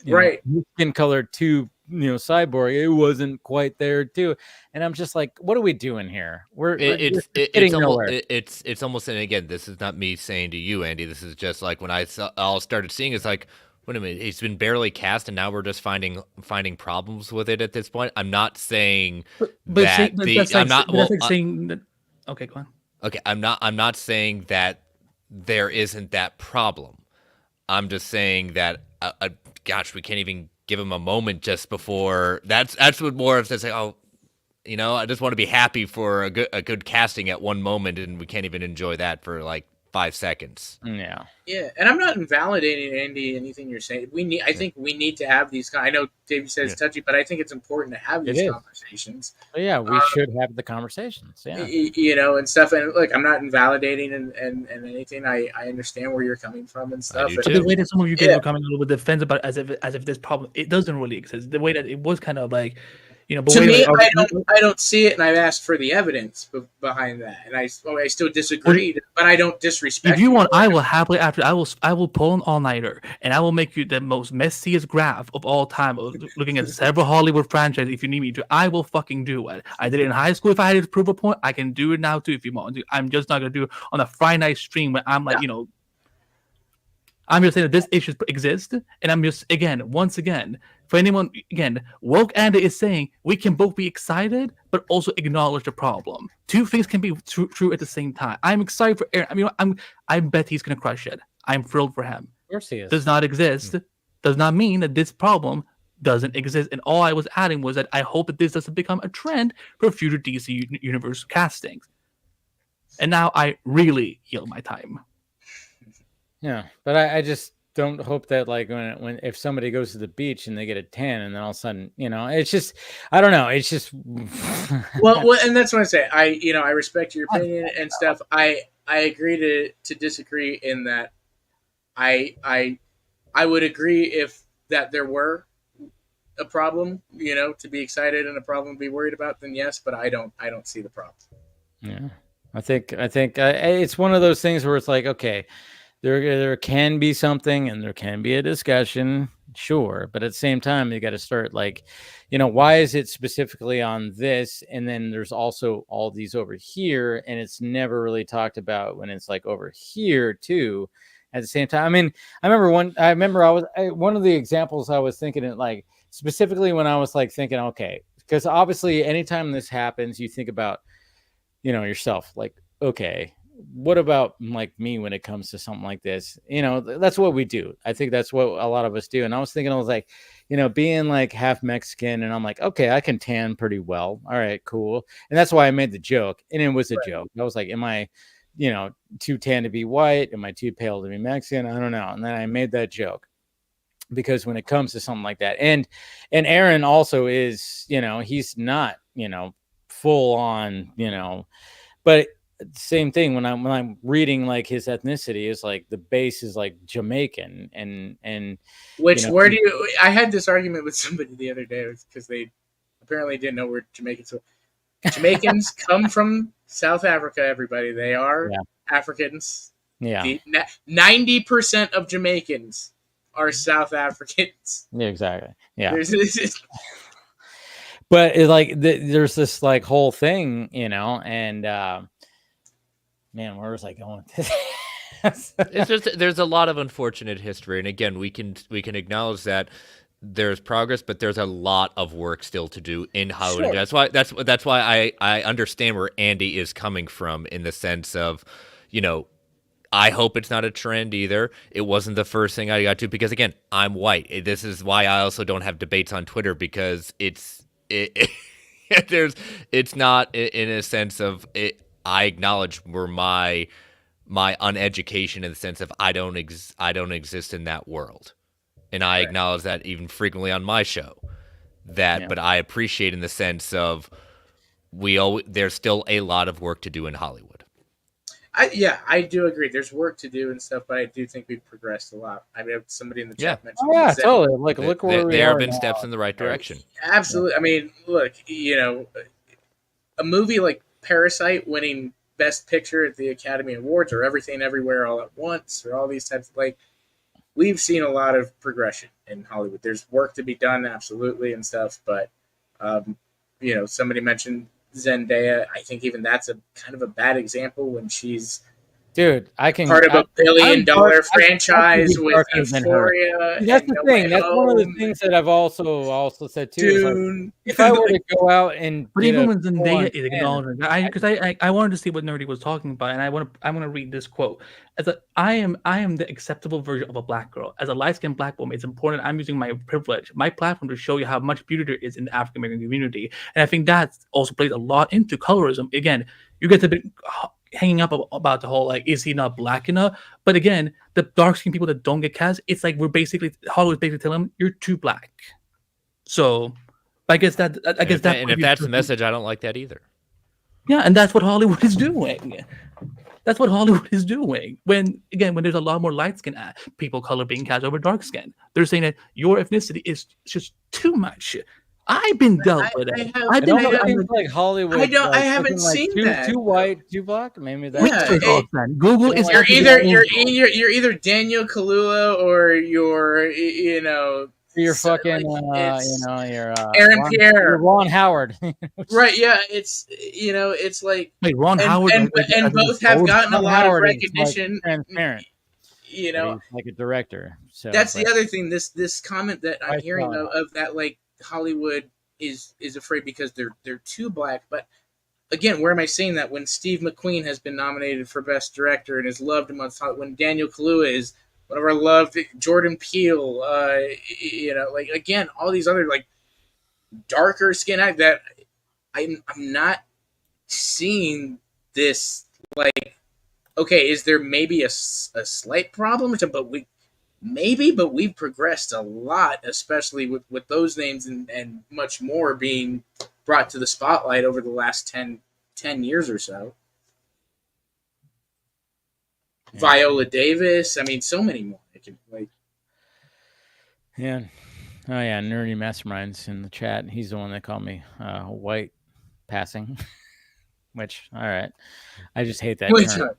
right, skin color too, cyborg, it wasn't quite there too. And I'm just like, what are we doing here? It's almost, and again, this is not me saying to you, Andy, this is just like when I all started seeing, it's like, wait a minute, it's been barely cast, and now we're just finding problems with it at this point. I'm not saying saying that. Okay, go on. Okay, I'm not saying that there isn't that problem. I'm just saying that, gosh, we can't even give him a moment just before. That's what more of this. Like, oh, I just want to be happy for a good casting at one moment, and we can't even enjoy that for like 5 seconds. Yeah. And I'm not invalidating, Andy, anything you're saying. I think we need to have these. I know David says touchy, but I think it's important to have these conversations. Well, yeah, we should have the conversations. Yeah. And stuff. And look, I'm not invalidating and anything. I understand where you're coming from and stuff. But the way that some of you guys are coming a little bit defensive about it, as if this problem, it doesn't really exist. The way that it was kind of like, but to me, I don't see it, and I've asked for the evidence behind that, and I still disagreed, but I don't disrespect. If you want, I will happily I will pull an all-nighter, and I will make you the most messiest graph of all time, looking at several Hollywood franchises. If you need me to, I will fucking do it. I did it in high school. If I had to prove a point, I can do it now too. If you want to, I'm just not gonna do it on a Friday night stream when I'm like, I'm just saying that this issue exists, and I'm just once again. For anyone, woke Andy is saying we can both be excited, but also acknowledge the problem. Two things can be true at the same time. I'm excited for Aaron. I bet he's gonna crush it. I'm thrilled for him. Of course he is. Does not exist. Does not mean that this problem doesn't exist. And all I was adding was that I hope that this doesn't become a trend for future DC Universe castings. And now I really yield my time. Yeah, but I just don't hope that like when if somebody goes to the beach and they get a tan and then all of a sudden, it's just, I don't know, it's just well, and that's what I say. I respect your opinion and stuff. I agree to disagree in that I would agree if that there were a problem, to be excited and a problem to be worried about, then yes, but I don't see the problem. Yeah. I think it's one of those things where it's like, okay, there can be something and there can be a discussion, sure, but at the same time you got to start like, why is it specifically on this, and then there's also all these over here, and it's never really talked about when it's like over here too at the same time. I mean, I remember one of the examples I was thinking it like specifically when I was like thinking, okay, because obviously anytime this happens you think about yourself, like, okay, what about like me when it comes to something like this? That's what we do. I think that's what a lot of us do. And I was thinking, I was like, being like half Mexican, and I'm like, okay, I can tan pretty well. All right, cool. And that's why I made the joke. And it was a joke. I was like, am I, too tan to be white? Am I too pale to be Mexican? I don't know. And then I made that joke because when it comes to something like that, and Aaron also is, he's not, full on, but same thing when I'm reading like his ethnicity is like the base is like Jamaican and which where do you? I had this argument with somebody the other day because they apparently didn't know where Jamaicans were. Jamaicans come from South Africa. Everybody, they are Africans. Yeah, 90% of Jamaicans are South Africans. Yeah, exactly. Yeah. But it's like there's this like whole thing, and man, where was I going with this? It's just there's a lot of unfortunate history, and again, we can acknowledge that there's progress, but there's a lot of work still to do in Hollywood. Sure. That's why I understand where Andy is coming from in the sense of, I hope it's not a trend either. It wasn't the first thing I got to because again, I'm white. This is why I also don't have debates on Twitter because it's not in a sense of it. I acknowledge where my uneducation in the sense of I don't exist in that world, and I acknowledge that even frequently on my show. But I appreciate in the sense of there's still a lot of work to do in Hollywood. I do agree. There's work to do and stuff, but I do think we've progressed a lot. I mean, somebody in the chat mentioned. Oh, yeah, totally. Like, look where we are. There have been steps in the right direction. Absolutely. I mean, look, a movie like Parasite winning Best Picture at the Academy Awards, or Everything Everywhere All at Once, or all these types of we've seen a lot of progression in Hollywood. There's work to be done, absolutely, and stuff. But somebody mentioned Zendaya. I think even that's a kind of a bad example when she's part of a billion-dollar franchise with Euphoria. That's the thing. That's one of the things that I've also said too. Dune. If I were to go out and, but even when Zendaya is acknowledging, because I wanted to see what Nerdy was talking about, and I'm gonna read this quote. I am the acceptable version of a black girl. As a light-skinned black woman, it's important I'm using my privilege, my platform, to show you how much beauty there is in the African American community, and I think that also plays a lot into colorism. Again, you get to be hanging up about the whole is he not black enough? But again, the dark skinned people that don't get cast, it's like Hollywood's basically telling them you're too black. So I guess that and if that's the message, I don't like that either. Yeah, and that's what Hollywood is doing. That's what Hollywood is doing. When there's a lot more light skinned people color being cast over dark skin, they're saying that your ethnicity is just too much. I've been dealt with it. I don't like Hollywood. I haven't seen that. Too white, too black. Maybe that's Google is. You're either Daniel Kaluuya or you're fucking you're Aaron Pierre, Ron Howard. Right? Yeah, it's like wait, Ron Howard and both have gotten a lot of recognition. Transparent. He's like a director. So that's the other thing. This comment that I'm hearing of that Hollywood is afraid because they're too black, but again, where am I saying that when Steve McQueen has been nominated for Best Director and is loved amongst when Daniel Kaluuya is one of our loved, Jordan Peele, like again, all these other like darker skin that I'm not seeing this like. Okay, is there maybe a slight problem? But we've progressed a lot, especially with those names and much more being brought to the spotlight over the last 10 years or so. Yeah. Viola Davis. I mean, so many more. Yeah. Oh, yeah. Nerdy Masterminds in the chat. He's the one that called me white passing, which, all right. I just hate that term.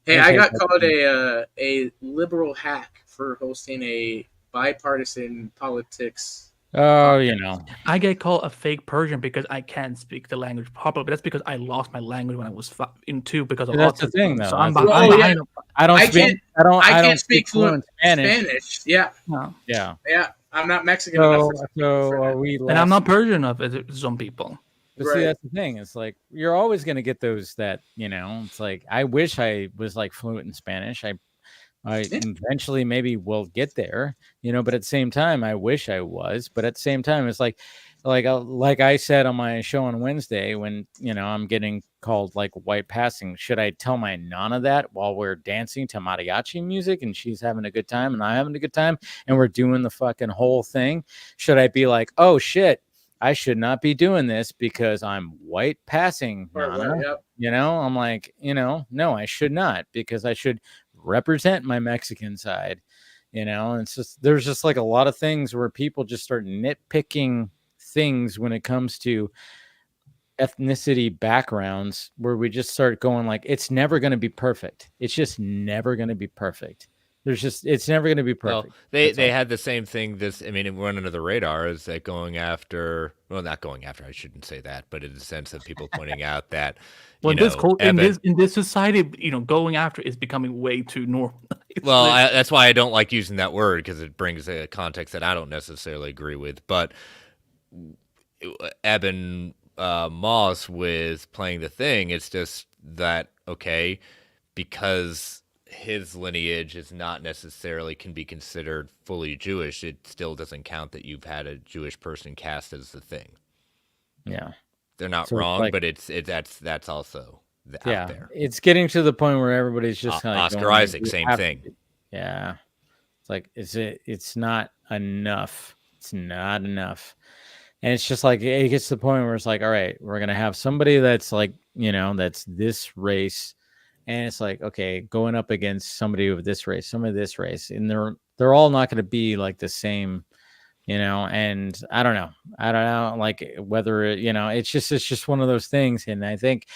Hey, I got called a liberal hack for hosting a bipartisan politics. Oh, you know. I get called a fake Persian because I can't speak the language properly. But that's because I lost my language when I was in 2 because of that's autism. The thing, though. So I'm behind. I can't speak fluent Spanish. Yeah. No. Yeah. Yeah. I'm not Mexican enough. And I'm not Persian enough as some people. But see, that's the thing. It's like you're always going to get those that, it's like I wish I was like fluent in Spanish. I eventually maybe will get there, but at the same time, I wish I was. But at the same time, it's like I said on my show on Wednesday when, I'm getting called like white passing. Should I tell my Nana that while we're dancing to mariachi music and she's having a good time and I'm having a good time and we're doing the fucking whole thing? Should I be like, oh, shit, I should not be doing this because I'm white passing, Nana. Yep. I'm like, no, I should not, because I should represent my Mexican side, it's just, there's just like a lot of things where people just start nitpicking things when it comes to ethnicity backgrounds, where we just start going like, it's never going to be perfect. It's just never going to be perfect. It's never going to be perfect. Well, they had the same thing. It went under the radar, is that not going after, I shouldn't say that, but in the sense of people pointing out that, in this society, going after is becoming way too normal. Well, that's why I don't like using that word, because it brings a context that I don't necessarily agree with. But Eben Moss with playing the thing, it's just that, okay, because his lineage is not necessarily can be considered fully Jewish, it still doesn't count that you've had a Jewish person cast as the thing. Yeah, they're not wrong, but that's also out there. It's getting to the point where everybody's just kind of Oscar Isaac, same thing. Yeah, it's like it's not enough. It's not enough, and it's just like it gets to the point where it's like, all right, we're gonna have somebody that's like that's this race. And it's like, okay, going up against somebody of this race, some of this race, and they're all not going to be like the same, and I don't know, like whether it's just one of those things. And I think,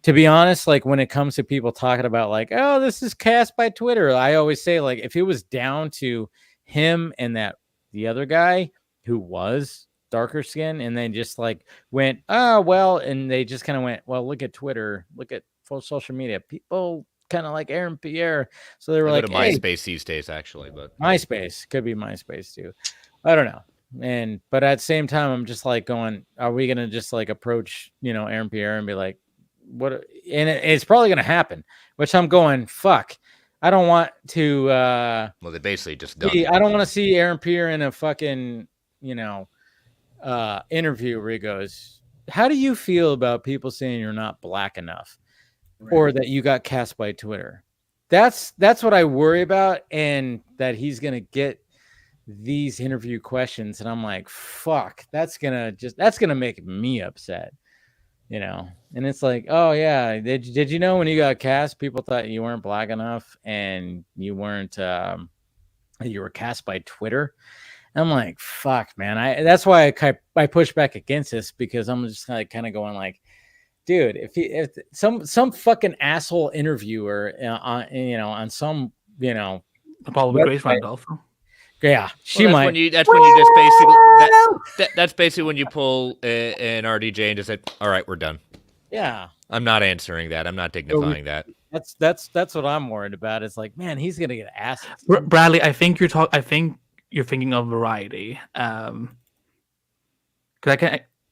to be honest, like when it comes to people talking about like, oh, this is cast by Twitter, I always say, like, if it was down to him and the other guy who was darker skin, and then just like went, oh, well, and they just kind of went, well, look at Twitter, look at full social media, people kind of like Aaron Pierre, so they were like, MySpace these days, actually, but MySpace could be MySpace too, I don't know. But at the same time, I'm just like going, are we gonna just like approach Aaron Pierre and be like, what? And it's probably gonna happen, which I'm going, fuck, I don't want to well, they basically just done I don't want to see Aaron Pierre in a fucking interview where he goes, how do you feel about people saying you're not black enough? Right. Or that you got cast by Twitter? That's what I worry about, and that he's gonna get these interview questions, and I'm like, fuck, that's gonna make me upset, and it's like, oh yeah, did you know when you got cast, people thought you weren't black enough and you weren't you were cast by Twitter? I'm like, fuck, man. That's why I push back against this, because I'm just like kind of going like, dude, if some fucking asshole interviewer on some probably Grace Randolph. Yeah, she might. That's basically when you pull an RDJ and just say, all right, we're done. Yeah, I'm not answering that. I'm not dignifying that. That's what I'm worried about. It's like, man, he's gonna get asked. Bradley, I think you're thinking of Variety. Because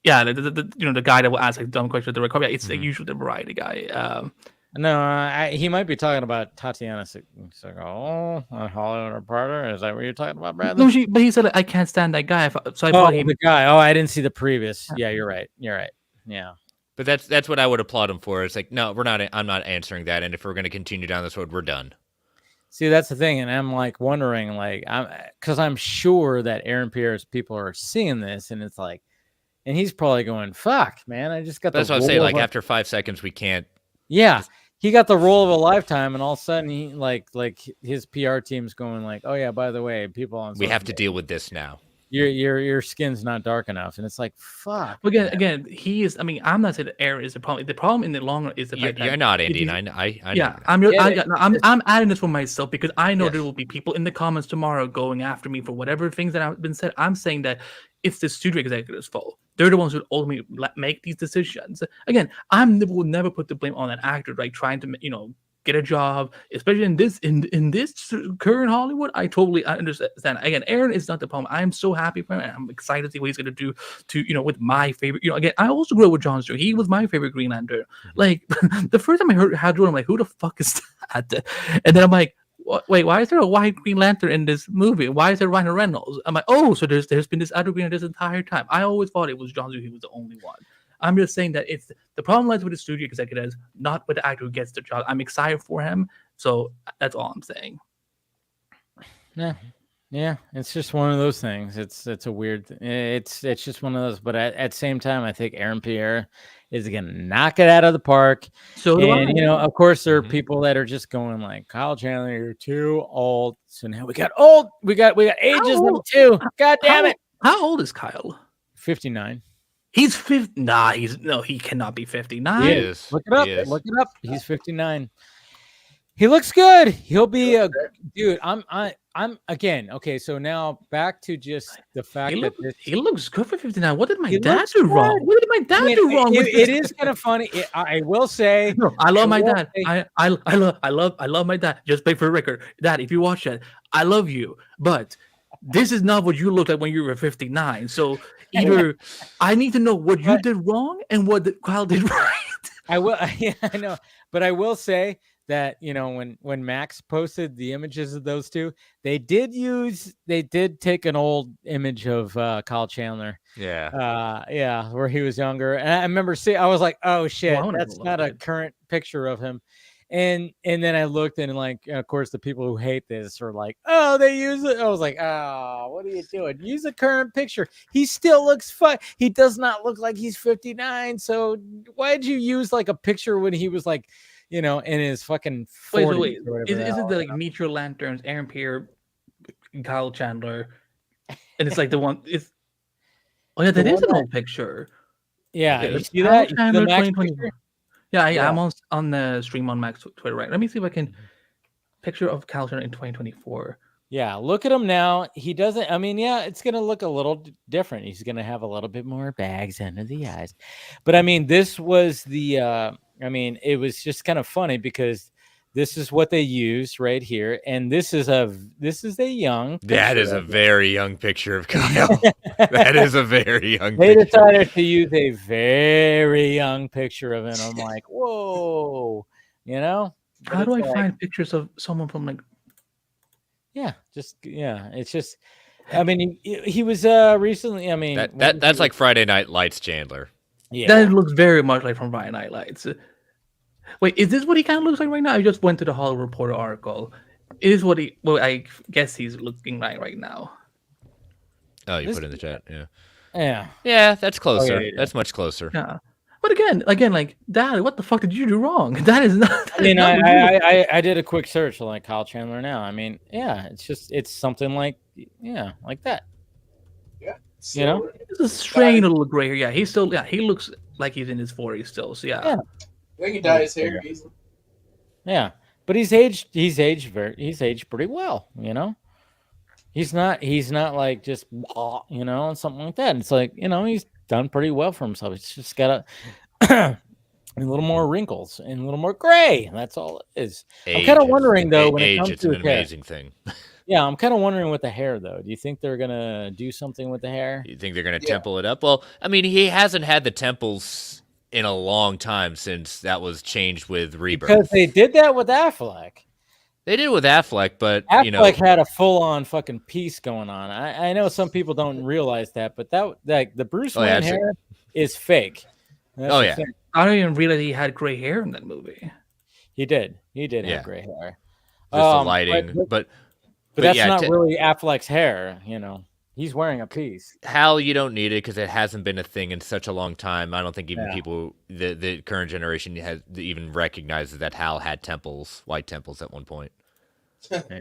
Yeah, the guy that will ask like dumb questions at the record. Yeah, it's usually the variety guy. No, he might be talking about Tatiana Segal, Hollywood Reporter. Is that what you're talking about, Bradley? No, but he said like, I can't stand that guy. So I thought the guy. Oh, I didn't see the previous. Yeah, you're right. Yeah. But that's what I would applaud him for. It's like, no, we're not. I'm not answering that. And if we're going to continue down this road, we're done. See, that's the thing, and I'm like wondering, like, because I'm sure that Aaron Pierre's people are seeing this, and it's like, and he's probably going, "Fuck, man, I just got." That's what I'm saying. Like after 5 seconds, we can't. Yeah, he got the role of a lifetime, and all of a sudden, he like his PR team's going like, "Oh yeah, by the way, people on we have to deal with this now. Your skin's not dark enough," and it's like, fuck. Again, he is. I mean, I'm not saying that Aaron is the problem. The problem in the long run is the fact you're not Indian. I yeah, I'm adding this for myself because I know there will be people in the comments tomorrow going after me for whatever things that have been said. I'm saying that it's the studio executives' fault. They're the ones who ultimately make these decisions. Again, will never put the blame on an actor, right? Trying to get a job, especially in this current Hollywood. I totally understand. Again, Aaron is not the problem. I'm so happy for him, and I'm excited to see what he's gonna do with my favorite. Again, I also grew up with Jon Stewart. He was my favorite Green Lantern. Like the first time I heard how I'm like, who the fuck is that? And then I'm like, wait, why is there a white Green Lantern in this movie? Why is there Ryan Reynolds? I'm like, oh, so there's been this other Green Lantern this entire time. I always thought it was Jon Stewart. He was the only one. I'm just saying that it's the problem lies with the studio executives, not with the actor who gets the job. I'm excited for him, so that's all I'm saying. Yeah, it's just one of those things. It's a weird. It's just one of those. But at the same time, I think Aaron Pierre is gonna knock it out of the park. So of course, there are people that are just going like, Kyle Chandler, you're too old. So now we got old. We got ages number 2. God damn it! How old is Kyle? 59. He's 50. Nah, he cannot be 59. He is. Look it up. Look it up. He's 59. He looks good. He'll be a dude. I'm again. Okay, so now back to just the fact he looks good for 59. What did my dad do wrong? What did my dad do wrong? It is kind of funny. I will say. No, I love my dad. I love my dad. Just for the record, Dad, if you watch it, I love you. But this is not what you looked like when you were 59. So either I need to know what you did wrong and what Kyle did right. I will. Yeah, I know, but I will say that when Max posted the images of those two, they did take an old image of Kyle Chandler. Yeah. Where he was younger, and I remember I was like, oh shit, that's not a current picture of him. And then I looked and of course the people who hate this are like, oh, they use it. I was like, oh, what are you doing? Use a current picture. He still looks fine. He does not look like he's 59. So why'd you use like a picture when he was like, in his fucking 40s? Wait. Is it the Meet Your Lanterns, Aaron Pierre, Kyle Chandler, and it's like the one is. Oh yeah, that is an old picture. Yeah, you see that? The Max picture? Yeah, I'm on the stream on Max Twitter, right? Let me see if I can picture of Kyle Chandler in 2024. Yeah, look at him now. He doesn't. I mean, yeah, it's gonna look a little different. He's gonna have a little bit more bags under the eyes, but I mean, this was the. It was just kind of funny because this is what they used right here, and this is a young. That is a very young picture of Kyle. That is a very young. They decided to use a very young picture of him. I'm like, whoa, How do I find pictures of someone from like? Yeah, it's just. I mean, he was recently. I mean, that's like Friday Night Lights Chandler. Yeah, that looks very much like from Friday Night Lights. Wait, is this what he kind of looks like right now? I just went to the Hollywood Reporter article. Is what I guess he's looking like right now. Oh, you put it in the chat, yeah. Yeah, that's closer. That's much closer. Yeah, but again, like, Dad, what the fuck did you do wrong? That is not. I did a quick search like Kyle Chandler now. I mean, yeah, it's something like that. Yeah. It's a strange little gray hair. Yeah, he looks like he's in his 40s still. So yeah. They can dye his hair easily. Yeah, but he's aged pretty well. He's not like just something like that. It's like he's done pretty well for himself. He's just got a little more wrinkles and a little more gray. That's all it is. I'm kind of wondering though when it comes to an amazing thing. Yeah, I'm kind of wondering with the hair though. Do you think they're gonna do something with the hair? You think they're gonna temple it up? Well, I mean, he hasn't had the temples in a long time since that was changed with Rebirth. Because they did that with Affleck. They did it with Affleck, but Affleck had a full-on fucking piece going on. I know some people don't realize that, but the Bruce Wayne hair is fake. That's I don't even realize he had gray hair in that movie. He did have gray hair. Just the lighting, but that's not really Affleck's hair. He's wearing a piece. Hal, you don't need it because it hasn't been a thing in such a long time. I don't think even people, the current generation, has even recognizes that Hal had white temples at one point. Yeah.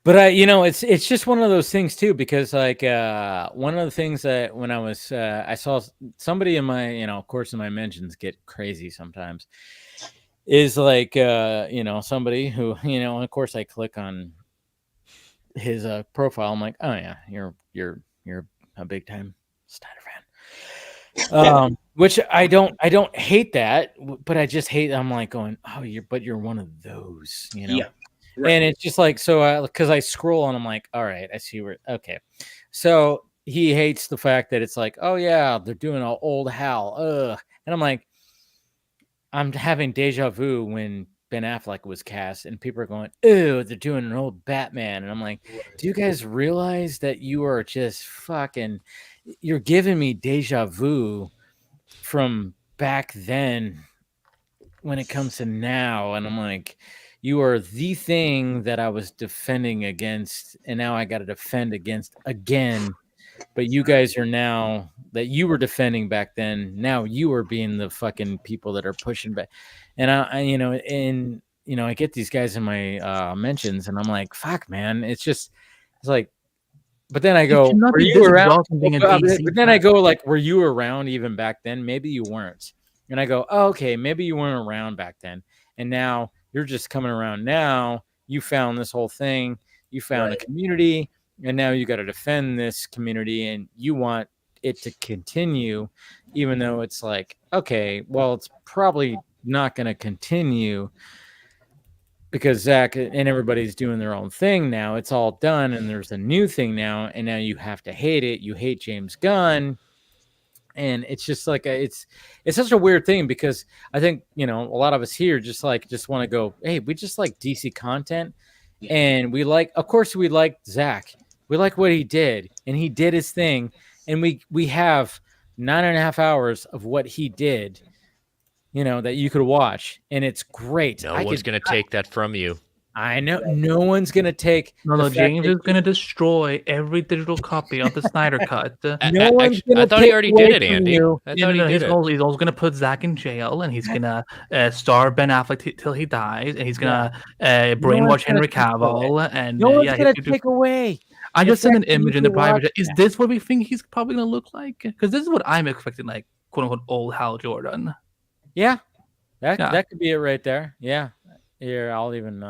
But it's just one of those things too, because like one of the things that when I was I saw somebody in my of course in my mentions get crazy sometimes is like somebody who of course I click on his profile. I'm like, oh yeah, you're a big time Snyder fan. Which I don't hate that, but I just hate. I'm like going, oh, you're one of those, Yeah. Right. And it's just like so because I scroll and I'm like, all right, I see where. Okay, so he hates the fact that it's like, oh yeah, they're doing an old Hal, and I'm like, I'm having deja vu when Ben Affleck was cast, and people are going, "Ew, they're doing an old Batman," and I'm like, "Do you guys realize that you are just fucking? You're giving me deja vu from back then when it comes to now," and I'm like, "You are the thing that I was defending against, and now I got to defend against again." But you guys are now that you were defending back then. Now you are being the fucking people that are pushing back. And I get these guys in my mentions, and I'm like, fuck, man. It's like, but then I go, were you around? But then I go like, were you around even back then? Maybe you weren't. And I go, oh, okay, maybe you weren't around back then. And now you're just coming around now. You found this whole thing. You found a community. And now you got to defend this community, and you want it to continue, even though it's like, okay, well, it's probably not going to continue because Zach and everybody's doing their own thing now. It's all done, and there's a new thing now, and now you have to hate it. You hate James Gunn, and it's just like it's such a weird thing because I think a lot of us here just want to go, hey, we just like DC content, and we like Zach. We like what he did, and he did his thing, and we have 9.5 hours of what he did, that you could watch, and it's great. No one's going to take that from you. I know no one's going to take. No, James is going to destroy every digital copy of the Snyder Cut. No one's going to I thought he already did it, Andy. He's also going to put Zach in jail, and he's going to star Ben Affleck till he dies, and he's going to brainwash Henry Cavill. And no one's going to take away. I just sent an image in the private. Is this what we think he's probably going to look like? Because this is what I'm expecting, like, quote unquote, old Hal Jordan. Yeah. That could be it right there. Yeah. Here, I'll even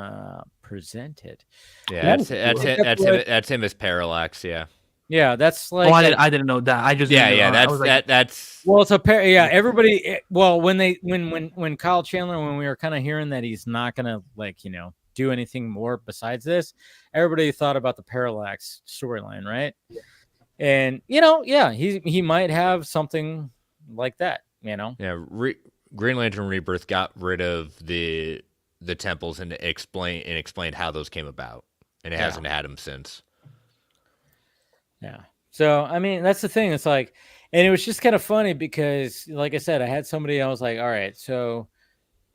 present it. Yeah, that's him as Parallax. Yeah. Yeah, that's like. Oh, I didn't know that. I just that's. Well, it's yeah. Everybody. Well, when Kyle Chandler, when we were kind of hearing that he's not gonna do anything more besides this, everybody thought about the Parallax storyline, right? Yeah. And he might have something like that. Yeah. Green Lantern Rebirth got rid of the temples and explained how those came about, and it hasn't had them since. Yeah. So I mean, that's the thing. It's like, and it was just kind of funny because, like I said, I had somebody. I was like, all right, so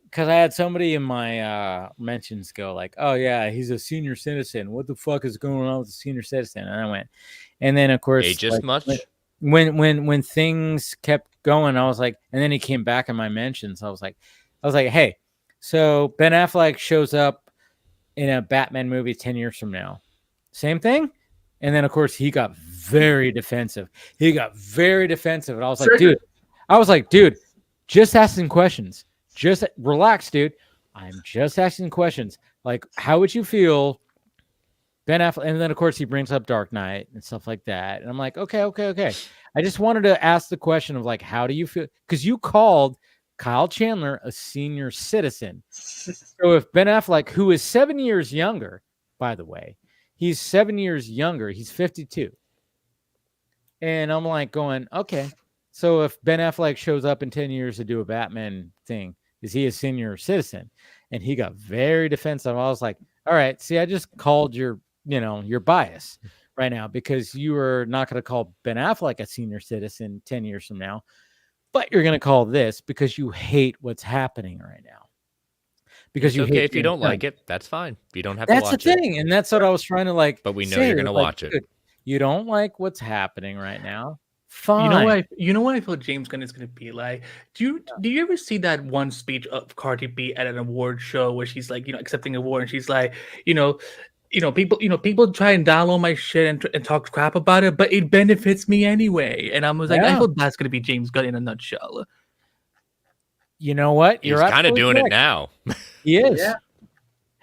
because I had somebody in my mentions go like, oh yeah, he's a senior citizen. What the fuck is going on with the senior citizen? And I went, and then of course, just much. When things kept going, I was like, and then he came back in my mentions. I was like, hey, so Ben Affleck shows up in a Batman movie 10 years from now. Same thing. And then of course he got very defensive. And I was like, dude, just asking questions. Just relax, dude. I'm just asking questions. Like, how would you feel, Ben Affleck? And then, of course, he brings up Dark Knight and stuff like that. And I'm like, okay. I just wanted to ask the question of, like, how do you feel? Because you called Kyle Chandler a senior citizen. So if Ben Affleck, who is 7 years younger, by the way. He's 7 years younger. He's 52. And I'm like going, okay. So if Ben Affleck shows up in 10 years to do a Batman thing, is he a senior citizen? And he got very defensive. I was like, all right, see, I just called your bias right now, because you are not going to call Ben Affleck a senior citizen 10 years from now, but you're going to call this because you hate what's happening right now. Because it's okay if you don't like it, that's fine. You don't have to watch it. That's the thing, and that's what I was trying to like. But we know you're going to watch it. You don't like what's happening right now. Fine. You know what I feel James Gunn is going to be like? Do you ever see that one speech of Cardi B at an award show where she's like, accepting an award, and she's like, people try and download my shit and talk crap about it, but it benefits me anyway. And I was like, I feel that's going to be James Gunn in a nutshell. You know what? He's kind of doing it now. He is. Yeah.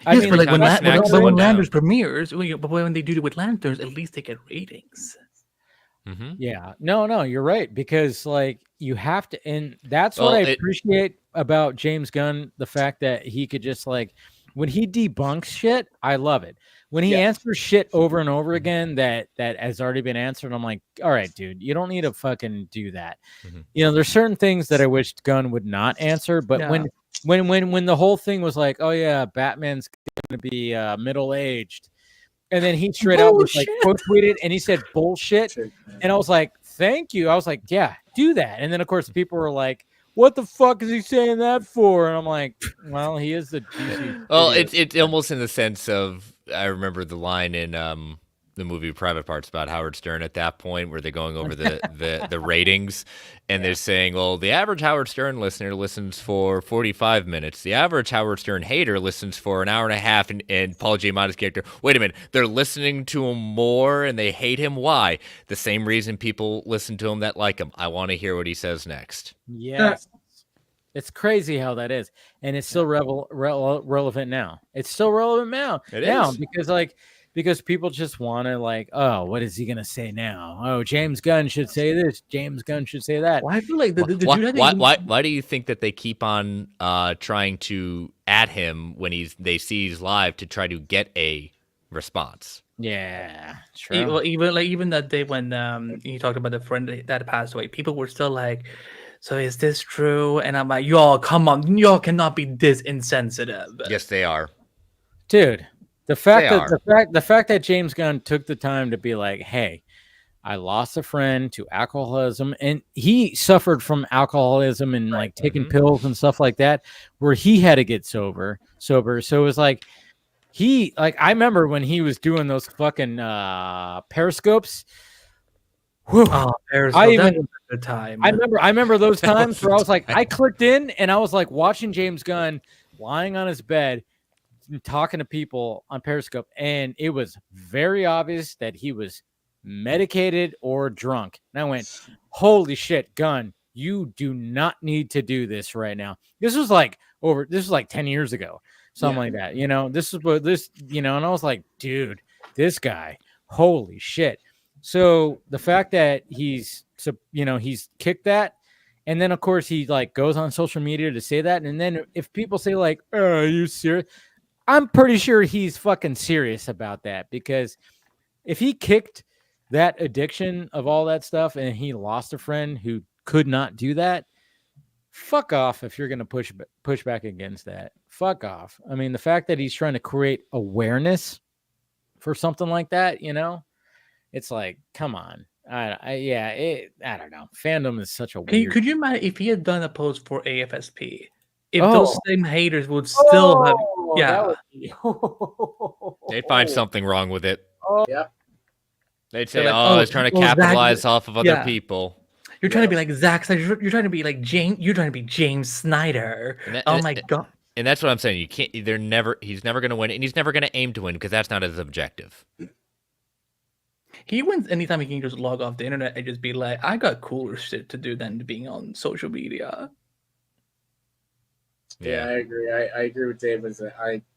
I mean, like when Landers premieres, but when they do it with Lanterns, at least they get ratings. Mm-hmm. Yeah, no, you're right, because like you have to, and that's what I appreciate about James Gunn, the fact that he could just like, when he debunks shit, I love it. When he answers shit over and over again that has already been answered, I'm like, all right, dude, you don't need to fucking do that. Mm-hmm. There's certain things that I wish Gunn would not answer, but when the whole thing was like, oh yeah, Batman's gonna be middle-aged. And then he straight out was like quote tweeted and he said bullshit. And I was like, thank you. I was like, yeah, do that. And then of course people were like, what the fuck is he saying that for? And I'm like, well, he is the DC. Well, it's almost in the sense of, I remember the line in the movie Private Parts about Howard Stern at that point, where they're going over the ratings, and they're saying, well, the average Howard Stern listener listens for 45 minutes. The average Howard Stern hater listens for an hour and a half. And Paul Giamatti's character, wait a minute, they're listening to him more and they hate him. Why? The same reason people listen to him that like him. I want to hear what he says next. Yes. It's crazy how that is. And it's still relevant now. It's still relevant now. It is. Because people just want to like, oh, what is he going to say now? Oh, James Gunn should say this. James Gunn should say that. Well, I feel like why do you think that they keep on trying to at him when they see he's live to try to get a response? Yeah, true. Even that day when you talked about the friend that passed away, people were still like, so is this true? And I'm like, y'all, come on, y'all cannot be this insensitive. Yes, they are, dude. The fact that James Gunn took the time to be like, hey, I lost a friend to alcoholism, and he suffered from alcoholism and like taking pills and stuff like that, where he had to get sober. So it was like I remember when he was doing those fucking periscopes. Time. I remember those times where I was like, I clicked in and I was like watching James Gunn lying on his bed talking to people on Periscope, and it was very obvious that he was medicated or drunk. And I went, holy shit, Gunn, you do not need to do this right now. This was like 10 years ago, something like that. And I was like, dude, this guy, holy shit. So the fact that he's kicked that, and then of course he like goes on social media to say that, and then if people say like, are you serious? I'm pretty sure he's fucking serious about that, because if he kicked that addiction of all that stuff and he lost a friend who could not do that, fuck off if you're going to push back against that. Fuck off. I mean, the fact that he's trying to create awareness for something like that, it's like, come on. I don't know. Fandom is such a weird... Could you imagine if he had done a post for AFSP? If those same haters would still have... Yeah. They'd find something wrong with it. Yeah. They'd say, he's trying to capitalize off of other people. You're trying to be like Zack Snyder. You're trying to be like James. You're trying to be James Snyder. My God. And that's what I'm saying. You can't. He's never going to win, and he's never going to aim to win, because that's not his objective. He wins anytime he can just log off the internet and just be like, I got cooler shit to do than being on social media. Yeah, I agree. I agree with Dave.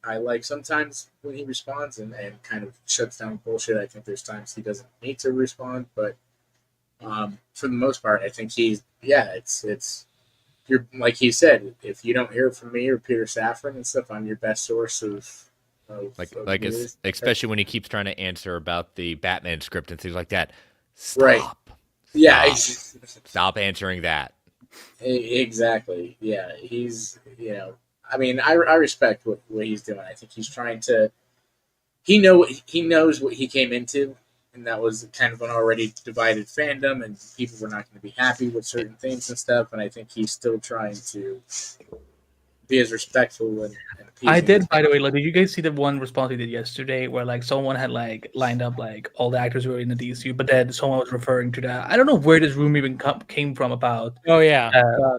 I like sometimes when he responds and kind of shuts down bullshit. I think there's times he doesn't need to respond, but for the most part, I think it's you're like he said. If you don't hear from me or Peter Safran and stuff, I'm your best source of especially when he keeps trying to answer about the Batman script and things like that. Stop. Right. Yeah. Stop answering that. Exactly. Yeah. He's, I mean, I respect what he's doing. I think he's trying to. He knows what he came into, and that was kind of an already divided fandom, and people were not going to be happy with certain things and stuff. And I think he's still trying to be as respectful and I did, by the way. Like, did you guys see the one response he did yesterday, where like someone had like lined up like all the actors who were in the DCU, but then someone was referring to that. I don't know where this rumor even came from about. Oh yeah,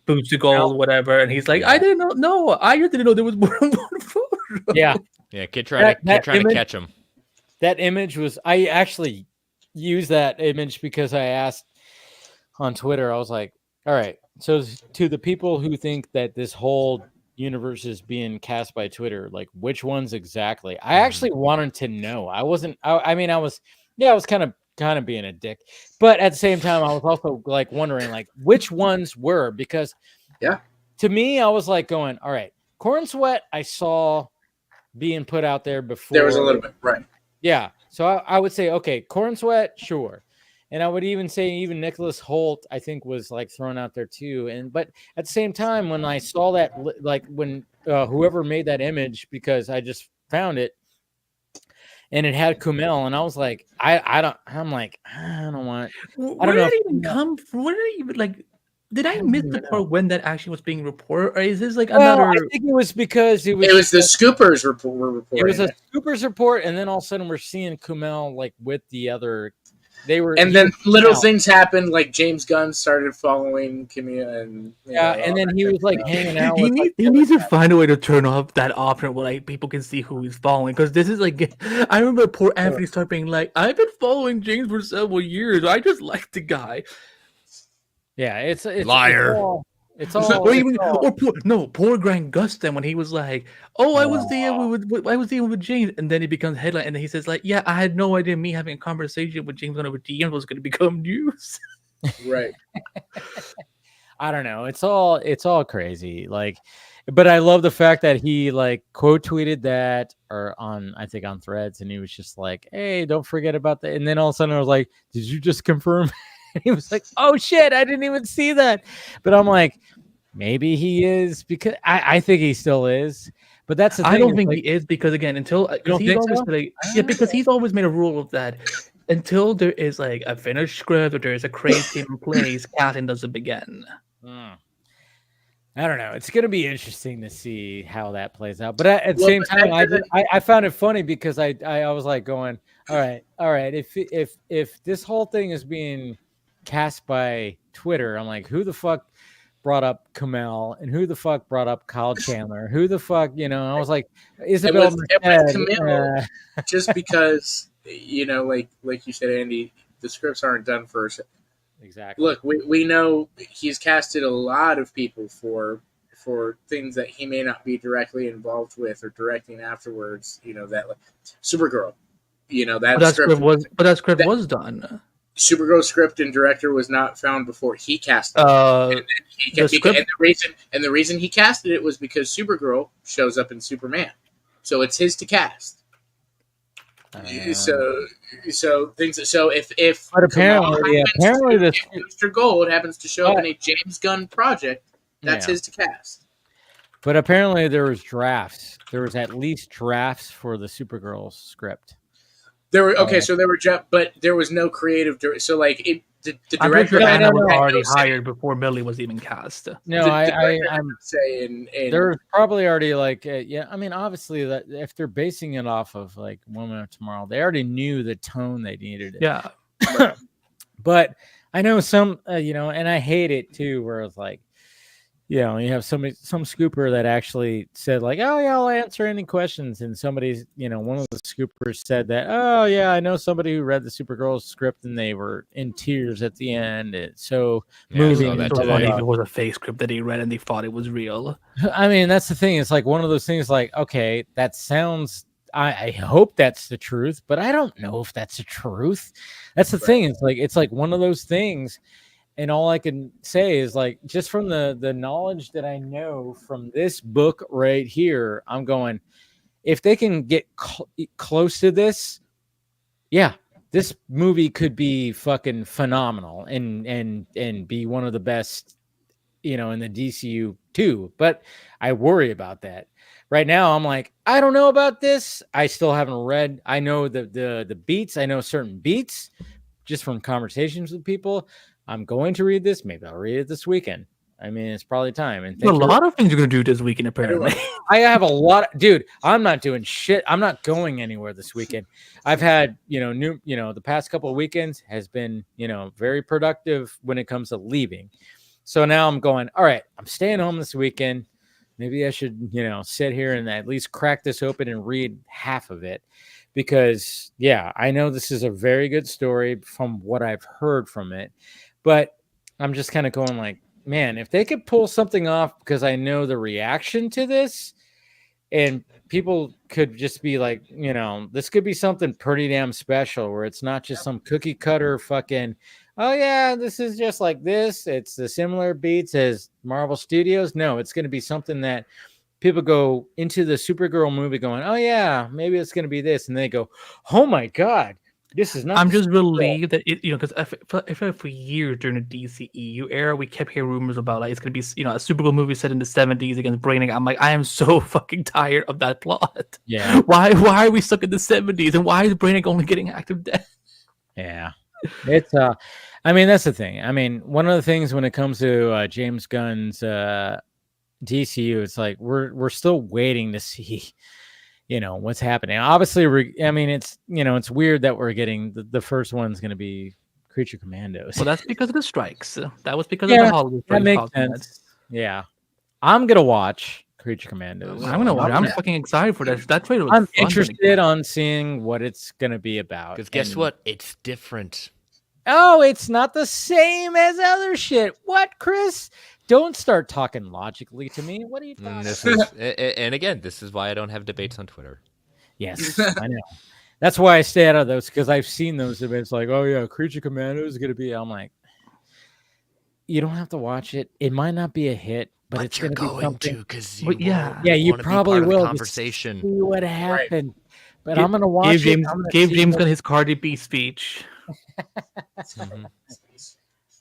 Boots to Gold, whatever. And he's like, I didn't know. I just didn't know there was more than one photo. Yeah. Yeah, kid trying to catch him. That image was. I actually used that image because I asked on Twitter. I was like, "All right, so to the people who think that this whole universe is being cast by Twitter, like which ones exactly?" I actually wanted to know. I wasn't. I mean, I was kind of being a dick, but at the same time, I was also like wondering like which ones were, because to me, I was like going, "All right, Corn Sweat." I saw being put out there before. There was a little bit, right? Yeah. So I would say, okay, Corn Sweat, sure. And I would even say even Nicholas Hoult, I think, was like thrown out there too. But at the same time, when I saw that, like when whoever made that image, because I just found it and it had Kumail, and I was like, I don't want. Where did it even come from? Where did it even like? Did I miss the part when that actually was being reported, or is this like another? I think it was because it was the Scoopers report. Were reporting it was a Scoopers report, and then all of a sudden we're seeing Kumail like with the other. And then little things happened, like James Gunn started following Kumail, and and then he was like hanging out. He needs to find a way to turn off that option where like people can see who he's following, because this is like, I remember poor Anthony started being like, I've been following James for several years. I just like the guy. Yeah, it's liar. It's all. Poor Grant Gustin when he was like, "Oh, I was dealing with James," and then he becomes headline, and then he says like, "Yeah, I had no idea me having a conversation with James over DM was going to become news." Right. I don't know. It's all crazy. Like, but I love the fact that he like quote tweeted that, or I think on Threads, and he was just like, "Hey, don't forget about that." And then all of a sudden I was like, "Did you just confirm?" And he was like, "Oh shit, I didn't even see that." But I'm like, maybe he is, because I think he still is. But that's the thing. I don't think he is, because again, because he's always made a rule of that. Until there is like a finished script or there is a crazy in place, casting doesn't begin. I don't know. It's going to be interesting to see how that plays out. But at the same time, I found it funny because I was like going, all right. If this whole thing is being cast by Twitter, I'm like, who the fuck brought up Kumail, and who the fuck brought up Kyle Chandler? Who the fuck, I was like, Isabel Kumail, just because, like you said, Andy, the scripts aren't done first. Exactly. Look, we know he's casted a lot of people for things that he may not be directly involved with or directing afterwards. That like, Supergirl. That script was done. Supergirl script and director was not found before he cast it. And the reason he casted it was because Supergirl shows up in Superman, so it's his to cast. But apparently Mr. Gold happens to show up in a James Gunn project, that's his to cast. But apparently there was drafts. There was at least drafts for the Supergirl script. There were but there was no creative. So like the director was already hired before Billy was even cast. No, I'm saying there's probably already like I mean, obviously that if they're basing it off of like Woman of Tomorrow, they already knew the tone they needed. Yeah, but I know some and I hate it too, where it's like, you have some scooper that actually said like, "Oh yeah, I'll answer any questions," and somebody's, one of the scoopers said that, "Oh yeah, I know somebody who read the Supergirl script and they were in tears at the end. It's so moving." That funny if it was a fake script that he read and they thought it was real. I mean, that's the thing. It's like one of those things. Like, okay, that sounds. I hope that's the truth, but I don't know if that's the truth. That's the thing. It's like one of those things. And all I can say is like, just from the knowledge that I know from this book right here, I'm going, if they can get close to this, yeah, this movie could be fucking phenomenal and be one of the best, you know, in the DCU too. But I worry about that. Right now, I'm like, I don't know about this. I still haven't read. I know the beats. I know certain beats just from conversations with people. I'm going to read this. Maybe I'll read it this weekend. I mean, it's probably time. And a lot of things you're gonna do this weekend, apparently. I have a lot, dude. I'm not doing shit. I'm not going anywhere this weekend. I've had, the past couple of weekends has been, very productive when it comes to leaving. So now I'm going, all right, I'm staying home this weekend. Maybe I should, sit here and at least crack this open and read half of it. Because, yeah, I know this is a very good story from what I've heard from it. But I'm just kind of going like, man, if they could pull something off, because I know the reaction to this, and people could just be like, this could be something pretty damn special where it's not just some cookie cutter fucking, oh yeah, this is just like this. It's the similar beats as Marvel Studios. No, it's going to be something that people go into the Supergirl movie going, oh yeah, maybe it's going to be this. And they go, oh my God, this is not. I'm just relieved that because for years during the DCEU era, we kept hearing rumors about like it's going to be, a Supergirl movie set in the 70s against Brainiac. I'm like, I am so fucking tired of that plot. Yeah. Why are we stuck in the 70s and why is Brainiac only getting active death? Yeah. It's I mean, that's the thing. I mean, one of the things when it comes to James Gunn's DCU, it's like we're still waiting to see, what's happening. Obviously, it's it's weird that we're getting the first one's going to be Creature Commandos. Well, that's because of the strikes. That was because of the holiday. That makes sense. Yeah, I'm gonna watch Creature Commandos. I'm gonna watch. I'm fucking excited for that. That trailer was I'm interested on seeing what it's gonna be about. Because guess what? It's different. Oh, it's not the same as other shit. What, Chris? Don't start talking logically to me. What are you talking about? And again, this is why I don't have debates on Twitter. Yes, I know. That's why I stay out of those, because I've seen those events like, oh yeah, Creature Commando is going to be. I'm like, you don't have to watch it. It might not be a hit, but it's going to be something. Because you probably will. Conversation. See what happened. Right. But I'm going to watch it. James got his Cardi B speech.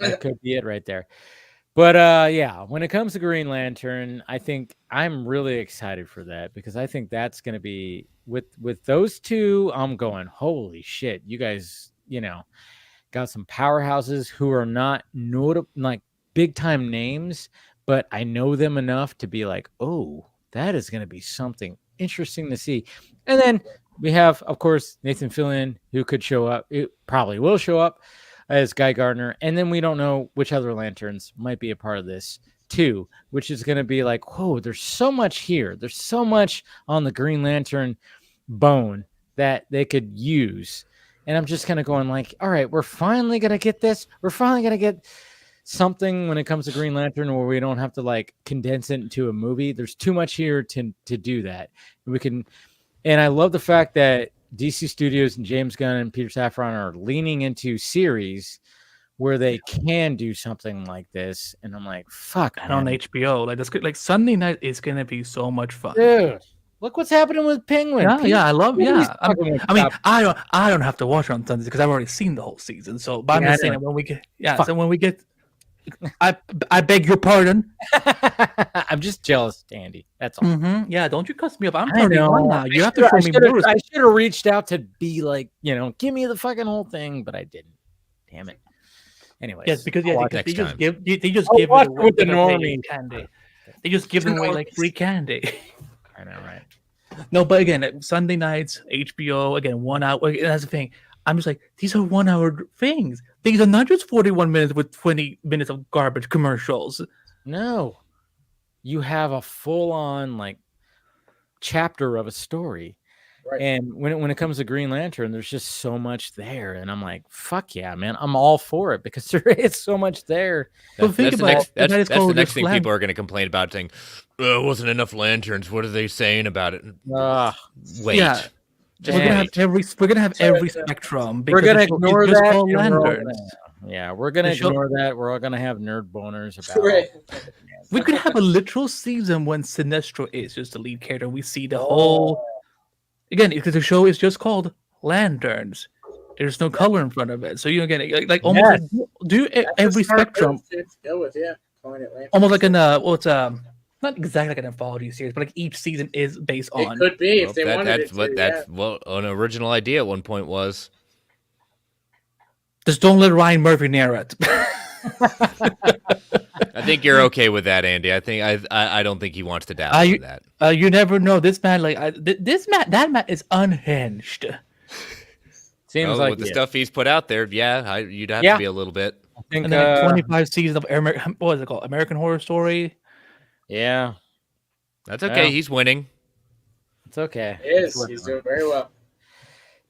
That could be it right there. But yeah, when it comes to Green Lantern, I think I'm really excited for that, because I think that's going to be with those two. I'm going, holy shit, you guys, got some powerhouses who are not like big time names, but I know them enough to be like, oh, that is going to be something interesting to see. And then we have, of course, Nathan Fillion, who could show up. It probably will show up as Guy Gardner. And then we don't know which other Lanterns might be a part of this too, which is going to be like, whoa, there's so much here. There's so much on the Green Lantern bone that they could use. And I'm just kind of going like, all right, we're finally going to get this. We're finally going to get something when it comes to Green Lantern where we don't have to like condense it into a movie. There's too much here to do that. We can. And I love the fact that DC Studios and James Gunn and Peter Safran are leaning into series where they can do something like this. And I'm like, fuck. And on HBO, like that's good. Like Sunday night is gonna be so much fun. Dude, look what's happening with Penguin. Yeah, I love. Yeah, I mean, I don't have to watch it on Sundays because I've already seen the whole season. So, but I'm just saying that when we get, so when we get. I beg your pardon. I'm just jealous, Andy. That's all. Mm-hmm. Yeah, don't you cuss me up. I'm 31 now. You have to show me more. I should have reached out to be like, give me the fucking whole thing, but I didn't. Damn it. Anyways, yes, because they just give it away with the normie candy. They just give away like free candy. I know, right? No, but again, Sunday nights, HBO, again, 1 hour. That's the thing. I'm just like, these are 1 hour things. These are not just 41 minutes with 20 minutes of garbage commercials. No. You have a full-on, like, chapter of a story. Right. And when it comes to Green Lantern, there's just so much there. And I'm like, fuck yeah, man. I'm all for it because there is so much there. That's the next thing people are going to complain about, saying, wasn't enough lanterns. What are they saying about it? Wait. Yeah. We're gonna have every spectrum. We're gonna ignore that. Yeah, we're gonna ignore that. We're all gonna have nerd boners about it. We could have a literal season when Sinestro is just the lead character. We see the whole again, because the show is just called Lanterns. There's no color in front of it, so you get like almost do every spectrum. Go with calling it Lanterns. Almost like an not exactly like an anthology series, but like each season is based on. It could be if they wanted it to. That's what an original idea at one point was. Just don't let Ryan Murphy narrate. I think you're okay with that, Andy. I don't think he wants to dabble in that. You never know. This man, that man is unhinged. Seems like with the stuff he's put out there, you'd have to be a little bit. I think and then 25 seasons of what is it called? American Horror Story. Yeah, that's okay. He's winning. It's okay. He is. He's doing very well.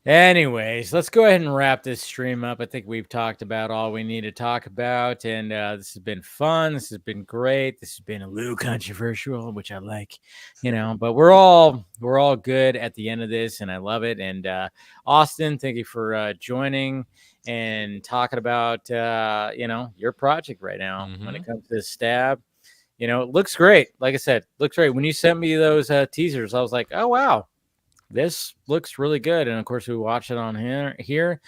Anyways, let's go ahead and wrap this stream up. I think we've talked about all we need to talk about, and this has been fun. This has been great. This has been a little controversial, which I like, but we're all good at the end of this, and I love it. And Austin, thank you for joining and talking about your project right now when it comes to this stab. It looks great. Like I said, looks great. When you sent me those teasers, I was like, oh wow. This looks really good, and of course we watch it on here,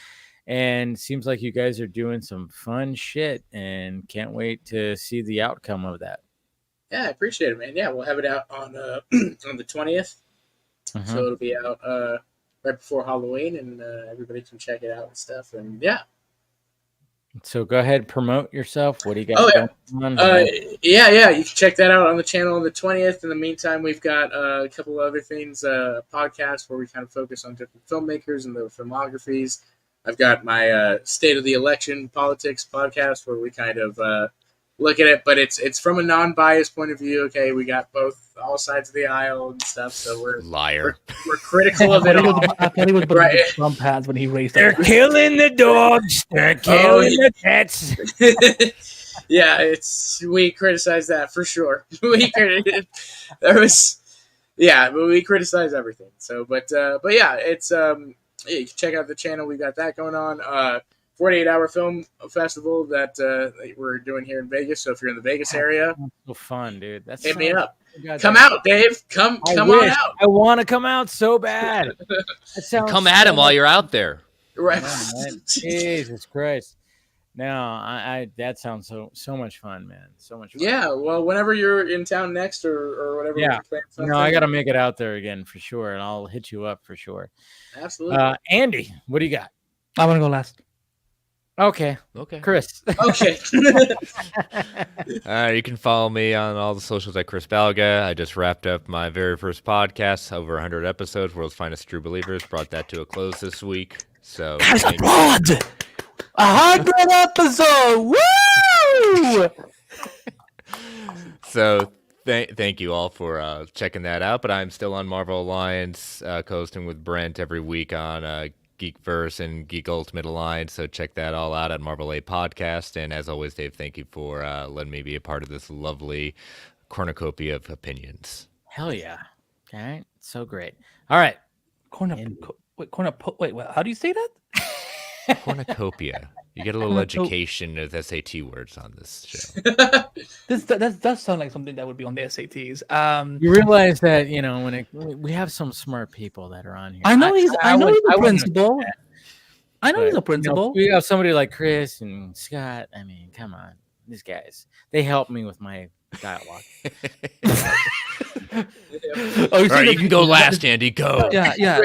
and seems like you guys are doing some fun shit, and can't wait to see the outcome of that. Yeah, I appreciate it, man. Yeah, we'll have it out on on the 20th, so it'll be out right before Halloween, and everybody can check it out and stuff. And yeah. So go ahead, promote yourself. What do you got going on? You can check that out on the channel on the 20th. In the meantime, we've got a couple of other things, podcasts where we kind of focus on different filmmakers and their filmographies. I've got my State of the Election Politics podcast where we kind of look at it, but it's from a non-biased point of view. Okay, we got all sides of the aisle and stuff, so we're critical of it all. I thought he was putting Trump hats when he raised. They're killing the dogs. They're killing the pets. We criticize that for sure. We criticize everything. So, but yeah, it's you can check out the channel. We got that going on. 48-hour film festival that we're doing here in Vegas. So if you're in the Vegas area, so fun, dude. Hit me up. Come out, Dave. Come on out. I want to come out so bad. Come at him while you're out there. Right. Yeah, Jesus Christ. No, I that sounds so much fun, man. So much fun. Yeah, well, whenever you're in town next or whatever. Yeah. I got to make it out there again for sure, and I'll hit you up for sure. Absolutely. Andy, what do you got? I want to go last. Okay. Chris. Okay. You can follow me on all the socials at Chris Balga. I just wrapped up my very first podcast, over 100 episodes, World's Finest True Believers. Brought that to a close this week. So, guys, applaud! 100 episodes! Woo! So, thank you all for checking that out. But I'm still on Marvel Alliance, co-hosting with Brent every week on Geekverse and Geek Ultimate Alliance, so check that all out at Marvel A Podcast. And as always, Dave, thank you for letting me be a part of this lovely cornucopia of opinions. Hell yeah. All right. So great. All right. Wait, how do you say that? Cornucopia. You get a little education of SAT words on this show. That does sound like something that would be on the SATs. You realize that, when we have some smart people that are on here. I know he's a principal. I know he's a principal. We have somebody like Chris and Scott. I mean, come on. These guys. They help me with my dialogue. All right, you can go last, Andy. Go. Yeah.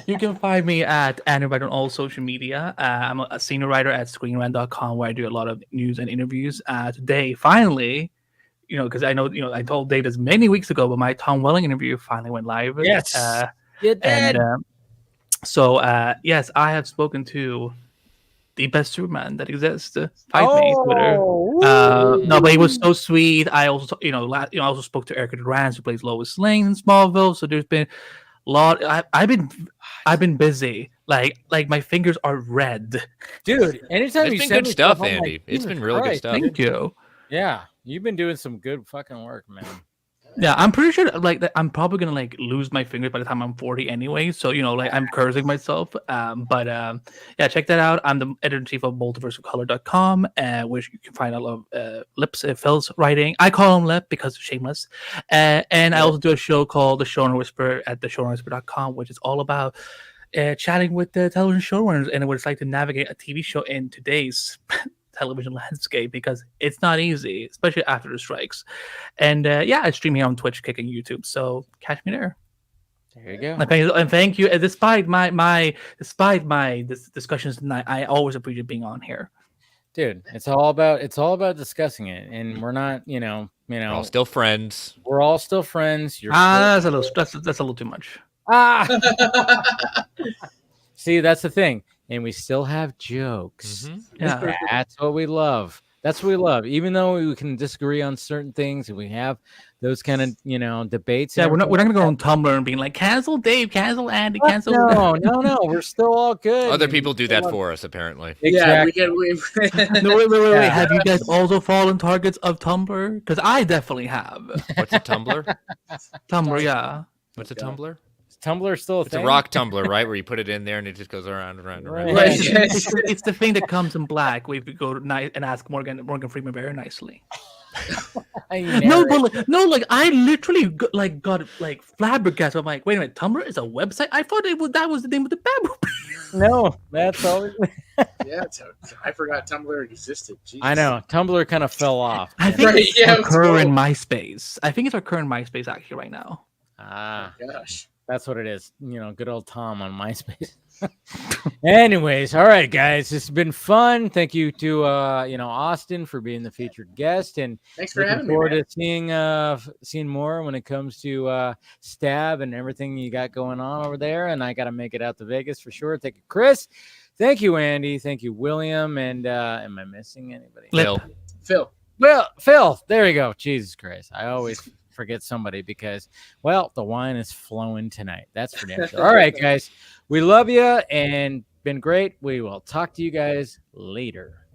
You can find me at Andy on all social media. I'm a senior writer at ScreenRant.com, where I do a lot of news and interviews. Today, finally, because I know, I told Dave this many weeks ago, but my Tom Welling interview finally went live. Yes, you did. And yes, I have spoken to the best Superman that exists. Fight me, Twitter. No, but he was so sweet. I also, I also spoke to Erica Durant, who plays Lois Lane in Smallville. So there's been a lot. I've been busy. Like my fingers are red, dude. Anytime it's been good stuff, Andy. It's been really good stuff. Thank you. Yeah, you've been doing some good fucking work, man. Yeah, I'm pretty sure like that I'm probably gonna like lose my fingers by the time I'm 40 anyway. So like I'm cursing myself. Yeah, check that out. I'm the editor-in-chief of multiverseofcolor.com, which you can find a lot of Lips Phil's writing. I call him Lip because shameless. And I also do a show called The Showrunner Whisperer at theshowrunnerwhisperer.com, which is all about chatting with the television showrunners and what it's like to navigate a TV show in today's television landscape, because it's not easy, especially after the strikes. And I stream here on Twitch, Kick, and YouTube, so catch me there. There you go. And thank you. Despite my discussions tonight, I always appreciate being on here. Dude, it's all about discussing it, and we're not, we're all still friends. We're all still friends. That's a little too much. See, that's the thing. And we still have jokes. Mm-hmm. Yeah. That's what we love. That's what we love. Even though we can disagree on certain things and we have those kind of, debates. Yeah, we're not going to go on Tumblr and being like, cancel Dave, cancel Andy, cancel. No. We're still all good. Other people do that for us, apparently. Exactly. Yeah, no, wait. Have you guys also fallen targets of Tumblr? Because I definitely have. What's a Tumblr? Tumblr, yeah. What's a Tumblr? Tumblr still it's a rock tumbler, right? Where you put it in there and it just goes around. Right. It's the thing that comes in black. We go and ask Morgan Freeman very nicely. No, I literally got flabbergasted. I'm like, wait a minute, Tumblr is a website? I thought that was the name of the bamboo. No, that's all. Yeah, I forgot Tumblr existed. Jesus. I know Tumblr kind of fell off. I think it's our current MySpace. I think it's our current MySpace actually right now. Oh, gosh. That's what it is. Good old Tom on MySpace. Anyways, all right, guys. This has been fun. Thank you to Austin for being the featured guest, and thanks for having me. Looking forward to seeing more when it comes to Stab and everything you got going on over there. And I got to make it out to Vegas for sure. Thank you, Chris. Thank you, Andy. Thank you, William. And am I missing anybody? Phil. Well, Phil. There you go. Jesus Christ. I always forget somebody because, the wine is flowing tonight. That's for damn sure. All right, guys. We love you and been great. We will talk to you guys later.